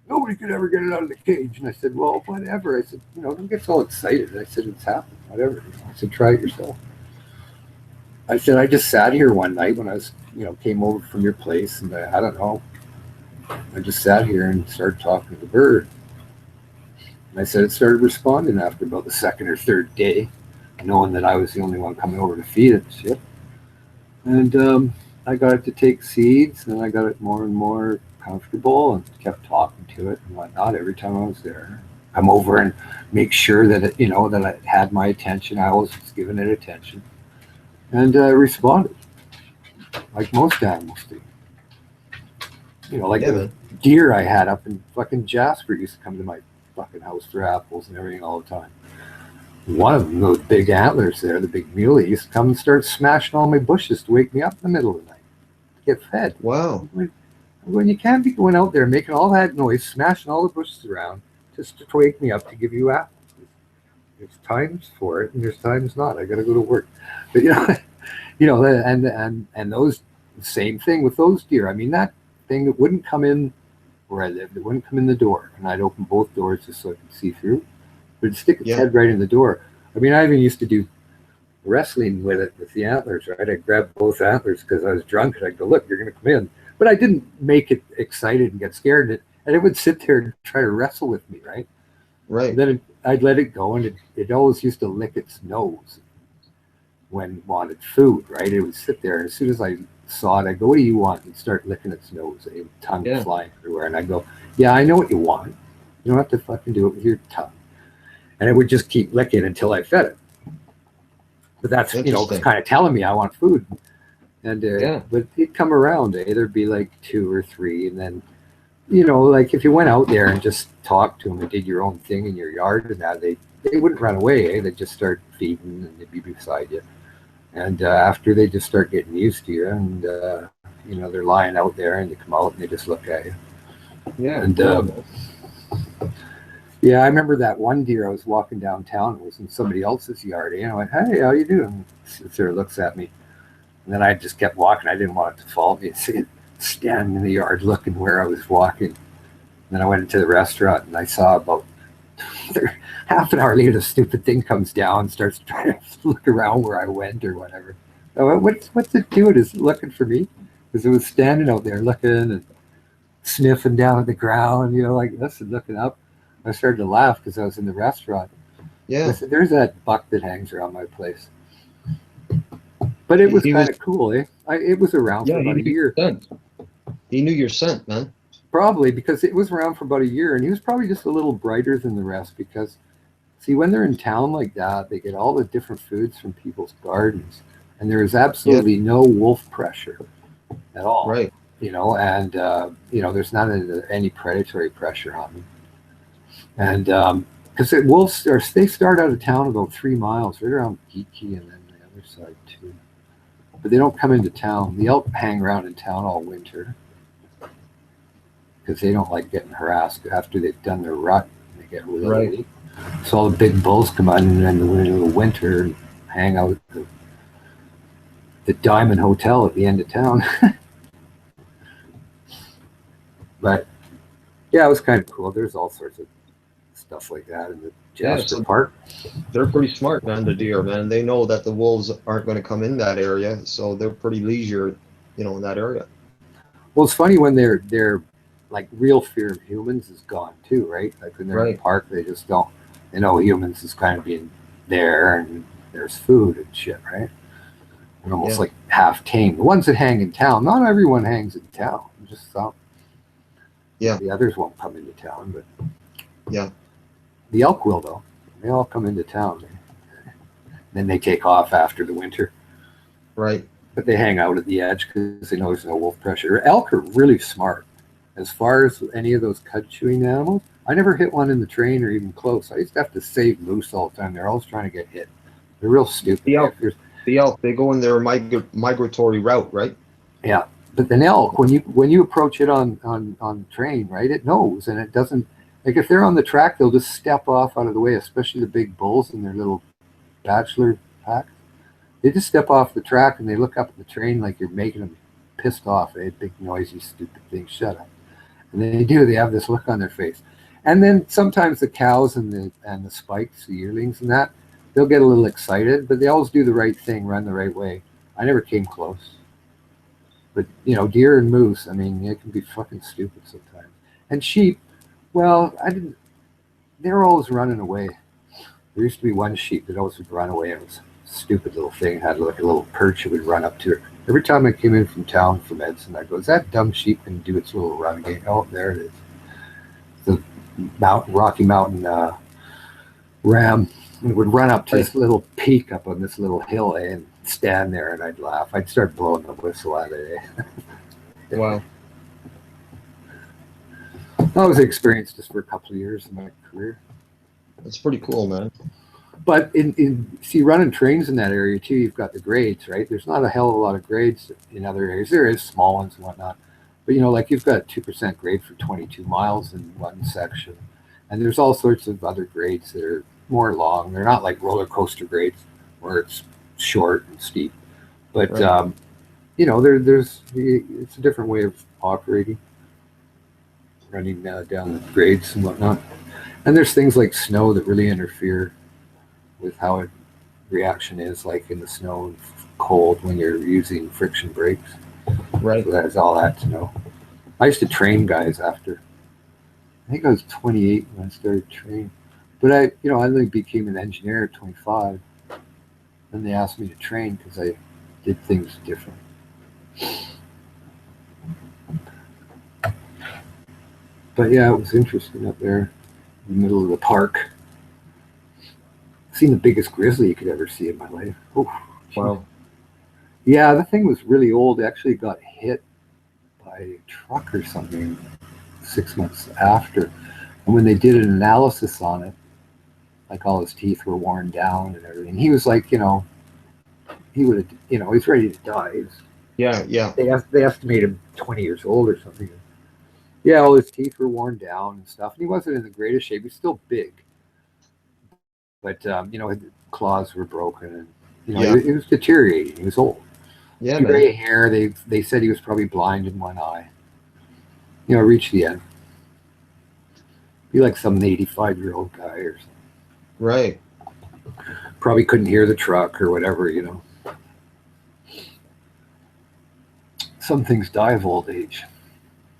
nobody could ever get it out of the cage. And I said, well, whatever. I said, don't get so excited. I said, it's happened, whatever. I said, try it yourself. I said, I just sat here one night when I was, came over from your place, and I don't know. I just sat here and started talking to the bird. And I said, it started responding after about the second or third day, knowing that I was the only one coming over to feed it and shit. And I got it to take seeds, and I got it more and more comfortable and kept talking to it and whatnot every time I was there. Come over and make sure that it, that it had my attention. I always was giving it attention. And responded, like most animals do. Like the deer I had up in fucking Jasper used to come to my fucking house for apples and everything all the time. One of them, those big antlers there, the big muley, used to come and start smashing all my bushes to wake me up in the middle of the night to get fed. Wow. When you can't be going out there making all that noise, smashing all the bushes around just to wake me up to give you apples. There's times for it and there's times not. I got to go to work. But and those, same thing with those deer. I mean, that thing that wouldn't come in where I lived, it wouldn't come in the door, and I'd open both doors just so I could see through. But it'd stick its head right in the door. I mean, I even used to do wrestling with it with the antlers, right? I'd grab both antlers because I was drunk, and I'd go, look, you're going to come in. But I didn't make it excited and get scared, and it would sit there and try to wrestle with me, right? Right. And then I'd let it go, and it always used to lick its nose when it wanted food, right? It would sit there, and as soon as I saw it, I'd go, what do you want? And start licking its nose, tongue flying everywhere. And I'd go, yeah, I know what you want. You don't have to fucking do it with your tongue. And it would just keep licking until I fed it. But that's, it's kind of telling me I want food. And but it'd come around. There'd be like 2 or 3, and then you know, like if you went out there and just talked to them and did your own thing in your yard and that, they wouldn't run away. They'd just start feeding and they'd be beside you. And after they just start getting used to you, and you know, they're lying out there, and they come out and they just look at you. Yeah. And yeah, I remember that one deer I was walking downtown. It was in somebody else's yard. And I went, "Hey, how you doing?" Sits there, looks at me, and then I just kept walking. I didn't want it to follow me. So standing in the yard looking where I was walking. And then I went into the restaurant, and I saw about half an hour later, the stupid thing comes down, starts trying to look around where I went or whatever. I went, what's it doing? Is it looking for me? Because it was standing out there looking and sniffing down at the ground, you know, like this and looking up. I started to laugh because I was in the restaurant. Yeah. I said, there's that buck that hangs around my place. But it was kind of cool, eh? It was around for about a year. He knew your scent, man. Probably because it was around for about a year, and he was probably just a little brighter than the rest because, see, when they're in town like that, they get all the different foods from people's gardens, and there is absolutely no wolf pressure at all. Right. You know, and, you know, there's not any predatory pressure on them. And because wolves, they start out of town about 3 miles, right around Geeky and then the other side too. But they don't come into town. The elk hang around in town all winter, because they don't like getting harassed after they've done their rut. They get really late. So all the big bulls come on in the winter and hang out at the Diamond Hotel at the end of town. But yeah, it was kind of cool. There's all sorts of stuff like that in the Jasper Park. They're pretty smart, man, the deer, man. They know that the wolves aren't going to come in that area, so they're pretty leisure, you know, in that area. Well, it's funny when they're like real fear of humans is gone too, right? Like when they're in the park, they just don't. They know humans is kind of being there, and there's food and shit, right? They're almost like half tame. The ones that hang in town, not everyone hangs in town. Just some. Yeah. The others won't come into town, but yeah, the elk will though. They all come into town. Then they take off after the winter. Right. But they hang out at the edge because they know there's no wolf pressure. Elk are really smart. As far as any of those cud-chewing animals, I never hit one in the train or even close. I used to have to save moose all the time. They're always trying to get hit. They're real stupid. The elk, they go in their migratory route, right? Yeah, but an elk, when you approach it on train, right, it knows, and it doesn't. Like if they're on the track, they'll just step off out of the way, especially the big bulls in their little bachelor pack. They just step off the track and they look up at the train like you're making them pissed off. Eh? Big, noisy, stupid thing. Shut up. And they do. They have this look on their face. And then sometimes the cows and the spikes, the yearlings and that, they'll get a little excited, but they always do the right thing, run the right way. I never came close. But, you know, deer and moose, I mean, it can be fucking stupid sometimes. And sheep, well, they were always running away. There used to be one sheep that always would run away. It was a stupid little thing. It had like a little perch it would run up to her. Every time I came in from town from Edson, I'd go, is that dumb sheep going to do its little run again? Oh, there it is. The Rocky Mountain ram. And it would run up to this little peak up on this little hill and stand there, and I'd laugh. I'd start blowing the whistle at it. Wow. That was an experience just for a couple of years in my career. That's pretty cool, man. But see, running trains in that area too, you've got the grades, right? There's not a hell of a lot of grades in other areas. There is small ones and whatnot. But, you know, like you've got a 2% grade for 22 miles in one section. And there's all sorts of other grades that are more long. They're not like roller coaster grades where it's short and steep. But, you know, it's a different way of operating, running down the grades and whatnot. And there's things like snow that really interfere with how reaction is, like in the snow and cold when you're using friction brakes. Right. So that's all that to know. I used to train guys after. I think I was 28 when I started training. But I only became an engineer at 25. Then they asked me to train because I did things different. But yeah, it was interesting up there in the middle of the park. Seen the biggest grizzly you could ever see in my life. Oh, wow. Yeah, the thing was really old. It actually got hit by a truck or something. 6 months after. And when they did an analysis on it, like all his teeth were worn down and everything, he was like, he would have, he's ready to die. Yeah. They estimate him 20 years old or something. Yeah, all his teeth were worn down and stuff. And he wasn't in the greatest shape. He's still big. But, his claws were broken. And, he was deteriorating. He was old. Yeah, gray hair. They said he was probably blind in one eye. Reached the end. Be like some 85-year-old guy or something. Right. Probably couldn't hear the truck or whatever, Some things die of old age.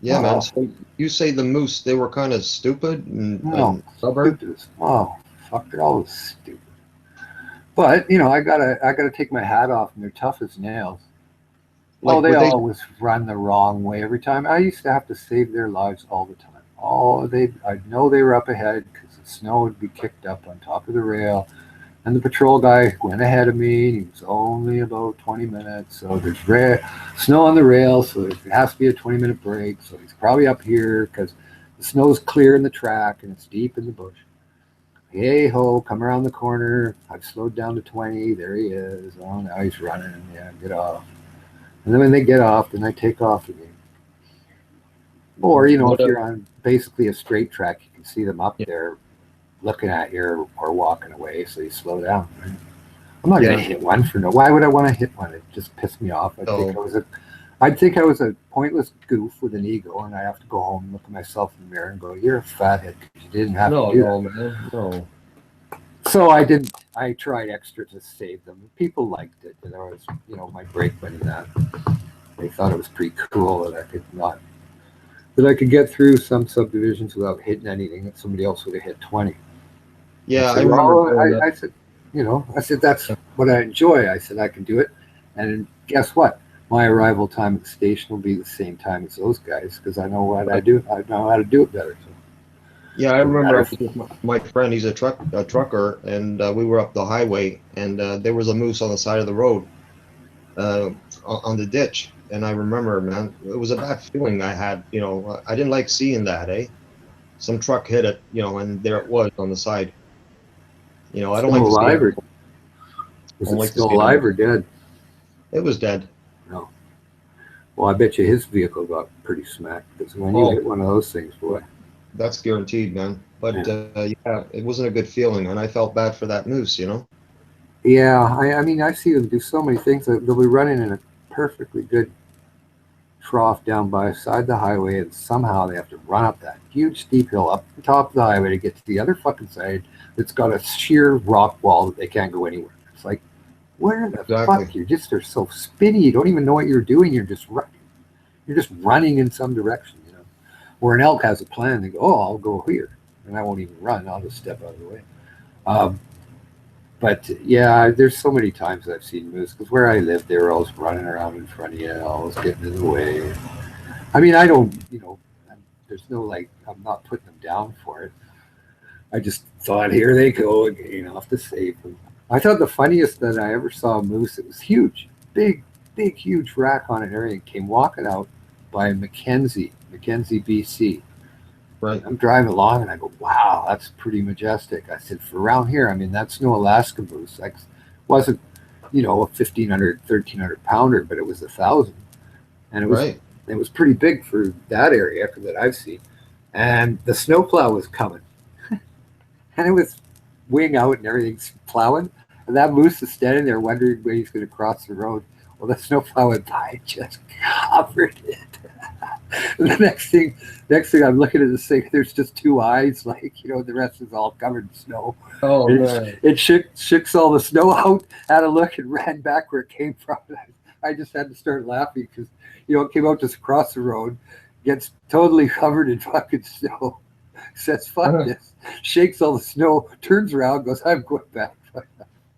Yeah, man. So you say the moose, they were kind of stupid and stubborn? Oh, fuck, they're all stupid. But, I gotta take my hat off, and they're tough as nails. Like, they always run the wrong way every time. I used to have to save their lives all the time. I'd know they were up ahead because the snow would be kicked up on top of the rail. And the patrol guy went ahead of me, and he was only about 20 minutes. So there's snow on the rail, so there has to be a 20-minute break. So he's probably up here because the snow's clear in the track and it's deep in the bush. Hey ho, come around the corner. I've slowed down to 20. There he is. Oh, now he's running. Yeah, get off. And then when they get off, then I take off again. Or, if you're on basically a straight track, you can see them up there looking at you or walking away, so you slow down. Right? I'm not going to hit one for why would I want to hit one? It just pissed me off. I'd think I was a pointless goof with an ego, and I have to go home and look at myself in the mirror and go, you're a fathead because you didn't have to do that. Man. No. So I tried extra to save them. People liked it. And there was, my brakeman and that. They thought it was pretty cool that I could get through some subdivisions without hitting anything that somebody else would have hit 20. Yeah, I remember. I said, that's what I enjoy. I said, I can do it. And guess what? My arrival time at the station will be the same time as those guys because I know what I do. I know how to do it better. So. Yeah, I remember my friend, he's a trucker, and we were up the highway, and there was a moose on the side of the road on the ditch. And I remember, man, it was a bad feeling I had. I didn't like seeing that, Some truck hit it, and there it was on the side. I don't like to see it. Was it still alive or dead? It was dead. No. Well, I bet you his vehicle got pretty smacked because when you hit one of those things, boy. That's guaranteed, man. But it wasn't a good feeling, and I felt bad for that moose, Yeah, I see them do so many things. They'll be running in a perfectly good trough down beside the highway, and somehow they have to run up that huge steep hill up the top of the highway to get to the other fucking side that's got a sheer rock wall that they can't go anywhere. It's like, where the fuck? They're so spinny. You don't even know what you're doing. You're just running. You're just running in some direction, Where an elk has a plan. They go, I'll go here. And I won't even run. I'll just step out of the way. But yeah, there's so many times I've seen moose because where I live, they were always running around in front of you, always getting in the way. I don't, there's no I'm not putting them down for it. I just thought, here they go again, off to save them. I thought the funniest that I ever saw a moose, it was huge, big, huge rack on an area, came walking out by Mackenzie, BC. Right. I'm driving along and I go, wow, that's pretty majestic. I said, for around here, that's no Alaska moose. It wasn't, a 1,500, 1,300 pounder, but it was 1,000. And it was pretty big for that area that I've seen. And the snowplow was coming. And it was wing out and everything's plowing. And that moose is standing there wondering where he's going to cross the road. Well, the snowplow went by and just covered it. And the next thing I'm looking at this thing, there's just two eyes, the rest is all covered in snow. Oh, man. It shooks all the snow out, had a look, and ran back where it came from. I just had to start laughing because, it came out just across the road, gets totally covered in fucking snow, says, fuck this, shakes all the snow, turns around, goes, I'm going back.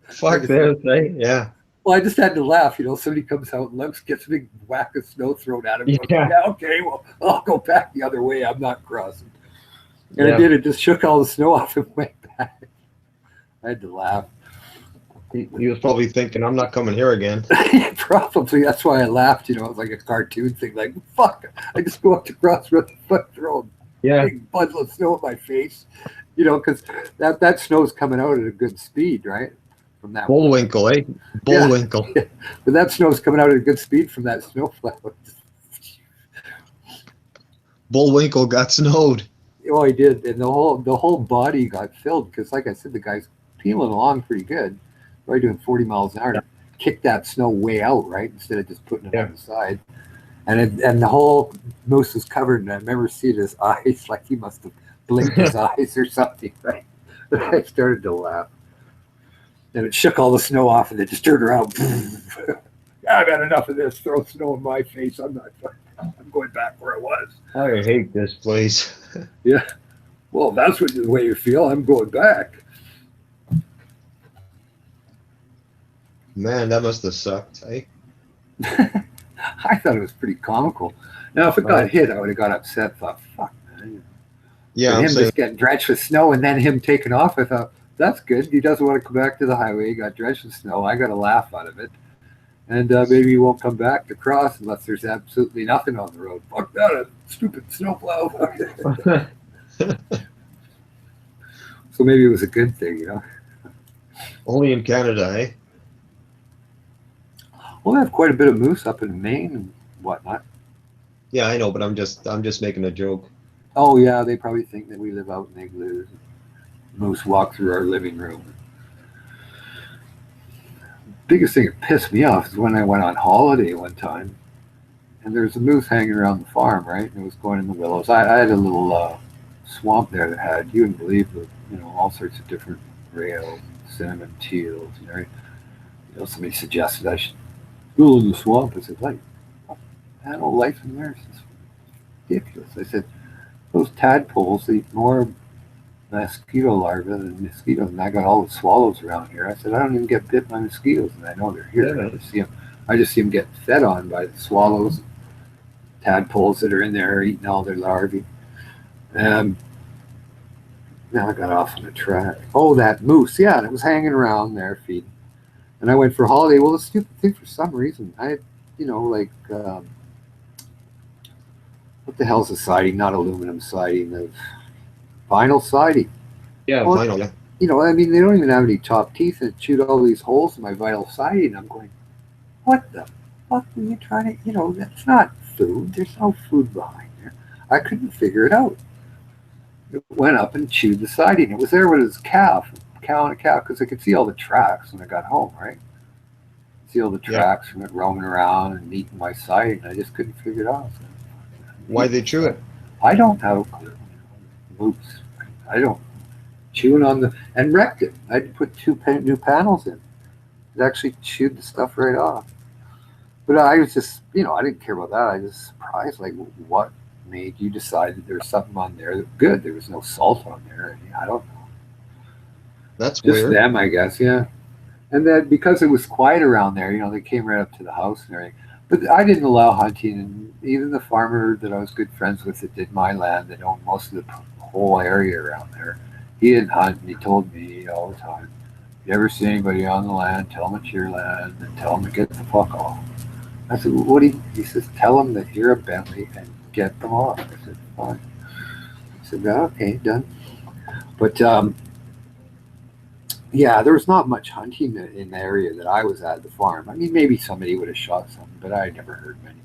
Fuck this, Yeah. Well, I just had to laugh. Somebody comes out and looks, gets a big whack of snow thrown at him. Yeah, okay, well, I'll go back the other way. I'm not crossing. And I did. It just shook all the snow off and went back. I had to laugh. He was probably thinking, I'm not coming here again. Probably. That's why I laughed. It was like a cartoon thing. Like, fuck, I just go up to crossroad the fuck road. Yeah. big bundle of snow in my face, you know, because that snow's coming out at a good speed, right? From that Bullwinkle, eh? Bullwinkle. Yeah. But that snow's coming out at a good speed from that snowplow. Bullwinkle got snowed. Oh, he did, and the whole body got filled because, like I said, the guy's peeling along pretty good, probably doing 40 miles an hour. To kick that snow way out, right, instead of just putting it on the side. And the whole moose was covered, and I remember seeing his eyes, like he must have blinked his eyes or something, right? I started to laugh. And it shook all the snow off, and it just turned around. I've had enough of this. Throw snow in my face. I'm going back where I was. I hate this place. Yeah. Well, that's the way you feel. I'm going back. Man, that must have sucked, eh? I thought it was pretty comical. Now, if it got hit, I would have got upset. Thought, fuck, man. Yeah, But I'm him saying, just getting drenched with snow and then him taking off, I thought, that's good. He doesn't want to come back to the highway. He got drenched with snow. I got a laugh out of it. And maybe he won't come back to cross unless there's absolutely nothing on the road. Fuck that, a stupid snowplow. So maybe it was a good thing, you know. only in Canada, eh? Well, they have quite a bit of moose up in Maine and whatnot. Yeah, I know, but I'm just making a joke. Oh, yeah, they probably think that we live out in igloos. Moose walk through our living room. Biggest thing that pissed me off is when I went on holiday one time, and there's a moose hanging around the farm, right? And it was going in the willows. I had a little swamp there that had, you wouldn't believe, you know, all sorts of different rails, cinnamon teals, and everything. You know, somebody suggested I should go in the swamp. I said, like, animal life in there is ridiculous. I said, those tadpoles eat more mosquito larvae than mosquitoes, and I got all the swallows around here. I said, I don't even get bit by mosquitoes, and I know they're here. Yeah. I just see them getting fed on by the swallows, tadpoles that are in there eating all their larvae. Now I got off on a track. Oh, that moose, yeah, and it was hanging around there feeding. And I went for a holiday. Well, the stupid thing, for some reason, I had, you know, like, what the hell's a siding? Not aluminum siding, of vinyl siding. Yeah, Well, vinyl, yeah. You know, I mean, they don't even have any top teeth, and it chewed all these holes in my vinyl siding. I'm going, what the fuck are you trying to, you know, that's not food. There's no food behind there. I couldn't figure it out. It went up and chewed the siding. It was there with his cow and a cow, because I could see all the tracks when I got home, right? See all the tracks from it roaming around and eating my siding. I just couldn't figure it out. So, Why they chew it? I don't have a clue. Moose. I don't. Chewing on and wrecked it. I had to put two new panels in. It actually chewed the stuff right off. But I was just, you know, I didn't care about that. I was surprised, like, what made you decide that there was something on there that good? There was no salt on there. I don't know. That's Just weird. them, I guess, yeah. And then because it was quiet around there, you know, they came right up to the house and everything. But I didn't allow hunting, and even the farmer that I was good friends with that did my land, that owned most of the whole area around there, he didn't hunt, and he told me all the time, if you ever see anybody on the land, tell them it's your land, and tell them to get the fuck off. I said, well, what do you, he says, tell them that you're a Bentley and get them off. I said, fine. I said, okay, done. But, yeah, there was not much hunting in the area that I was at the farm. I mean, maybe somebody would have shot something, but I never heard many.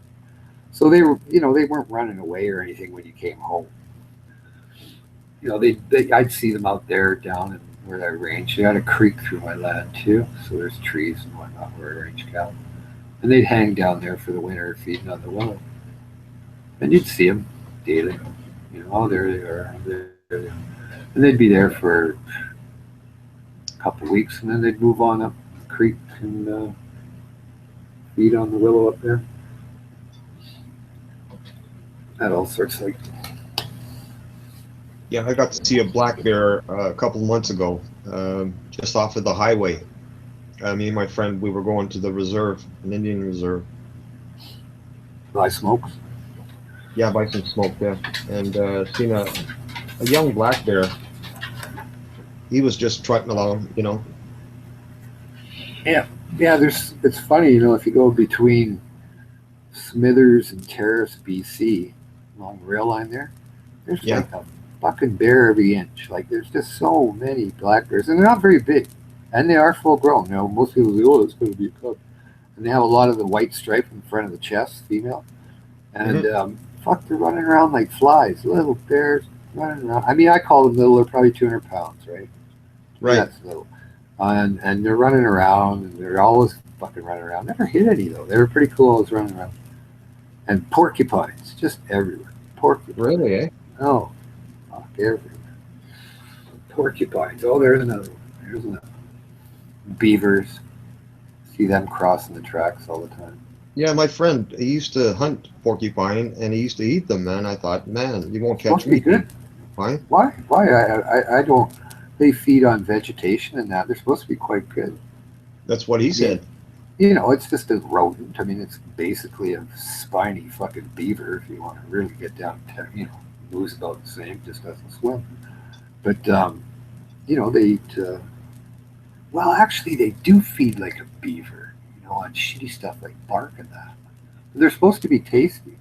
So they were, you know, they weren't running away or anything when you came home. You know, I'd see them out there down in where I range. They had a creek through my land too, so there's trees and whatnot where I range cattle. And they'd hang down there for the winter feeding on the willow. And you'd see them daily. You know, oh, there they are. There they are. And they'd be there for couple of weeks, and then they'd move on up the creek and feed on the willow up there. Had all sorts of, like. Yeah, I got to see a black bear a couple of months ago, just off of the highway. Me and my friend, we were going to the reserve, an Indian reserve. Buy smokes? Yeah, buy some smoke, yeah. And seen a young black bear. He was just trotting along, you know. Yeah, it's funny, you know, if you go between Smithers and Terrace, BC, along the rail line There's like a fucking bear every inch. Like there's just so many black bears, and they're not very big, and they are full grown. You know, most people say, "Oh, it's going to be a cub," and they have a lot of the white stripe in front of the chest, female, and fuck, they're running around like flies. Little bears running around. I mean, I call them little. They're probably 200 pounds, right? Right. That's little, and they're running around, and they're always fucking running around. Never hit any though. They were pretty cool. Always running around, and porcupines just everywhere. Porcupines. Really, eh? Oh, fuck, everywhere. Porcupines. Oh, there's another one. There's another one. Beavers. See them crossing the tracks all the time. Yeah, my friend, he used to hunt porcupine and he used to eat them, man. I thought, man, you won't catch me. Good. Why? Why? I don't. They feed on vegetation and that. They're supposed to be quite good. That's what he said. You know, it's just a rodent. I mean, it's basically a spiny fucking beaver if you want to really get down to, you know, moves about the same, just doesn't swim. But, you know, they eat, well, actually, they do feed like a beaver, you know, on shitty stuff like bark and that. But they're supposed to be tasty.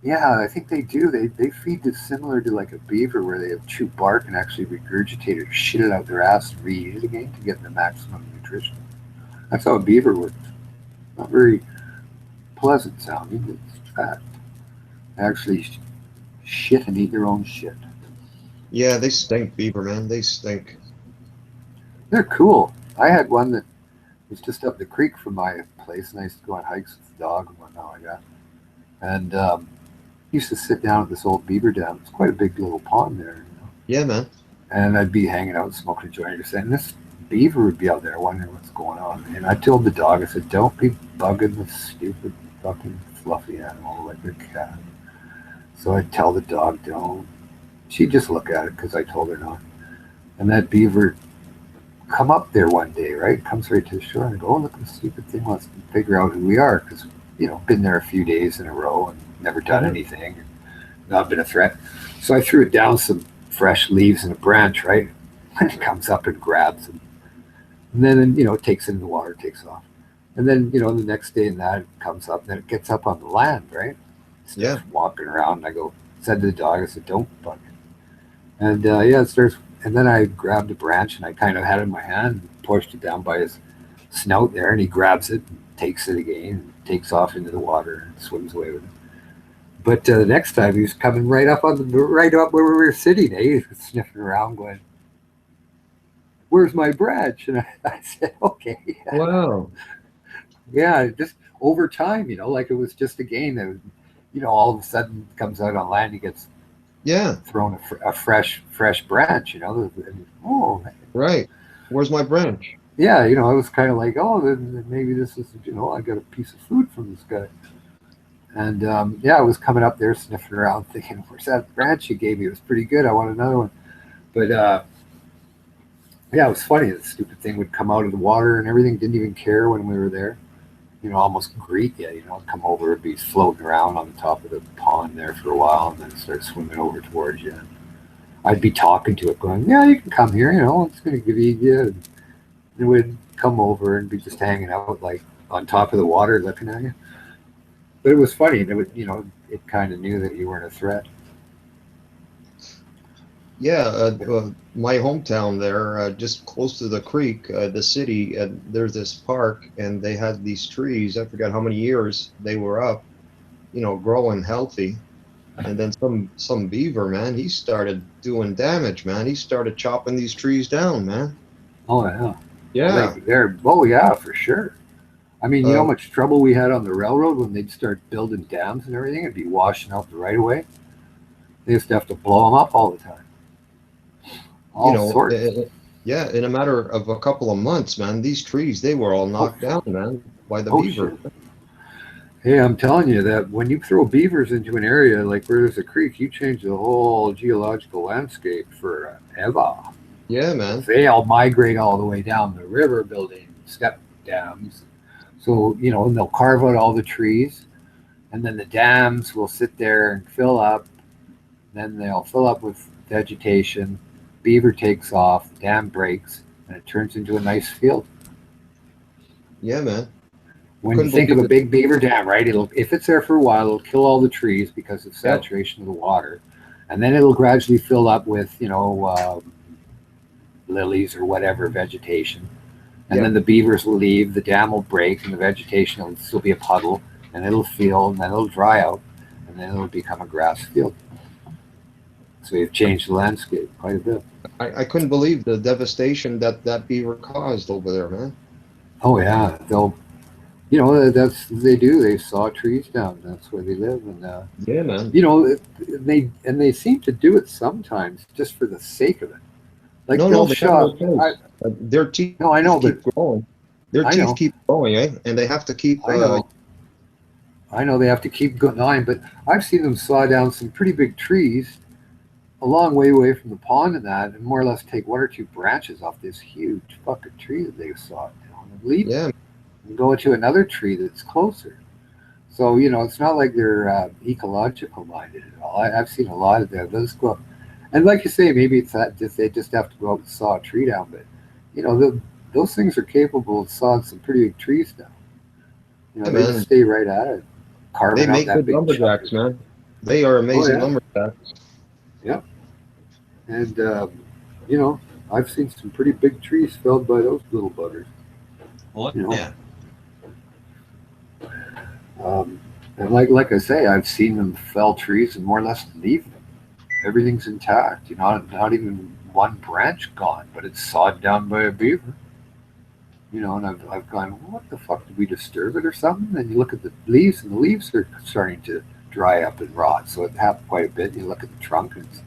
Yeah, I think they do. They feed this similar to like a beaver where they have chew bark and actually regurgitate it or shit it out their ass and re-eat it again to get the maximum nutrition. That's how a beaver works. Not very pleasant sounding. It's fact. They actually shit and eat their own shit. Yeah, they stink, beaver, man. They stink. They're cool. I had one that was just up the creek from my place, and I used to go on hikes with the dog and whatnot like that. And used to sit down at this old beaver dam. It's quite a big little pond there. You know? Yeah, man. And I'd be hanging out smoking a joint or something. This beaver would be out there wondering what's going on. And I told the dog, I said, don't be bugging this stupid fucking fluffy animal like a cat. So I'd tell the dog, don't. She'd just look at it because I told her not. And that beaver come up there one day, right? Comes right to the shore and I go, oh, look, this stupid thing wants to figure out who we are because, you know, been there a few days in a row and never done anything, not been a threat. So I threw it down some fresh leaves and a branch, right? And it comes up and grabs it. And then, you know, it takes it in the water, takes off. And then, you know, the next day and that it comes up and then it gets up on the land, right? Starts walking around and I said to the dog, I said, don't bug it. And yeah, it starts, and then I grabbed a branch and I kind of had it in my hand and pushed it down by his snout there and he grabs it and takes it again and takes off into the water and swims away with it. But the next time he was coming right up where we were sitting. He was sniffing around, going, "Where's my branch?" And I said, "Okay." Wow. Yeah, just over time, you know, like it was just a game that, you know, all of a sudden comes out on land. He gets thrown a fresh branch, you know. And, oh, right. Where's my branch? Yeah, you know, I was kind of like, oh, then maybe this is, you know, I got a piece of food from this guy. And yeah, I was coming up there sniffing around thinking, where's that branch you gave me? It was pretty good. I want another one. But yeah, it was funny. The stupid thing would come out of the water and everything. Didn't even care when we were there. You know, almost greet you, you know, come over and be floating around on the top of the pond there for a while and then start swimming over towards you. And I'd be talking to it going, yeah, you can come here, you know, it's going to give you. And it would come over and be just hanging out like on top of the water looking at you. But it was funny. It would, you know, it kind of knew that you weren't a threat. Yeah, my hometown there, just close to the creek, the city, there's this park, and they had these trees. I forgot how many years they were up, you know, growing healthy. And then some beaver, man, he started doing damage, man. He started chopping these trees down, man. Oh, yeah. Yeah. Oh, yeah, for sure. I mean, you know how much trouble we had on the railroad when they'd start building dams and everything? It'd be washing out the right of way. They used to have to blow them up all the time. All sorts. Yeah, in a matter of a couple of months, man, these trees, they were all knocked down, man, by the beaver. Shit. Hey, I'm telling you that when you throw beavers into an area like where there's a creek, you change the whole geological landscape forever. Yeah, man. They all migrate all the way down the river building step dams. So, you know, and they'll carve out all the trees, and then the dams will sit there and fill up. Then they'll fill up with vegetation. Beaver takes off, the dam breaks, and it turns into a nice field. Yeah, man. When you think of a big beaver dam, right? If it's there for a while, it'll kill all the trees because of saturation of the water, and then it'll gradually fill up with, lilies or whatever vegetation. And then the beavers will leave, the dam will break, and the vegetation will still be a puddle, and it'll fill, and then it'll dry out, and then it'll become a grass field. So you've changed the landscape quite a bit. I couldn't believe the devastation that beaver caused over there, man. Oh yeah, that's what they do. They saw trees down. That's where they live, and yeah, man. They seem to do it sometimes just for the sake of it. Like no, their teeth. No, I know, keep growing. Their teeth keep growing, and they have to keep. I know they have to keep going, but I've seen them saw down some pretty big trees, a long way away from the pond and that, and more or less take one or two branches off this huge fucking tree that they saw down and leave it, and go into another tree that's closer. So it's not like they're ecological minded at all. I've seen a lot of them. They'll just go up. And like you say, maybe it's that they just have to go out and saw a tree down, but those things are capable of sawing some pretty big trees down. They just stay right at it, carving out that big. They make good lumberjacks, man. They are amazing lumberjacks. Yeah, and I've seen some pretty big trees felled by those little buggers. Yeah. And like I say, I've seen them fell trees and more or less leave them. Everything's intact, not even one branch gone, but it's sawed down by a beaver. And I've gone, what the fuck, did we disturb it or something? And you look at the leaves, and the leaves are starting to dry up and rot. So it happened quite a bit. You look at the trunk, and it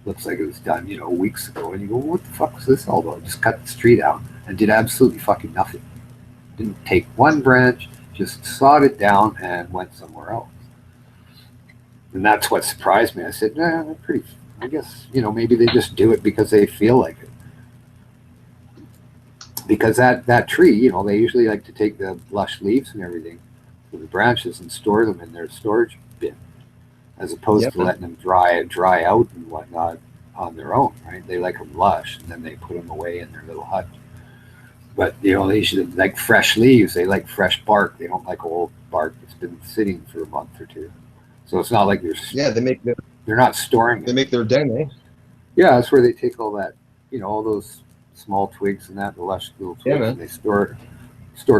looks like it was done, weeks ago. And you go, what the fuck was this all about? Just cut the tree down and did absolutely fucking nothing. Didn't take one branch, just sawed it down and went somewhere else. And that's what surprised me. I said, they're pretty, I guess, maybe they just do it because they feel like it. Because that tree, they usually like to take the lush leaves and everything, the branches, and store them in their storage bin, as opposed to letting them dry out and whatnot on their own, right? They like them lush, and then they put them away in their little hut. But, they usually like fresh leaves. They like fresh bark. They don't like old bark that's been sitting for a month or two. So it's not like they're not storing it. They make their den, eh? Yeah, that's where they take all that, all those small twigs and that, the lush little twigs, and they store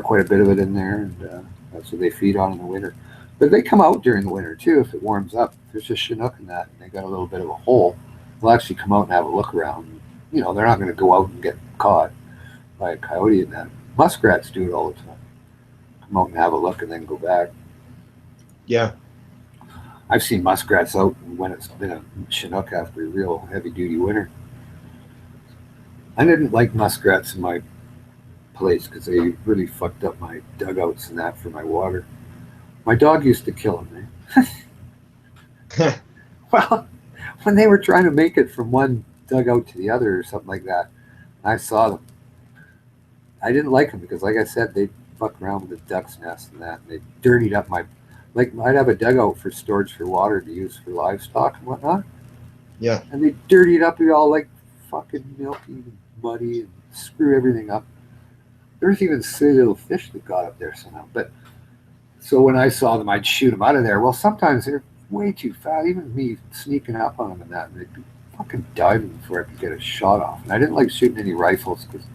quite a bit of it in there, and that's what they feed on in the winter. But they come out during the winter too if it warms up. If there's a Chinook in that, and they got a little bit of a hole, they'll actually come out and have a look around. They're not going to go out and get caught by a coyote in that. Muskrats do it all the time. Come out and have a look and then go back. Yeah. I've seen muskrats out when it's been a Chinook after a real heavy-duty winter. I didn't like muskrats in my place because they really fucked up my dugouts and that for my water. My dog used to kill them, eh? Well, when they were trying to make it from one dugout to the other or something like that, I saw them. I didn't like them because, like I said, they'd fuck around with the duck's nest and that, and they dirtied up my... Like, I'd have a dugout for storage for water to use for livestock and whatnot. Yeah. And they dirty it up, you all like fucking milky and muddy and screw everything up. There was even silly little fish that got up there somehow. But so when I saw them, I'd shoot them out of there. Well, sometimes they're way too fast. Even me sneaking up on them and that, and they'd be fucking diving before I could get a shot off. And I didn't like shooting any rifles because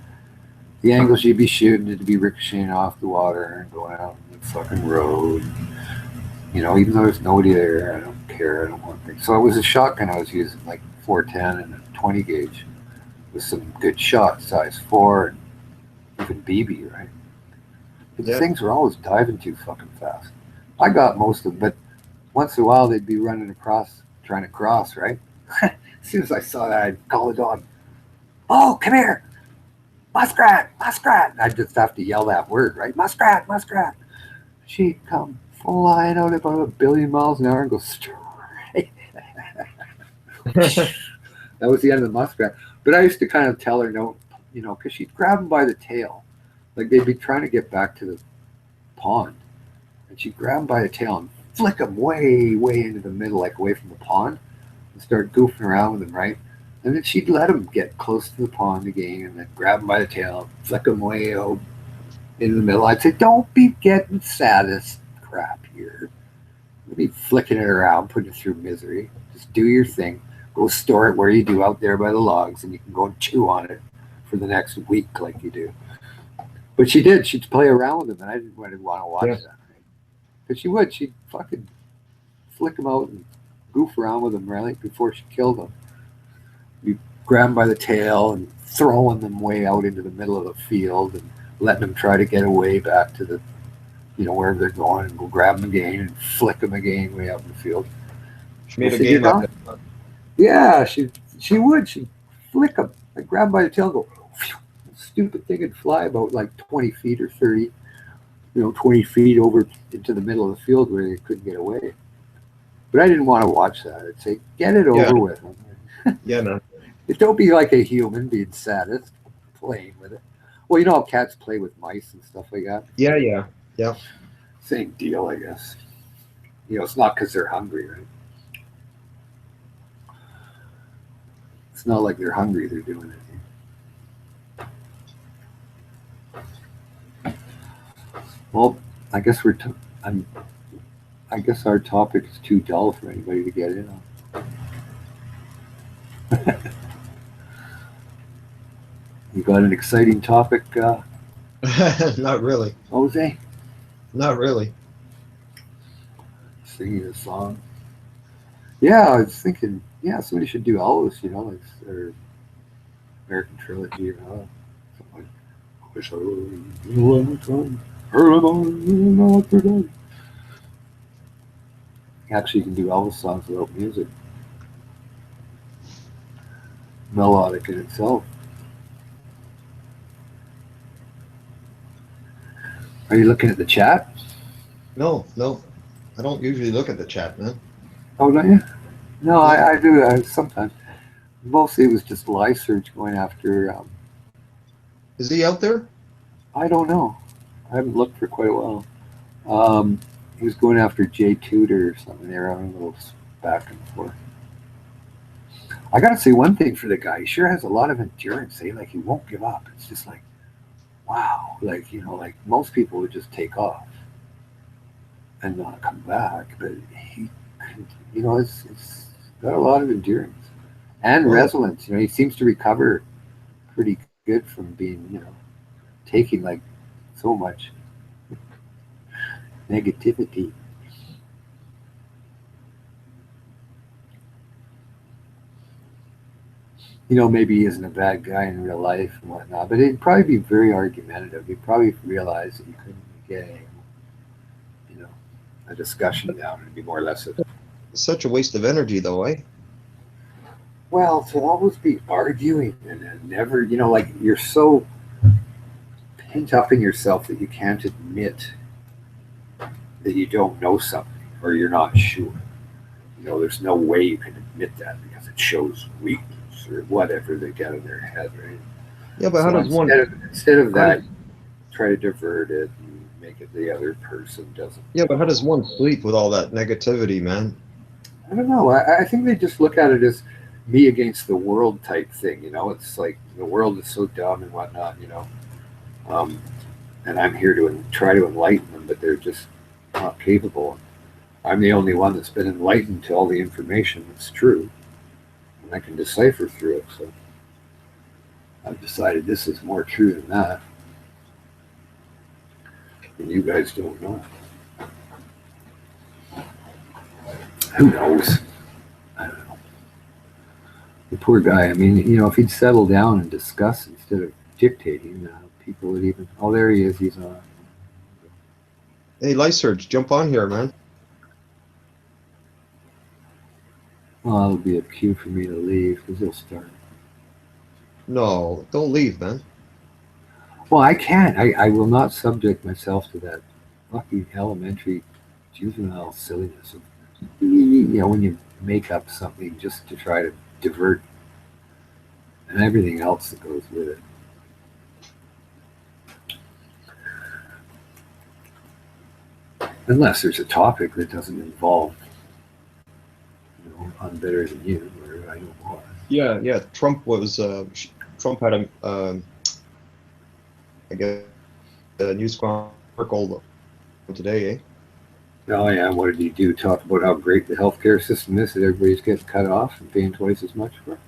the angles you'd be shooting it'd be ricocheting off the water and going out on the fucking road. Even though there's nobody there, I don't care. I don't want things. So it was a shotgun I was using, like 410 and a 20 gauge with some good shots, size 4 and even BB, right? But the things were always diving too fucking fast. I got most of them, but once in a while they'd be running across, trying to cross, right? As soon as I saw that, I'd call the dog, "Oh, come here! Muskrat! Muskrat!" I'd just have to yell that word, right? Muskrat! Muskrat! She'd come flying out about 1 billion miles an hour and go straight. That was the end of the muskrat. But I used to kind of tell her no, because she'd grab them by the tail. Like they'd be trying to get back to the pond. And she'd grab them by the tail and flick them way, way into the middle, like away from the pond, and start goofing around with them, right? And then she'd let them get close to the pond again and then grab them by the tail, flick them way out in the middle. I'd say, don't be getting saddest crap here. Don't be flicking it around, putting it through misery. Just do your thing. Go store it where you do out there by the logs, and you can go and chew on it for the next week like you do. But she did. She'd play around with them, and I didn't want to watch that. Right? But she would. She'd fucking flick them out and goof around with them right before she killed them. You grab them by the tail and throwing them way out into the middle of the field and letting them try to get away back to the, wherever they're going, and go grab them again and flick them again way out in the field. She made a game out of it. Yeah, she would. She'd flick them. I'd grab them by the tail and go, phew, stupid thing would fly about like 20 feet or 30, 20 feet over into the middle of the field where they couldn't get away. But I didn't want to watch that. I'd say, get it over with. Yeah, man. Don't be like a human being sadist, playing with it. Well, you know how cats play with mice and stuff like that? Yeah. Same deal, I guess. It's not because they're hungry, right? It's not like they're hungry, they're doing it. Well, I guess I guess our topic is too dull for anybody to get in on. You got an exciting topic, Not really. Jose? Not really. Singing a song. Yeah, I was thinking, somebody should do Elvis, like or American Trilogy, something like. I wish I would early on. Actually, you can do Elvis songs without music. Melodic in itself. Are you looking at the chat? No. I don't usually look at the chat, man. Oh, don't you? No, I do sometimes. Mostly it was just live search going after. Is he out there? I don't know. I haven't looked for quite a while. He was going after Jay Tudor or something. They were having a little back and forth. I got to say one thing for the guy. He sure has a lot of endurance. Like he won't give up. It's just like, wow. Like, like most people would just take off and not come back. But he, it's got a lot of endurance and resilience. He seems to recover pretty good from being, taking like so much negativity. Maybe he isn't a bad guy in real life and whatnot, but he'd probably be very argumentative. He'd probably realize that you couldn't get a discussion down. It'd be more or less It's such a waste of energy, though, eh? Well, to always be arguing and never, like you're so pent up in yourself that you can't admit that you don't know something or you're not sure. There's no way you can admit that because it shows weakness or whatever they get in their head, right? Yeah, but how does one... Instead of that, try to divert it and make it the other person doesn't. Yeah, but how does one sleep with all that negativity, man? I don't know. I think they just look at it as me against the world type thing, It's like the world is so dumb and whatnot, and I'm here to try to enlighten them, but they're just not capable. I'm the only one that's been enlightened to all the information that's true, and I can decipher through it. So I've decided this is more true than that, and you guys don't know. Who knows? I don't know. The poor guy. I mean, if he'd settle down and discuss instead of dictating, people would even. Oh, there he is. He's on. Hey, Lyserge, jump on here, man. Well, that'll be a cue for me to leave because he'll start. No, don't leave, man. Well, I can't. I will not subject myself to that fucking elementary juvenile silliness of, when you make up something just to try to divert and everything else that goes with it. Unless there's a topic that doesn't involve, I'm better than you, or I know more. Yeah. Trump had a, I guess, news conference today, eh? Oh yeah, what did he do? Talk about how great the healthcare system is that everybody's getting cut off and paying twice as much for?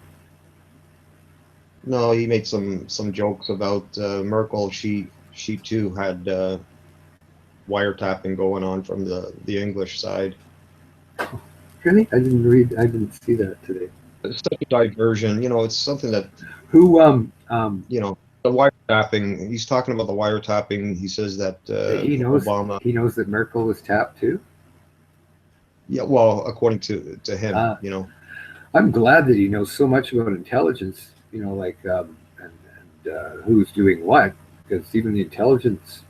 No, he made some jokes about Merkel. She too had wiretapping going on from the English side. Really? I didn't see that today. It's such a diversion, you know. It's something that Who you know, the wiretapping. He's talking about the wiretapping. He says that he knows Obama. he knows that Merkel was tapped too. Yeah, well, according to him, you know. I'm glad that he knows so much about intelligence. You know, like and who's doing what, because even the intelligence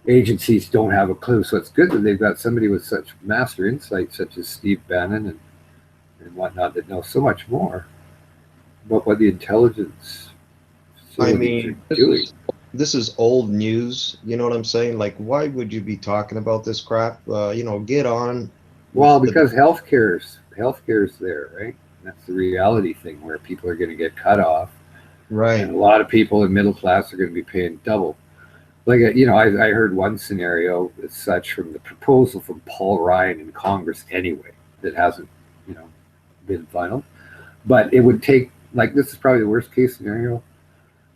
agencies don't have a clue. So it's good that they've got somebody with such master insight, such as Steve Bannon and whatnot, that knows so much more about what the intelligence. I mean, this is old news. You know what I'm saying? Like, why would you be talking about this crap? You know, get on. Well, because healthcare's there, right? That's the reality thing where people are going to get cut off. Right. And a lot of people in middle class are going to be paying double. Like, you know, I heard one scenario as such from the proposal from Paul Ryan in Congress anyway, that hasn't, you know, been final. But it would take, like, this is probably the worst case scenario.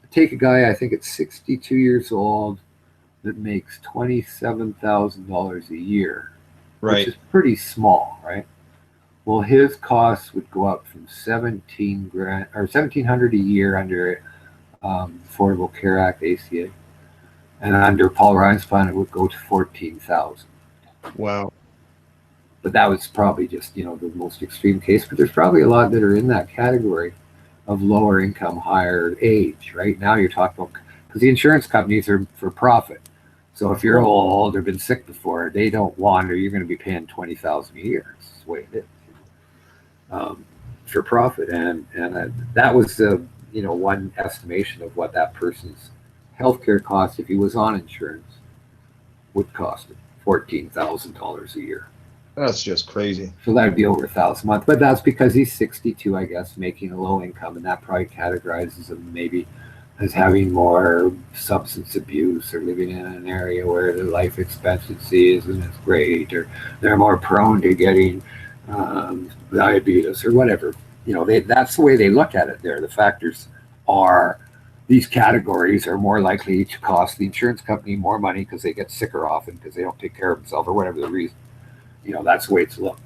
Take a guy, I think it's 62 years old, that makes $27,000 a year, right, which is pretty small, right? Well, his costs would go up from 17 grand or 1,700 a year under Affordable Care Act ACA, and under Paul Ryan's plan, it would go to 14,000. Wow! But that was probably just, you know, the most extreme case. But there's probably a lot that are in that category of lower income, higher age. Right now, you're talking about, because the insurance companies are for profit. So if you're old or been sick before, they don't want, or you're going to be paying $20,000 a year. That's the way it is. For profit, and that was the, you know, one estimation of what that person's healthcare cost if he was on insurance would cost him $14,000 a year. That's just crazy. So that would be over $1,000 a month, but that's because he's 62, I guess, making a low income, and that probably categorizes him maybe as having more substance abuse or living in an area where the life expectancy isn't as great, or they're more prone to getting diabetes or whatever. You know, that's the way they look at it there. The factors are, these categories are more likely to cost the insurance company more money because they get sicker often because they don't take care of themselves or whatever the reason. You know, that's the way it's looked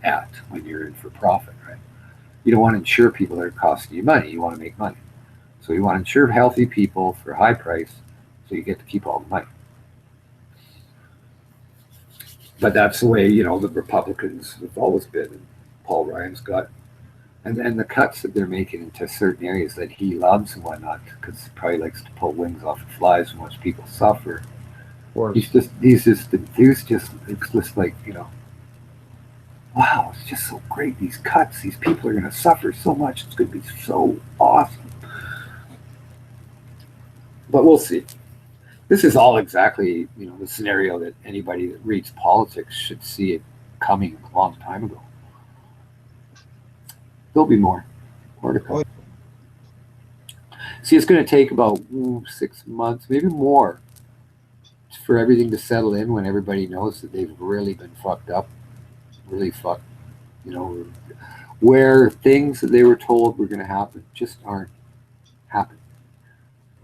at when you're in for profit, right? You don't want to insure people that are costing you money. You want to make money. So you want to insure healthy people for a high price so you get to keep all the money. But that's the way, you know, the Republicans have always been. And Paul Ryan's got, and the cuts that they're making into certain areas that he loves and whatnot, because he probably likes to pull wings off of flies and watch people suffer. He's just like, you know, wow, it's just so great. These cuts, these people are going to suffer so much. It's going to be so awesome. But we'll see. This is all exactly, you know, the scenario that anybody that reads politics should see it coming a long time ago. There'll be more to come. See, it's going to take about 6 months, maybe more, for everything to settle in when everybody knows that they've really been fucked up, really fucked, you know, where things that they were told were going to happen just aren't happening.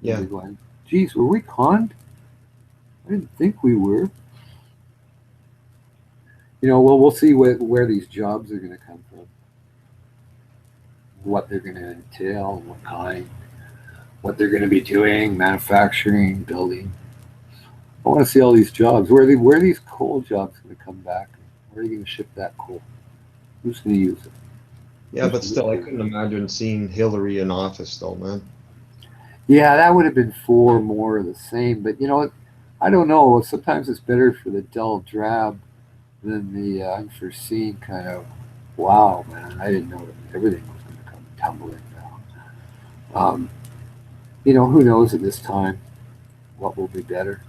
Yeah. They're going, geez, were we conned? I didn't think we were. You know, well, we'll see where these jobs are going to come from, what they're going to entail, what kind, what they're going to be doing, manufacturing, building. I want to see all these jobs. Where are these coal jobs going to come back? Where are you going to ship that coal? Who's going to use it? Yeah, but still, I couldn't imagine seeing Hillary in office, though, man. Yeah, that would have been for more of the same. But, you know, I don't know. Sometimes it's better for the dull drab than the unforeseen kind of, wow, man, I didn't know that everything was going to come tumbling down. You know, who knows at this time what will be better?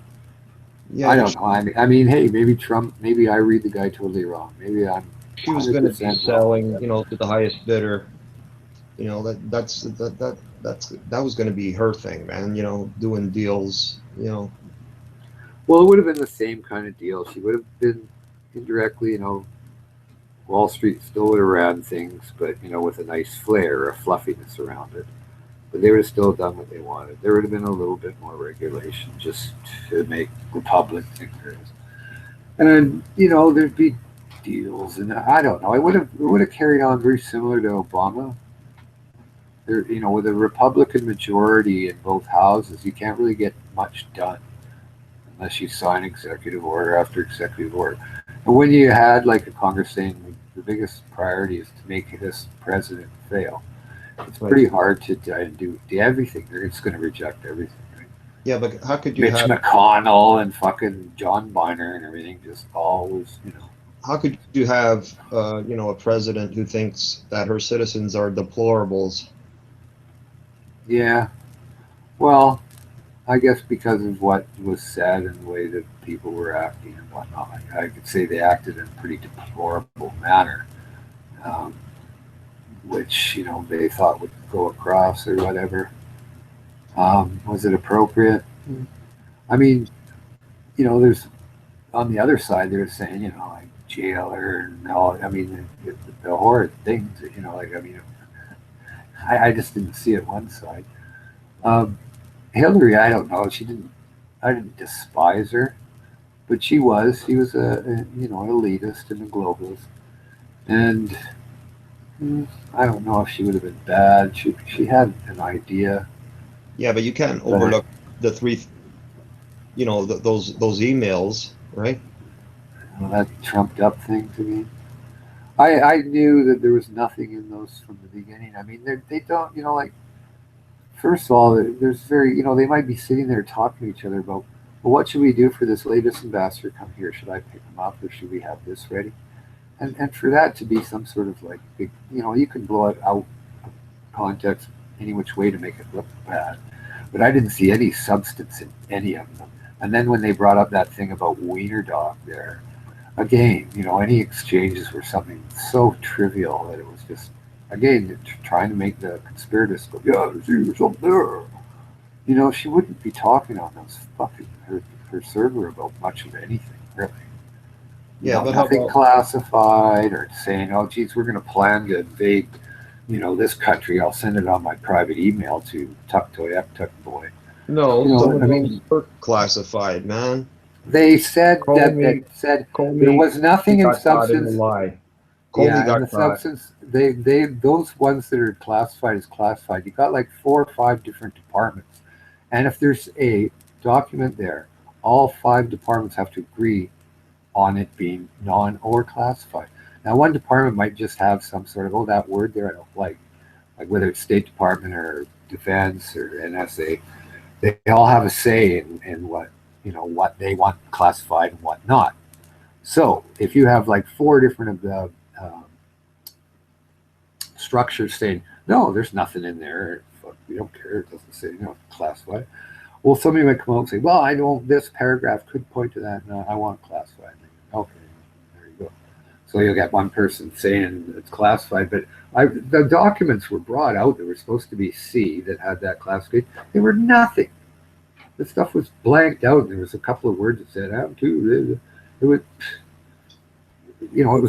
Yeah, I don't know. I mean, hey, maybe Trump, maybe I read the guy totally wrong. Maybe I'm. She was going to be selling, you know, to the highest bidder. You know, that that was going to be her thing, man. You know, doing deals. You know. Well, it would have been the same kind of deal. She would have been indirectly, Wall Street still would have ran things, but with a nice flair, a fluffiness around it. But they would have still done what they wanted. There would have been a little bit more regulation just to make the public think there is. And there'd be deals, and I don't know. It would have carried on very similar to Obama. There, with a Republican majority in both houses, you can't really get much done unless you sign executive order after executive order. And when you had like a Congress saying the biggest priority is to make this president fail, it's pretty hard to do everything. They're just going to reject everything. Right? Yeah, but how could you Mitch have McConnell and fucking John Boehner and everything just always, How could you have a president who thinks that her citizens are deplorables? Yeah. Well, I guess because of what was said and the way that people were acting and whatnot, I could say they acted in a pretty deplorable manner, which they thought would go across or whatever. Was it appropriate? I mean, there's on the other side they're saying, like jail her and all. I mean, the horrid things, like I mean, I just didn't see it one side. Hillary, I don't know. I didn't despise her, but she was an elitist and a globalist, and I don't know if she would have been bad. She had an idea. Yeah, but you can't overlook the three, those emails, right? That trumped up thing to me. I knew that there was nothing in those from the beginning. I mean, they don't, like, first of all, there's they might be sitting there talking to each other about, well, what should we do for this latest ambassador come here? Should I pick him up or should we have this ready? And for that to be some sort of like big, you can blow it out of context any which way to make it look bad. But I didn't see any substance in any of them. And then when they brought up that thing about Wiener Dog there, again, any exchanges were something so trivial that it was just, again, trying to make the conspirators go, yeah, there's something there. She wouldn't be talking on those fucking her server about much of anything, really. Yeah, but nothing classified or saying, oh, geez, we're going to plan to invade, this country. I'll send it on my private email to Tuck Boy. No, some of those were classified, man. They said that there was nothing in substance. Yeah, in the substance, they those ones that are classified as classified. You got like 4 or 5 different departments, and if there's a document there, all 5 departments have to agree on it being non or classified. Now, one department might just have some sort of, that word there I don't like whether it's State Department or Defense or NSA. They all have a say in what what they want classified and what not. So if you have like 4 different of the structures saying no, there's nothing in there, we don't care, it doesn't say classified. Well, somebody might come out and say, well, I don't. This paragraph could point to that. No, I want classified. Okay, there you go. So you'll get one person saying it's classified, but the documents were brought out that were supposed to be C that had that classification. They were nothing. The stuff was blanked out. And there was a couple of words that said "how to." It was,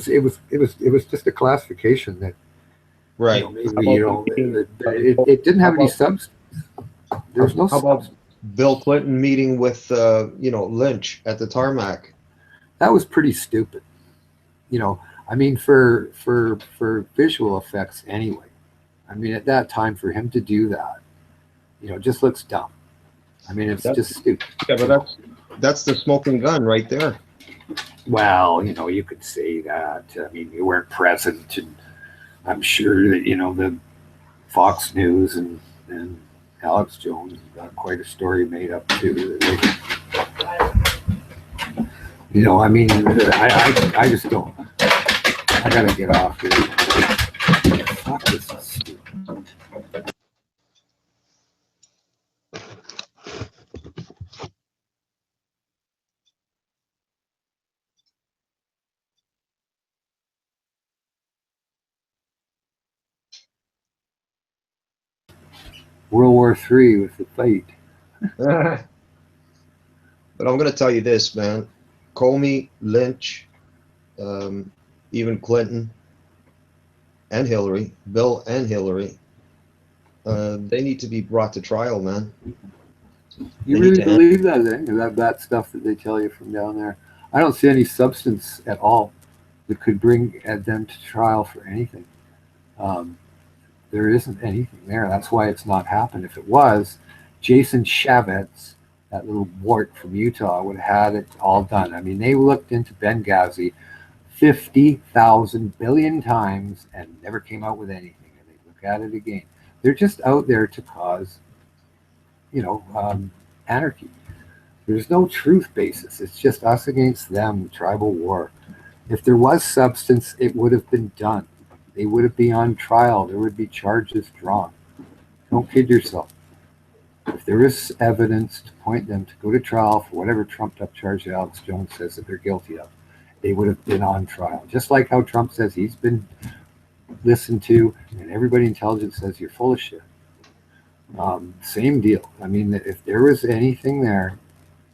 it was just a classification that, right. It didn't have any substance. There was no substance. Bill Clinton meeting with Lynch at the tarmac. That was pretty stupid. I mean, for visual effects anyway. I mean, at that time, for him to do that, just looks dumb. I mean, it's just stupid. Yeah, but that's the smoking gun right there. Well, you could say that. I mean, you weren't present, and I'm sure that the Fox News and Alex Jones got quite a story made up too. I mean, I just don't. I gotta get off here. Fuck, this is stupid. World War III with the fight. But I'm going to tell you this, man. Comey, Lynch, even Clinton and Hillary, Bill and Hillary, they need to be brought to trial, man. You really believe that, eh? That stuff that they tell you from down there? I don't see any substance at all that could bring them to trial for anything. There isn't anything there. That's why it's not happened. If it was, Jason Chavez, that little wart from Utah, would have had it all done. I mean, they looked into Benghazi 50,000 billion times and never came out with anything. And they look at it again. They're just out there to cause, anarchy. There's no truth basis. It's just us against them, tribal war. If there was substance, it would have been done. They would be on trial. There would be charges drawn. Don't kid yourself. If there is evidence to point them to go to trial for whatever trumped up charge that Alex Jones says that they're guilty of, they would have been on trial. Just like how Trump says he's been listened to, and everybody intelligent says you're full of shit. Same deal. I mean, if there was anything there,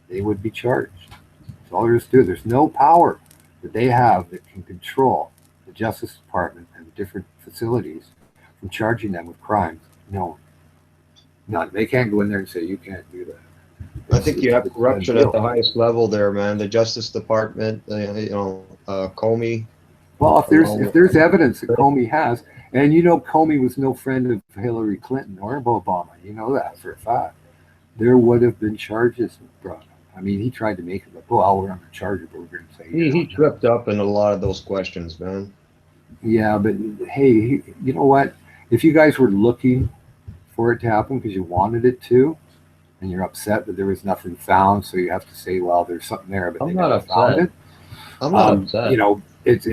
they would be charged. That's all there is to it. There's no power that they have that can control the Justice Department and different facilities from charging them with crimes. No, none. They can't go in there and say you can't do that. I think you have corruption at the highest level there, man. The Justice Department, Comey. Well, if there's evidence that Comey has, and Comey was no friend of Hillary Clinton or Obama, you know that for a fact, there would have been charges brought. I mean, he tried to make it look, we're under charge, but we're going to say he tripped up in a lot of those questions, man. Yeah, but hey, you know what? If you guys were looking for it to happen because you wanted it to, and you're upset that there was nothing found, so you have to say, well, there's something there, but they never found it. I'm not upset. It's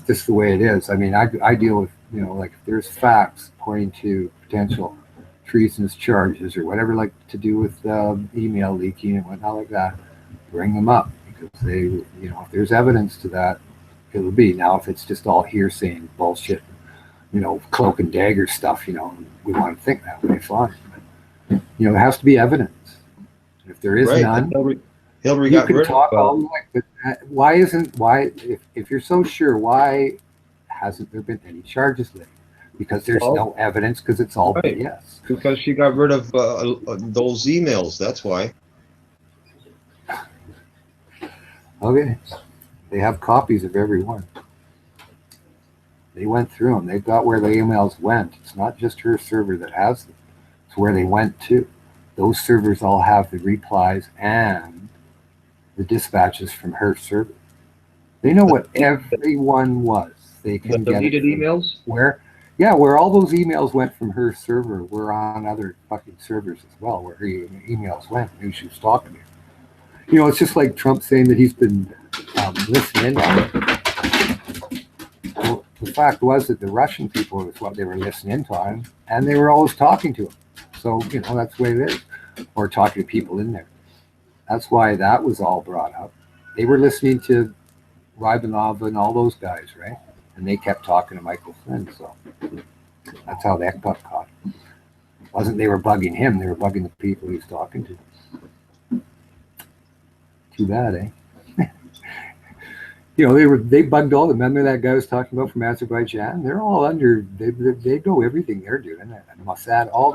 just the way it is. I mean, I deal with like if there's facts pointing to potential treasonous charges or whatever, like to do with email leaking and whatnot like that, bring them up because they, if there's evidence to that, it'll be. Now, if it's just all hearsay and bullshit, cloak and dagger stuff, we want to think that way, fine. But, it has to be evidence. And if there is none, Hillary you got can rid talk of, all like, but why, if you're so sure, why hasn't there been any charges laid? Because there's no evidence, because it's all BS. Because she got rid of those emails. That's why. Okay. They have copies of every one. They went through them. They got where the emails went. It's not just her server that has them. It's where they went to. Those servers all have the replies and the dispatches from her server. They know what everyone was. They can get deleted emails? Where all those emails went from her server were on other fucking servers as well, where her emails went, who she was talking to. It's just like Trump saying that he's been listening in. Well, the fact was that the Russian people was what they were listening to him, and they were always talking to him. So, that's the way it is. Or talking to people in there. That's why that was all brought up. They were listening to Rybanov and all those guys, right? And they kept talking to Michael Flynn, so that's how that got caught. It wasn't they were bugging him, they were bugging the people he was talking to. Too bad, eh? They bugged all the men that guy was talking about from Azerbaijan. They're all under. They know everything they're doing. And Mossad, all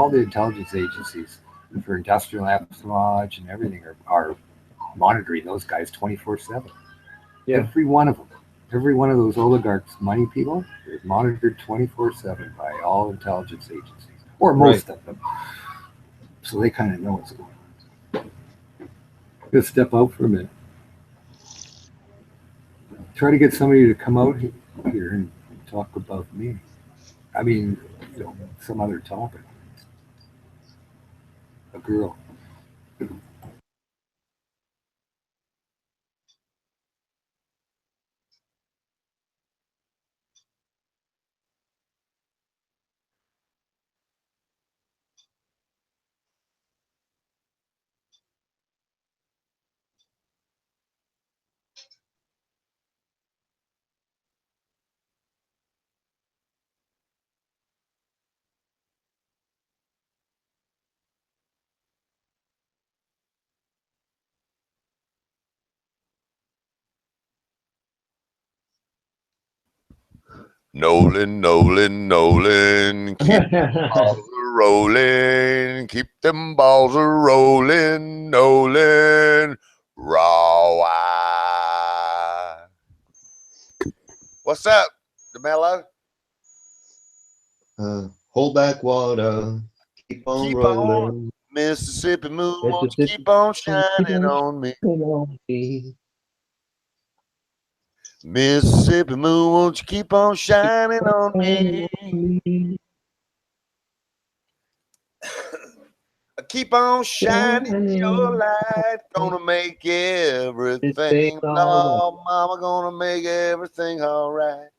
the intelligence agencies for industrial espionage and everything are monitoring those guys 24/7. Yeah. Every one of them, every one of those oligarchs, money people, is monitored 24/7 by all intelligence agencies, or most of them. So they kind of know what's going on. Let's step out for a minute. Try to get somebody to come out here and talk about me. I mean, some other topic. A girl. Nolan, Nolan, Nolan, keep balls rolling, keep them balls rolling, Nolan, raw. What's up, DeMello? Hold back water, keep on rolling. Mississippi moon, won't you keep on shining on me? Mississippi moon, won't you keep on shining on me? Keep on shining your light, gonna make everything, oh, mama, gonna make everything all right.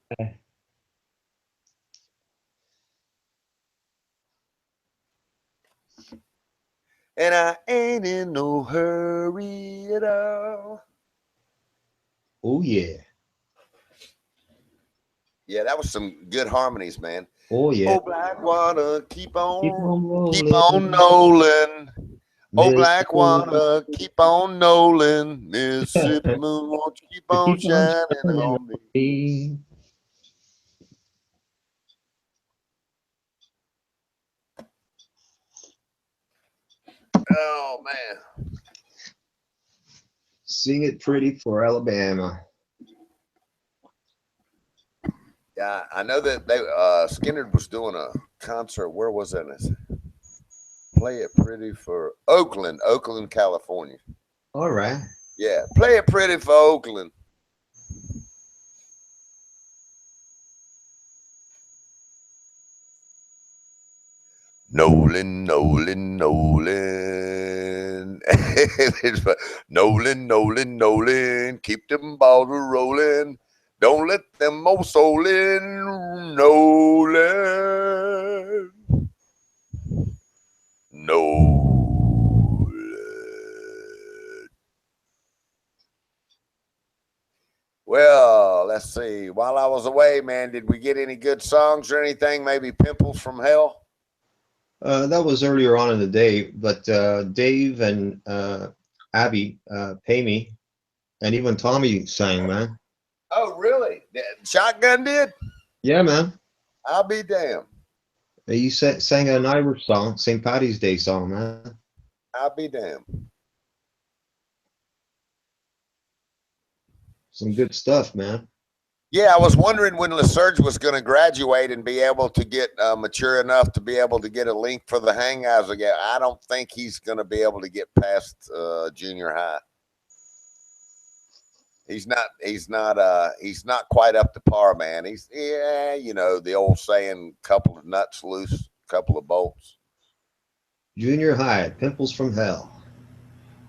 And I ain't in no hurry at all. Oh, yeah. Yeah, that was some good harmonies, man. Oh, yeah. Oh, Blackwater, keep on rolling. Nolan. Oh, Blackwater, keep on Nolan. Mississippi moon, won't you keep on shining on me? Oh, man. Sing it pretty for Alabama. Yeah, I know that they Skinner was doing a concert. Where was that? Play it pretty for Oakland, California. All right. Yeah, play it pretty for Oakland. Nolan, Nolan, Nolan. Nolan, Nolan, Nolan. Keep them balls rolling. Don't let them mo soul in, Nolan. Nolan. Well, let's see. While I was away, man, did we get any good songs or anything? Maybe Pimples from Hell? That was earlier on in the day, but Dave and Abby Pay Me, and even Tommy sang, man. Oh, really? Shotgun did? Yeah, man. I'll be damned. He sang an Irish song, St. Paddy's Day song, man. I'll be damned. Some good stuff, man. Yeah, I was wondering when LeSurge was going to graduate and be able to get mature enough to be able to get a link for the Hangouts again. I don't think he's going to be able to get past junior high. He's not quite up to par, man. You know, the old saying, couple of nuts loose, couple of bolts. Junior high, Pimples from Hell.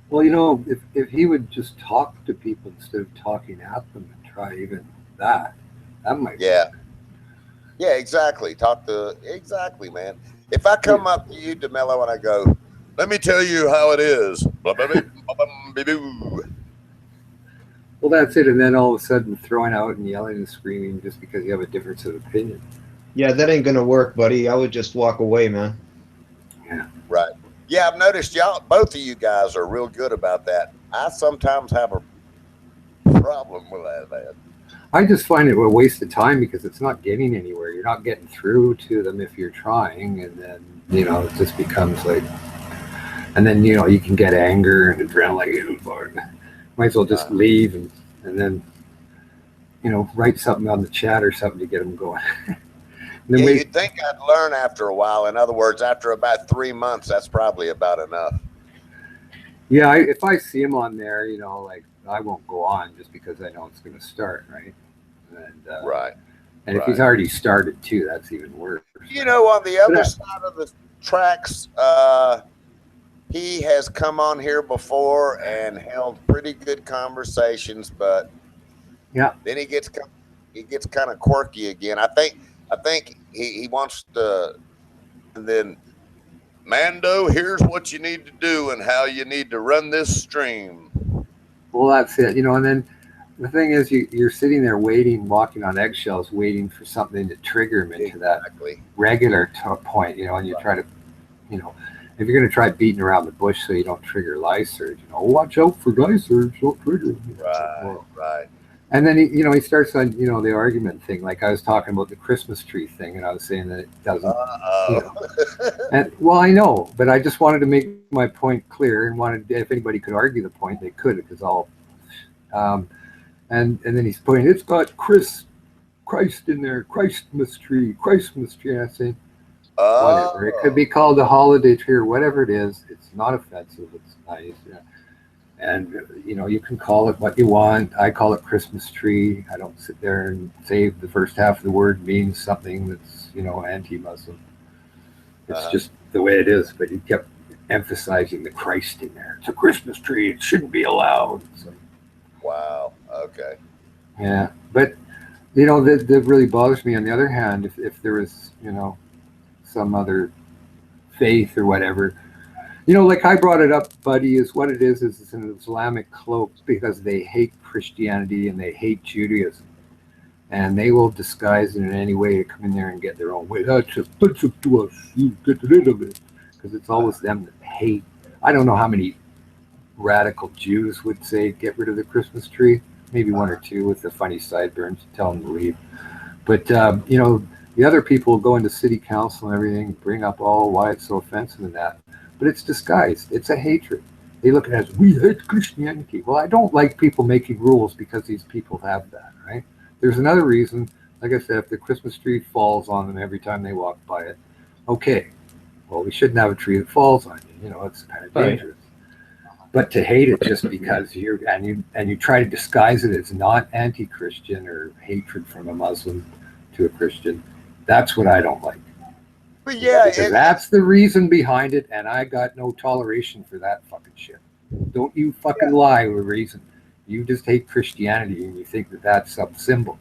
Well, you know, if he would just talk to people instead of talking at them and try even that might work. Yeah, exactly. Exactly, man. If I come up to you, DeMello, and I go, let me tell you how it is. Well, that's it. And then all of a sudden throwing out and yelling and screaming just because you have a difference of opinion. Yeah, that ain't gonna work, buddy. I would just walk away, man. Yeah. Right. Yeah, I've noticed both of you guys are real good about that. I sometimes have a problem with that, man. I just find it a waste of time because it's not getting anywhere. You're not getting through to them if you're trying, and then, you know, it just becomes like, and then, you know, you can get anger and adrenaline. Might as well just leave and then, you know, write something on the chat or something to get them going. Yeah, you'd think I'd learn after a while. In other words, after about 3 months, that's probably about enough. Yeah, if I see him on there, you know, like, I won't go on just because I know it's going to start, right? And, right. And if he's already started too, that's even worse. You know, on the other side of the tracks, he has come on here before and held pretty good conversations, but yeah, then he gets kind of quirky again. I think he wants to, and then Mando, here's what you need to do and how you need to run this stream. Well, that's it, you know. And then the thing is, you're sitting there waiting, walking on eggshells, waiting for something to trigger him into that regular point, you know. And you try to, you know, if you're going to try beating around the bush so you don't trigger Lysurge, you know, watch out for Lysurge, don't trigger. Right. And then he starts on the argument thing, like I was talking about the Christmas tree thing, and I was saying that it doesn't. And well, I know, but I just wanted to make my point clear, and wanted if anybody could argue the point, they could. It was all, and then he's pointing. It's got Christ in there, Christmas tree. And I say, whatever. It could be called a holiday tree or whatever it is. It's not offensive. It's nice. Yeah. And you can call it what you want. I call it Christmas tree. I don't sit there and say the first half of the word means something that's anti-Muslim. It's just the way it is. But he kept emphasizing the Christ in there. It's a Christmas tree. It shouldn't be allowed. So, wow. Okay. Yeah, but that really bothers me. On the other hand, if there is some other faith or whatever. Like I brought it up, buddy, is what it is it's an Islamic cloak because they hate Christianity and they hate Judaism. And they will disguise it in any way to come in there and get their own way. That's offensive to us. You get rid of it. Because it's always them that hate. I don't know how many radical Jews would say get rid of the Christmas tree. Maybe one or two with the funny sideburns, tell them to leave. But, the other people go into city council and everything, bring up why it's so offensive and that. But it's disguised. It's a hatred. They look at it as, we hate Christianity. Well, I don't like people making rules because these people have that, right? There's another reason. Like I said, if the Christmas tree falls on them every time they walk by it, okay. Well, we shouldn't have a tree that falls on you. It's kind of dangerous. But to hate it just because you try to disguise it as not anti-Christian or hatred from a Muslim to a Christian, that's what I don't like. But yeah, that's the reason behind it, and I got no toleration for that fucking shit. Don't you fucking lie with reason. You just hate Christianity and you think that that's some symbol.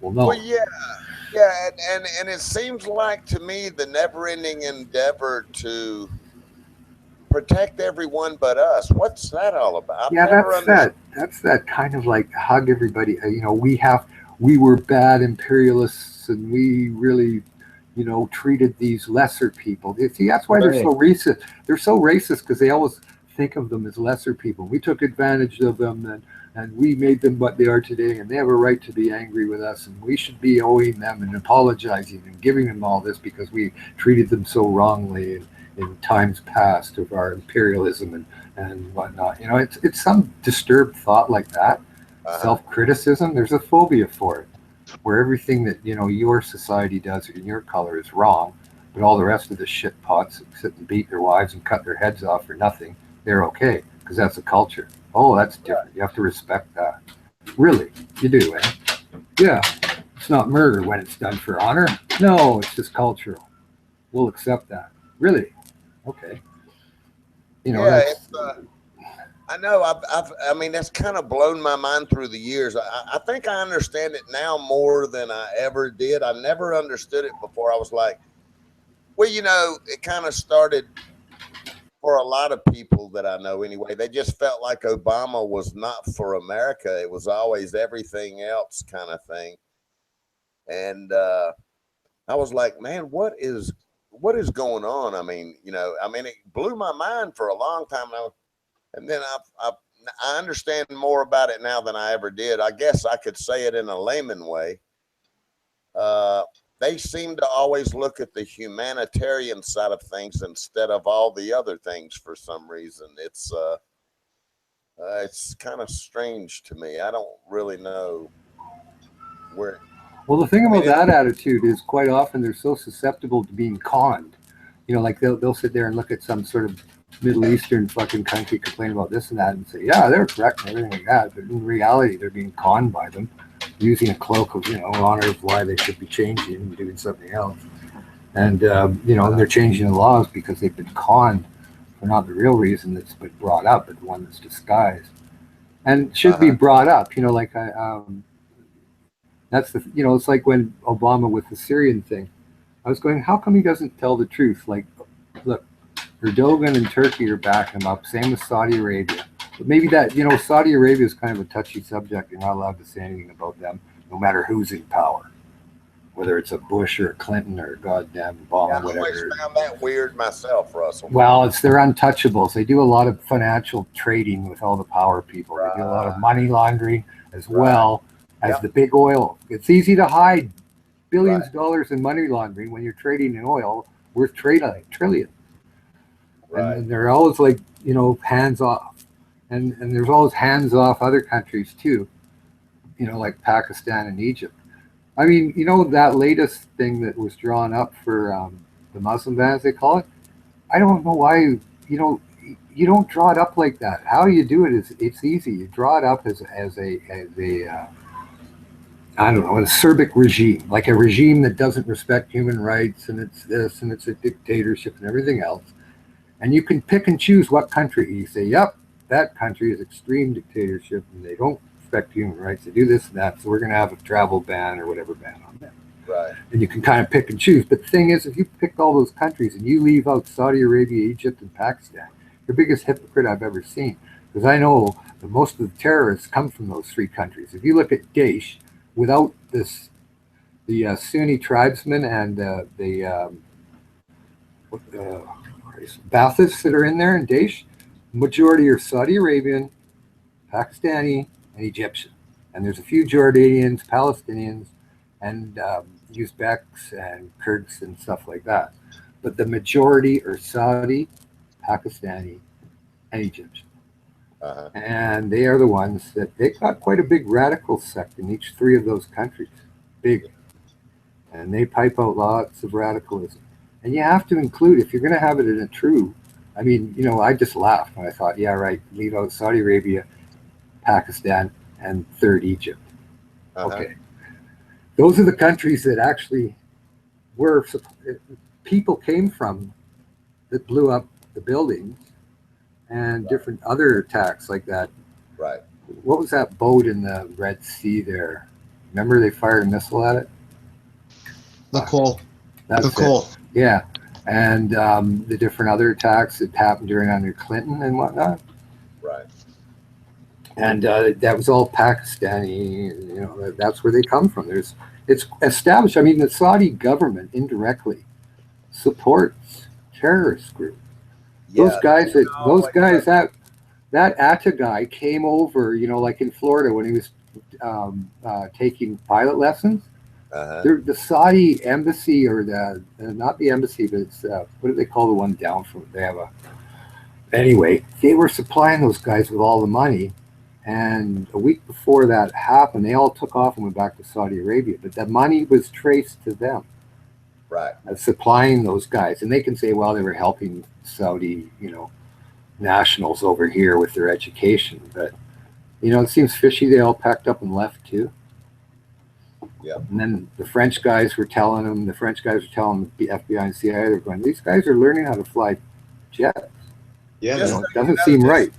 Well, no. Well, yeah, and it seems like to me the never-ending endeavor to protect everyone but us. What's that all about? That's that kind of like hug everybody. We were bad imperialists and we really treated these lesser people. See, that's why they're so racist. They're so racist because they always think of them as lesser people. We took advantage of them and we made them what they are today, and they have a right to be angry with us, and we should be owing them and apologizing and giving them all this because we treated them so wrongly in times past of our imperialism and whatnot. It's some disturbed thought like that. Self-criticism, there's a phobia for it, where everything that your society does in your color is wrong, but all the rest of the shit pots that sit and beat their wives and cut their heads off for nothing, they're okay because that's a culture. Oh, that's different. You have to respect that. Really, you do, eh? Yeah, it's not murder when it's done for honor. No, it's just cultural. We'll accept that. Really? Okay. I know. I mean, that's kind of blown my mind through the years. I think I understand it now more than I ever did. I never understood it before. I was like, well, it kind of started for a lot of people that I know anyway. They just felt like Obama was not for America. It was always everything else kind of thing. And I was like, man, what is going on? I mean, it blew my mind for a long time. And then I understand more about it now than I ever did. I guess I could say it in a layman way. They seem to always look at the humanitarian side of things instead of all the other things for some reason. It's kind of strange to me. I don't really know where. Well, the thing about that attitude is quite often they're so susceptible to being conned. Like they'll sit there and look at some sort of Middle Eastern fucking country, complain about this and that, and say, yeah, they're correct and everything like that. But in reality, they're being conned by them, using a cloak of, honor of why they should be changing and doing something else. And, and they're changing the laws because they've been conned for not the real reason that's been brought up, but the one that's disguised. And should be brought up, that's the, it's like when Obama with the Syrian thing. I was going, how come he doesn't tell the truth? Like, look, Erdogan and Turkey are backing him up, same with Saudi Arabia. But maybe that, Saudi Arabia is kind of a touchy subject. You're not allowed to say anything about them, no matter who's in power. Whether it's a Bush or a Clinton or a goddamn Obama, whatever. I always found that weird myself, Russell. Well, they're untouchables. They do a lot of financial trading with all the power people. They do a lot of money laundering as well. as the big oil. It's easy to hide billions of dollars in money laundering when you're trading in oil worth trillions. And they're always like, you know, hands off. And there's always hands off other countries too, you know, like Pakistan and Egypt. I mean, you know, that latest thing that was drawn up for the Muslim ban, as they call it, I don't know why, you know, you don't draw it up like that. How you do it is, it's easy. You draw it up as a I don't know, a Serbic regime, like a regime that doesn't respect human rights, and it's this, and it's a dictatorship and everything else. And you can pick and choose what country. You say, yep, that country is extreme dictatorship, and they don't respect human rights. They do this and that, so we're going to have a travel ban or whatever ban on them. Right. And you can kind of pick and choose. But the thing is, if you pick all those countries and you leave out Saudi Arabia, Egypt, and Pakistan, you're the biggest hypocrite I've ever seen. Because I know that most of the terrorists come from those three countries. If you look at Daesh, without this, the Sunni tribesmen and the Baathists that are in there in Daesh, the majority are Saudi Arabian, Pakistani, and Egyptian. And there's a few Jordanians, Palestinians, and Uzbeks and Kurds and stuff like that. But the majority are Saudi, Pakistani, and Egyptian. And they are the ones that they've got quite a big radical sect in each three of those countries. Big. And they pipe out lots of radicalism. And you have to include, if you're going to have it in a true, I mean, you know, I just laughed when I thought, yeah, right, leave out Saudi Arabia, Pakistan, and third Egypt. Okay. Those are the countries that actually were, people came from that blew up the buildings and different other attacks like that. Right. What was that boat in the Red Sea there? Remember they fired a missile at it? The Cole. That's the Cole. It. Yeah. And the different other attacks that happened during under Clinton and whatnot. Right. And that was all Pakistani. You know, that's where they come from. It's established. I mean, the Saudi government indirectly supports terrorist groups. Yeah, those guys that Atta guy came over, you know, like in Florida when he was taking pilot lessons. The Saudi embassy, or not the embassy, but it's what do they call the one down from? They have anyway. They were supplying those guys with all the money, and a week before that happened, they all took off and went back to Saudi Arabia. But that money was traced to them. Right. Supplying those guys. And they can say, well, they were helping Saudi, you know, nationals over here with their education. But, you know, it seems fishy. They all packed up and left too. Yeah. And then the French guys were telling them, the FBI and CIA, they're going, these guys are learning how to fly jets. Yeah. You know, it doesn't seem right.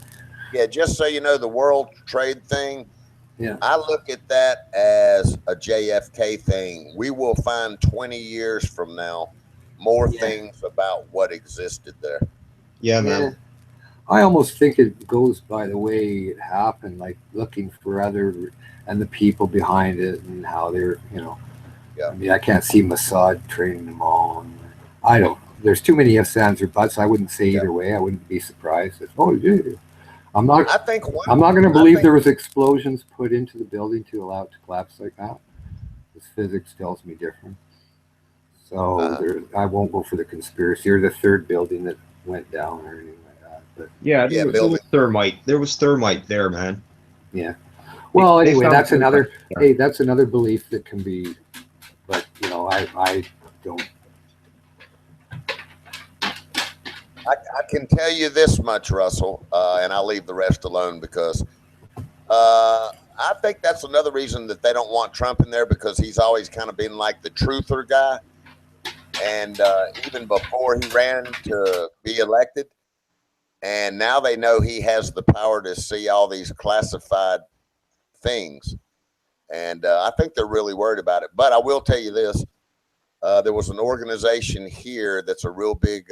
Yeah, just so you know, the world trade thing, yeah, I look at that as a JFK thing. We will find 20 years from now more things about what existed there. Yeah, man. Yeah. I almost think it goes by the way it happened, like looking for other and the people behind it and how they're, you know. Yeah. I mean, I can't see Mossad training them all. And I don't. There's too many ifs, ands, or buts. I wouldn't say either way. I wouldn't be surprised if, oh, yeah. I'm not going to believe there was explosions put into the building to allow it to collapse like that. This physics tells me different. So I won't go for the conspiracy or the third building that went down or anything like that. But yeah, there was thermite. There was thermite there, man. Yeah. Well, anyway, that's another. Hey, that's another belief that can be. But you know, I don't. I can tell you this much, Russell, and I'll leave the rest alone because I think that's another reason that they don't want Trump in there, because he's always kind of been like the truther guy. And even before he ran to be elected, and now they know he has the power to see all these classified things. And I think they're really worried about it. But I will tell you this. There was an organization here that's a real big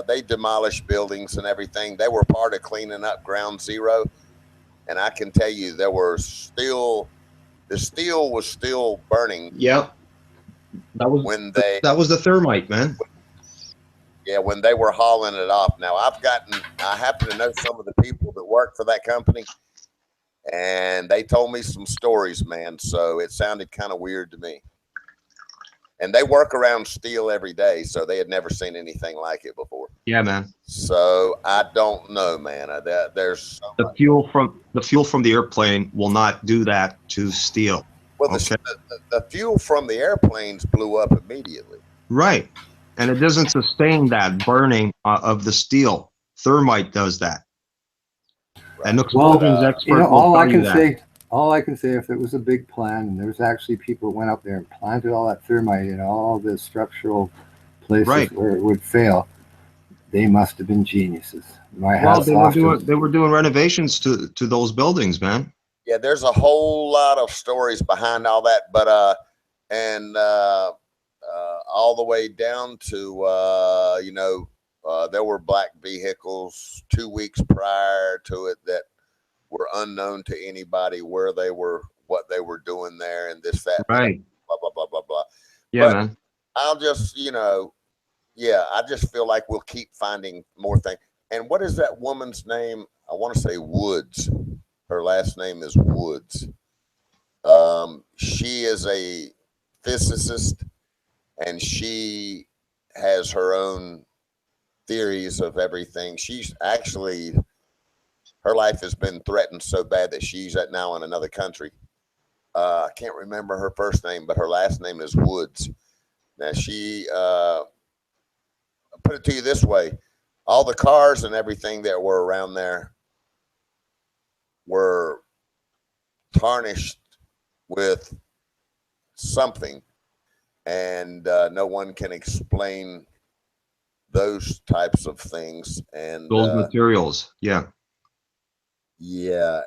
they demolish buildings and everything. They were part of cleaning up Ground Zero, and I can tell you the steel was still burning. Yep, that was the thermite, man. Yeah, when they were hauling it off. Now I happen to know some of the people that work for that company, And they told me some stories, man. So it sounded kind of weird to me. And they work around steel every day, so they had never seen anything like it before. Yeah, man. So I don't know, man. There's so the fuel from the airplane will not do that to steel. well, Okay. the fuel from the airplanes blew up immediately. Right, and it doesn't sustain that burning of the steel. Thermite does that. Right. And explosions expert will all I tell you can that. say, if it was a big plan and there's actually people who went up there and planted all that thermite in all the structural places where it would fail, they must have been geniuses. Well, they were doing renovations to those buildings, man. Yeah, there's a whole lot of stories behind all that, but all the way down to there were black vehicles 2 weeks prior to it that were unknown to anybody, where they were, what they were doing there, and this, that, right, blah blah blah blah blah. Yeah, but man. I'll just I just feel like we'll keep finding more things. And what is that woman's name? I want to say Woods. Her last name is Woods. She is a physicist, and she has her own theories of everything. She's actually, her life has been threatened so bad that she's now in another country. I can't remember her first name, but her last name is Woods. Now she put it to you this way: all the cars and everything that were around there were tarnished with something, and no one can explain those types of things. And those materials, yeah,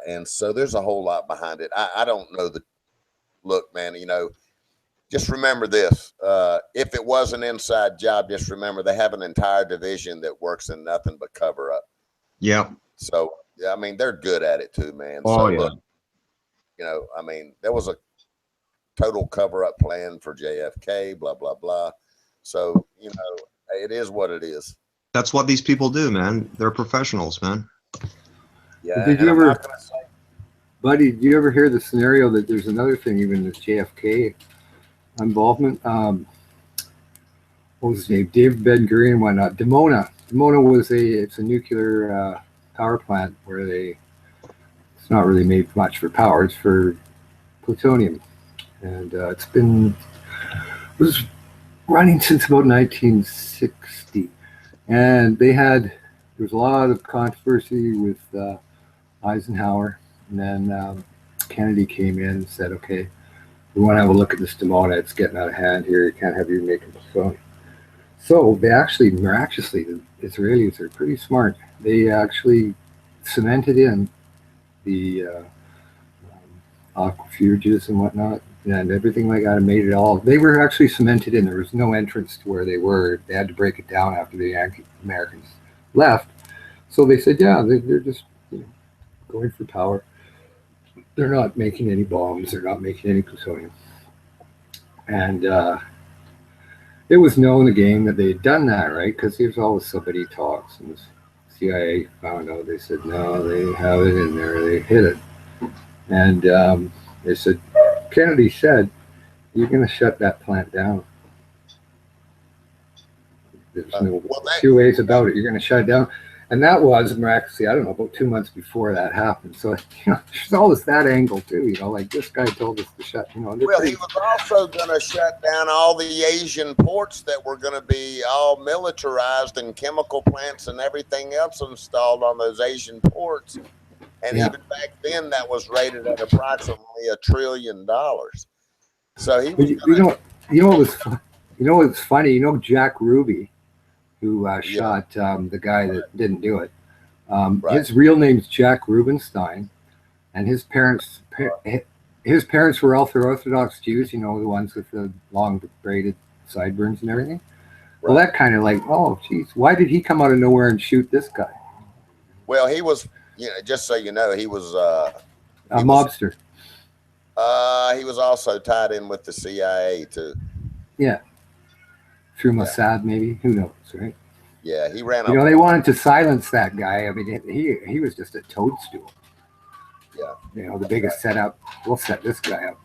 and so there's a whole lot behind it. I don't know the look, man. Just remember this: if it was an inside job, just remember they have an entire division that works in nothing but cover up. Yeah. So I mean, they're good at it too, man. Oh, so yeah. look, I mean, there was a total cover up plan for JFK, blah blah blah. So it is what it is. That's what these people do, man. They're professionals, man. Yeah. Did you ever, buddy? Did you ever hear the scenario that there's another thing, even with JFK involvement? What was his name? David Ben Gurion and whatnot. Dimona was it's a nuclear power plant where it's not really made much for power. It's for plutonium, and it was running since about 1960, and there was a lot of controversy with Eisenhower, and then Kennedy came in and said, okay, we want to have a look at this Dimona. It's getting out of hand here. You can't have you making plutonium. So they actually, miraculously, the Israelis are pretty smart. They actually cemented in the aquefuges and whatnot, and everything like that, and made it all. They were actually cemented in. There was no entrance to where they were. They had to break it down after the Americans left. So they said, yeah, they're just going for power. They're not making any bombs. They're not making any plutonium. And it was known again that they had done that, right? Because there's always somebody talks, and the CIA found out. They said, no, they have it in there. They hid it. And they said, Kennedy said, you're going to shut that plant down. There's no two ways about it. You're going to shut it down. And that was miraculously, I don't know, about 2 months before that happened. So, there's always that angle too, like this guy told us to shut, Well, he was also going to shut down all the Asian ports that were going to be all militarized, and chemical plants and everything else installed on those Asian ports. And even back then, that was rated at approximately $1 trillion. So he was what's funny? Jack Ruby, who shot the guy that didn't do it. Right. His real name's Jack Rubenstein, and his parents were Orthodox Jews. The ones with the long braided sideburns and everything. Right. Well, that kind of like, oh, geez, why did he come out of nowhere and shoot this guy? Well, he was. Just so you know, he was a mobster. He was also tied in with the CIA too. Yeah, through Mossad, maybe. Who knows, right? Yeah, he ran. They wanted to silence that guy. I mean, he was just a toadstool. Yeah. You know, the biggest setup. We'll set this guy up.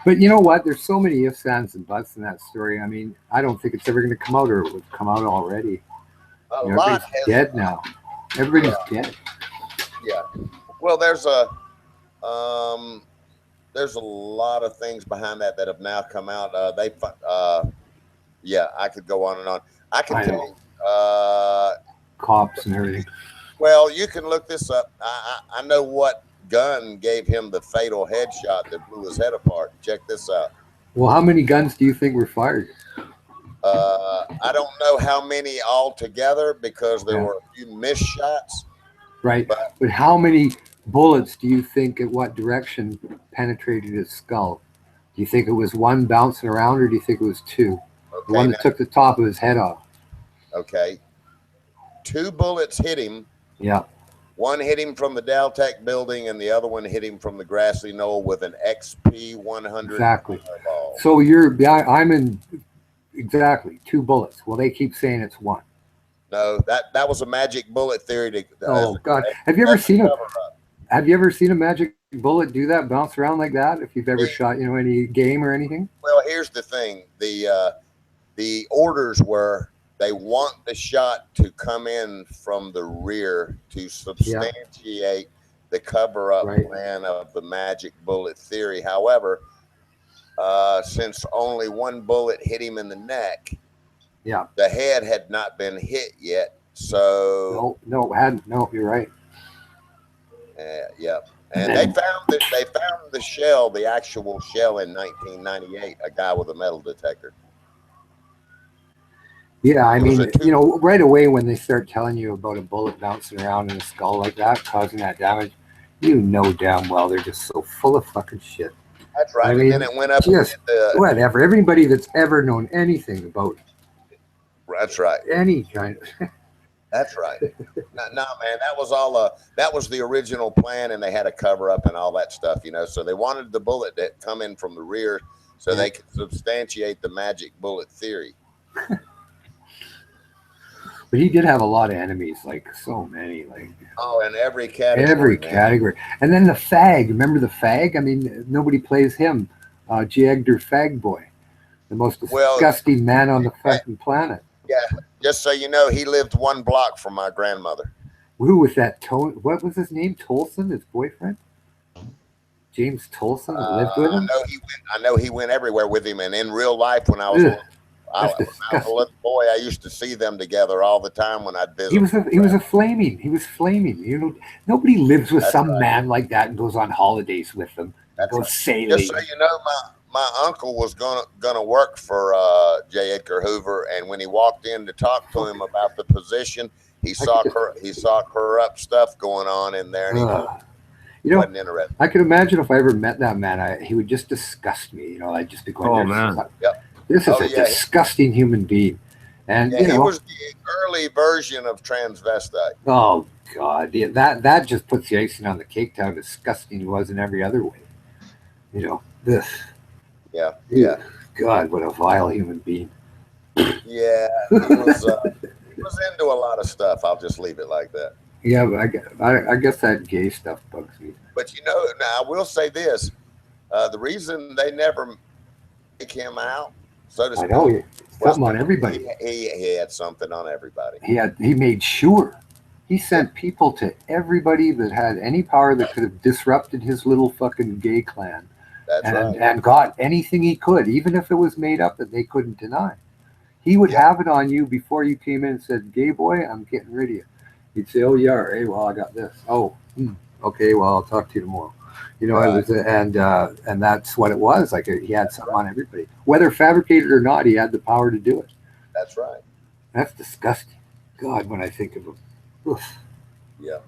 But you know what? There's so many ifs, ands, and buts in that story. I mean, I don't think it's ever going to come out, or it would come out already. A You know, lot everybody's dead now. Everybody's dead. Yeah. Well, there's a lot of things behind that have now come out. Yeah, I could go on and on. I can tell you, cops and everything. Well, you can look this up. I know what gun gave him the fatal headshot that blew his head apart. Check this out. Well, how many guns do you think were fired? I don't know how many altogether because there were a few missed shots. Right. But how many bullets do you think at what direction penetrated his skull? Do you think it was one bouncing around, or do you think it was two? Okay, the one that took the top of his head off. Okay. 2 bullets hit him. Yeah. One hit him from the Dowtech building, and the other one hit him from the grassy knoll with an XP 100. Exactly. Ball. So I'm in exactly 2 bullets. Well, they keep saying it's 1. No, that was a magic bullet theory. Oh God! Have you ever seen a magic bullet do that, bounce around like that? If you've ever shot, any game or anything. Well, here's the thing: the orders were they want the shot to come in from the rear to substantiate the cover-up plan of the magic bullet theory. However, since only 1 bullet hit him in the neck. Yeah, the head had not been hit yet, so no, it hadn't. No, you're right. Yeah, and they found the shell, the actual shell, in 1998. A guy with a metal detector. Yeah, I mean, right away when they start telling you about a bullet bouncing around in the skull like that, causing that damage, you know damn well they're just so full of fucking shit. That's right. I mean, and then it went up. Just whatever. Everybody that's ever known anything about. That's right. Any kind of. That's right. No, man, that was all. That was the original plan, and they had a cover up and all that stuff, So they wanted the bullet to come in from the rear, so they could substantiate the magic bullet theory. But he did have a lot of enemies, like so many, like. Oh, in every category. Every category, and then the fag. Remember the fag? I mean, nobody plays him. Jagder Fag Boy, the most disgusting man on the fucking planet. Yeah, just so you know, he lived 1 block from my grandmother. Who was that? What was his name? Tolson, his boyfriend? James Tolson lived with him? I know he went everywhere with him, and in real life, when I was a little boy, I used to see them together all the time when I'd visit. He was flaming. Nobody lives with man like that and goes on holidays with them. Goes sailing. Just so you know, my uncle was gonna work for J. Edgar Hoover, and when he walked in to talk to him about the position, he saw corrupt stuff going on in there, and he wasn't interested. I could imagine if I ever met that man, he would just disgust me. I'd just be going, "Oh man, this is a disgusting human being." And he was the early version of transvestite. Oh God, that just puts the icing on the cake to how disgusting he was in every other way. This. Yeah. God, what a vile human being. Yeah, he was into a lot of stuff. I'll just leave it like that. Yeah, but I guess that gay stuff bugs me. But now I will say this: the reason they never take him out, so to speak, I know something on everybody. He had something on everybody. He made sure he sent people to everybody that had any power that could have disrupted his little fucking gay clan. That's right. And got anything he could, even if it was made up that they couldn't deny. He would have it on you before you came in and said, "Gay boy, I'm getting rid of you." You'd say, "Oh yeah, hey, well I got this." "Oh, okay, well I'll talk to you tomorrow." It was, and that's what it was. Like he had something on everybody, whether fabricated or not. He had the power to do it. That's right. That's disgusting. God, when I think of him. Oof. Yeah.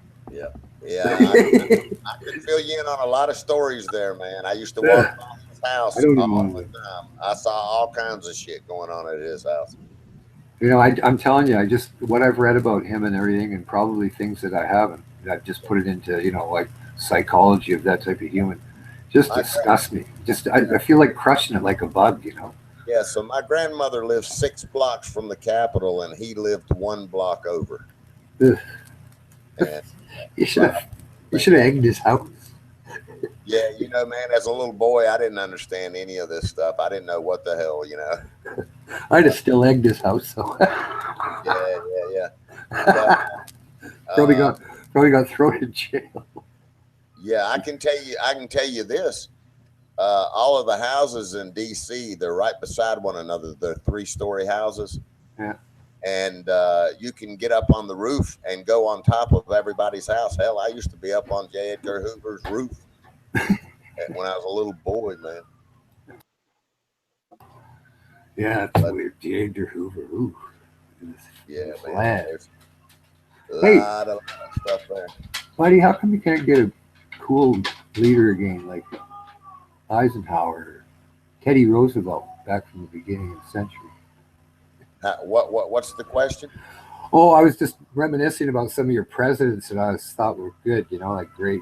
I could fill you in on a lot of stories there, man. I used to walk by his house all the time. I saw all kinds of shit going on at his house. I'm telling you, what I've read about him and everything, and probably things that I haven't, I've just put it into, like psychology of that type of human. Just disgusts me. I feel like crushing it like a bug, Yeah, so my grandmother lived 6 blocks from the Capitol, and he lived 1 block over. You should You should have egged his house. Yeah, you know, man, as a little boy, I didn't understand any of this stuff. I didn't know what the hell, you know. I'd have still egged his house, so. Yeah. But probably got thrown in jail. yeah, I can tell you this. All of the houses in DC, they're right beside one another. They're 3-story houses. Yeah. And you can get up on the roof and go on top of everybody's house. Hell, I used to be up on J. Edgar Hoover's roof when I was a little boy, man. Yeah, that's weird. J. Edgar Hoover. Ooh. Yeah, man. There's a lot of stuff there. Buddy, how come you can't get a cool leader again like Eisenhower or Teddy Roosevelt back from the beginning of the century? What's the question? Oh, I was just reminiscing about some of your presidents that I thought were good, you know, like great.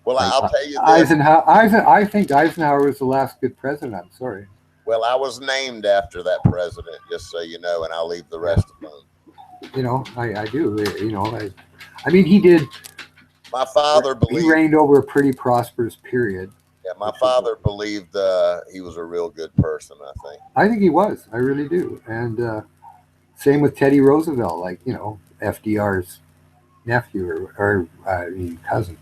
Well, like, I'll tell you this. I think Eisenhower was the last good president. I'm sorry. Well, I was named after that president, just so you know, and I'll leave the rest alone. You know, I do. You know, I mean, he did. My father believed he reigned over a pretty prosperous period. Yeah, my father believed he was a real good person. I think he was. I really do. And same with Teddy Roosevelt, like, you know, FDR's nephew or cousin.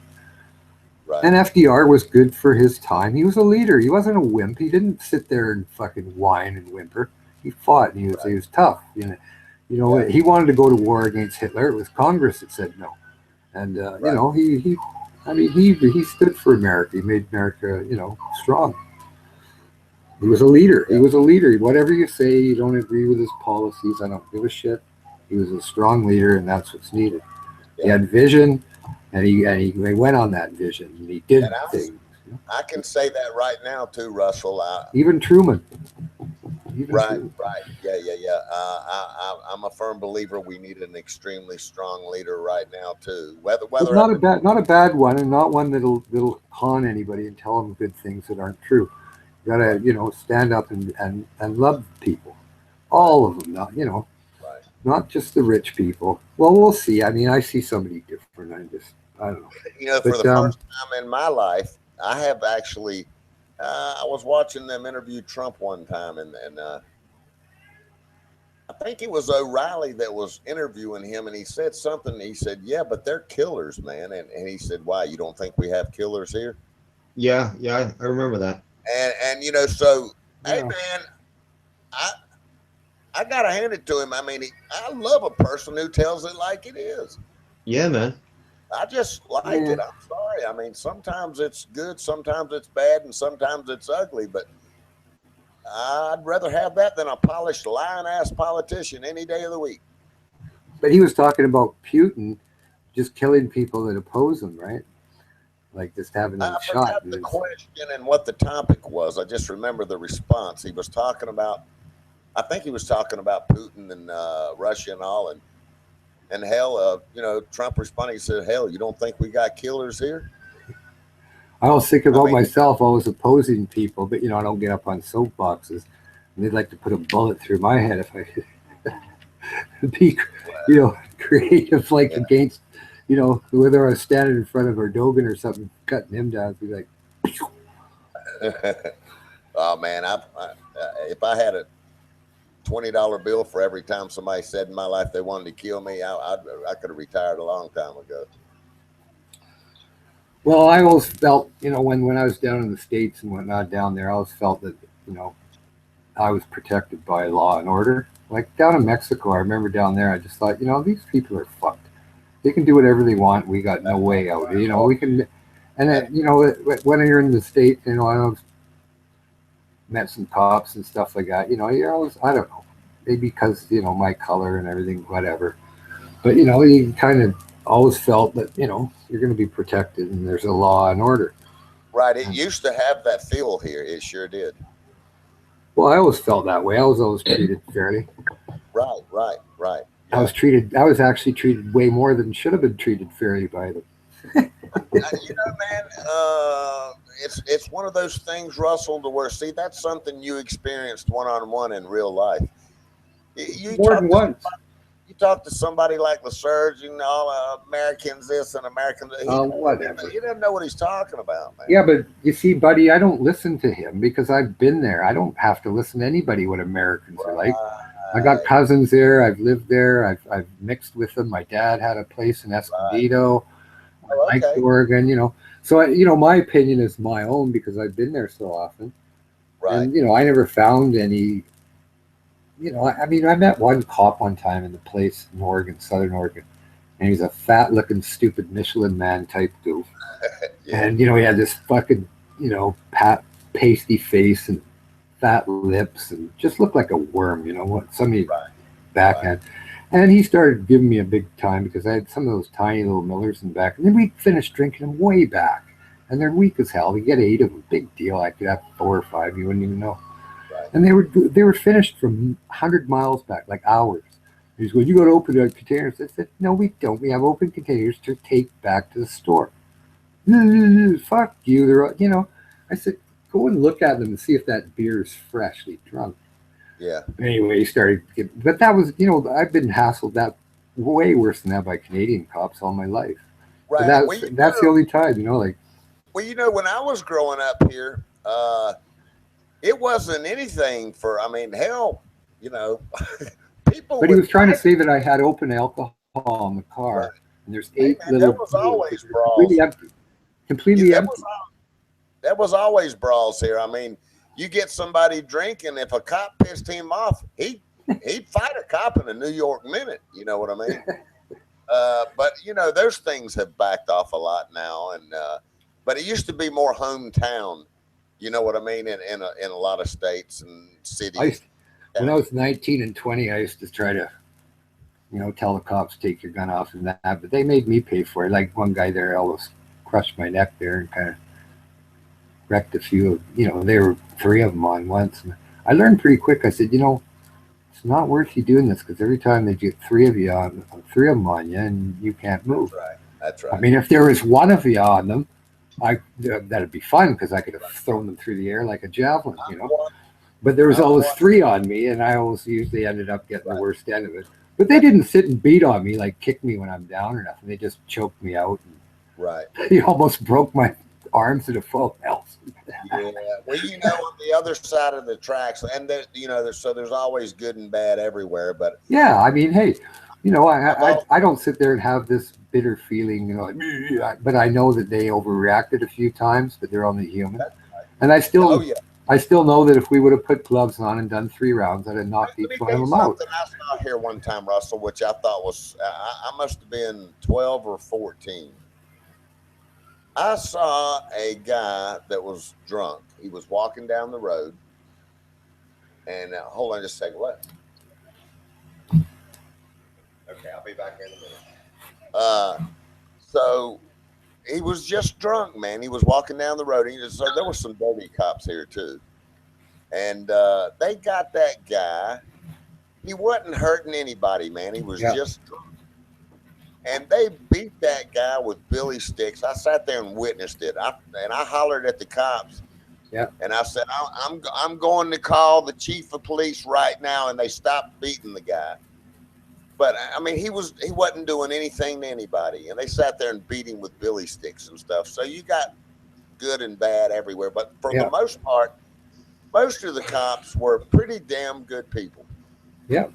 Right. And FDR was good for his time. He was a leader. He wasn't a wimp. He didn't sit there and fucking whine and whimper. He fought, and he was tough. You know, he wanted to go to war against Hitler. It was Congress that said no. And you know, he stood for America. He made America, you know, strong. He was a leader. He was a leader. Whatever you say, you don't agree with his policies, I don't give a shit. He was a strong leader, and that's what's needed. He had vision. And he went on that vision, and he did things. You know? I can say that right now too, Russell. Even Truman. Right. Yeah. I'm a firm believer we need an extremely strong leader right now too. Whether not a bad one, and not one that'll con anybody and tell them good things that aren't true. You gotta, you know, stand up and love people, all of them. Not, you know. Not just the rich people. Well, we'll see. I mean, I see somebody different. I don't know. You know, for the first time in my life, I have actually, I was watching them interview Trump one time, and I think it was O'Reilly that was interviewing him, and he said something. He said, yeah, but they're killers, man. And he said, why? You don't think we have killers here? Yeah, I remember that. And you know, so, hey, man, I gotta hand it to him. I mean, I love a person who tells it like it is. Yeah, man. I just like it. I'm sorry. I mean, sometimes it's good, sometimes it's bad, and sometimes it's ugly. But I'd rather have that than a polished, lying-ass politician any day of the week. But he was talking about Putin just killing people that oppose him, right? Like just having them shot. I forgot the question and what the topic was. I just remember the response. He was talking about. I think he was talking about Putin and Russia and all, and hell, you know, Trump responded. He said, "Hell, you don't think we got killers here?" I always think about myself. I was opposing people, but you know, I don't get up on soapboxes. And they'd like to put a bullet through my head if I could be, you know, creative, like against, you know, whether I was standing in front of Erdogan or something, cutting him down, I'd be like, oh man, if I had a $20 bill for every time somebody said in my life they wanted to kill me, I could have retired a long time ago. Well, I always felt, you know, when I was down in the States and whatnot down there, I always felt that, you know, I was protected by law and order. Like down in Mexico, I remember down there, I just thought, you know, these people are fucked. They can do whatever they want. We got no way out. You know, we can, and then, you know, when you're in the States, you know, I always met some cops and stuff like that. You know, you're always, I don't know. Maybe because, you know, my color and everything, whatever. But, you know, you kind of always felt that, you know, you're going to be protected and there's a law and order. Right. It used to have that feel here. It sure did. Well, I always felt that way. I was always treated fairly. Right. I was actually treated way more than should have been treated fairly by them. You know, man, it's one of those things, Russell, to where, see, that's something you experienced one-on-one in real life. More than once. You talk to somebody like the surgeon, all Americans this and Americans, whatever. He doesn't know what he's talking about, man. Yeah, but you see, buddy, I don't listen to him because I've been there. I don't have to listen to anybody what Americans are like. I got cousins there. I've lived there. I've mixed with them. My dad had a place in Escondido. I liked Oregon, you know. So, you know, my opinion is my own because I've been there so often. Right. And, you know, I never found any, you know, I mean, I met one cop one time in the place in Oregon, Southern Oregon, and he's a fat-looking, stupid Michelin man type goof. Yeah. And, you know, he had this fucking, you know, pasty face and fat lips and just looked like a worm, you know, what somebody backhand. And he started giving me a big time because I had some of those tiny little Millers in the back. And then we finished drinking them way back. And they're weak as hell. We get 8 of them. Big deal. I could have 4 or 5. You wouldn't even know. Right. And they were finished from 100 miles back, like hours. He's going, you got to open the containers. I said, no, we don't. We have open containers to take back to the store. Fuck you. They're, you know, I said, go and look at them and see if that beer is freshly drunk. Yeah. Anyway, he started, but that was, you know, I've been hassled that way worse than that by Canadian cops all my life. Right. That's the only time, you know, like. Well, you know, when I was growing up here, it wasn't anything for, I mean, hell, you know, people. But he was trying to say that I had open alcohol in the car, right. And there's 8 little. There was always brawls. Completely empty. Completely empty. There was always brawls here. I mean, you get somebody drinking, if a cop pissed him off, he'd fight a cop in a New York minute. You know what I mean? But you know, those things have backed off a lot now, and but it used to be more hometown. You know what I mean? In a lot of states and cities. When I was 19 and 20, I used to try to, you know, tell the cops take your gun off and that, but they made me pay for it. Like one guy there almost crushed my neck there and kind of wrecked a few of, you know, there were 3 of them on once. And I learned pretty quick. I said, you know, it's not worth you doing this because every time they get 3 of them on you, and you can't move. Right. That's right. I mean, if there was 1 of you on them, that'd be fun because I could have thrown them through the air like a javelin, you know. But there was always 3 on me, and I always usually ended up getting the worst end of it. But they didn't sit and beat on me, like kick me when I'm down or nothing. They just choked me out. And right. They almost broke my arms at a full health. Yeah. Well, you know, on the other side of the tracks, and there, you know, there's always good and bad everywhere. But yeah, I mean, hey, you know, I don't sit there and have this bitter feeling, you know, but I know that they overreacted a few times, but they're only human. Right. And I still know that if we would have put gloves on and done 3 rounds, I'd have knocked each one of them out. I saw here one time, Russell, which I thought was, I must have been 12 or 14. I saw a guy that was drunk. He was walking down the road. And hold on just a second. What? Okay, I'll be back in a minute. So he was just drunk, man. He was walking down the road. So there were some dirty cops here too. And they got that guy. He wasn't hurting anybody, man. He was just drunk. And they beat that guy with billy sticks. I sat there and witnessed it. I hollered at the cops. Yeah. And I said, I'm going to call the chief of police right now. And they stopped beating the guy. But I mean, he wasn't doing anything to anybody. And they sat there and beat him with billy sticks and stuff. So you got good and bad everywhere. But for the most part, most of the cops were pretty damn good people. Yeah.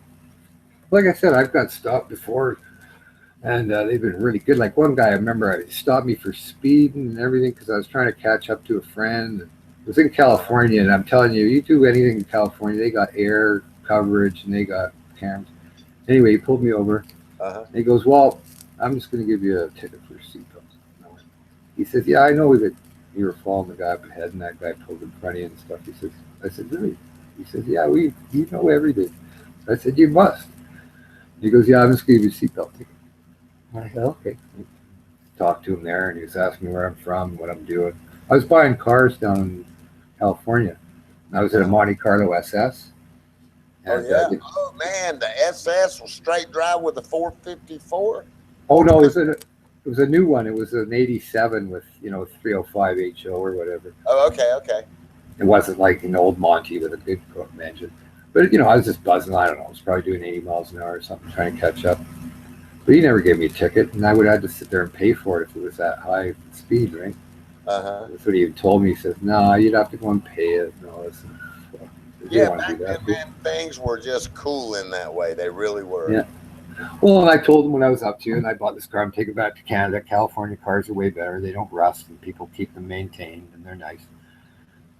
Like I said, I've got stopped before. And they've been really good. Like one guy, I remember, stopped me for speeding and everything because I was trying to catch up to a friend. It was in California, and I'm telling you, you do anything in California, they got air coverage and they got cameras. Anyway, he pulled me over. And he goes, well, I'm just going to give you a ticket for seatbelts. He says, yeah, I know that you were following the guy up ahead, and that guy pulled in front of you and stuff. He says, I said, really? He says, yeah, you know everything. I said, you must. He goes, yeah, I'm just going to give you a seatbelt ticket. I said, okay. Talked to him there, and he was asking me where I'm from, what I'm doing. I was buying cars down in California. I was in a Monte Carlo SS. And, oh man, the SS was straight drive with a 454. Oh no, it was a new one. It was an '87 with 305 HO or whatever. Oh, okay. It wasn't like an old Monte with a good engine. But I was just buzzing. I don't know. I was probably doing 80 miles an hour or something, trying to catch up. But he never gave me a ticket, and I would have to sit there and pay for it if it was that high speed, right? That's what he even told me. He says, "No, you'd have to go and pay it." No, yeah, back then, man, things were just cool in that way. They really were. Yeah. Well, and I told him when I was up to you, and I bought this car. I'm taking it back to Canada. California cars are way better. They don't rust, and people keep them maintained, and they're nice.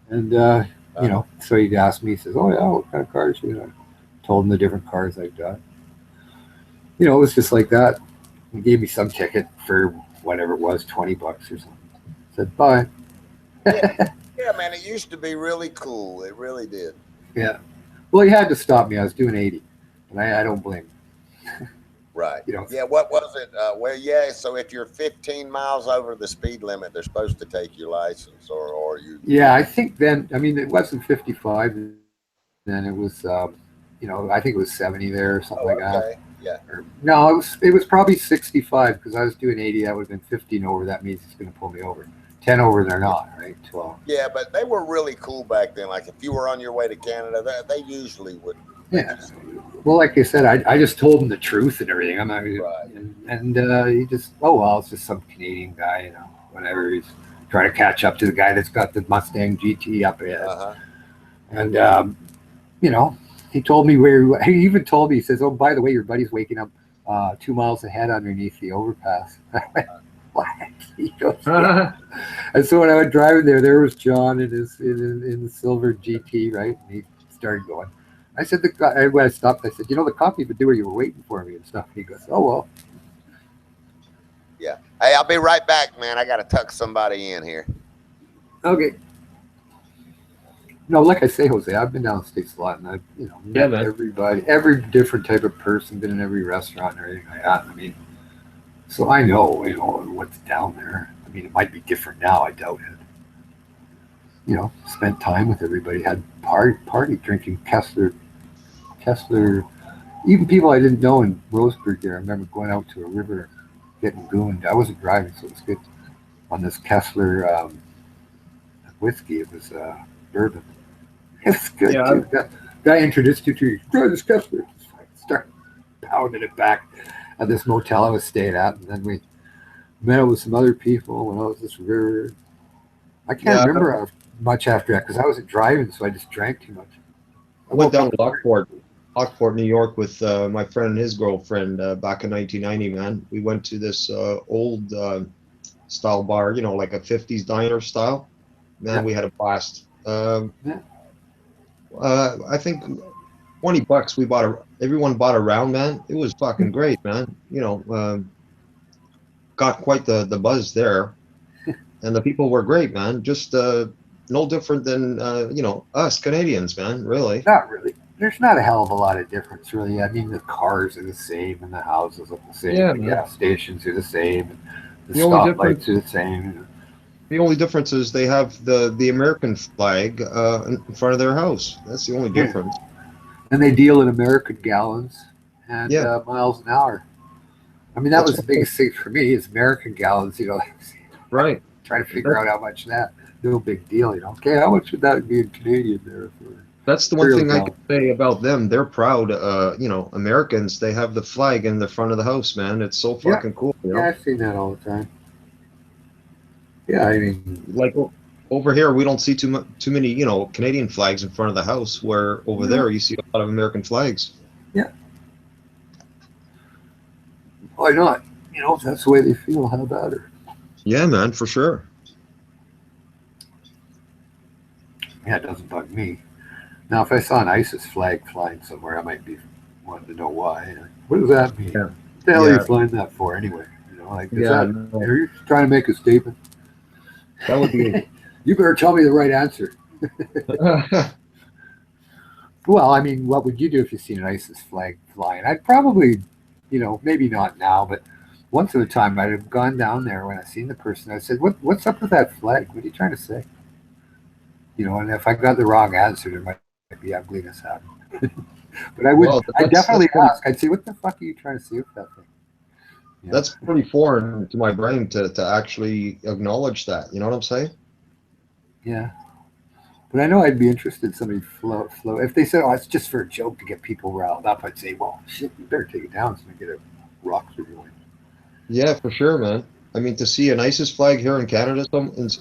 And so he asked me. He says, "Oh yeah, what kind of cars?" I told him the different cars I've got. It was just like that. He gave me some ticket for whatever it was, $20 or something. Said bye. Yeah, man, it used to be really cool. It really did. Yeah. Well, he had to stop me. I was doing 80, and I don't blame him. Right. Yeah. What was it? Well, yeah. So if you're 15 miles over the speed limit, they're supposed to take your license, or you. Yeah, I think then. I mean, it wasn't 55. Then it was, I think it was 70 there or something like that. Yeah. No, it was probably 65 because I was doing 80. That would have been 15 over. That means it's going to pull me over. 10 over, they're not, right? 12. Yeah, but they were really cool back then. Like if you were on your way to Canada, they usually would. Yeah. Well, like I said, I just told him the truth and everything. I'm not, right. And he just, it's just some Canadian guy, whatever. He's trying to catch up to the guy that's got the Mustang GT up ahead. And he told me he even told me, he says, "Oh, by the way, your buddy's waking up 2 miles ahead underneath the overpass." I went, "What?" He goes, "Yeah." And so when I went driving there was John in the silver GT, right? And he started going. I said, when I stopped, I said, "The coffee would do where you were waiting for me and stuff." And he goes, "Oh, well." Yeah. Hey, I'll be right back, man. I got to tuck somebody in here. Okay. No, like I say, Jose, I've been down the States a lot, and I've met everybody, every different type of person, been in every restaurant and everything like that. I mean, so I know, what's down there. I mean, it might be different now. I doubt it. Spent time with everybody, had party drinking Kessler, even people I didn't know in Roseburg there. I remember going out to a river, getting gooned. I wasn't driving, so it was good. On this Kessler whiskey, it was bourbon. It was good too. That guy introduced you to try this Kessler. Start pounding it back at this motel I was staying at, and then we met up with some other people when I was this river. I can't remember much after that because I wasn't driving, so I just drank too much. I went down to Lockport, New York with my friend and his girlfriend back in 1990, man. We went to this old style bar, like a 50s diner style. Man, we had a blast. I think $20 everyone bought a round, man. It was fucking great, man. Got quite the buzz there. And the people were great, man. Just no different than us Canadians, man, really. Not really. There's not a hell of a lot of difference, really. I mean, the cars are the same, and the houses are the same. Yeah, the gas stations are the same. And the stoplights are the same. The only difference is they have the American flag in front of their house. That's the only difference. And they deal in American gallons and miles an hour. I mean, that was the biggest thing for me is American gallons, Right. Trying to figure out how much that. No big deal, Okay, how much would that be in Canadian there? That's the one thing I can say about them. They're proud, Americans, they have the flag in the front of the house, man. It's so fucking cool. Yeah, I've seen that all the time. Yeah, I mean, like over here, we don't see too many, Canadian flags in front of the house. Where over there, you see a lot of American flags. Yeah. Why not? If that's the way they feel, how about it? Yeah, man, for sure. Yeah, it doesn't bug me. Now, if I saw an ISIS flag flying somewhere, I might be wanting to know why. What does that mean? Yeah. What the hell are you flying that for anyway? Are you trying to make a statement? That would be. You better tell me the right answer. Well, I mean, what would you do if you seen an ISIS flag flying? I'd probably, maybe not now, but once at a time, I'd have gone down there when I seen the person. I said, "What's up with that flag? What are you trying to say?" And if I got the wrong answer, there might be ugliness happening. But I would, I'd definitely ask. I'd say, "What the fuck are you trying to say with that thing?" That's pretty foreign to my brain to actually acknowledge that. You know what I'm saying? Yeah. But I know I'd be interested in somebody float. If they said, "Oh, it's just for a joke to get people riled up," I'd say, "Well, shit, you better take it down so I get a rock through your window." Yeah, for sure, man. I mean, to see an ISIS flag here in Canada,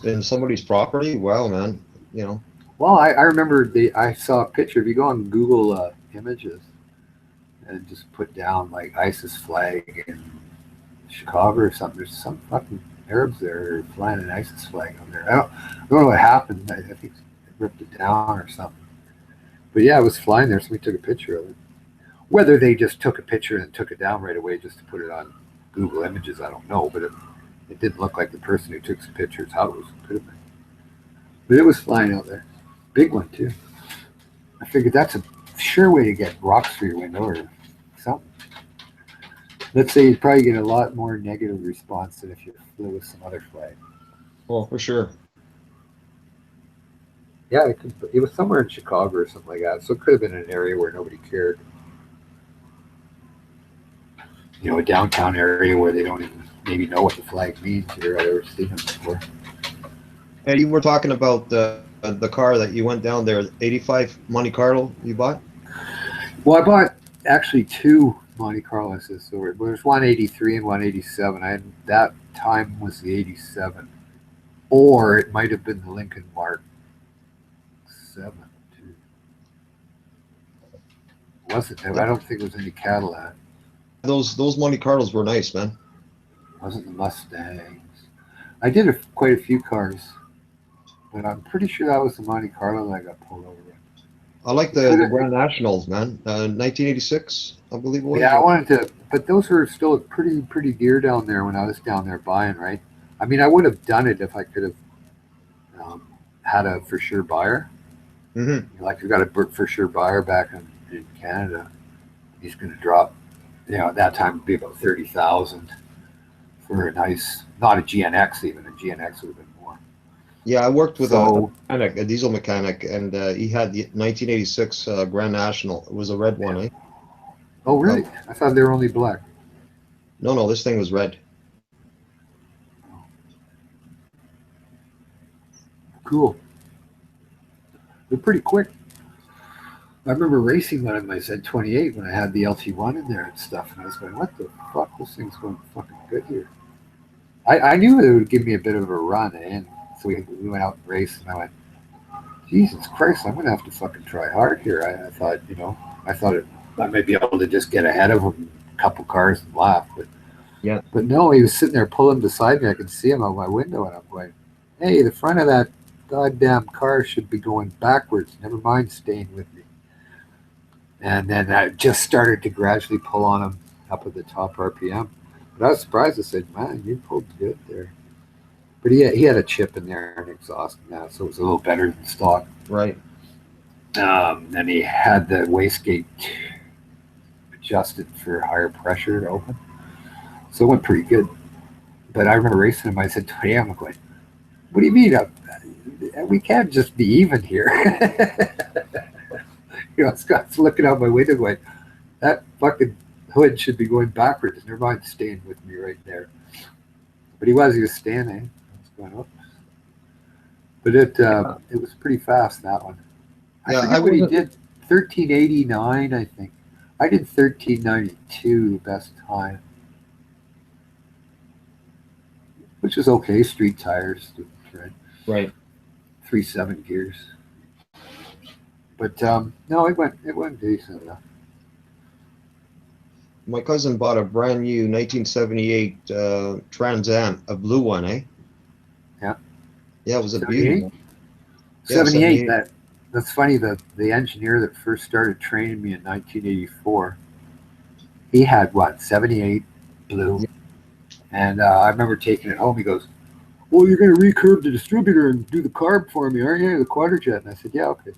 in somebody's property, wow, man. You know. Well, I remember I saw a picture. If you go on Google Images and just put down like ISIS flag in Chicago or something, there's some fucking Arabs there flying an ISIS flag on there. I don't know what happened. I think they ripped it down or something. But yeah, it was flying there. Somebody took a picture of it. Whether they just took a picture and took it down right away just to put it on Google Images, I don't know. But it didn't look like the person who took the picture's house. Could have been. But it was flying out there. Big one, too. I figured that's a sure way to get rocks through your window or something. Let's say you'd probably get a lot more negative response than if you flew with some other flag. Well, for sure. Yeah, it was somewhere in Chicago or something like that. So it could have been an area where nobody cared. You know, a downtown area where they don't even maybe know what the flag means or I've ever seen it before. And you were talking about the car that you went down there, 85 Monte Carlo you bought? Well, I bought actually two Monte Carlos. So there's 183 and 187. That time was the 87. Or it might have been the Lincoln Mark 7, too. Wasn't it? I don't think it was any Cadillac. Those Monte Carlos were nice, man. Wasn't the Mustangs. I did quite a few cars. But I'm pretty sure that was the Monte Carlo that I got pulled over in. I like the Grand Nationals, man. 1986, I believe it was. Yeah, I wanted to, but those were still pretty dear down there when I was down there buying, right? I mean, I would have done it if I could have had a for sure buyer. Mm-hmm. Like, we got a for sure buyer back in Canada. He's going to drop, at that time it'd be about 30,000 for a nice, not a GNX even. A GNX would have been more. Yeah, I worked with a diesel mechanic, and he had the 1986 Grand National. It was a red one, eh? Oh, really? I thought they were only black. No, this thing was red. Cool. They're pretty quick. I remember racing one of them. I said 28 when I had the LT1 in there and stuff, and I was going, "What the fuck? This thing's going fucking good here." I knew it would give me a bit of a run, and so we went out and raced, and I went, "Jesus Christ, I'm gonna have to fucking try hard here." I thought, I might be able to just get ahead of him a couple cars and laugh, but no, he was sitting there pulling beside me. I could see him out my window, and I'm going, "Hey, the front of that goddamn car should be going backwards. Never mind staying with me." And then I just started to gradually pull on him up at the top RPM. But I was surprised. I said, "Man, you pulled good there." But he had a chip in there and exhaust and that, so it was a little better than stock. Right. And he had the wastegate adjusted for higher pressure to open. So it went pretty good. But I remember racing him. I said to him, I'm going, "What do you mean? We can't just be even here." Scott's looking out my window going, "That fucking hood should be going backwards. Never mind staying with me right there." But he was standing. I was going up. But it was pretty fast, that one. I forget what he did. 1389, I think. I did 1392 best time, which was okay. Street tires, right. 3.7 gears. But no, it went decent enough. My cousin bought a brand new 1978 Trans Am, a blue one, eh? Yeah. Yeah, it was a beauty. 78. That's funny. The engineer that first started training me in 1984, he had 78 blue, and I remember taking it home. He goes, "Well, you're going to recurve the distributor and do the carb for me, aren't you? The quadrajet." And I said, "Yeah, okay."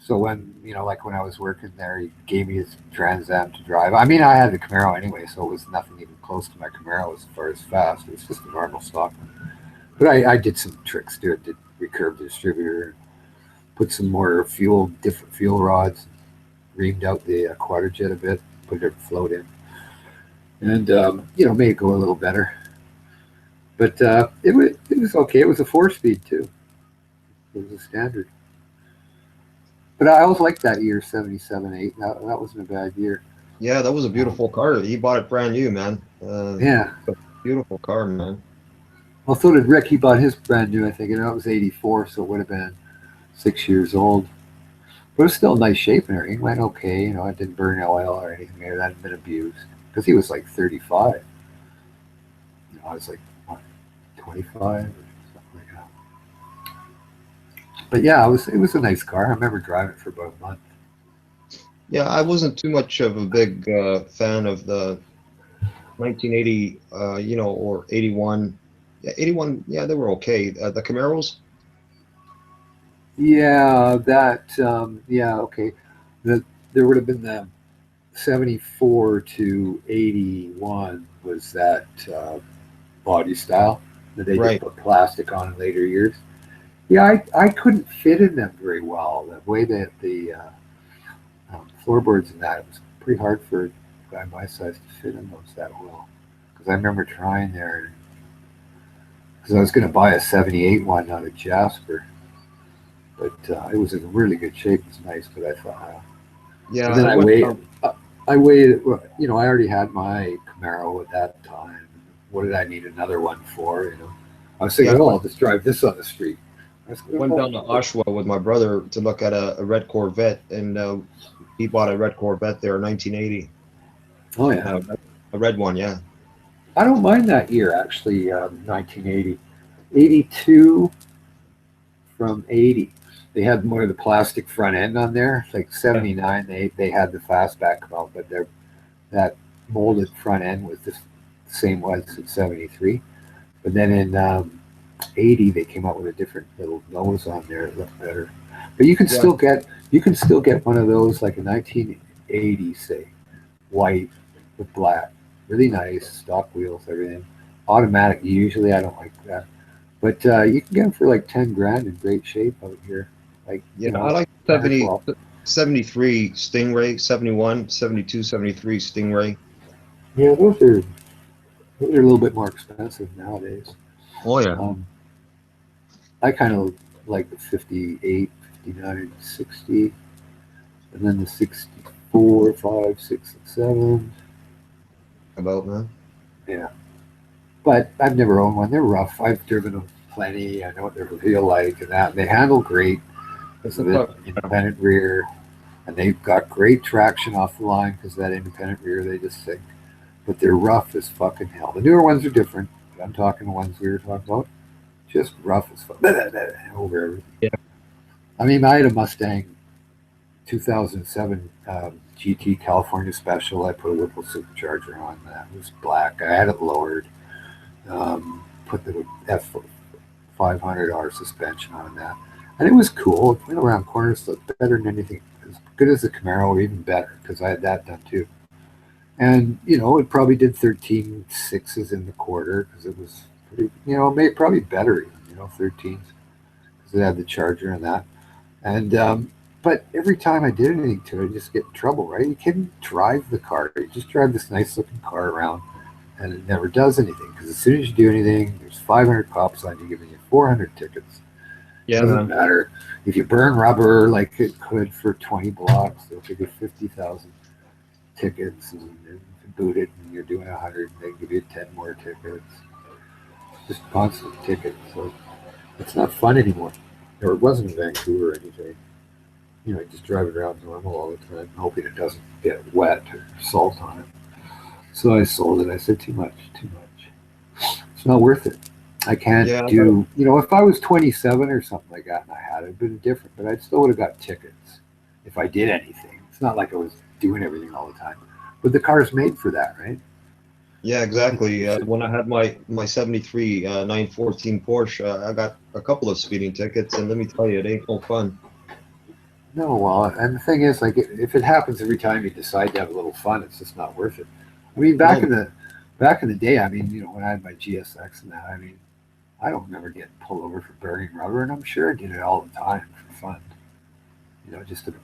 So when I was working there, he gave me his Trans Am to drive. I mean, I had the Camaro anyway, so it was nothing even close to my Camaro as far as fast. It was just a normal stock one. But I did some tricks to it. Did recurve the distributor, put some more different fuel rods, reamed out the quadrajet a bit, put a float in, and made it go a little better. But it was okay. It was a 4-speed too. It was a standard. But I always liked that year, 77, 8. That wasn't a bad year. Yeah, that was a beautiful car. He bought it brand new, man. Yeah. Beautiful car, man. Well, so did Rick. He bought his brand new, I think, and that was 84, so it would have been 6 years old. But it was still in nice shape and everything. It went okay. You know, it didn't burn oil or anything there. That hadn't been abused. Because he was like 35. You know, I was like, what, 25 or something like that. But yeah, it was a nice car. I remember driving it for about a month. Yeah, I wasn't too much of a big fan of the 1980, or 81. Yeah, 81. Yeah, they were okay. The Camaros. Yeah, yeah, okay. There would have been the 74 to 81 was that body style that they just Right. put plastic on in later years. Yeah, I couldn't fit in them very well. The way that the floorboards and that, it was pretty hard for a guy my size to fit in those that well. Because I remember trying there, because I was going to buy a 78 one out of Jasper, but it was in really good shape. It was nice, but I thought, Yeah, and then I I went weighed, down. I weighed, you know, I already had my Camaro at that time. What did I need another one for? You know, I was Yeah, thinking, oh, I'll just drive this on the street. I was went down to Oshawa with my brother to look at a red Corvette, and he bought a red Corvette there in 1980. Oh yeah, A red one, yeah. I don't mind that year actually. 1980, 82 from 80. They had more of the plastic front end on there. Like 79, they had the fastback come out, but that molded front end was the same was in 73. But then in 80, they came out with a different little nose on there. It looked better. But you can Yeah. still get one of those like a 1980, say, white with black, really nice stock wheels, everything. Automatic. Usually, I don't like that, but you can get them for like 10 grand in great shape out here. Like Yeah, I like 10 or 70, 12. 73 Stingray, 71, 72, 73 Stingray. Yeah, those are a little bit more expensive nowadays. Oh yeah. I kind of like the 58, 59, 60, and then the 64, 5, 6, and 7. About, man. Yeah. But I've never owned one. They're rough. I've driven them plenty. I know what they feel like and that. They handle great because of the independent rear. And they've got great traction off the line because of that independent rear, they just sink. But they're rough as fucking hell. The newer ones are different. But I'm talking the ones we were talking about. Just rough as fuck. Over everything. Yeah. I mean, I had a Mustang 2007 GT California Special. I put a Whipple supercharger on that. It was black. I had it lowered. Put the F500R suspension on that. And it was cool. It went around corners, looked better than anything. As good as the Camaro, or even better, because I had that done too. And, you know, it probably did 13.6s in the quarter, because it was pretty, you know, made probably better, you know, 13s, because it had the charger and that. And, but every time I did anything to it, I just get in trouble, right? You can't drive the car. You just drive this nice looking car around, and it never does anything, because as soon as you do anything, there's 500 cops on you giving you 400 tickets. Yeah, It doesn't matter if you burn rubber like it could for 20 blocks. They'll give you 50,000 tickets, and if you boot it and you're doing 100, they give you 10 more tickets. Just constant tickets. So it's not fun anymore. Or it wasn't in Vancouver or anything. You know, just drive it around normal all the time, hoping it doesn't get wet or salt on it. So I sold it. I said, too much. It's not worth it. I can't you know, if I was 27 or something like that and I had it, it'd been different, but I still would have got tickets if I did anything. It's not like I was doing everything all the time. But the car's made for that, right? Yeah, exactly. When I had my 73 914 Porsche, I got a couple of speeding tickets, and let me tell you, it ain't no fun. No, well, and the thing is, like, if it happens every time you decide to have a little fun, it's just not worth it. I mean, back in the day, I mean, you know, when I had my GSX and that, I mean, I don't remember getting pulled over for burning rubber, and I'm sure I did it all the time for fun. You know, just to,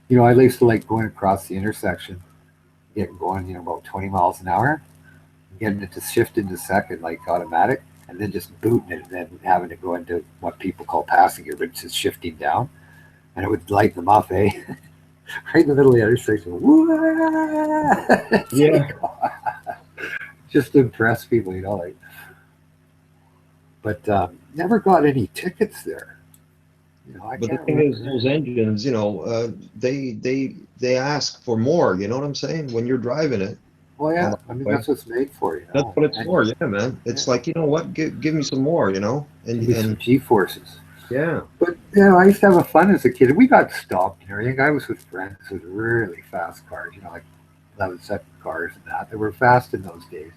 you know, I used to like going across the intersection, getting going, you know, about 20 miles an hour, getting it to shift into second, like automatic, and then just booting it, and then having to go into what people call passing gear, but it's just shifting down. and it would light them up, eh? Right in the middle of the intersection. Yeah. Just to impress people, like. But never got any tickets there. I But the can't thing is, remember. those engines, they ask for more. You know what I'm saying? When you're driving it Well, on yeah. the I mean, highway, that's what it's made for, that's what it's And for. Yeah, man. yeah, It's like, you know what? Give me some more. And maybe some G-forces. yeah. But I used to have fun as a kid. We got stopped and everything. I was with friends with really fast cars, like 11-second cars and that. They were fast in those days.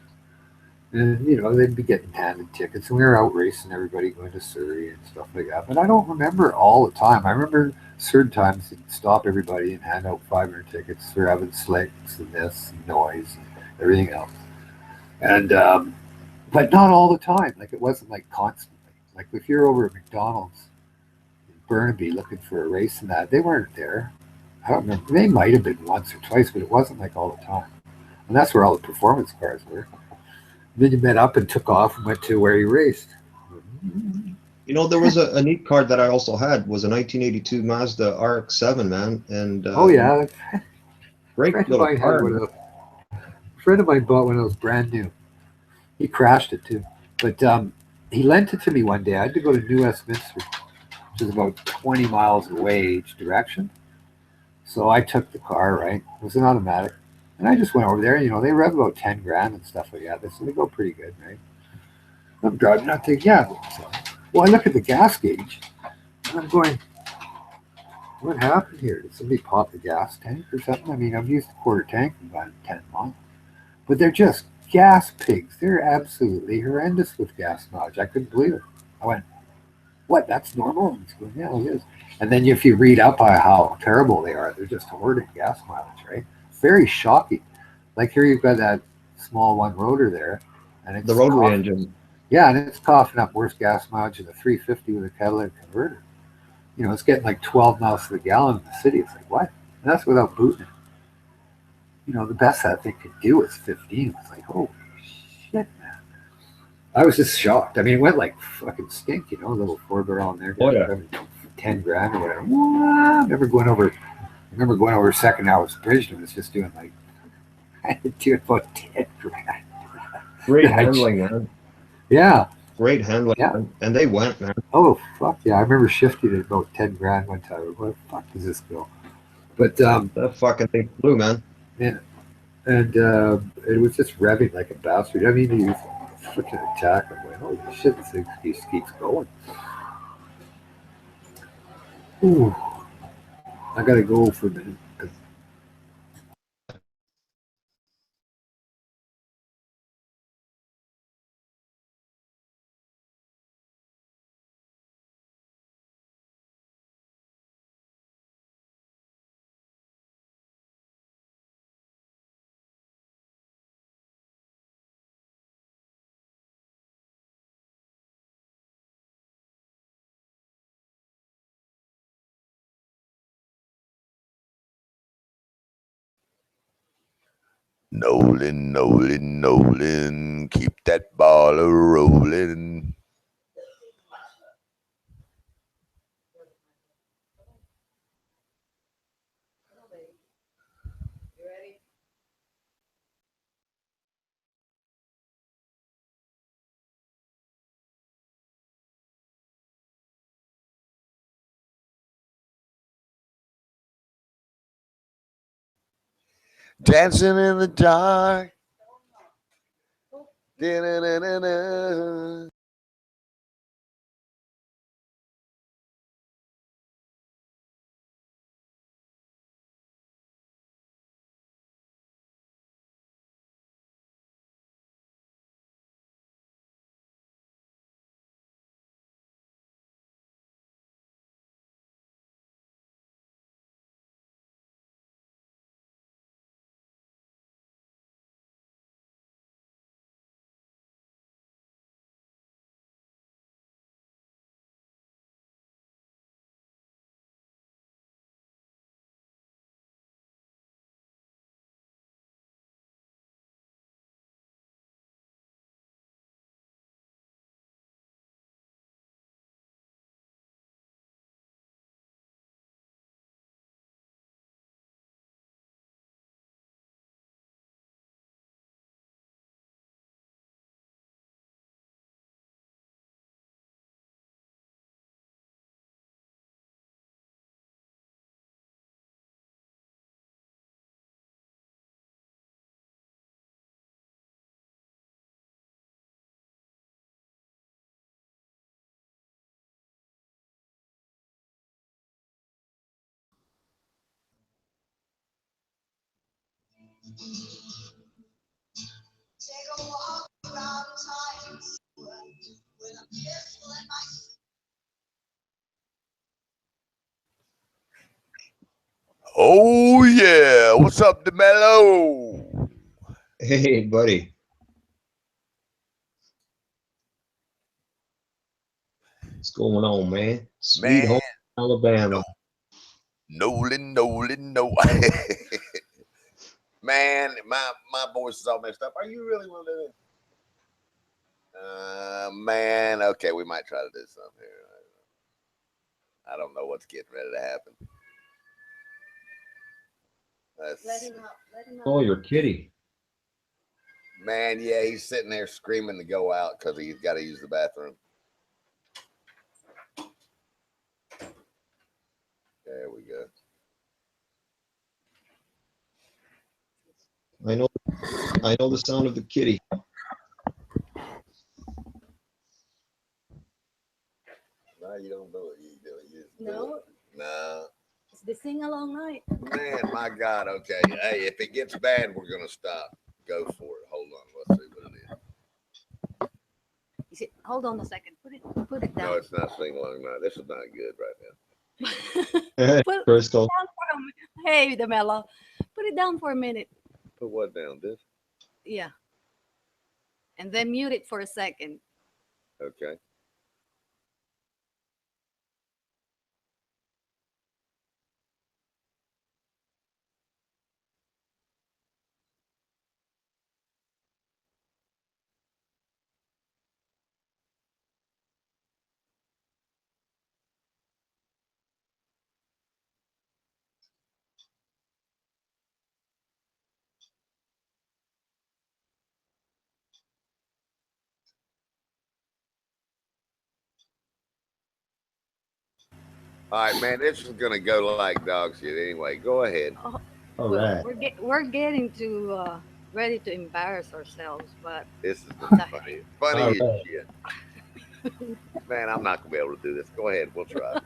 And they'd be getting handed tickets, and we were out racing everybody going to Surrey and stuff like that. But I don't remember all the time. I remember certain times they'd stop everybody and hand out 500 tickets for having slicks and this and noise and everything else. And but not all the time. Like, it wasn't like constantly. Like, if you're over at McDonald's in Burnaby looking for a race and that, they weren't there. I don't remember. They might have been once or twice, but it wasn't like all the time. And that's where all the performance cars were. Then you met up and took off and went to where you raced. There was a neat car that I also had was a 1982 Mazda RX-7, man. And Oh yeah, a great friend of little mine had car, one man. of those. A friend of mine bought one of those brand new. He crashed it too, but he lent it to me one day. I had to go to New Westminster, which is about 20 miles away each direction. So I took the car. Right, it was an automatic, and I just went over there. They rev about 10 grand and stuff like that. So they go pretty good, right? I'm driving. I think, yeah. Well, I look at the gas gauge, and I'm going, what happened here? Did somebody pop the gas tank or something? I mean, I've used a quarter tank in about 10 miles. But they're just gas pigs. They're absolutely horrendous with gas mileage. I couldn't believe it. I went, what? That's normal? And it's going, yeah, it is. And then if you read up on how terrible they are, they're just hoarding gas mileage, right? Very shocking. Like, here you've got that small one rotor there, and it's The rotary engine. Yeah, and it's coughing up worse gas mileage than a 350 with a catalytic converter. It's getting like 12 miles to the gallon in the city. It's like, what? And that's without booting it. The best that thing could do is 15. It's like, holy shit, man. I was just shocked. I mean, it went like fucking stink, a little 4-barrel in there. Oh, yeah. 10 grand or whatever. I remember going over Second Hours Bridge, and it was just doing like, I had to do about 10 grand. Great handling, man. Yeah. Great handling. Yeah. Man. And they went, man. Oh, fuck yeah. I remember shifting it about 10 grand one time. Where the fuck does this go? But, that fucking thing flew, man. Yeah. And it was just revving like a bastard. I mean, he was freaking attack. I'm like, holy shit, this thing just keeps going. Ooh. I gotta go for a minute. Nolan, keep that ball a rolling. Dancing in the dark. Da-na-na-na-na. Oh yeah, what's up, DeMello? Hey, buddy. What's going on, man? Sweet Man, home Alabama. Nolan. Man, my voice is all messed up. Are you really want to do it? Man, okay, we might try to do something here. I don't know what's getting ready to happen. Let him out. Let him out. Oh, your kitty. Man, yeah, he's sitting there screaming to go out because he's got to use the bathroom. There we go. I know the sound of the kitty. No, you don't do it. You do it. You just do No. it. No. It's the sing-along night. Man, my God. Okay. Hey, if it gets bad, we're going to stop. Go for it. Hold on. Let's see what it is. Hold on a second. Put it down. No, it's not sing-along night. This is not good right now. Crystal. Hey, DeMello. Put it down for a minute. Put what down? This? Yeah. And then mute it for a second. Okay. All right, man. This is gonna go like dog shit. Anyway, go ahead. All right. We're getting to ready to embarrass ourselves, but This is funny All as right. shit. Man, I'm not gonna be able to do this. Go ahead. We'll try.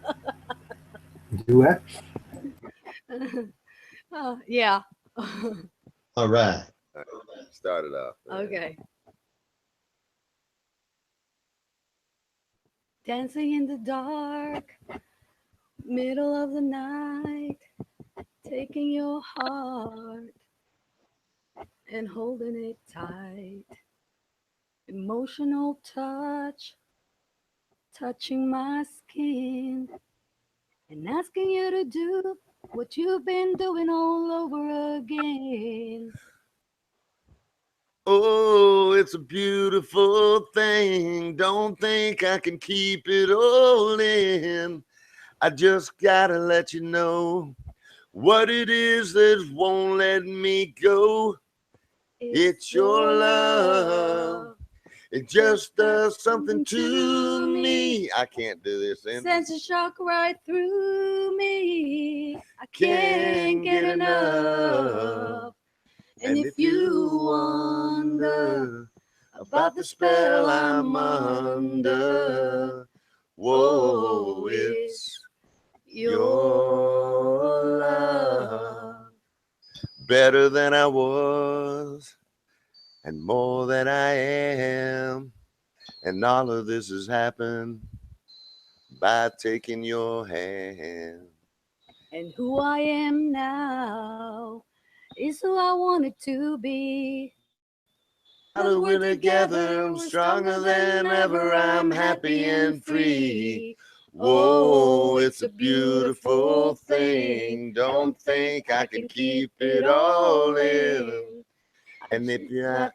Duet. yeah. All right. Start it off. Man. Okay. Dancing in the dark, middle of the night, taking your heart and holding it tight. Emotional touch, touching my skin and asking you to do what you've been doing all over again. Oh, it's a beautiful thing. Don't think I can keep it all in. I just gotta let you know what it is that won't let me go. It's your love. It just does something to me. I can't do this. Sends a shock right through me. I can't get enough. And if you wonder about the spell I'm under, whoa, it's your love. Better than I was and more than I am. And all of this has happened by taking your hand. And who I am now is who I wanted to be. Now that we're together, I'm stronger than ever. I'm happy and free. Whoa, it's a beautiful thing. Don't think I can keep it all in. And if you know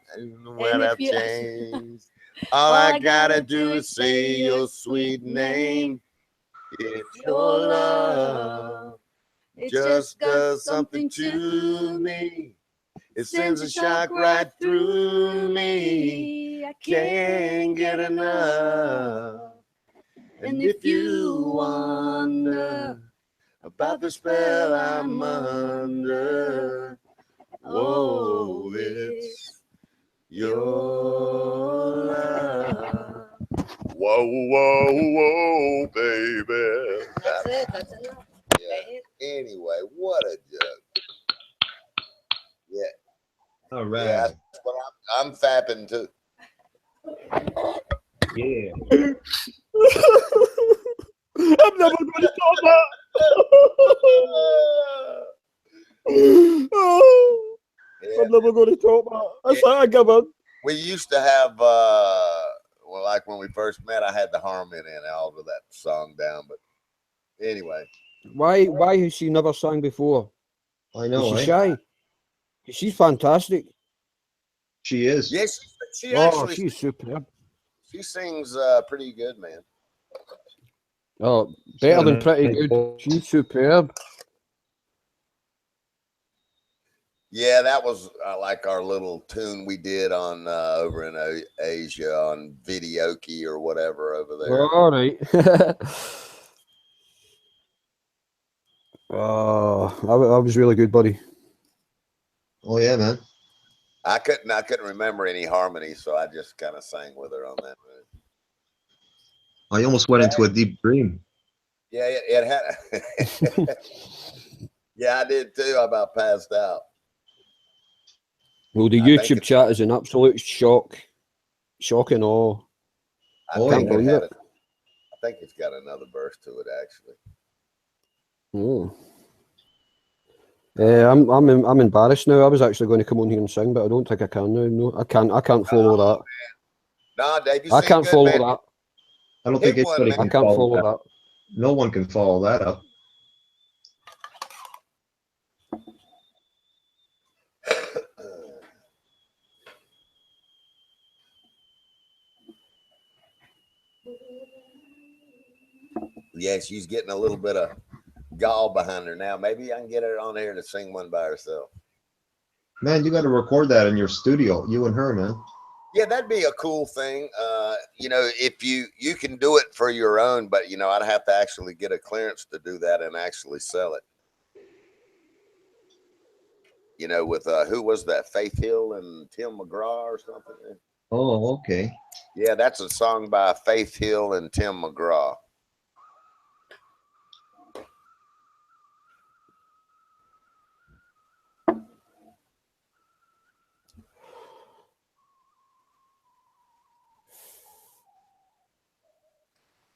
what I've changed, all I gotta do is say your sweet name. It's your love. It just does something to me. It sends a shock right through me. I can't get enough. And if you wonder about the spell I'm under, oh, it's your love. Whoa, whoa, whoa, baby. That's it. That's enough. Yeah. Anyway, what a joke. Yeah. All right. Yeah, that's what I'm fapping too. Yeah. I'm never going to talk that. Oh, Yeah. I'm never going to talk that. That's how I give up. We used to have, well, like when we first met, I had the harmony and all of that song down. But anyway, Why has she never sang before? I know, Is she eh? shy? She's fantastic. She is. yes, she Oh, actually she's superb. she sings pretty good, man. Oh, She's got better a than pretty nice good. voice. She's superb. Yeah, that was like our little tune we did on over in Asia on Videoke or whatever over there. All right. Oh, that was really good, buddy. Oh yeah, man. I couldn't remember any harmony, so I just kind of sang with her on that. I almost went into a deep dream. Yeah, it had. Yeah, I did too. I about passed out. Well, the I think YouTube it's- chat is an absolute shock and awe. I Oh, think Can't believe had it. I think it's got another verse to it, actually. Oh. I'm embarrassed now. I was actually going to come on here and sing, but I don't think I can now. No, I can't follow that. No, Dave, you I sing can't good, follow man. that. I don't Hit think one, anybody man. I can can't follow follow that. that. No one can follow that up. Yeah, she's getting a little bit of gall behind her now. Maybe I can get her on there to sing one by herself. Man, you got to record that in your studio, you and her, man. Yeah, that'd be a cool thing. You know, if you can do it for your own, but you know, I'd have to actually get a clearance to do that and actually sell it. You know, with who was that? Faith Hill and Tim McGraw or something. Oh, okay. Yeah, that's a song by Faith Hill and Tim McGraw.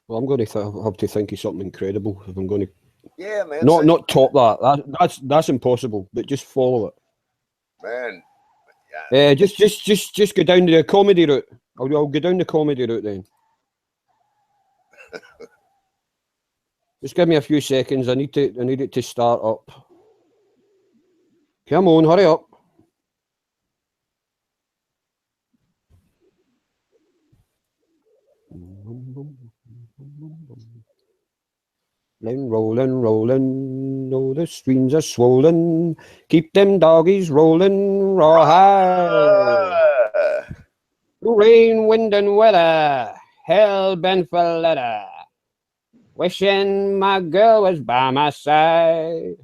Well, I'm going to have to think of something incredible if I'm going to. Yeah, man. Not top that. That's impossible. But just follow it. Man. Just go down the comedy route. I'll go down the comedy route then. Just give me a few seconds. I need it to start up. Come on, hurry up. Rolling, oh, the streams are swollen. Keep them doggies rolling, rawhide. Rain, wind, and weather, hell bent for leather. Wishing my girl was by my side.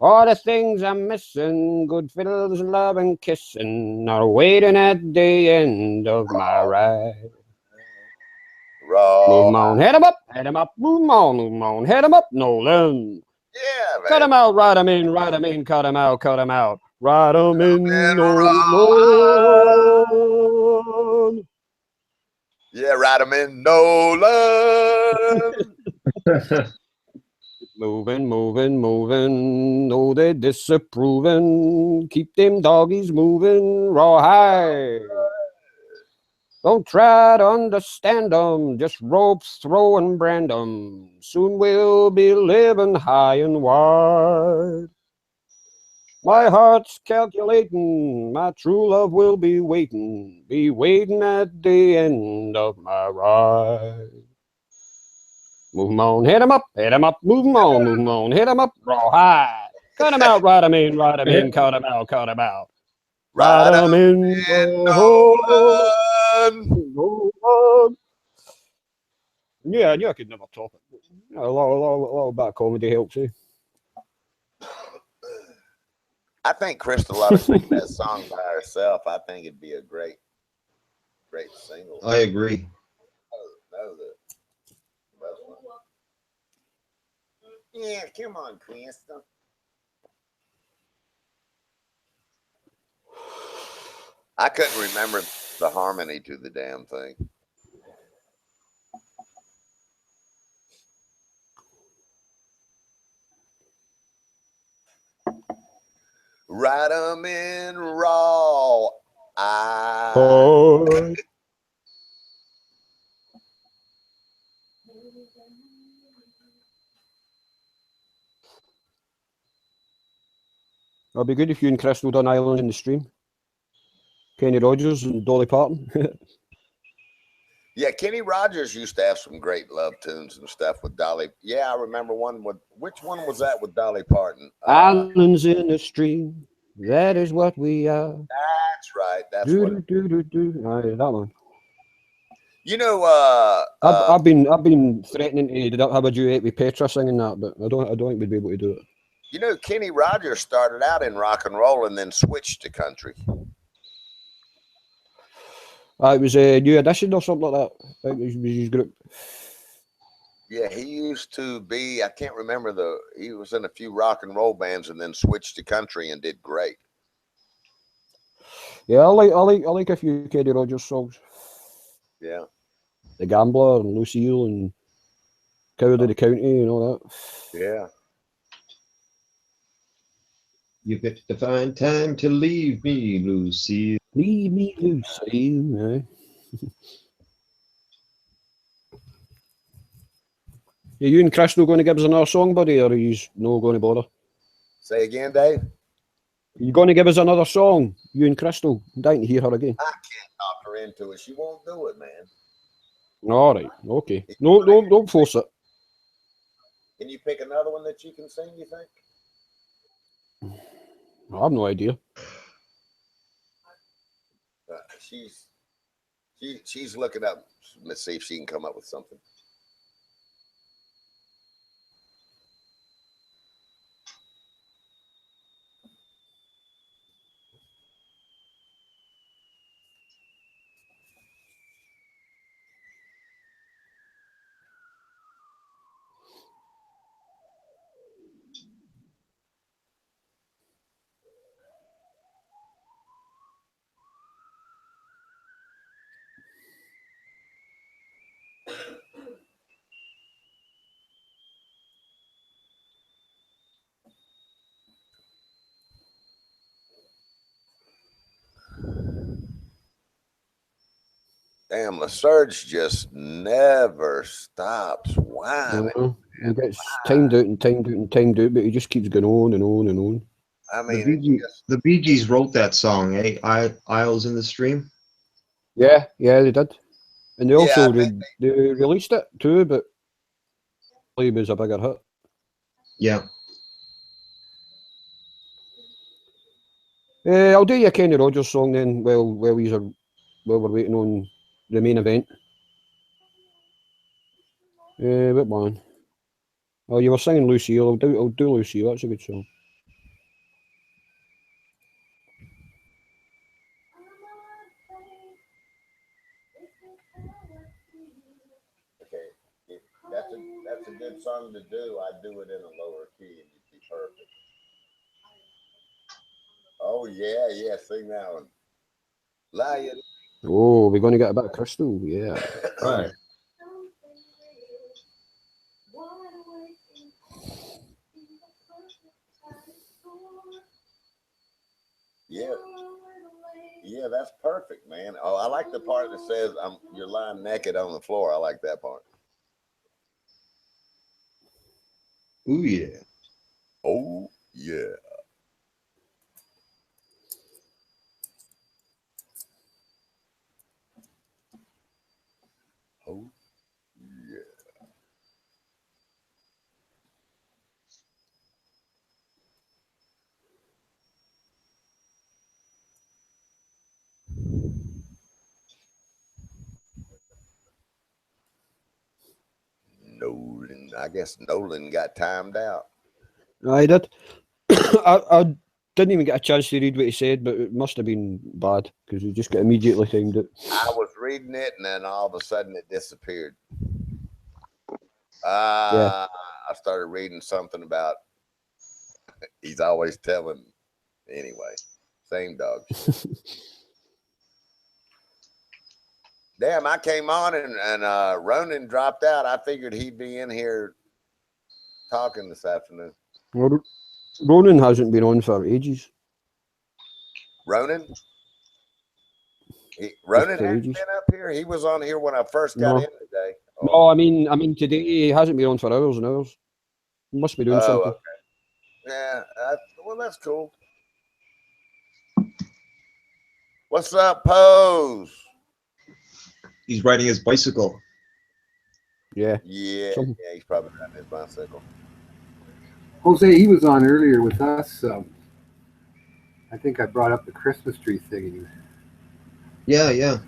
All the things I'm missing, good fiddles, love, and kissing, are waiting at the end of my ride. Move 'em on, head 'em up, move 'em on, head 'em up, Nolan. Yeah, man. Cut 'em out, ride 'em in, cut 'em out, ride 'em in, Nolan. Yeah, ride 'em in, Nolan. Moving, no, they're disapproving. Keep them doggies moving, rawhide. Don't try to understand 'em, just ropes, throw and brand 'em. Soon we'll be living high and wide. My heart's calculating, my true love will be waiting at the end of my ride. Move 'em on, hit 'em up, move 'em on, hit 'em up, rawhide. Cut 'em out, ride 'em in, cut 'em out. Ride 'em in, Nolan. Yeah, I could never top it. A lot bit of comedy helps you. I think Crystal ought to sing that song by herself. I think it'd be a great single. I agree. Yeah, come on, Crystal. I couldn't remember the harmony to the damn thing. Ride 'em in raw. It'll be good if you and Crystal done Island in the stream. Kenny Rogers and Dolly Parton. Yeah, Kenny Rogers used to have some great love tunes and stuff with Dolly. Yeah, I remember one with, which one was that with Dolly Parton? Islands in the stream, that is what we are. That's right. That's do, what. Do, do, do, do. Aye, that one. You know, I've been threatening to have a duet with Petra singing that, but I don't think we'd be able to do it. You know, Kenny Rogers started out in rock and roll and then switched to country. It was a New Edition or something like that. It was his group. Yeah, he used to be, I can't remember he was in a few rock and roll bands and then switched to country and did great. Yeah, I like a few Kenny Rogers songs. Yeah. The Gambler and Lucille and Coward of the County and all that. Yeah. You picked the fine time to leave me, Lucy. Leave me, Lucille. Aye. Are you and Crystal going to give us another song, buddy, or are you no going to bother? Say again, Dave? Are you going to give us another song, you and Crystal? I'm dying to hear her again. I can't talk her into it. She won't do it, man. All right, okay. No, don't force it. Can you pick another one that you can sing, you think? I have no idea. She's looking up. Let's see if she can come up with something. Damn, the surge just never stops whining. He gets timed out and timed out and timed out, but he just keeps going on and on and on. I mean, the Bee Gees wrote that song, eh? Isles in the Stream. Yeah, they did, and they also they released it too, but it was a bigger hit. Yeah. I'll do you a Kenny Rogers song then. While we're waiting on the main event. What one? Oh, you were singing Lucille. I'll do Lucille. That's a good song. Okay, that's a good song to do. I'd do it in a lower key and you'd be perfect. Oh yeah, sing that one. Lion. Oh, we're going to get a bit of Crystal. Yeah. Right. Yeah, that's perfect, man. Oh, I like the part that says you're lying naked on the floor. I like that part. Ooh yeah. Oh yeah. Oh yeah. Nolan, I guess Nolan got timed out. I did. I didn't even get a chance to read what he said, but it must have been bad because he just got immediately timed it. I was reading it and then all of a sudden it disappeared. Yeah. I started reading something about he's always telling anyway. Same dog shit. Damn, I came on and Ronan dropped out. I figured he'd be in here talking this afternoon. Well, Ronan hasn't been on for ages. Ronan? Ronan hasn't been up here. He was on here when I first got in today. Oh. No, I mean today he hasn't been on for hours and hours. He must be doing something. Okay. Yeah. Well, that's cool. What's up, Pose? He's riding his bicycle. Yeah. Yeah, he's probably riding his bicycle. Jose, he was on earlier with us. I think I brought up the Christmas tree thing. Yeah.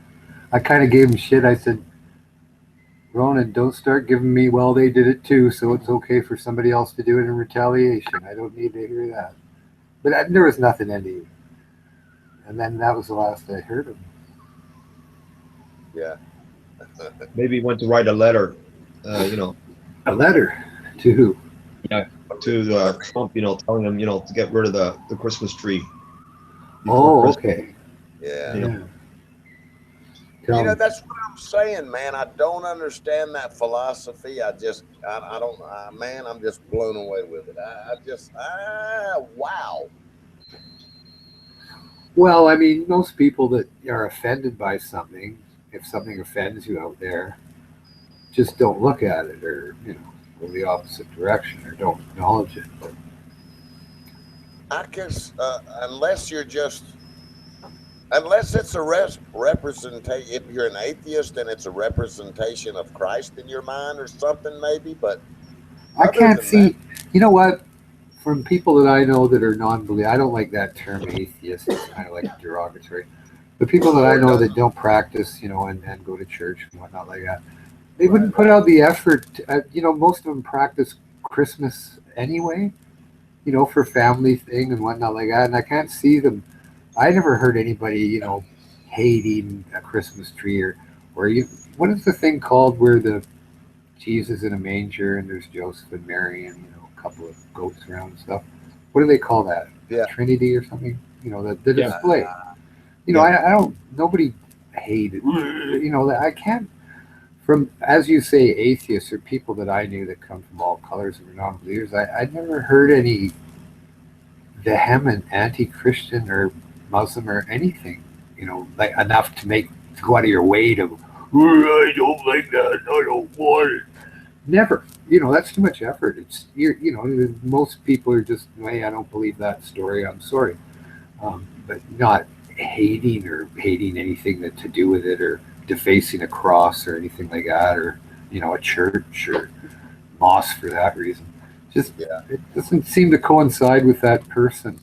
I kind of gave him shit. I said, Ronan, don't start giving me, well, they did it too, so it's okay for somebody else to do it in retaliation. I don't need to hear that. But there was nothing in it. And then that was the last I heard of him. Yeah. Maybe he went to write a letter, A letter? To who? Yeah, to Trump, telling him, to get rid of the Christmas tree. Oh, okay. Yeah. That's what I'm saying, man. I don't understand that philosophy. I'm just blown away with it. Wow. Well, I mean, most people that are offended by something, if something offends you out there, just don't look at it or, go the opposite direction or don't acknowledge it. But I guess unless it's a representation, if you're an atheist and it's a representation of Christ in your mind or something, maybe. But I can't see. You know what? From people that I know that are non-believers, I don't like that term atheist. It's kind of like derogatory. The people that I know that don't practice, and go to church and whatnot like that, they wouldn't put out the effort. Most of them practice Christmas anyway, for family thing and whatnot like that. And I can't see them. I never heard anybody, hating a Christmas tree or what is the thing called where the Jesus in a manger and there's Joseph and Mary and a couple of goats around and stuff. What do they call that? Yeah. Trinity or something? The display. I don't. Nobody hated. I can't. From, as you say, atheists or people that I knew that come from all colors and were non-believers, I never heard any vehement anti-Christian or Muslim or anything, like enough to go out of your way to, I don't like that, I don't want it. Never. That's too much effort. It's, most people are just, hey, I don't believe that story, I'm sorry. But not hating anything that to do with it or defacing a cross or anything like that or, a church or mosque for that reason. Just, it doesn't seem to coincide with that person,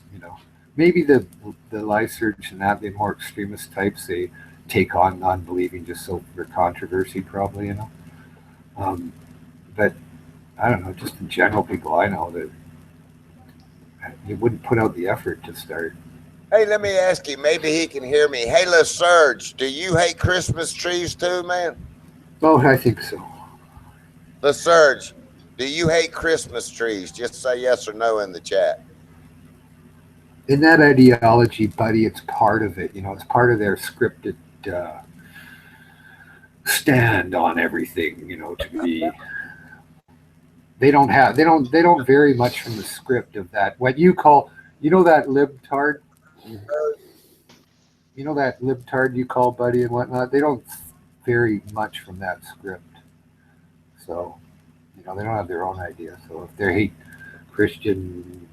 Maybe the Lyserge and that, the more extremist types, they take on non-believing just so for controversy, probably, But I don't know, just in general, people I know that you wouldn't put out the effort to start. Hey, let me ask you, maybe he can hear me. Hey, Lyserge, do you hate Christmas trees too, man? Oh, I think so. Lyserge, do you hate Christmas trees? Just say yes or no in the chat. In that ideology, buddy, it's part of it. It's part of their scripted stand on everything. To be, they don't vary much from the script of that. What you call, that libtard, that libtard you call buddy and whatnot. They don't vary much from that script. So, they don't have their own idea. So if they hate Christian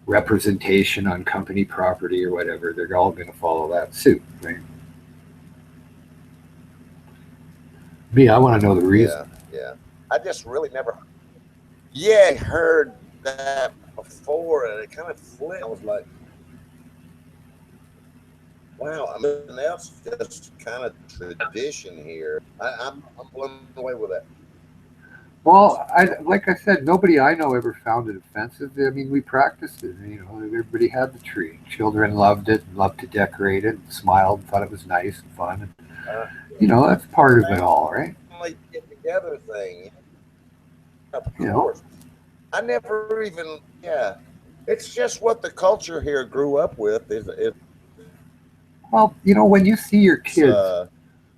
representation on company property or whatever, they're all going to follow that suit, right? Me, I want to know the reason. Yeah. I just really never heard that before, and it kind of flipped. I was like, wow, I mean, that's just kind of tradition here. I'm blown away with that. Well, like I said, nobody I know ever found it offensive. I mean, we practiced it. Everybody had the tree. Children loved it, and loved to decorate it, and smiled, and thought it was nice and fun. And, that's part of it all, right? Like get together thing. Of course. I never even. Yeah, it's just what the culture here grew up with. Is well, when you see your kids.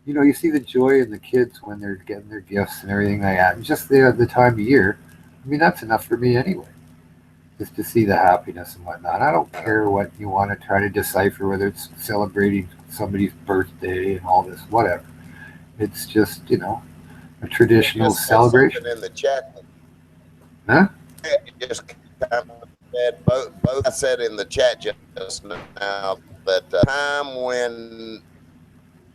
you know, you see the joy in the kids when they're getting their gifts and everything like that. And just the time of year, I mean, that's enough for me anyway. Just to see the happiness and whatnot. I don't care what you want to try to decipher, whether it's celebrating somebody's birthday and all this, whatever. It's just, you know, a traditional Just said celebration. something in the chat. Huh? You just kind of said both. I said in the chat just now that time when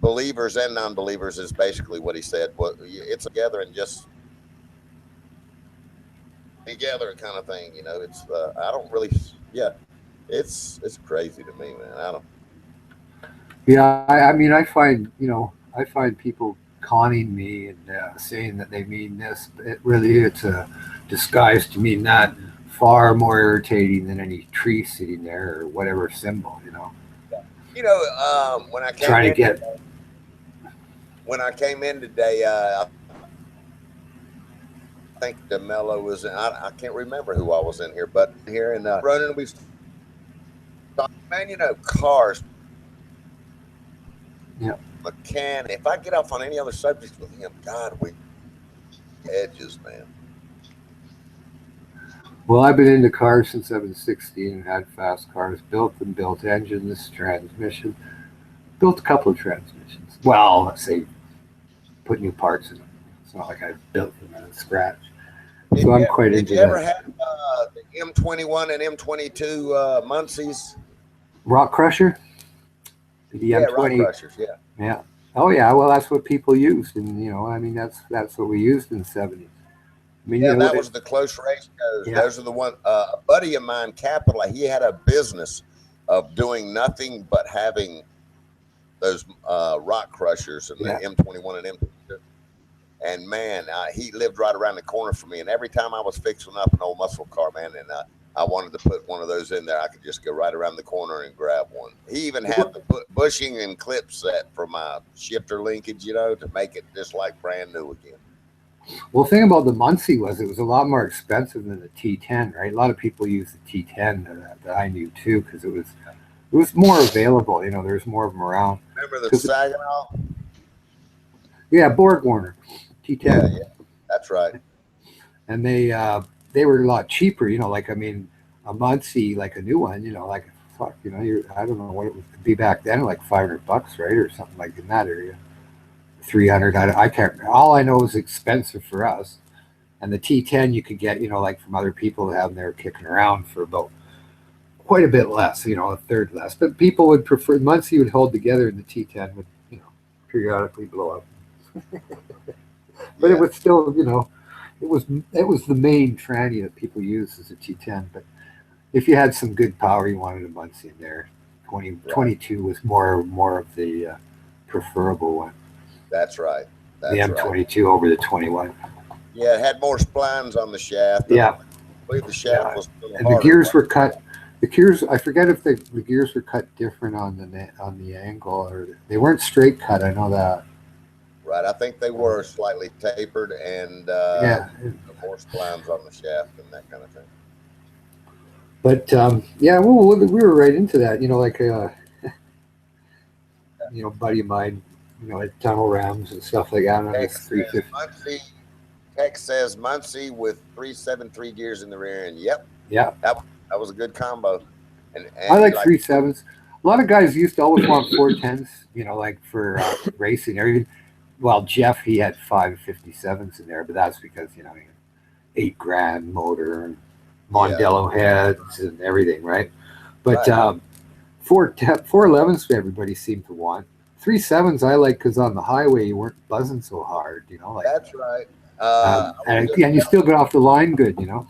believers and non-believers is basically what he said. Well, it's together and just together kind of thing. You know, it's I don't really. Yeah, it's crazy to me, man. I don't. Yeah, I mean, I find, you know, I find people conning me and saying that they mean this, but it's a disguise to mean that. Far more irritating than any tree sitting there or whatever symbol, you know. You know, when I came Trying to in get. today, when I came in today, I think DeMello was in. I can't remember who I was in here, but here and running, we talking, man. You know, cars. Yeah. McCann. If I get off on any other subjects with him, God, we edges, man. Well, I've been into cars since I've been 16 and had fast cars, built them, built engines, transmission, built a couple of transmissions. Well, let's say put new parts in them. It's not like I built them from scratch. So I'm quite into that. Did you ever have the M21 and M22 Muncie's? Rock Crusher? The yeah, M20. Rock Crushers, yeah. Yeah. Oh, yeah. Well, that's what people used. And, you know, I mean, that's what we used in the 70s. I mean, yeah, you know, that was the close ratios. Yeah. Those are the one. A buddy of mine, Capital, he had a business of doing nothing but having those Rock Crushers and the M21 and M22. And man, he lived right around the corner from me. And every time I was fixing up an old muscle car, man, and I wanted to put one of those in there, I could just go right around the corner and grab one. He even had the bushing and clip set for my shifter linkage, you know, to make it just like brand new again. Well, the thing about the Muncie was it was a lot more expensive than the T10, right? A lot of people use the T10 that I knew too because it was more available. You know, there's more of them around. Remember the Saginaw? Yeah, Borg Warner, T10. Yeah, that's right. And they were a lot cheaper. You know, like I mean, a Muncie, like a new one. You know, like fuck. You know, I don't know what it would be back then, like $500, right, or something like in that area. 300. I can't. All I know is expensive for us, and the T10 you could get, you know, like from other people that have them there kicking around for about quite a bit less, you know, a third less. But people would prefer Muncie would hold together, and the T10 would, you know, periodically blow up. But it was still, you know, it was the main tranny that people used as a T10. But if you had some good power, you wanted a Muncie in there. 22 was more of the preferable one. That's right. The M22 over the 21. Yeah, it had more splines on the shaft. Yeah. I believe the shaft was a little and harder, the gears were cut. The gears, I forget if the gears were cut different on the angle, or they weren't straight cut. I know that. Right, I think they were slightly tapered and more splines on the shaft and that kind of thing. But yeah, well, we were right into that. You know, like you know, buddy of mine, you know, at tunnel rams and stuff like that. Tex says Muncie with 373 gears in the rear end. Yep. Yeah. That was a good combo. And I like 3.7s. A lot of guys used to always want 410s, you know, like for racing. Everything. Well, Jeff, he had 557s in there, but that's because, you know, he had $8,000 motor and Mondello heads and everything, right? But 411s everybody seemed to want. 3.7s I like because on the highway you weren't buzzing so hard, you know. Like that's right. And you still got off the line good, you know.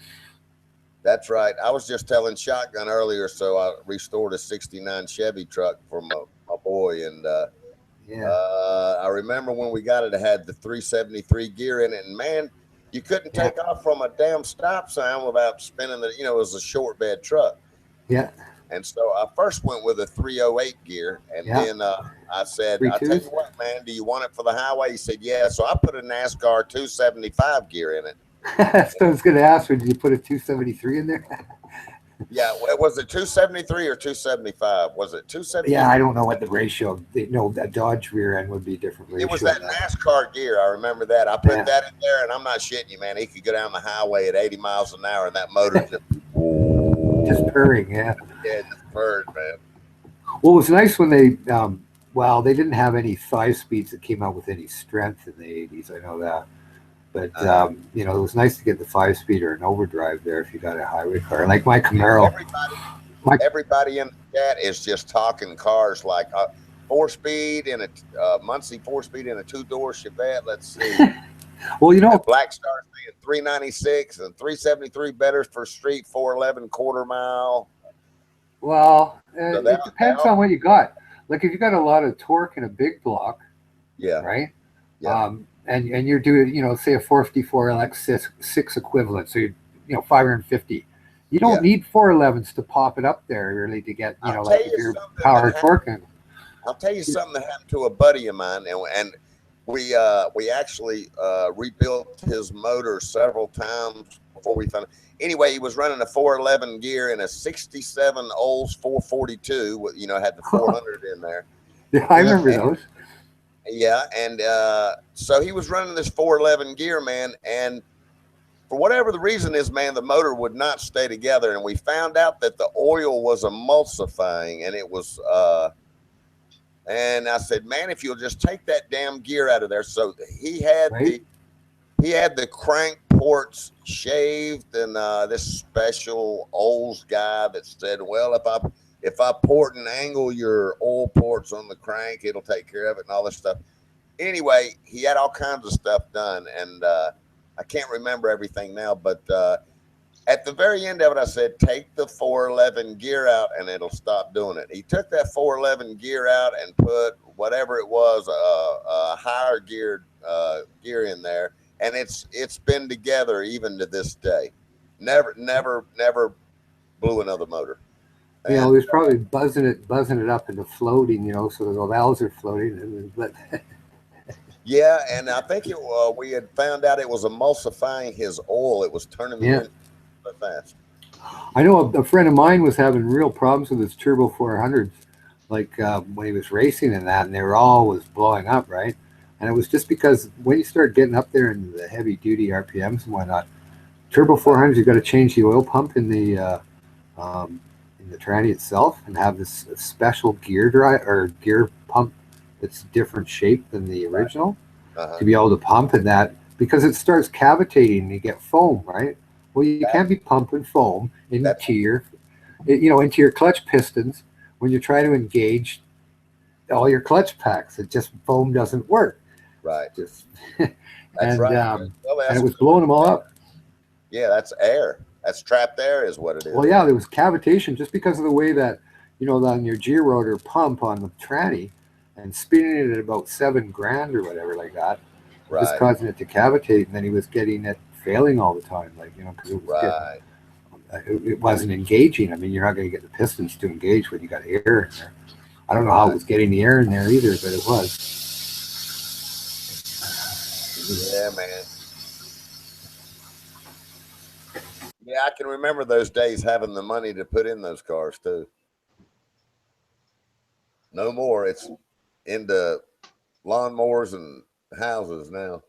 That's right. I was just telling Shotgun earlier, so I restored a '69 Chevy truck for my boy, and I remember when we got it, it had the 373 gear in it, and man, you couldn't take off from a damn stop sign without spinning the. You know, it was a short bed truck. Yeah. And so I first went with a 308 gear, and then I said, "I tell you what, man, do you want it for the highway?" He said, "Yeah." So I put a NASCAR 275 gear in it. So I was going to ask her, did you put a 273 in there? Yeah, was it 273 or 275? Was it 273? Yeah, I don't know what the ratio. No, that Dodge rear end would be a different ratio. It was that NASCAR gear. I remember that. I put that in there, and I'm not shitting you, man. He could go down the highway at 80 miles an hour, and that motor just purring. Yeah, just purred, man. Well, it was nice when they, well, they didn't have any 5-speeds that came out with any strength in the 80s. I know that. But, you know, it was nice to get the 5-speed or an overdrive there if you got a highway car. Like my Camaro. Everybody in the chat is just talking cars like 4-speed in a Muncie 4-speed in a 2-door Chevette. Let's see. Well, you know, Black Star's saying 396 and 373 better for street 411 quarter mile. Well, it depends on what you got. Like if you got a lot of torque in a big block, yeah, right? Yeah. And you're doing, you know, say a 454 LX6 equivalent, so you know 550. You don't need 411s to pop it up there really to get, you know, like if you're power torquing. I'll tell you something that happened to a buddy of mine, and we actually rebuilt his motor several times before we found it. Anyway, he was running a 411 gear in a 67 Olds 442. You know, had the 400 in there. Yeah, I remember those. Yeah, and so he was running this 411 gear, man, and for whatever the reason is, man, the motor would not stay together, and we found out that the oil was emulsifying, and it was and I said, man, if you'll just take that damn gear out of there. So he had the crank ports shaved, and this special Olds guy that said, well, if I port and angle your oil ports on the crank, it'll take care of it and all this stuff. Anyway, he had all kinds of stuff done, and I can't remember everything now, but at the very end of it, I said, take the 411 gear out and it'll stop doing it. He took that 411 gear out and put whatever it was, a higher geared gear in there, and it's been together even to this day. Never blew another motor. You know, he was probably buzzing it up into floating, you know, so the valves are floating. And yeah, and I think we had found out it was emulsifying his oil. It was turning the engine so fast. I know a friend of mine was having real problems with his turbo 400s, like when he was racing in that, and they were always blowing up, right? And it was just because when you start getting up there in the heavy duty RPMs and whatnot, turbo 400s, you got to change the oil pump in the tranny itself and have this special gear pump that's different shape than the original to be able to pump in that, because it starts cavitating and you get foam, right? Well, you can't be pumping foam into your clutch pistons when you try to engage all your clutch packs. It just foam doesn't work. Right. Just and it was blowing them all up. Yeah, that's air. That's trapped air is what it is. Well, yeah, there was cavitation just because of the way that, you know, on your gear-rotor pump on the tranny and spinning it at about $7,000 or whatever like that, was causing it to cavitate, and then he was getting it failing all the time, like, you know, because it was it wasn't engaging. I mean, you're not going to get the pistons to engage when you got air in there. I don't know how it was getting the air in there either, but it was. Yeah, man. Yeah, I can remember those days having the money to put in those cars too. No more. It's into lawnmowers and houses now.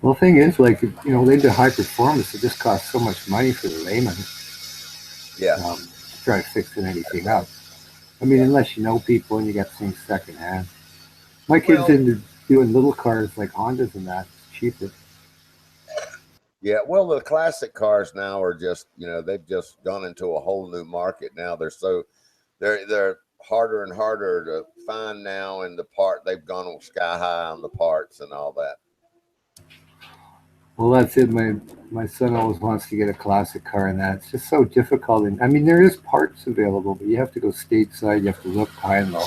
Well, the thing is, like, you know, they did high performance. It just costs so much money for the layman. Yeah. To try fixing anything up. I mean, unless you know people and you got things secondhand. My kid's into doing little cars like Hondas and that. It's cheaper. Yeah, well, the classic cars now are just, you know, they've just gone into a whole new market now. They're harder and harder to find now, and they've gone sky high on the parts and all that. Well, that's it. My son always wants to get a classic car, and that it's just so difficult. And I mean, there is parts available, but you have to go stateside. You have to look high and low,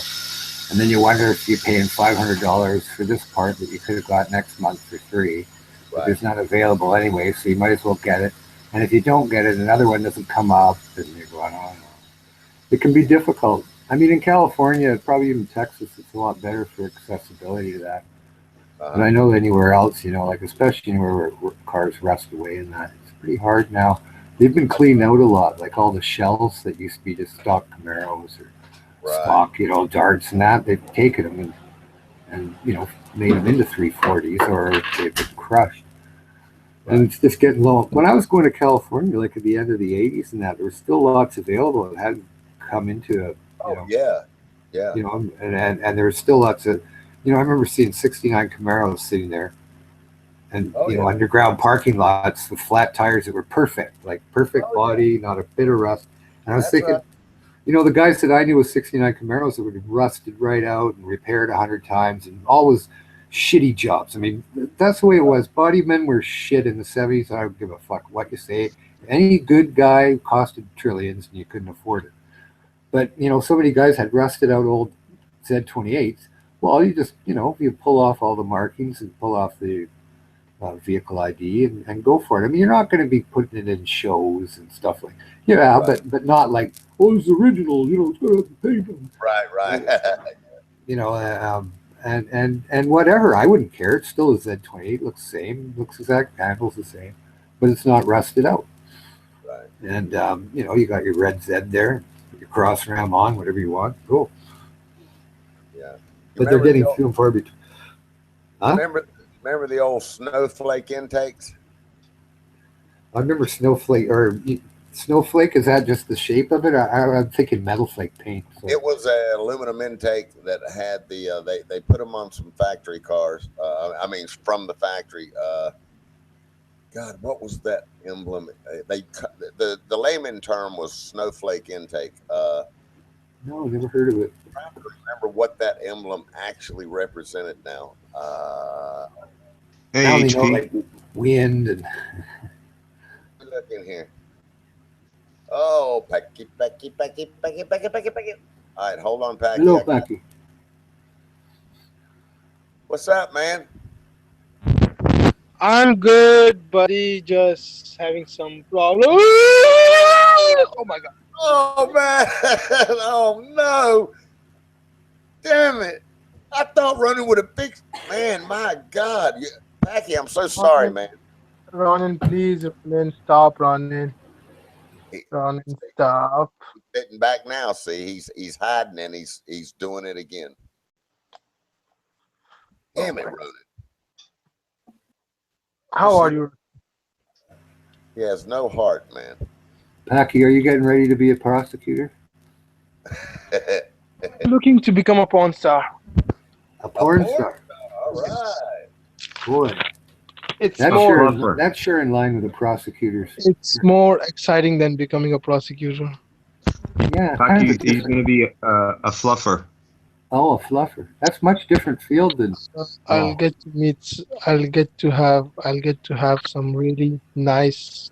and then you wonder if you're paying $500 for this part that you could have got next month for free. But it's not available anyway, so you might as well get it. And if you don't get it, another one doesn't come up, and you're going on. It can be difficult. I mean, in California, probably even Texas, it's a lot better for accessibility to that. But I know anywhere else, you know, like especially anywhere where cars rust away and that, it's pretty hard now. they've been cleaned out a lot. Like all the shells that used to be just stock Camaros or stock, darts and that, they've taken them and made them into 340s, or they've been crushed. And it's just getting low. When I was going to California, like at the end of the 80s and that, there was still lots available that hadn't come into yeah. And there was still lots of, I remember seeing 69 Camaros sitting there, and underground parking lots with flat tires that were perfect, like perfect body, not a bit of rust. And I was thinking, the guys that I knew with 69 Camaros that were rusted right out and repaired 100 times, and always shitty jobs. I mean, that's the way it was. Body men were shit in the 70s. I don't give a fuck what you say. Any good guy costed trillions, and you couldn't afford it. But so many guys had rusted out old Z28s. Well, you just you pull off all the markings and pull off the vehicle ID and go for it. I mean, you're not going to be putting it in shows and stuff like but not like, it's original. It's going to have the paint on. Right. And whatever, I wouldn't care. It's still a Z28, looks the same, looks exact, handles the same, but it's not rusted out. Right. And you got your red Z there, your cross ram on, whatever you want. Cool. Yeah. But they're getting few and far between. Huh? Remember the old snowflake intakes? I remember snowflake. Is that just the shape of it? I'm thinking metal flake paint. So. It was an aluminum intake that had the they put them on some factory cars. From the factory. God, what was that emblem? The layman term was snowflake intake. No, never heard of it. I'm trying to remember what that emblem actually represented now. Hey, HP. Like wind and. Look in here. Oh, Packy. All right, hold on, Packy. Hello, Packy. What's up, man? I'm good, buddy. Just having some problems. Oh my god. Oh man. Oh no. Damn it. I thought running with a big man. My God. Packy, I'm so sorry, man. Ronan, please, Ronan, stop, Ronan. Ronan, stop. He's sitting back now. See, he's hiding and he's doing it again. Damn it, Ronan. How are you? He has no heart, man. Packy, are you getting ready to be a prosecutor? Looking to become a porn star. A porn star. All right. Boy. That's sure in line with the prosecutors. It's more exciting than becoming a prosecutor. Yeah. He's going to be a fluffer. Oh, a fluffer. That's much different field than. I'll get to have some really nice.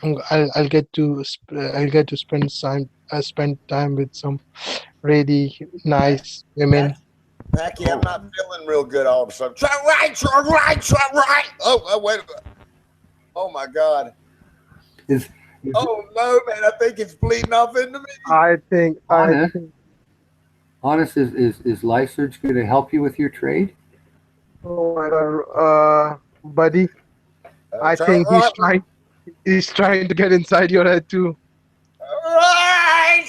I'll get to spend time with some really nice women. Packy, I'm not feeling real good all of a sudden. Try right. Oh, wait a minute. Oh, my God. Oh, no, man. I think it's bleeding off into me. I think. Honest, is Lyserge going to help you with your trade? Oh, my God. Buddy, I think he's trying to get inside your head, too. Right.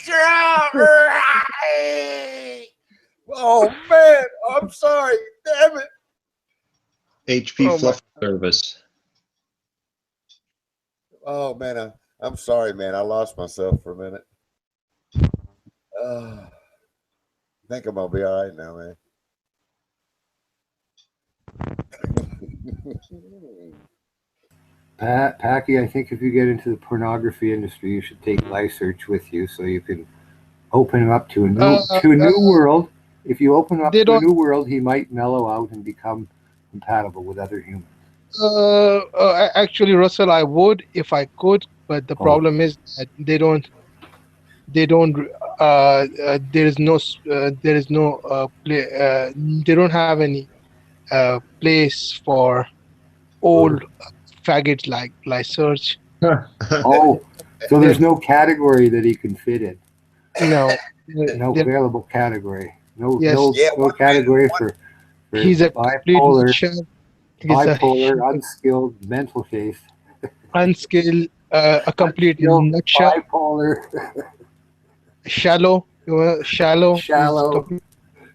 Oh man, I'm sorry. Damn it. HP Fluff Service. Oh man, I'm sorry, man. I lost myself for a minute. I think I'm gonna be all right now, man. Packy, I think if you get into the pornography industry, you should take Lyserge with you so you can open him up to a new world. If you open up to a new world, he might mellow out and become compatible with other humans. Actually, Russell, I would if I could, but the problem is that they don't. They don't have any place for old faggots like Lyserge. So there's no category that he can fit in. No available category. No category for he's a bipolar, unskilled mental case. Unskilled, a complete nutshell. Bipolar. Shallow. Shallow. Shallow.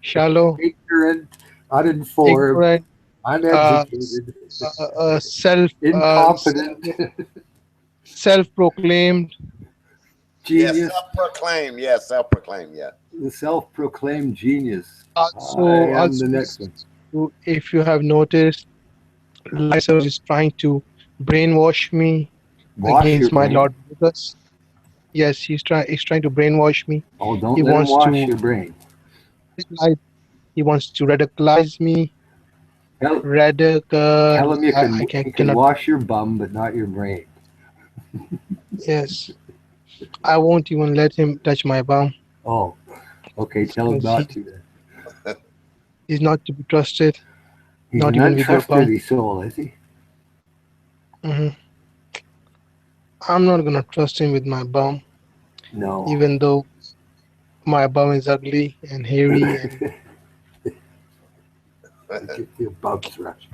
Shallow. Ignorant. Uninformed. Ignorant. Uneducated. Incompetent. Self-proclaimed. Genius. Yes, self-proclaimed. Yes, self-proclaimed. Yeah. The self-proclaimed genius. Also, I am the next one. if you have noticed, Lyserg is trying to brainwash me against my Lord Vegas. Yes, he's trying to brainwash me. Oh, don't He let him wants wash to your brain. he wants to radicalize me. Tell him he can wash your bum, but not your brain. Yes, I won't even let him touch my bum. Oh, okay. Tell him not to then. He's not to be trusted. He's not an even with your bum. untrustworthy soul, is he? Mm-hmm. I'm not gonna trust him with my bum. No. Even though my bum is ugly and hairy and your bum's rush.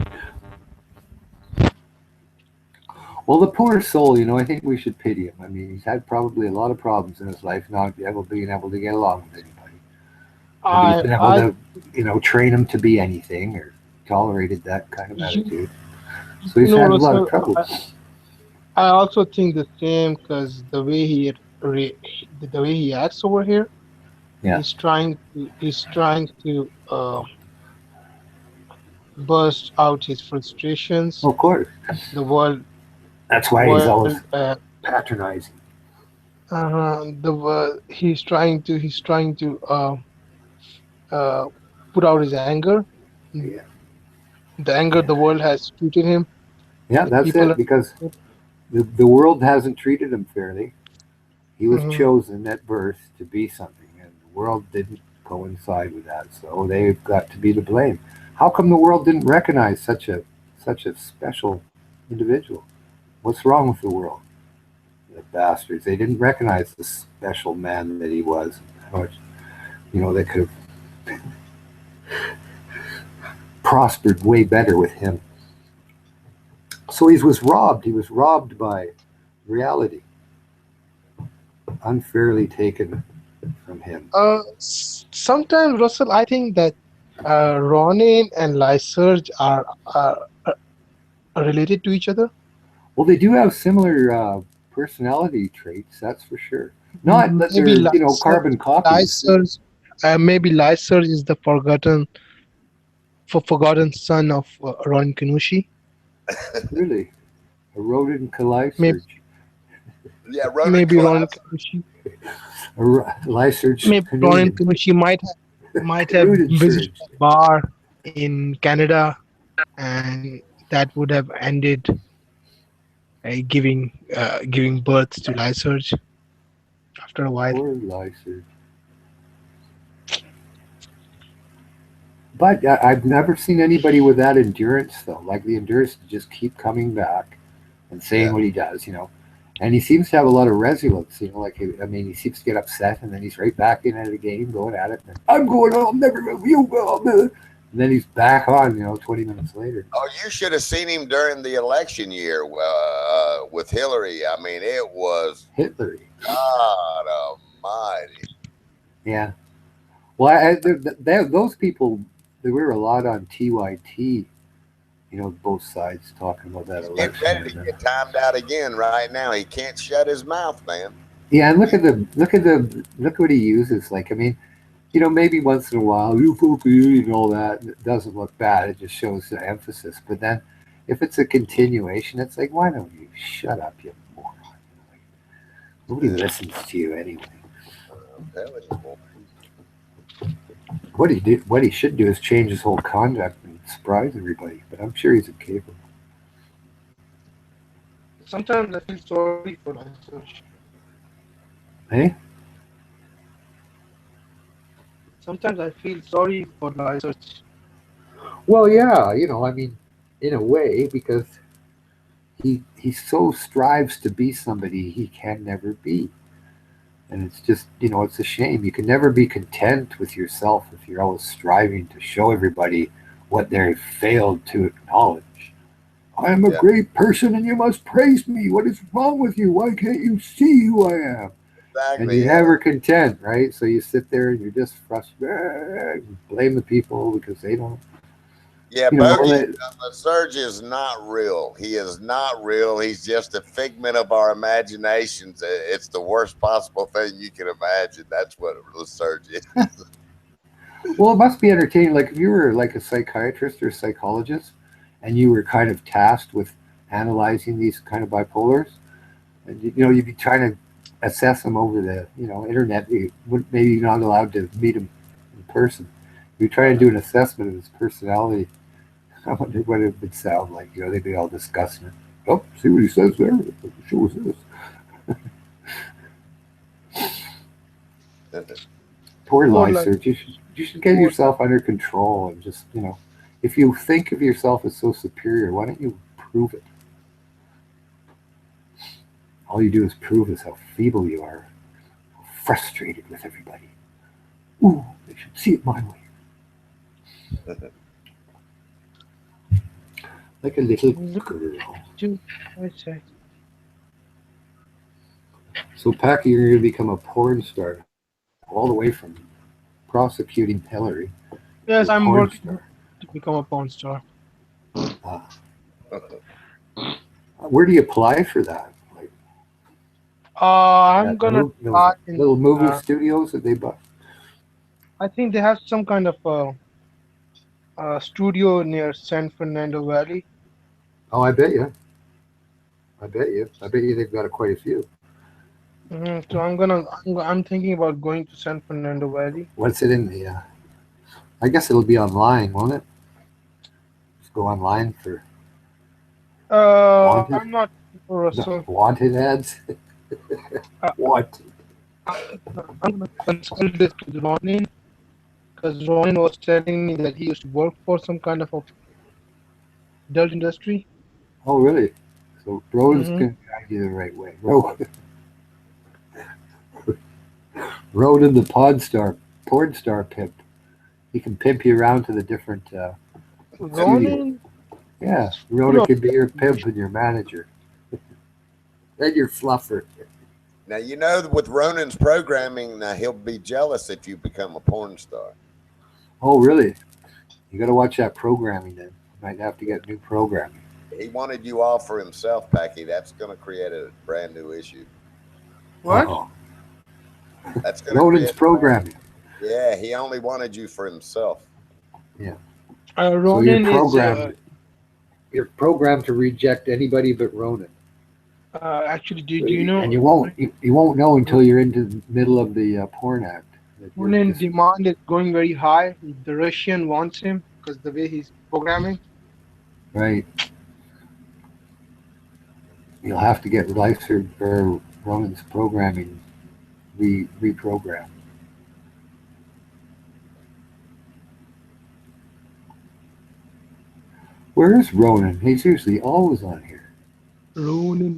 Well, the poor soul, I think we should pity him. I mean, he's had probably a lot of problems in his life, not being able to get along with anybody. Nobody's been able to, train him to be anything or tolerated that kind of attitude. So he's had a lot of trouble. I also think the same because the way he acts over here, he's trying to burst out his frustrations. Of course. The world. That's why he's always patronizing. He's trying to put out his anger. Yeah. The anger the world has treated him. Yeah, that's it. Because the world hasn't treated him fairly. He was chosen at birth to be something, and the world didn't coincide with that. So they've got to be to blame. How come the world didn't recognize such a special individual? What's wrong with the world? The bastards. They didn't recognize the special man that he was. How much, they could have prospered way better with him. So he was robbed. He was robbed by reality. Unfairly taken from him. Sometimes, Russell, I think that Ronin and Lyserg are related to each other. Well, they do have similar personality traits, that's for sure. Not that they're, carbon copies. Maybe Lyserg is the forgotten son of Ronin Kenushi. Really? A rodent Lyserg. Yeah, Ronin maybe Ronin Kenushi. Lyserg. Maybe Ronin Kenushi might have visited a bar in Canada, and that would have ended giving birth to Lyserg after a while. Poor Lyserg. But I've never seen anybody with that endurance, though. Like the endurance to just keep coming back and saying what he does, And he seems to have a lot of resilience, he seems to get upset and then he's right back in at a game, going at it. And I'm going on, never will you go. And then he's back on, 20 minutes later. Oh, you should have seen him during the election year with Hillary. I mean, it was Hitler. God almighty. Yeah. Well, those people, they were a lot on TYT, both sides talking about that election. He's ready to get timed out again right now. He can't shut his mouth, man. Yeah, and look what he uses. Maybe once in a while, you and all that, it doesn't look bad. It just shows the emphasis. But then if it's a continuation, it's like, why don't you shut up, you moron? Nobody listens to you anyway. What he should do is change his whole conduct and surprise everybody. But I'm sure he's incapable. Sometimes I feel sorry for Lyserg. Hey? Sometimes I feel sorry for Lyserg. Well, yeah, in a way, because he so strives to be somebody he can never be. And it's just, it's a shame. You can never be content with yourself if you're always striving to show everybody what they failed to acknowledge. I am a great person and you must praise me. What is wrong with you? Why can't you see who I am? Exactly. And you're never content, right? So you sit there and you're just frustrated, blame the people because they don't. Yeah, You know, Bogey, the surge is not real. He is not real. He's just a figment of our imaginations. It's the worst possible thing you can imagine. That's what the surge is. Well, it must be entertaining. Like if you were like a psychiatrist or a psychologist and you were kind of tasked with analyzing these kind of bipolars, and you'd be trying to assess them over the internet. You wouldn't, maybe you're not allowed to meet him in person. You try to do an assessment of his personality. I wonder what it would sound like. They'd be all discussing it. Oh, see what he says there? Show us this. Poor Lyser. You should get yourself under control and just, if you think of yourself as so superior, why don't you prove it? All you do is prove is how feeble you are, how frustrated with everybody. Ooh, they should see it my way. Like a little girl. So, Packy, you're going to become a porn star, all the way from prosecuting Hillary. Yes, I'm working to become a porn star. Where do you apply for that? I'm gonna apply in little movie studios that they buy. I think they have some kind of studio near San Fernando Valley. Oh, I bet you. I bet you they've got quite a few. So I'm thinking about going to San Fernando Valley. What's it in the? I guess it'll be online, won't it? Just go online for. Wanted? I'm not sure. So wanted ads. What? I'm gonna consult this with Ronin, because Ronin was telling me that he used to work for some kind of a adult industry. Oh, really? So Ronin's going to guide you the right way. Ronin the porn star pimp. He can pimp you around to the different. Ronin. Yeah, Ronin can be your pimp and your manager. And your fluffer. Now, with Ronin's programming, he'll be jealous if you become a porn star. Oh, really? You got to watch that programming then. You might have to get new programming. He wanted you all for himself, Packy. That's going to create a brand new issue. What? Uh-oh. That's going Ronin's programming. Yeah, he only wanted you for himself. Yeah. Ronin you're programmed to reject anybody but Ronin. Actually, do you know? And you won't know until you're into the middle of the porn act. Ronin's demand is going very high. The Russian wants him because the way he's programming. Right. You'll have to get Lyser or Ronin's programming reprogrammed. Where is Ronin? He's usually always on here. Ronin.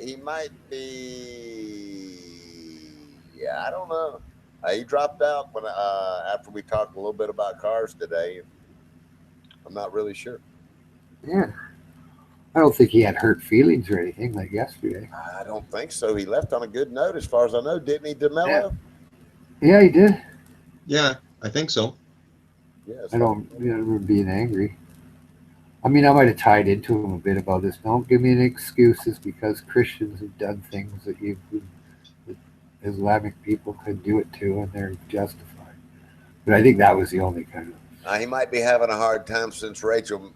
He might be. Yeah, I don't know. He dropped out when after we talked a little bit about cars today. I'm not really sure. Yeah. I don't think he had hurt feelings or anything like yesterday. I don't think so. He left on a good note, as far as I know, didn't he, DeMello? Yeah, he did. Yeah, I think so. Yes. I don't remember being angry. I mean, I might have tied into him a bit about this. Don't give me any excuses because Christians have done things that Islamic people could do it too, and they're justified. But I think that was the only kind of. He might be having a hard time since Rachel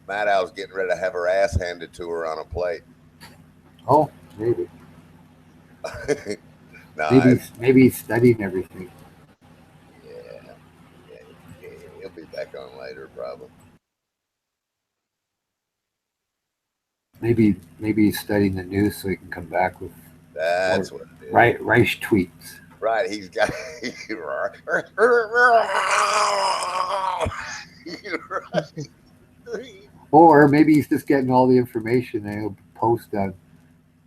Maddow's getting ready to have her ass handed to her on a plate. Oh, maybe. No, maybe he's studying everything. Yeah, he'll be back on later, probably. Maybe he's studying the news so he can come back with. That's what it is. Reich tweets. Right, he's got. Or maybe he's just getting all the information and he'll post on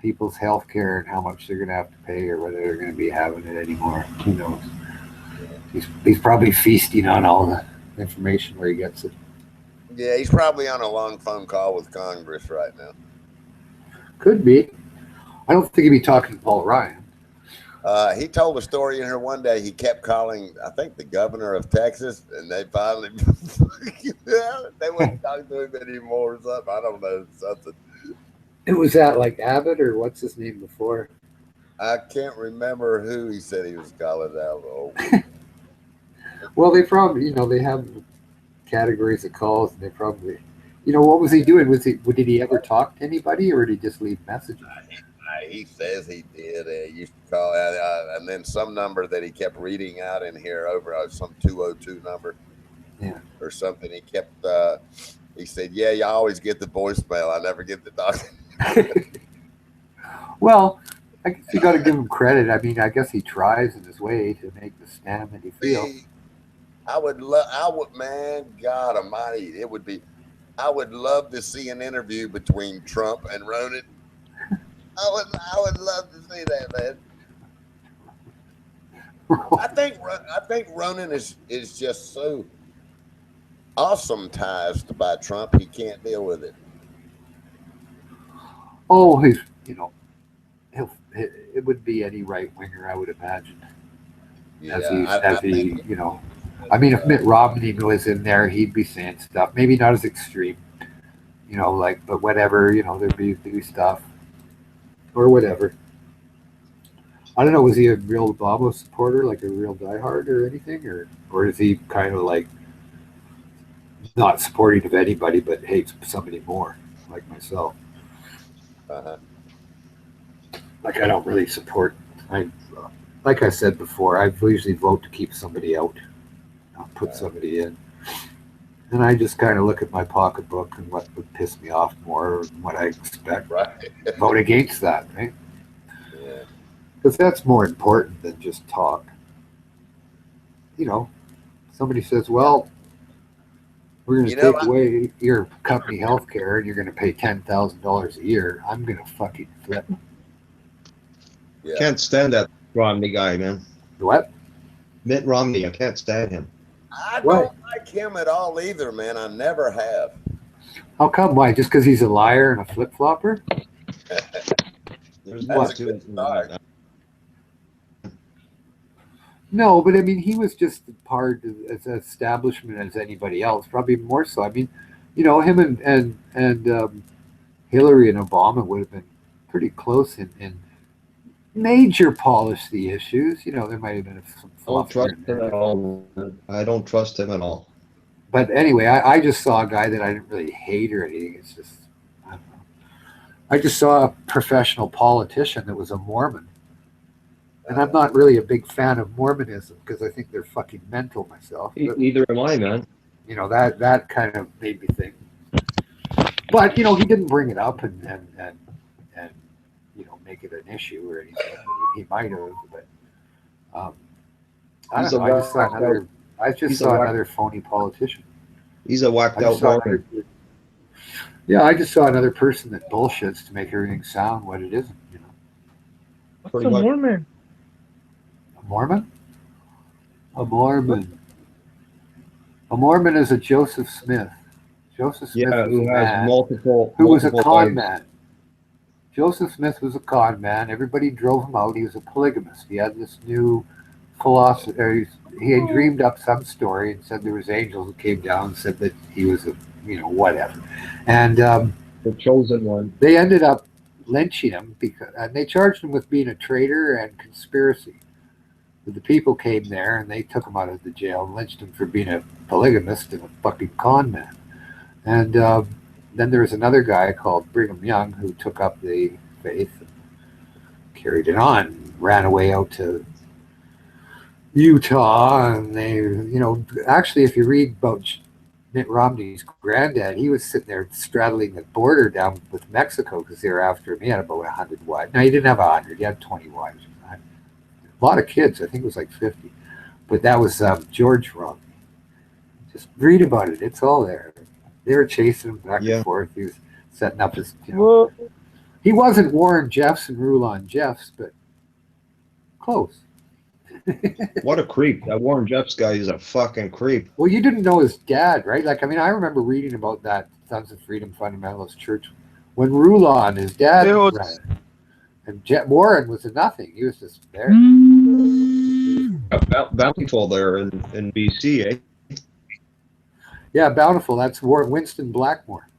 people's health care and how much they're going to have to pay or whether they're going to be having it anymore. Who knows? He's probably feasting on all the information where he gets it. Yeah, he's probably on a long phone call with Congress right now. Could be. I don't think he'd be talking to Paul Ryan. He told a story in here one day. He kept calling, I think, the governor of Texas, and they finally they wouldn't talk to him anymore or something. I don't know, something. It was that like Abbott or what's his name before? I can't remember who he said he was calling out. Oh. Well, they probably, they have categories of calls, and they probably, what was he doing? Did he ever talk to anybody, or did he just leave messages? He says he did. He used to call out, and then some number that he kept reading out in here over some 202 number, or something. He kept. He said, "Yeah, you always get the voicemail. I never get the talk." Well, I guess you got to give him credit. I mean, I guess he tries in his way to make the stand that he feels. I would, man, God Almighty, it would be. I would love to see an interview between Trump and Ronan. I would love to see that, man. I think Ronan is just so awesome-tized by Trump. He can't deal with it. Oh, he's it would be any right winger, I would imagine. Yeah, as he I mean, if Mitt Romney was in there, he'd be saying stuff. Maybe not as extreme, but whatever. There'd be stuff or whatever. I don't know. Was he a real Obama supporter, like a real diehard or anything, or is he kind of like not supporting of anybody but hates somebody more, like myself? Like I don't really support. Like I said before, I usually vote to keep somebody out, not put somebody in. And I just kind of look at my pocketbook and what would piss me off more and what I expect. Right. Vote against that, right? Yeah. Because that's more important than just talk. Somebody says, well, we're going to take away your company health care and you're going to pay $10,000 a year. I'm going to fucking flip. Yeah. Can't stand that Romney guy, man. What? Mitt Romney. I can't stand him. I don't like him at all either, man. I never have. How come? Why? Just because he's a liar and a flip-flopper? There's more to it than that. No, but I mean, he was just part of as an establishment as anybody else, probably more so. I mean, him and Hillary and Obama would have been pretty close in major policy issues. There might have been some fluff. I don't trust him at all. I don't trust him at all. But anyway, I just saw a guy that I didn't really hate or anything. It's just, I don't know. I just saw a professional politician that was a Mormon. And I'm not really a big fan of Mormonism because I think they're fucking mental myself. But, neither am I, man. That kind of made me think. But, he didn't bring it up and make it an issue or anything. He might have, but I don't know. I just saw another phony politician. He's a whacked out Mormon. Yeah, I just saw another person that bullshits to make everything sound what it isn't. What's a Mormon? A Mormon? A Mormon. A Mormon is a Joseph Smith. Joseph Smith who has multiple. Who was a con man. Joseph Smith was a con man. Everybody drove him out. He was a polygamist. He had this new philosophy. He had dreamed up some story and said there was angels who came down and said that he was a, whatever. And the chosen one. They ended up lynching him and they charged him with being a traitor and conspiracy. But the people came there and they took him out of the jail and lynched him for being a polygamist and a fucking con man. And then there was another guy called Brigham Young who took up the faith and carried it on, ran away out to Utah. And they, actually, if you read about Mitt Romney's granddad, he was sitting there straddling the border down with Mexico because they were after him. He had about 100 wives. No, he didn't have 100. He had 20 wives. A lot of kids. I think it was like 50. But that was George Romney. Just read about it. It's all there. They were chasing him back and forth. He was setting up his, he wasn't Warren Jeffs and Rulon Jeffs, but close. What a creep. That Warren Jeffs guy is a fucking creep. Well, you didn't know his dad, right? Like, I mean, I remember reading about that Sons of Freedom Fundamentalist Church when Rulon, his dad, ran it. And Warren was a nothing. He was just there. Bountiful there in BC, eh? Yeah, Bountiful. That's Winston Blackmore.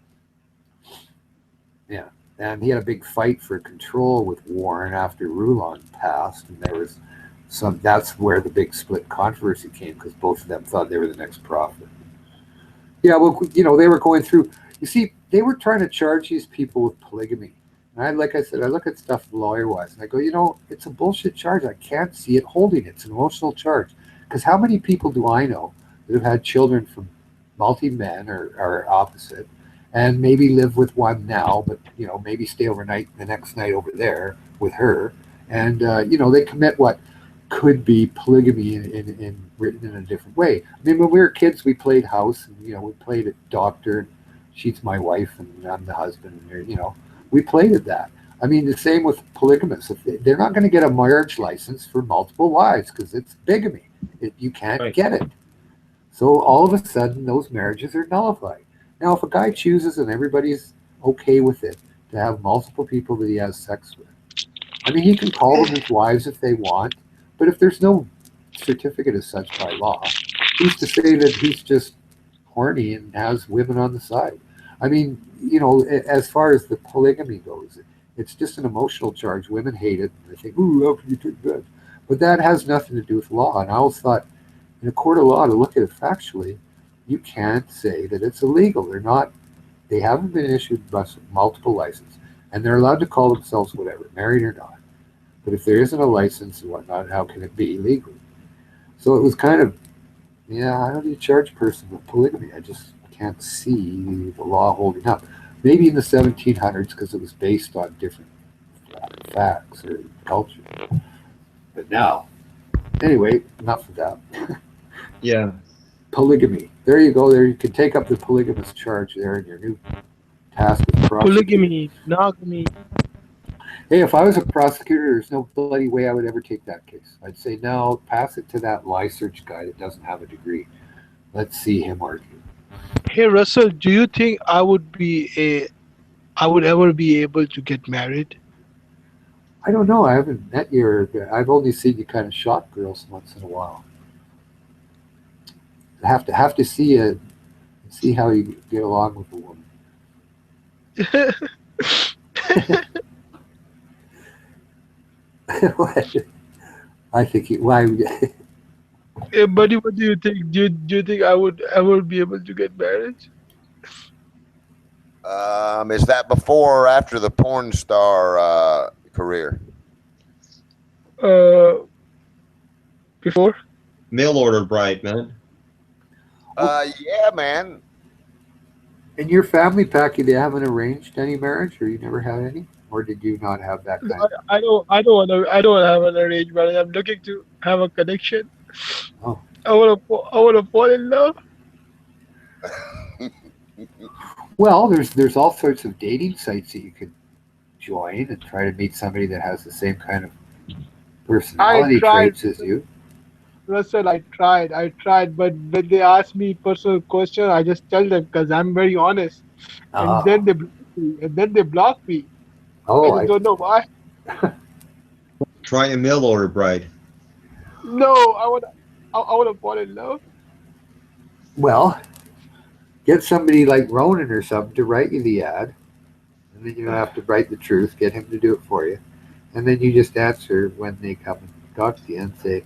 Yeah. And he had a big fight for control with Warren after Rulon passed. And there was that's where the big split controversy came, because both of them thought they were the next prophet. Yeah, well, you know, they were going through, you see, they were trying to charge these people with polygamy. And like I said, I look at stuff lawyer-wise, and I go, you know, it's a bullshit charge. I can't see it holding. It's an emotional charge. Because how many people do I know that have had children from multi-men or opposite, and maybe live with one now, but, you know, maybe stay overnight the next night over there with her. And, you know, they commit what could be polygamy in written in a different way. I mean, when we were kids, we played house, and, you know, we played at doctor. She's my wife, and I'm the husband. And, you know, we played at that. I mean, the same with polygamists. If they're not going to get a marriage license for multiple wives because it's bigamy. You can't get it. So all of a sudden, those marriages are nullified. Now, if a guy chooses and everybody's okay with it to have multiple people that he has sex with, I mean, he can call them his wives if they want. But if there's no certificate as such by law, who's to say that he's just horny and has women on the side? I mean, you know, as far as the polygamy goes, it's just an emotional charge. Women hate it. And they think, ooh, how can you take that? But that has nothing to do with law. And I always thought, in a court of law, to look at it factually, you can't say that it's illegal. They haven't been issued multiple licenses, and they're allowed to call themselves whatever, married or not. But if there isn't a license and whatnot, how can it be legal? So it was kind of, yeah, how do you charge a person with polygamy? I just can't see the law holding up. Maybe in the 1700s, because it was based on different facts or culture. But now, anyway, enough of that. Yeah. Polygamy. There you go. There you can take up the polygamous charge there in your new task with polygamy, monogamy. Hey, if I was a prosecutor, there's no bloody way I would ever take that case. I'd say, no, pass it to that Lysearch guy that doesn't have a degree. Let's see him argue. Hey, Russell, do you think I would ever be able to get married? I don't know. I haven't met you. I've only seen you kind of shot girls once in a while. I have to see you, see how you get along with a woman. I think why? Hey, buddy, what do you think? Do you think I would ever be able to get married? Is that before or after the porn star career? Before. Mail order bride, man. Yeah, man. In your family pack, do you haven't arranged any marriage, or you never had any, or did you not have that kind? I don't have an arranged marriage. I'm looking to have a connection. Oh. I want to fall in love. Well, there's all sorts of dating sites that you could join and try to meet somebody that has the same kind of personality traits as you. Russell, I tried, but when they ask me personal questions, I just tell them because I'm very honest. And then they block me. Oh, I don't know why. Try a mail order bride. No, I want to fall in love. Well, get somebody like Ronan or something to write you the ad, and then you don't have to write the truth. Get him to do it for you, and then you just answer when they come and talk to you and say,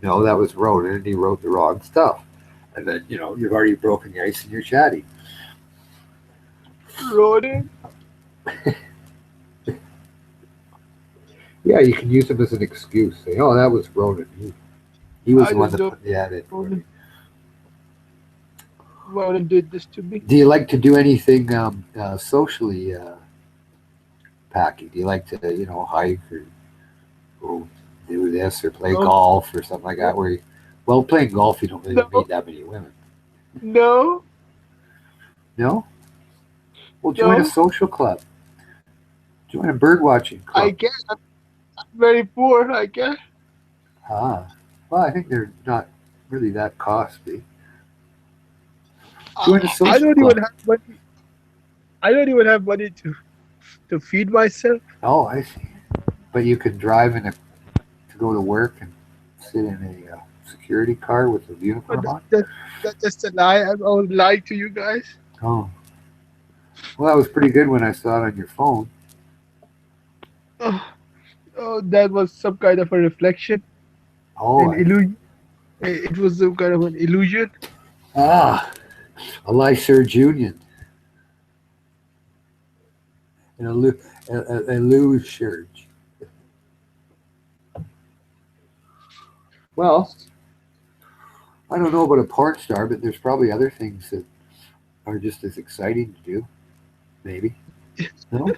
no, that was Ronan, and he wrote the wrong stuff. And then, you know, you've already broken the ice and you're chatty. Ronan? Yeah, you can use him as an excuse. Say, oh, that was Ronan. He was the one that put the ad in for me. Ronan did this to me. Do you like to do anything socially, Packy? Do you like to, you know, hike or go do this or play golf or something like that? Well, playing golf, you don't really meet that many women. No. No? Well, join a social club. Join a bird watching club. I guess I'm very poor, I guess. Ah. Well, I think they're not really that costly. Join the I social don't club. even have money. I don't even have money to feed myself. Oh, I see. But you could drive to go to work and sit in a security car with a But uniform on. that's just a lie. I was lying to you guys. Oh, well, that was pretty good when I saw it on your phone. Oh, oh, that was some kind of a reflection, Oh, an illusion. It was some kind of an illusion. a Lyserge Union, an illusion. Well, I don't know about a porn star, but there's probably other things that are just as exciting to do. Maybe. No?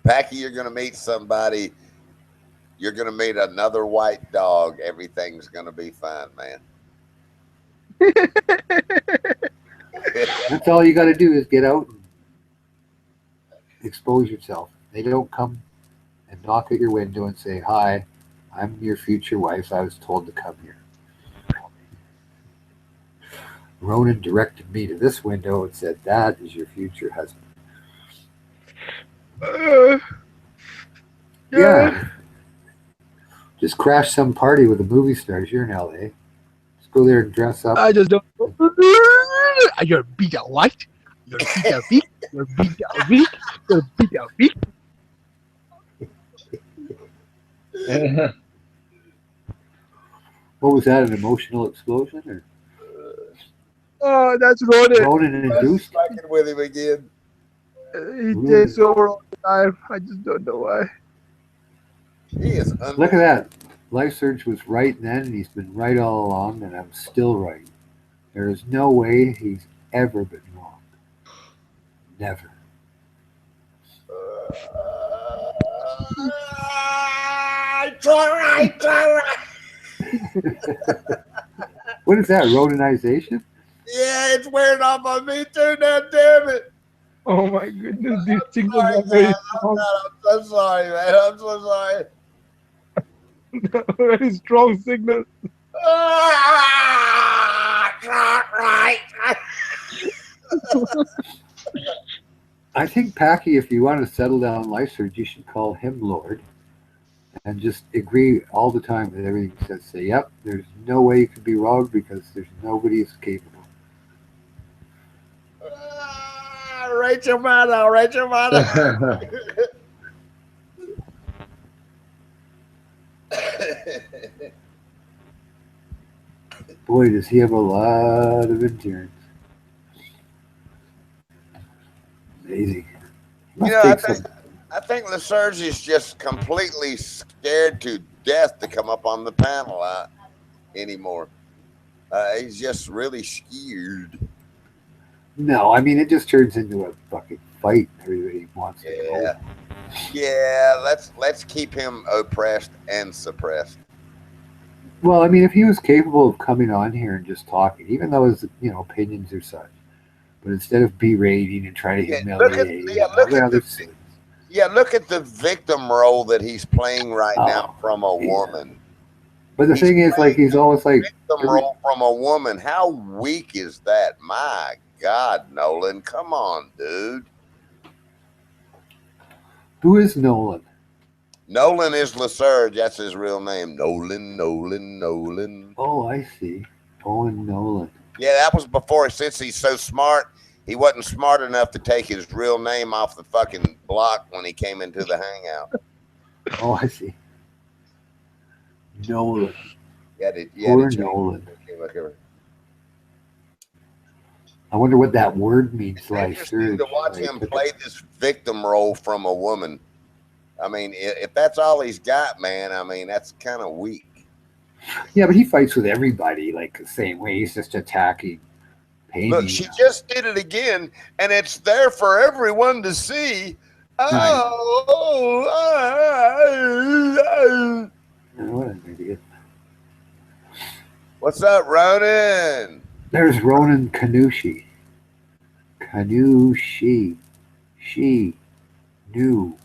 Packy, you're going to meet somebody. You're going to meet another white dog. Everything's going to be fine, man. That's all you got to do is get out and expose yourself. They don't come and knock at your window and say, "Hi, I'm your future wife. I was told to come here." Ronan directed me to this window and said, "That is your future husband." Yeah. Just crash some party with the movie stars. You're in LA. Just go there and dress up. I just don't. You're Peter White. You're Peter Big. You're Peter Big. You're Peter Big. What was that? An emotional explosion? Or? Oh, that's Ronan. Ronan induced. Fucking with him again. He takes over all the time. I just don't know why. He is Look at that. Lyserge was right then, and he's been right all along, and I'm still right. There is no way he's ever been wrong. Never. What is that? Rodentization? Yeah, it's wearing off on me too. Now, damn it. Oh my goodness, these signals are very strong. I'm so sorry, man. I'm so sorry. Very strong signal. I think, Packy, if you want to settle down Lyserge, you should call him Lord and just agree all the time with everything he says. Say, yep, there's no way you can be wrong because there's nobody as capable. Rachel Maddow, Rachel Maddow. Boy, does he have a lot of endurance. Amazing. You know, I think Lyserge is just completely scared to death to come up on the panel anymore. He's just really scared. No, I mean, it just turns into a fucking fight. Everybody wants to go. Yeah, let's keep him oppressed and suppressed. Well, I mean, if he was capable of coming on here and just talking, even though his opinions are such, but instead of berating and trying to humiliate, look at the victim role that he's playing right now from a woman. But the thing is, like, he's always like victim role from a woman. How weak is that? My God, Nolan, come on, dude. Who is Nolan? Nolan is Lyserge. That's his real name. Nolan. Oh, I see. Owen Nolan. Yeah, that was before. Since he's so smart, he wasn't smart enough to take his real name off the fucking block when he came into the hangout. Oh, I see. Nolan. Poor Nolan. I wonder what that word means. It's interesting to watch him play this victim role from a woman. I mean, if that's all he's got, man, I mean, that's kind of weak. Yeah, but he fights with everybody like the same way. He's just attacking. Look, she just did it again, and it's there for everyone to see. What an idiot. What's up, Ronan? There's Ronan Kanushi. Kanushi. She. Knew.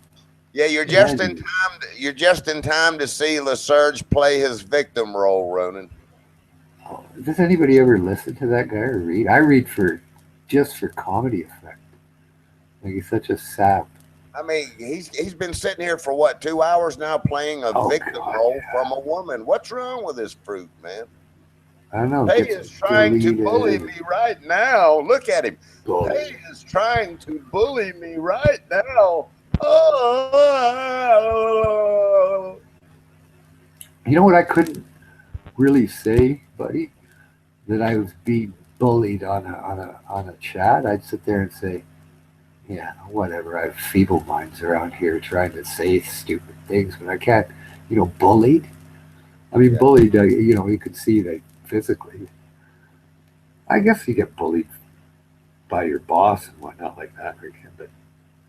Yeah, you're just in time. You're just in time to see LeSurge play his victim role, Ronan. Oh, does anybody ever listen to that guy or read? I read just for comedy effect. Like he's such a sap. I mean, he's been sitting here for what, 2 hours now playing a victim role from a woman. What's wrong with this fruit, man? I don't know. Pay is trying to bully me right now. Look at him. Pay is trying to bully me right now. Oh. You know what I couldn't really say, buddy? That I was being bullied on a chat. I'd sit there and say, yeah, whatever. I have feeble minds around here trying to say stupid things, but I can't, bullied. I mean, bullied, you could see that physically. I guess you get bullied by your boss and whatnot like that, but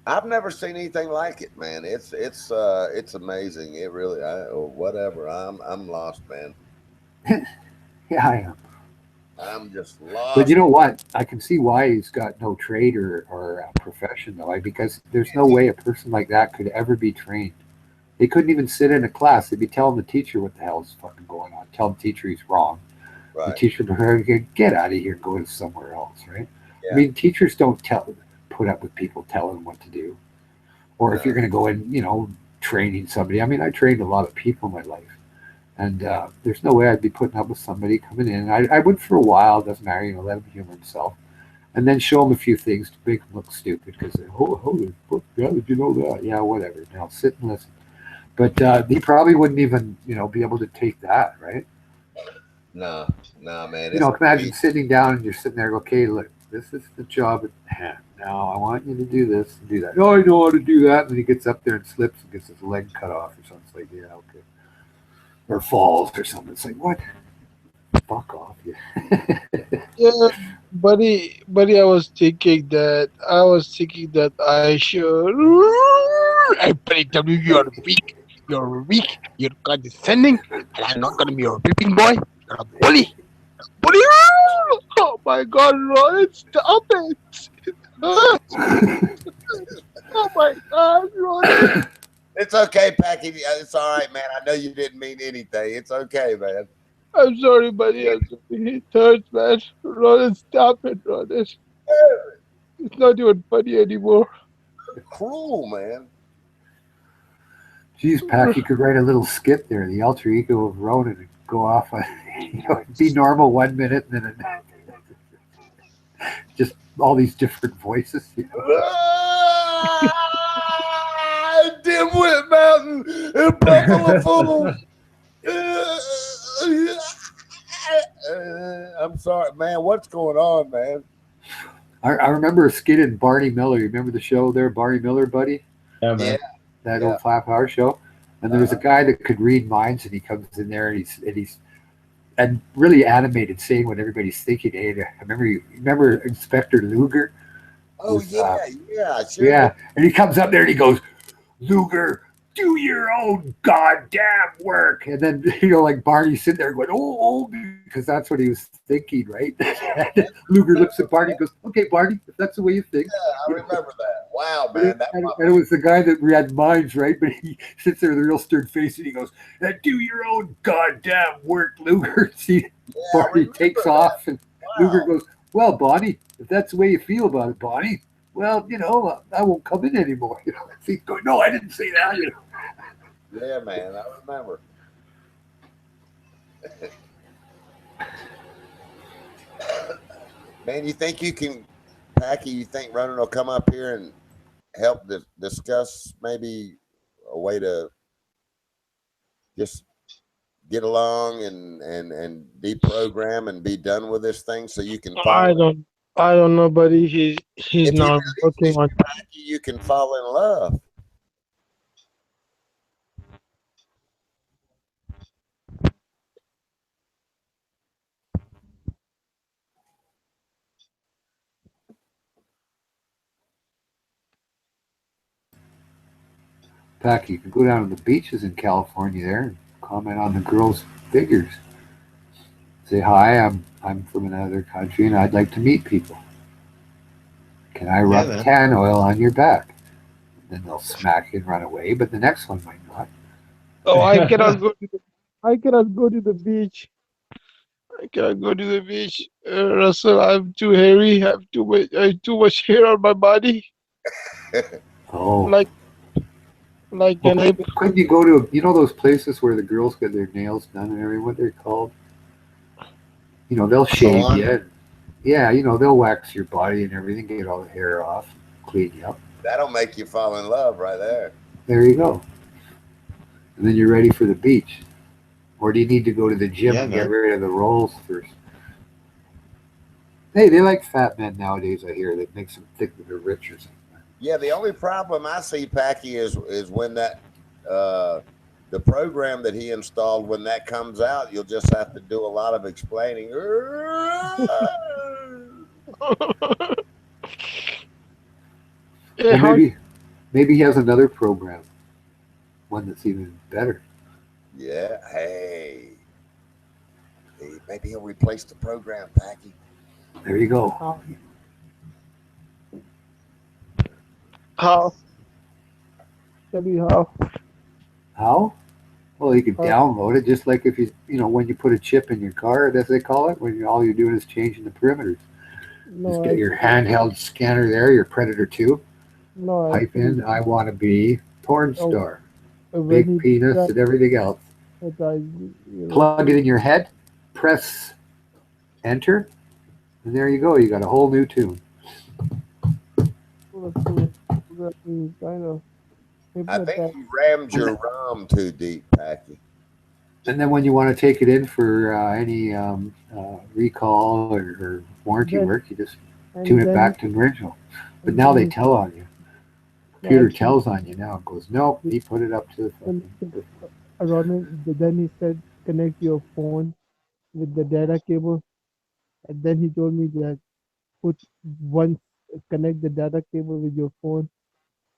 I've never seen anything like it, man. It's amazing. It really, whatever. I'm lost, man. Yeah, I am. I'm just lost. But you know what? I can see why he's got no trade or profession, though, because there's no way a person like that could ever be trained. They couldn't even sit in a class. They'd be telling the teacher what the hell is fucking going on. Tell the teacher he's wrong. Right. The teacher would get out of here and go to somewhere else, right? Yeah. I mean, teachers don't put up with people telling them what to do. Or if you're going to go in, training somebody. I mean, I trained a lot of people in my life. And there's no way I'd be putting up with somebody coming in. I would for a while, doesn't matter, let him humor himself. And then show him a few things to make him look stupid because, how did you know that? Yeah, whatever. Now sit and listen. But he probably wouldn't even, be able to take that, right? No, man. Imagine sitting down and you're sitting there, okay, look, this is the job at hand. Now I want you to do this and do that. Oh, I know how to do that. And then he gets up there and slips and gets his leg cut off or something. It's like, yeah, okay. Or falls or something. It's like, what? Fuck off. Yeah, buddy, I was thinking that I should. I pretty tell you you're weak, you're condescending, and I'm not gonna be your whipping boy. You're a bully. Oh my God, Ron, stop it. Oh my God, Ron. It's okay, Packy. It's all right, man. I know you didn't mean anything. It's okay, man. I'm sorry, buddy. It hurts, man. Ron, stop it, Ron. It's not even funny anymore. Cruel, man. Geez, Packy could write a little skit there, the alter ego of Ronan, and go off on, be normal 1 minute and then just all these different voices. Dimwit Mountain and Buffalo Fool. I'm sorry, man. What's going on, man? I remember a skit in Barney Miller. You remember the show there, Barney Miller, buddy? Yeah, man. Yeah. That old 5-hour show. And there was a guy that could read minds, and he comes in there and he's really animated, saying what everybody's thinking. Hey, I remember Inspector Luger. Oh sure. Yeah, and he comes up there and he goes, Luger, do your own goddamn work. And then, like Barney's sitting there going, oh, because that's what he was thinking, right? Luger looks at Barney and goes, okay, Barney, if that's the way you think. Yeah, I remember that. Wow, man. And it was the guy that read minds, right? But he sits there with a real stern face and he goes, do your own goddamn work, Luger. See, Barney takes off and Luger goes, well, Bonnie, if that's the way you feel about it, Bonnie, well, I won't come in anymore. He's going, no, I didn't say that. Yeah, man, I remember. Man, you think you can, Packy, you think Ronan will come up here and help discuss maybe a way to just get along and deprogram and be done with this thing so you can follow? I don't know, buddy. He's not working on Packy, you can fall in love. Packy, you can go down to the beaches in California there and comment on the girls' figures. Say, hi, I'm from another country and I'd like to meet people. Can I rub tan oil on your back? then they'll smack you and run away, but the next one might not. Oh, I cannot go to the beach. I cannot go to the beach, Russell. I'm too hairy. I have too much hair on my body. Oh, Like an ape. couldn't you go to those places where the girls get their nails done and everything? What they're called? They'll shave Salon? you. Yeah, they'll wax your body and everything, get all the hair off, clean you up. That'll make you fall in love right there. There you go. And then you're ready for the beach. Or do you need to go to the gym and get rid of the rolls first? Hey, they like fat men nowadays, I hear. That makes them think that they're rich or something. Yeah, the only problem I see, Packy, is when that the program that he installed, when that comes out, you'll just have to do a lot of explaining. Well, maybe he has another program, one that's even better. Yeah, hey, maybe he'll replace the program, Packy. There you go. How? Tell me how. How? Well, you can download it, just like if when you put a chip in your car, as they call it, when all you're doing is changing the perimeters. Just get your handheld scanner there, your Predator 2. Type in, I want to be porn star. Big penis and everything else. Plug it in your head, press enter, and there you go. You got a whole new tune. I think you rammed your ROM too deep, Packy. And then when you want to take it in for any recall or warranty work, you just tune it back to the original. But now they tell on you. Computer tells on you now. It goes, nope, he put it up to the fucking... Then he said, connect your phone with the data cable. And then he told me that connect the data cable with your phone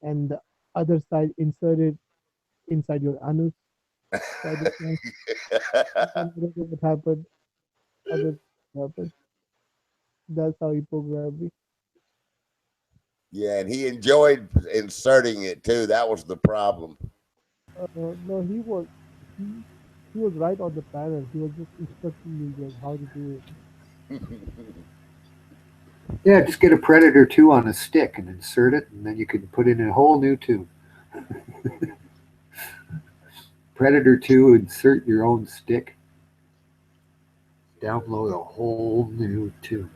and the other side insert it inside your anus. So I just what happened. That's how he programmed me. Yeah, and he enjoyed inserting it too. That was the problem. No, he was right on the panel. He was just instructing me like how to do it. Yeah, just get a Predator 2 on a stick and insert it, and then you can put in a whole new tune. Predator 2, insert your own stick. Download a whole new tune.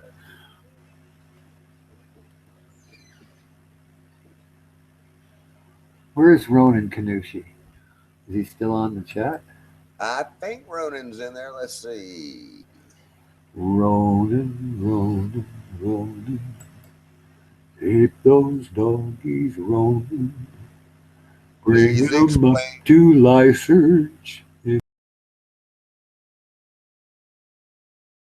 Where's Ronan Kanushi? Is he still on the chat? I think Ronan's in there. Let's see. Ronan. Keep those doggies rolling. Bring them up to Lysearch.